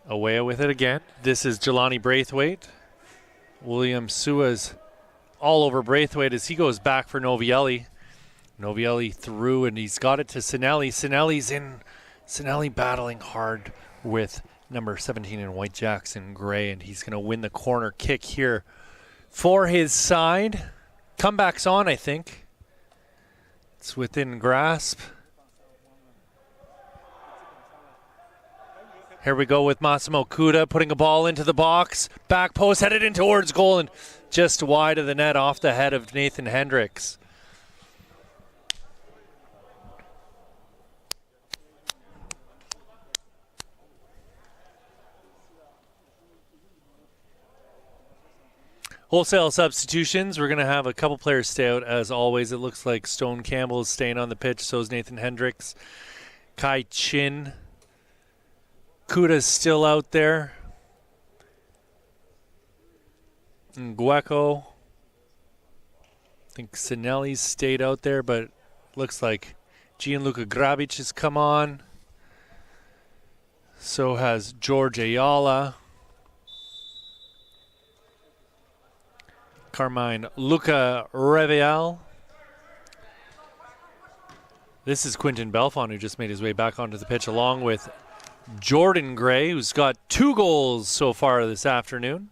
Awea with it again. This is Jelani Braithwaite. William Sua's all over Braithwaite as he goes back for Novielli. Novielli through, and he's got it to Sinelli. Sinelli's in. Sinelli battling hard with number 17 in white, Jackson Gray, and he's going to win the corner kick here for his side. Comeback's on, I think. It's within grasp. Here we go with Massimo Kuda putting a ball into the box. Back post headed in towards goal and just wide of the net off the head of Nathan Hendricks. Wholesale substitutions. We're going to have a couple players stay out as always. It looks like Stone Campbell is staying on the pitch. So is Nathan Hendricks. Kai Chin. Kuda's still out there. Ngueco. I think Sinelli's stayed out there, but looks like Gianluca Grabic has come on. So has George Ayala. Carmine Luca Revial. This is Quinton Belfont, who just made his way back onto the pitch, along with Jordan Gray, who's got 2 goals so far this afternoon.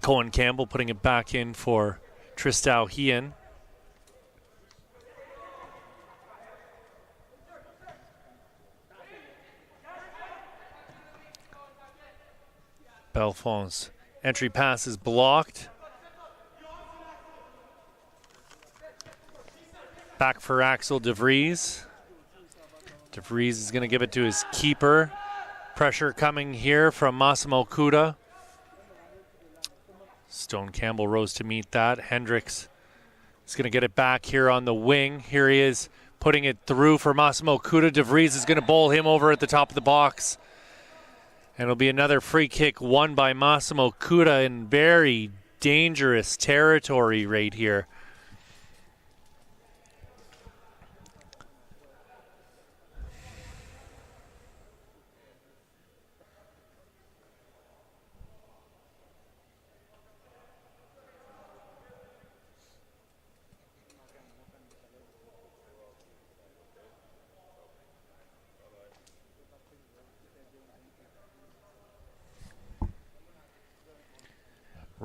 Cohen Campbell putting it back in for Tristau Hean. Belfont's entry pass is blocked. Back for Axel DeVries. DeVries is going to give it to his keeper. Pressure coming here from Massimo Kuda. Stone Campbell rose to meet that. Hendricks is going to get it back here on the wing. Here he is putting it through for Massimo Kuda. DeVries is going to bowl him over at the top of the box. And it'll be another free kick won by Massimo Kuda in very dangerous territory right here.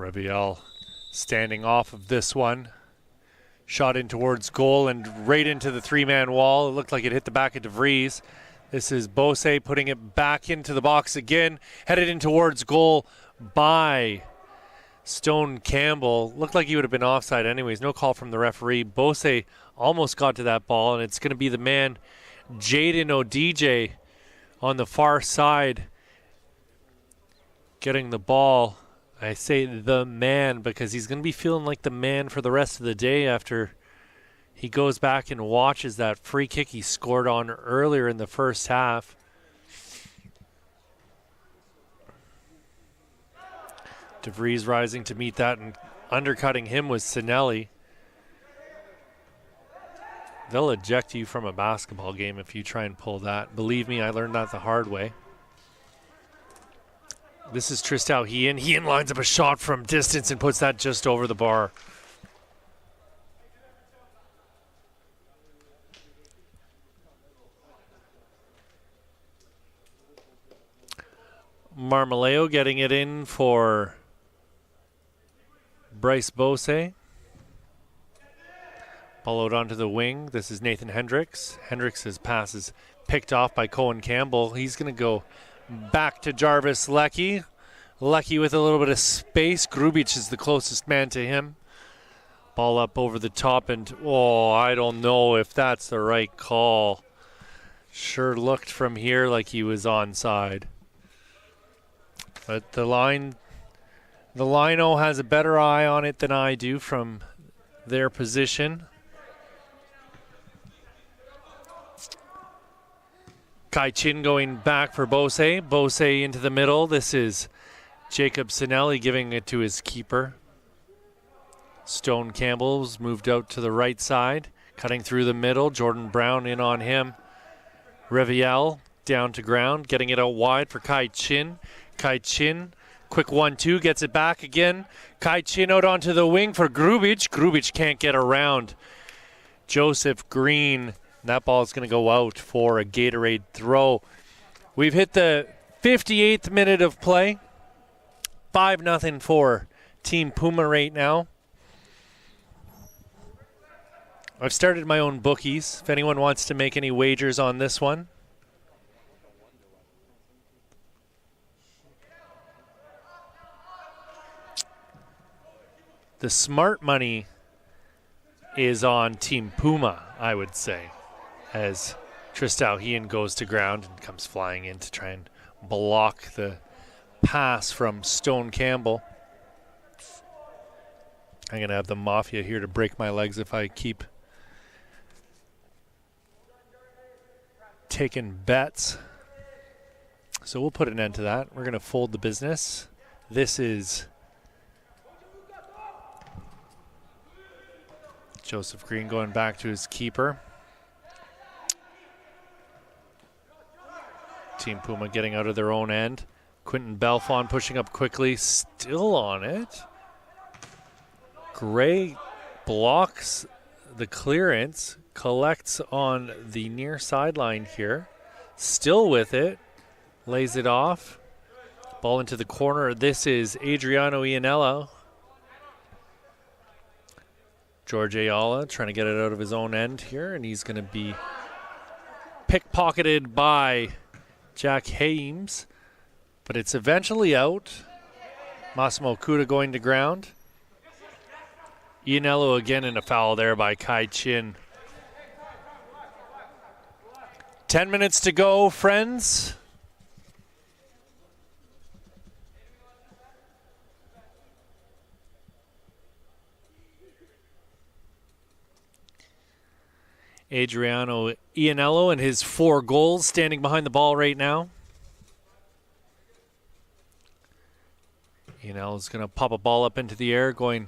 Reviel standing off of this one. Shot in towards goal and right into the three-man wall. It looked like it hit the back of DeVries. This is Bose putting it back into the box again. Headed in towards goal by Stone Campbell. Looked like he would have been offside anyways. No call from the referee. Bose almost got to that ball, and it's going to be the man, Jaden Odj, on the far side, getting the ball. I say the man because he's going to be feeling like the man for the rest of the day after he goes back and watches that free kick he scored on earlier in the first half. DeVries rising to meet that, and undercutting him was Sinelli. They'll eject you from a basketball game if you try and pull that. Believe me, I learned that the hard way. This is Tristão Hean. Hean lines up a shot from distance and puts that just over the bar. Marmoleo getting it in for Bryce Bose. Ball out onto the wing. This is Nathan Hendricks. Hendricks' pass is picked off by Cohen Campbell. He's going to go back to Jarvis Leckie. Leckie with a little bit of space. Grubic is the closest man to him. Ball up over the top, and I don't know if that's the right call. Sure looked from here like he was onside. But the line-o has a better eye on it than I do from their position. Kai Chin going back for Bose. Bose into the middle. This is Jacob Sinelli giving it to his keeper. Stone Campbell's moved out to the right side. Cutting through the middle. Jordan Brown in on him. Reviel down to ground. Getting it out wide for Kai Chin. Kai Chin, quick 1-2, gets it back again. Kai Chin out onto the wing for Grubic. Grubic can't get around Joseph Green. That ball is going to go out for a Gatorade throw. We've hit the 58th minute of play. 5-0 for Team Puma right now. I've started my own bookies. If anyone wants to make any wagers on this one. The smart money is on Team Puma, I would say, as Tristão Hean goes to ground and comes flying in to try and block the pass from Stone Campbell. I'm going to have the Mafia here to break my legs if I keep taking bets. So we'll put an end to that. We're going to fold the business. This is Joseph Green going back to his keeper. Team Puma getting out of their own end. Quentin Belfon pushing up quickly, still on it. Gray blocks the clearance, collects on the near sideline here. Still with it, lays it off. Ball into the corner. This is Adriano Ianello. George Ayala trying to get it out of his own end here, and he's going to be pickpocketed by Jack Hames, but it's eventually out. Massimo Kuda going to ground. Ianello again in a foul there by Kai Chin. 10 minutes to go, friends. Adriano Ianello and his 4 goals standing behind the ball right now. Ianello's going to pop a ball up into the air, going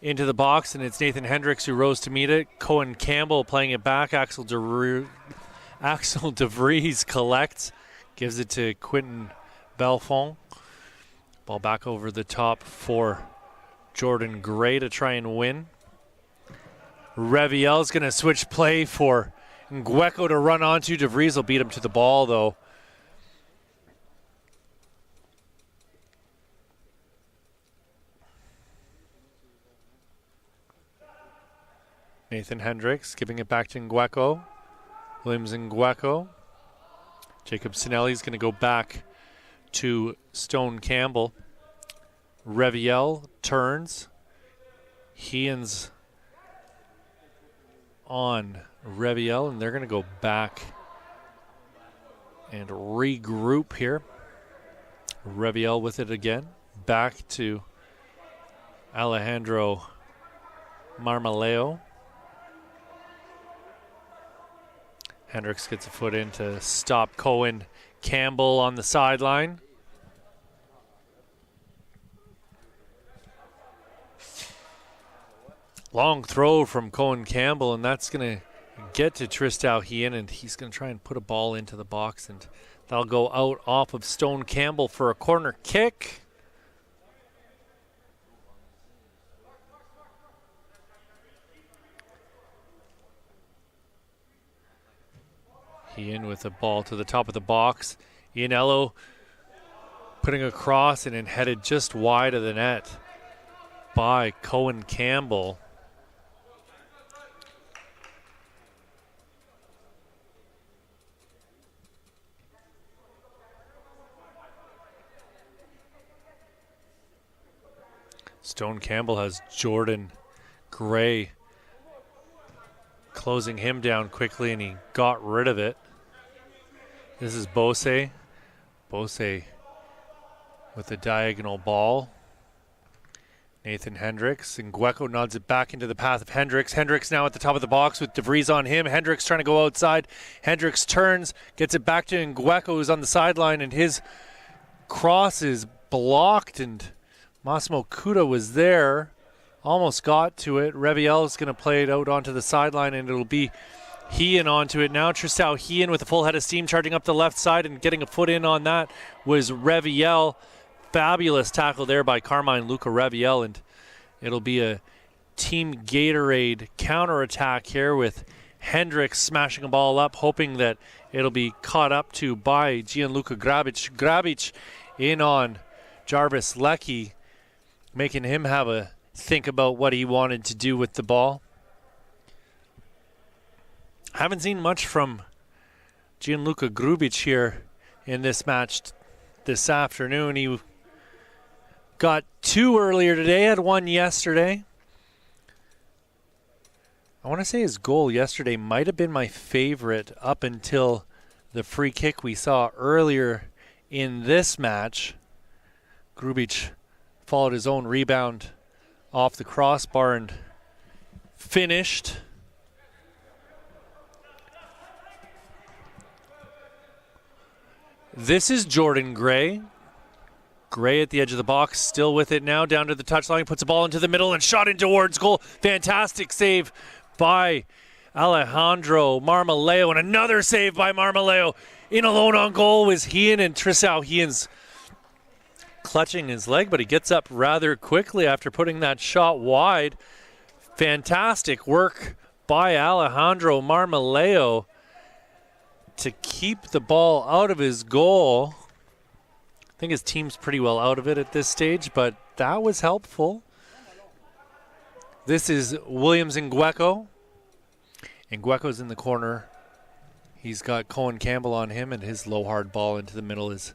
into the box, and it's Nathan Hendricks who rose to meet it. Cohen Campbell playing it back. Axel DeVries collects, gives it to Quentin Belfon. Ball back over the top for Jordan Gray to try and win. Reviel's going to switch play for Ngueko to run onto. DeVries will beat him to the ball, though. Nathan Hendricks giving it back to Ngueko. Williams Ngueko. Jacob Sinelli's going to go back to Stone Campbell. Reviel turns. Hean's on Reviel, and they're going to go back and regroup here. Reviel with it again. Back to Alejandro Marmaleo. Hendricks gets a foot in to stop Cohen Campbell on the sideline. Long throw from Cohen Campbell, and that's going to get to Tristão Hien, and he's going to try and put a ball into the box, and that'll go out off of Stone Campbell for a corner kick. Hien with the ball to the top of the box. Ianello putting a cross and then headed just wide of the net by Cohen Campbell. Stone Campbell has Jordan Gray closing him down quickly, and he got rid of it. This is Bose. Bose with the diagonal ball. Nathan Hendricks. And Ngueko nods it back into the path of Hendricks. Hendricks now at the top of the box with DeVries on him. Hendricks trying to go outside. Hendricks turns, gets it back to Ngueko, who's on the sideline, and his cross is blocked, and Massimo Kuda was there. Almost got to it. Reviel is going to play it out onto the sideline, and it'll be Hien onto it now. Tristão Hien with a full head of steam charging up the left side, and getting a foot in on that was Reviel. Fabulous tackle there by Carmine Luca Reviel, and it'll be a Team Gatorade counterattack here with Hendricks smashing a ball up, hoping that it'll be caught up to by Gianluca Grabic. Grabic in on Jarvis Leckie, making him have a think about what he wanted to do with the ball. Haven't seen much from Gianluca Grubic here in this match this afternoon. He got 2 earlier today, had 1 yesterday. I want to say his goal yesterday might have been my favorite up until the free kick we saw earlier in this match. Grubic followed his own rebound off the crossbar and finished. This is Jordan Gray. Gray at the edge of the box, still with it now, down to the touchline, puts the ball into the middle and shot in towards goal. Fantastic save by Alejandro Marmaleo, and another save by Marmaleo. In alone on goal was Hien, and Tristão Hien's clutching his leg, but he gets up rather quickly after putting that shot wide. Fantastic work by Alejandro Marmaleo to keep the ball out of his goal. I think his team's pretty well out of it at this stage, but that was helpful. This is Williams Ngueko. Ngueko's in the corner. He's got Cohen Campbell on him, and his low hard ball into the middle is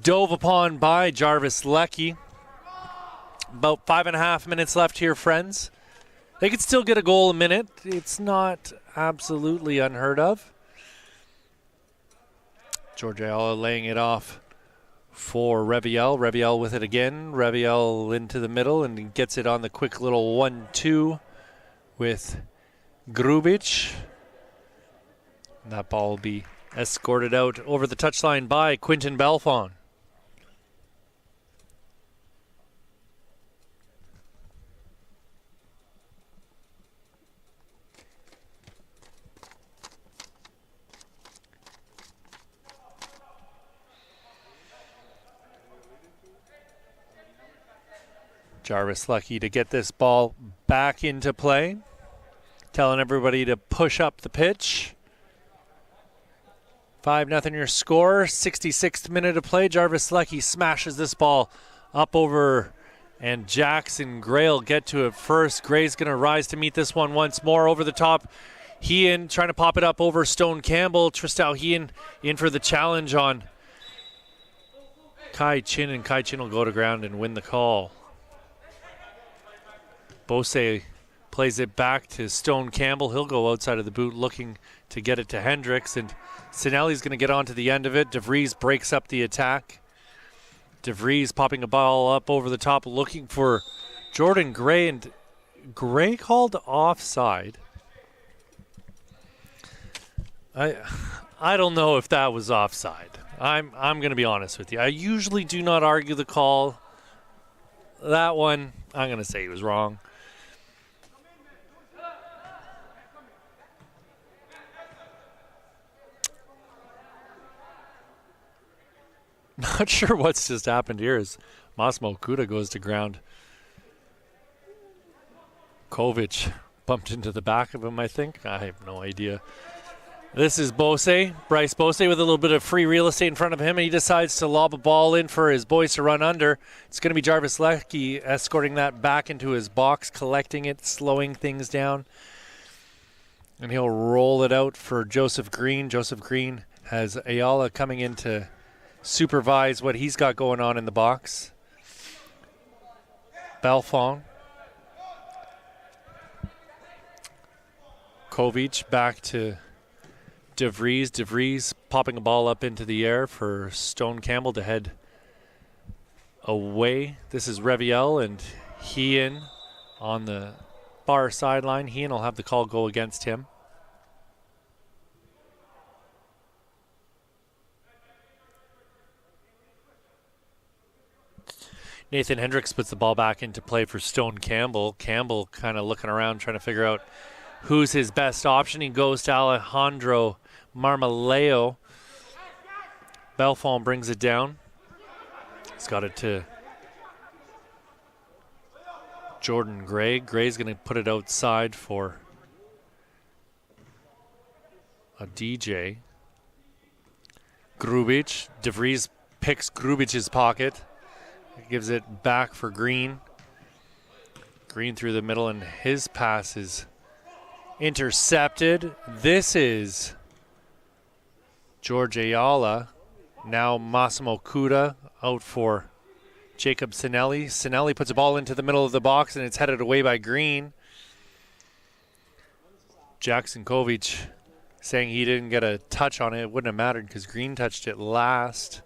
dove upon by Jarvis Leckie. About 5.5 minutes left here, friends. They could still get a goal a minute. It's not absolutely unheard of. George Ayala laying it off for Reviel. Reviel with it again. Reviel into the middle and gets it on the quick little 1-2 with Grubic. And that ball will be escorted out over the touchline by Quinton Belfon. Jarvis Leckie to get this ball back into play. Telling everybody to push up the pitch. 5-0 your score. 66th minute of play. Jarvis Leckie smashes this ball up over And Jackson Gray will get to it first. Gray's going to rise to meet this one once more over the top. Hean trying to pop it up over Stone Campbell. Tristal Hean in for the challenge on Kai Chin, and Kai Chin will go to ground and win the call. Bose plays it back to Stone Campbell. He'll go outside of the boot looking to get it to Hendricks, and Sinelli's going to get onto the end of it. DeVries breaks up the attack. DeVries popping a ball up over the top looking for Jordan Gray, and Gray called offside. I don't know if that was offside. I'm going to be honest with you. I usually do not argue the call. That one, I'm going to say he was wrong. Not sure what's just happened here as Massimo Kuda goes to ground. Kovic bumped into the back of him, I think. I have no idea. This is Bose, Bryce Bose with a little bit of free real estate in front of him, and he decides to lob a ball in for his boys to run under. It's going to be Jarvis Leckie escorting that back into his box, collecting it, slowing things down. And he'll roll it out for Joseph Green. Joseph Green has Ayala coming in to supervise what he's got going on in the box. Belfont. Kovic back to DeVries. DeVries popping a ball up into the air for Stone Campbell to head away. This is Reviel and Hean on the far sideline. Hean will have the call go against him. Nathan Hendricks puts the ball back into play for Stone Campbell. Campbell kind of looking around trying to figure out who's his best option. He goes to Alejandro Marmaleo. Belfont brings it down. He's got it to Jordan Gray. Gray's going to put it outside for a DJ. Grubic. DeVries picks Grubic's pocket. Gives it back for Green. Green through the middle, and his pass is intercepted. This is George Ayala. Now Massimo Kuda out for Jacob Sinelli. Sinelli puts a ball into the middle of the box, and it's headed away by Green. Jackson Kovic saying he didn't get a touch on it. It wouldn't have mattered because Green touched it last.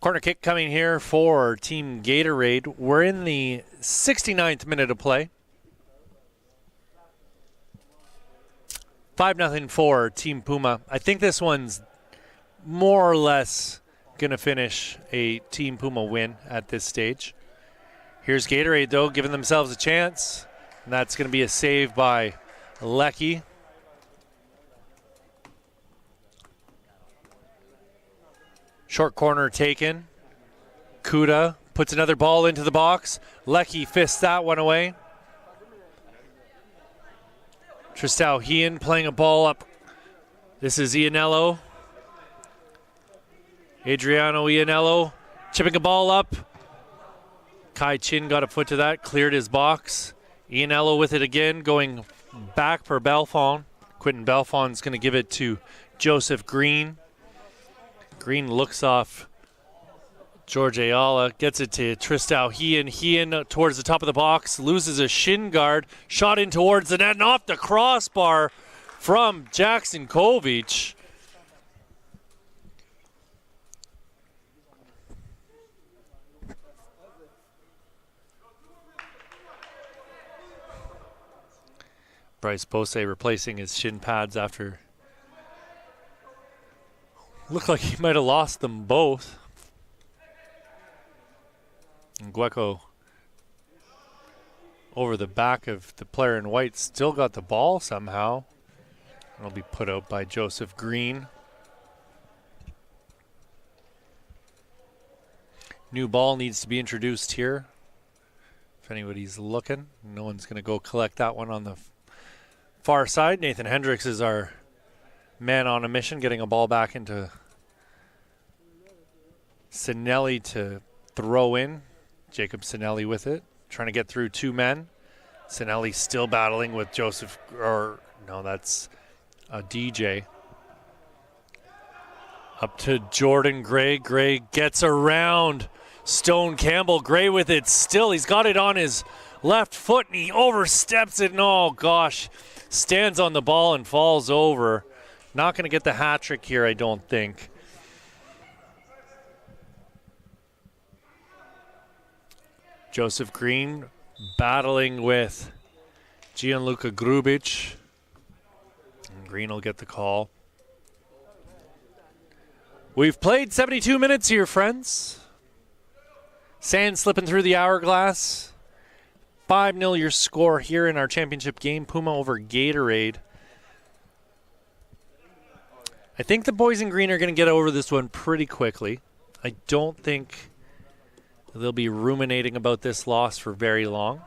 Corner kick coming here for Team Gatorade. We're in the 69th minute of play. 5-0 for Team Puma. I think this one's more or less going to finish a Team Puma win at this stage. Here's Gatorade, though, giving themselves a chance. And that's going to be a save by Leckie. Short corner taken. Kuda puts another ball into the box. Leckie fists that one away. Tristal Hean playing a ball up. This is Ianello. Adriano Ianello chipping a ball up. Kai Chin got a foot to that, cleared his box. Ianello with it again, going back for Belfont. Quentin Belfont's going to give it to Joseph Green. Green looks off George Ayala, gets it to Tristal Hean. Hean towards the top of the box, loses a shin guard, shot in towards the net and off the crossbar from Jackson Kovic. Bryce Bose replacing his shin pads after looked like he might have lost them both. And Gueco over the back of the player in white still got the ball somehow. It'll be put out by Joseph Green. New ball needs to be introduced here. If anybody's looking, no one's going to go collect that one on the far side. Nathan Hendricks is our man on a mission, getting a ball back into Sinelli to throw in. Jacob Sinelli with it, trying to get through two men. Sinelli still battling with Joseph, or no, that's DJ. Up to Jordan Gray. Gray gets around Stone Campbell. Gray with it still. He's got it on his left foot and he oversteps it. And oh gosh, stands on the ball and falls over. Not going to get the hat trick here, I don't think. Joseph Green battling with Gianluca Grubic. And Green will get the call. We've played 72 minutes here, friends. Sand slipping through the hourglass. 5-0 your score here in our championship game. Puma over Gatorade. I think the boys in green are going to get over this one pretty quickly. I don't think they'll be ruminating about this loss for very long.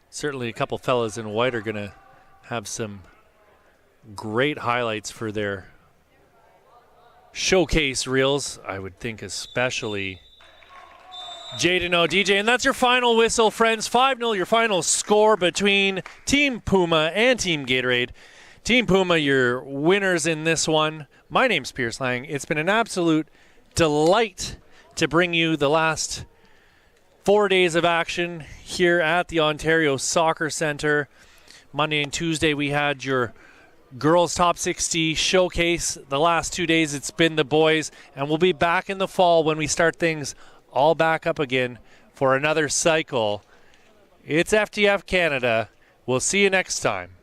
Certainly a couple fellas in white are going to have some great highlights for their showcase reels. I would think especially Jaden Odj. And that's your final whistle, friends. 5-0 your final score between Team Puma and Team Gatorade. Team Puma, your winners in this one. My name's Pierce Lang. It's been an absolute delight to bring you the last 4 days of action here at the Ontario Soccer Centre. Monday and Tuesday we had your girls top 60 showcase. The last 2 days it's been the boys, and we'll be back in the fall when we start things all back up again for another cycle. It's FTF Canada. We'll see you next time.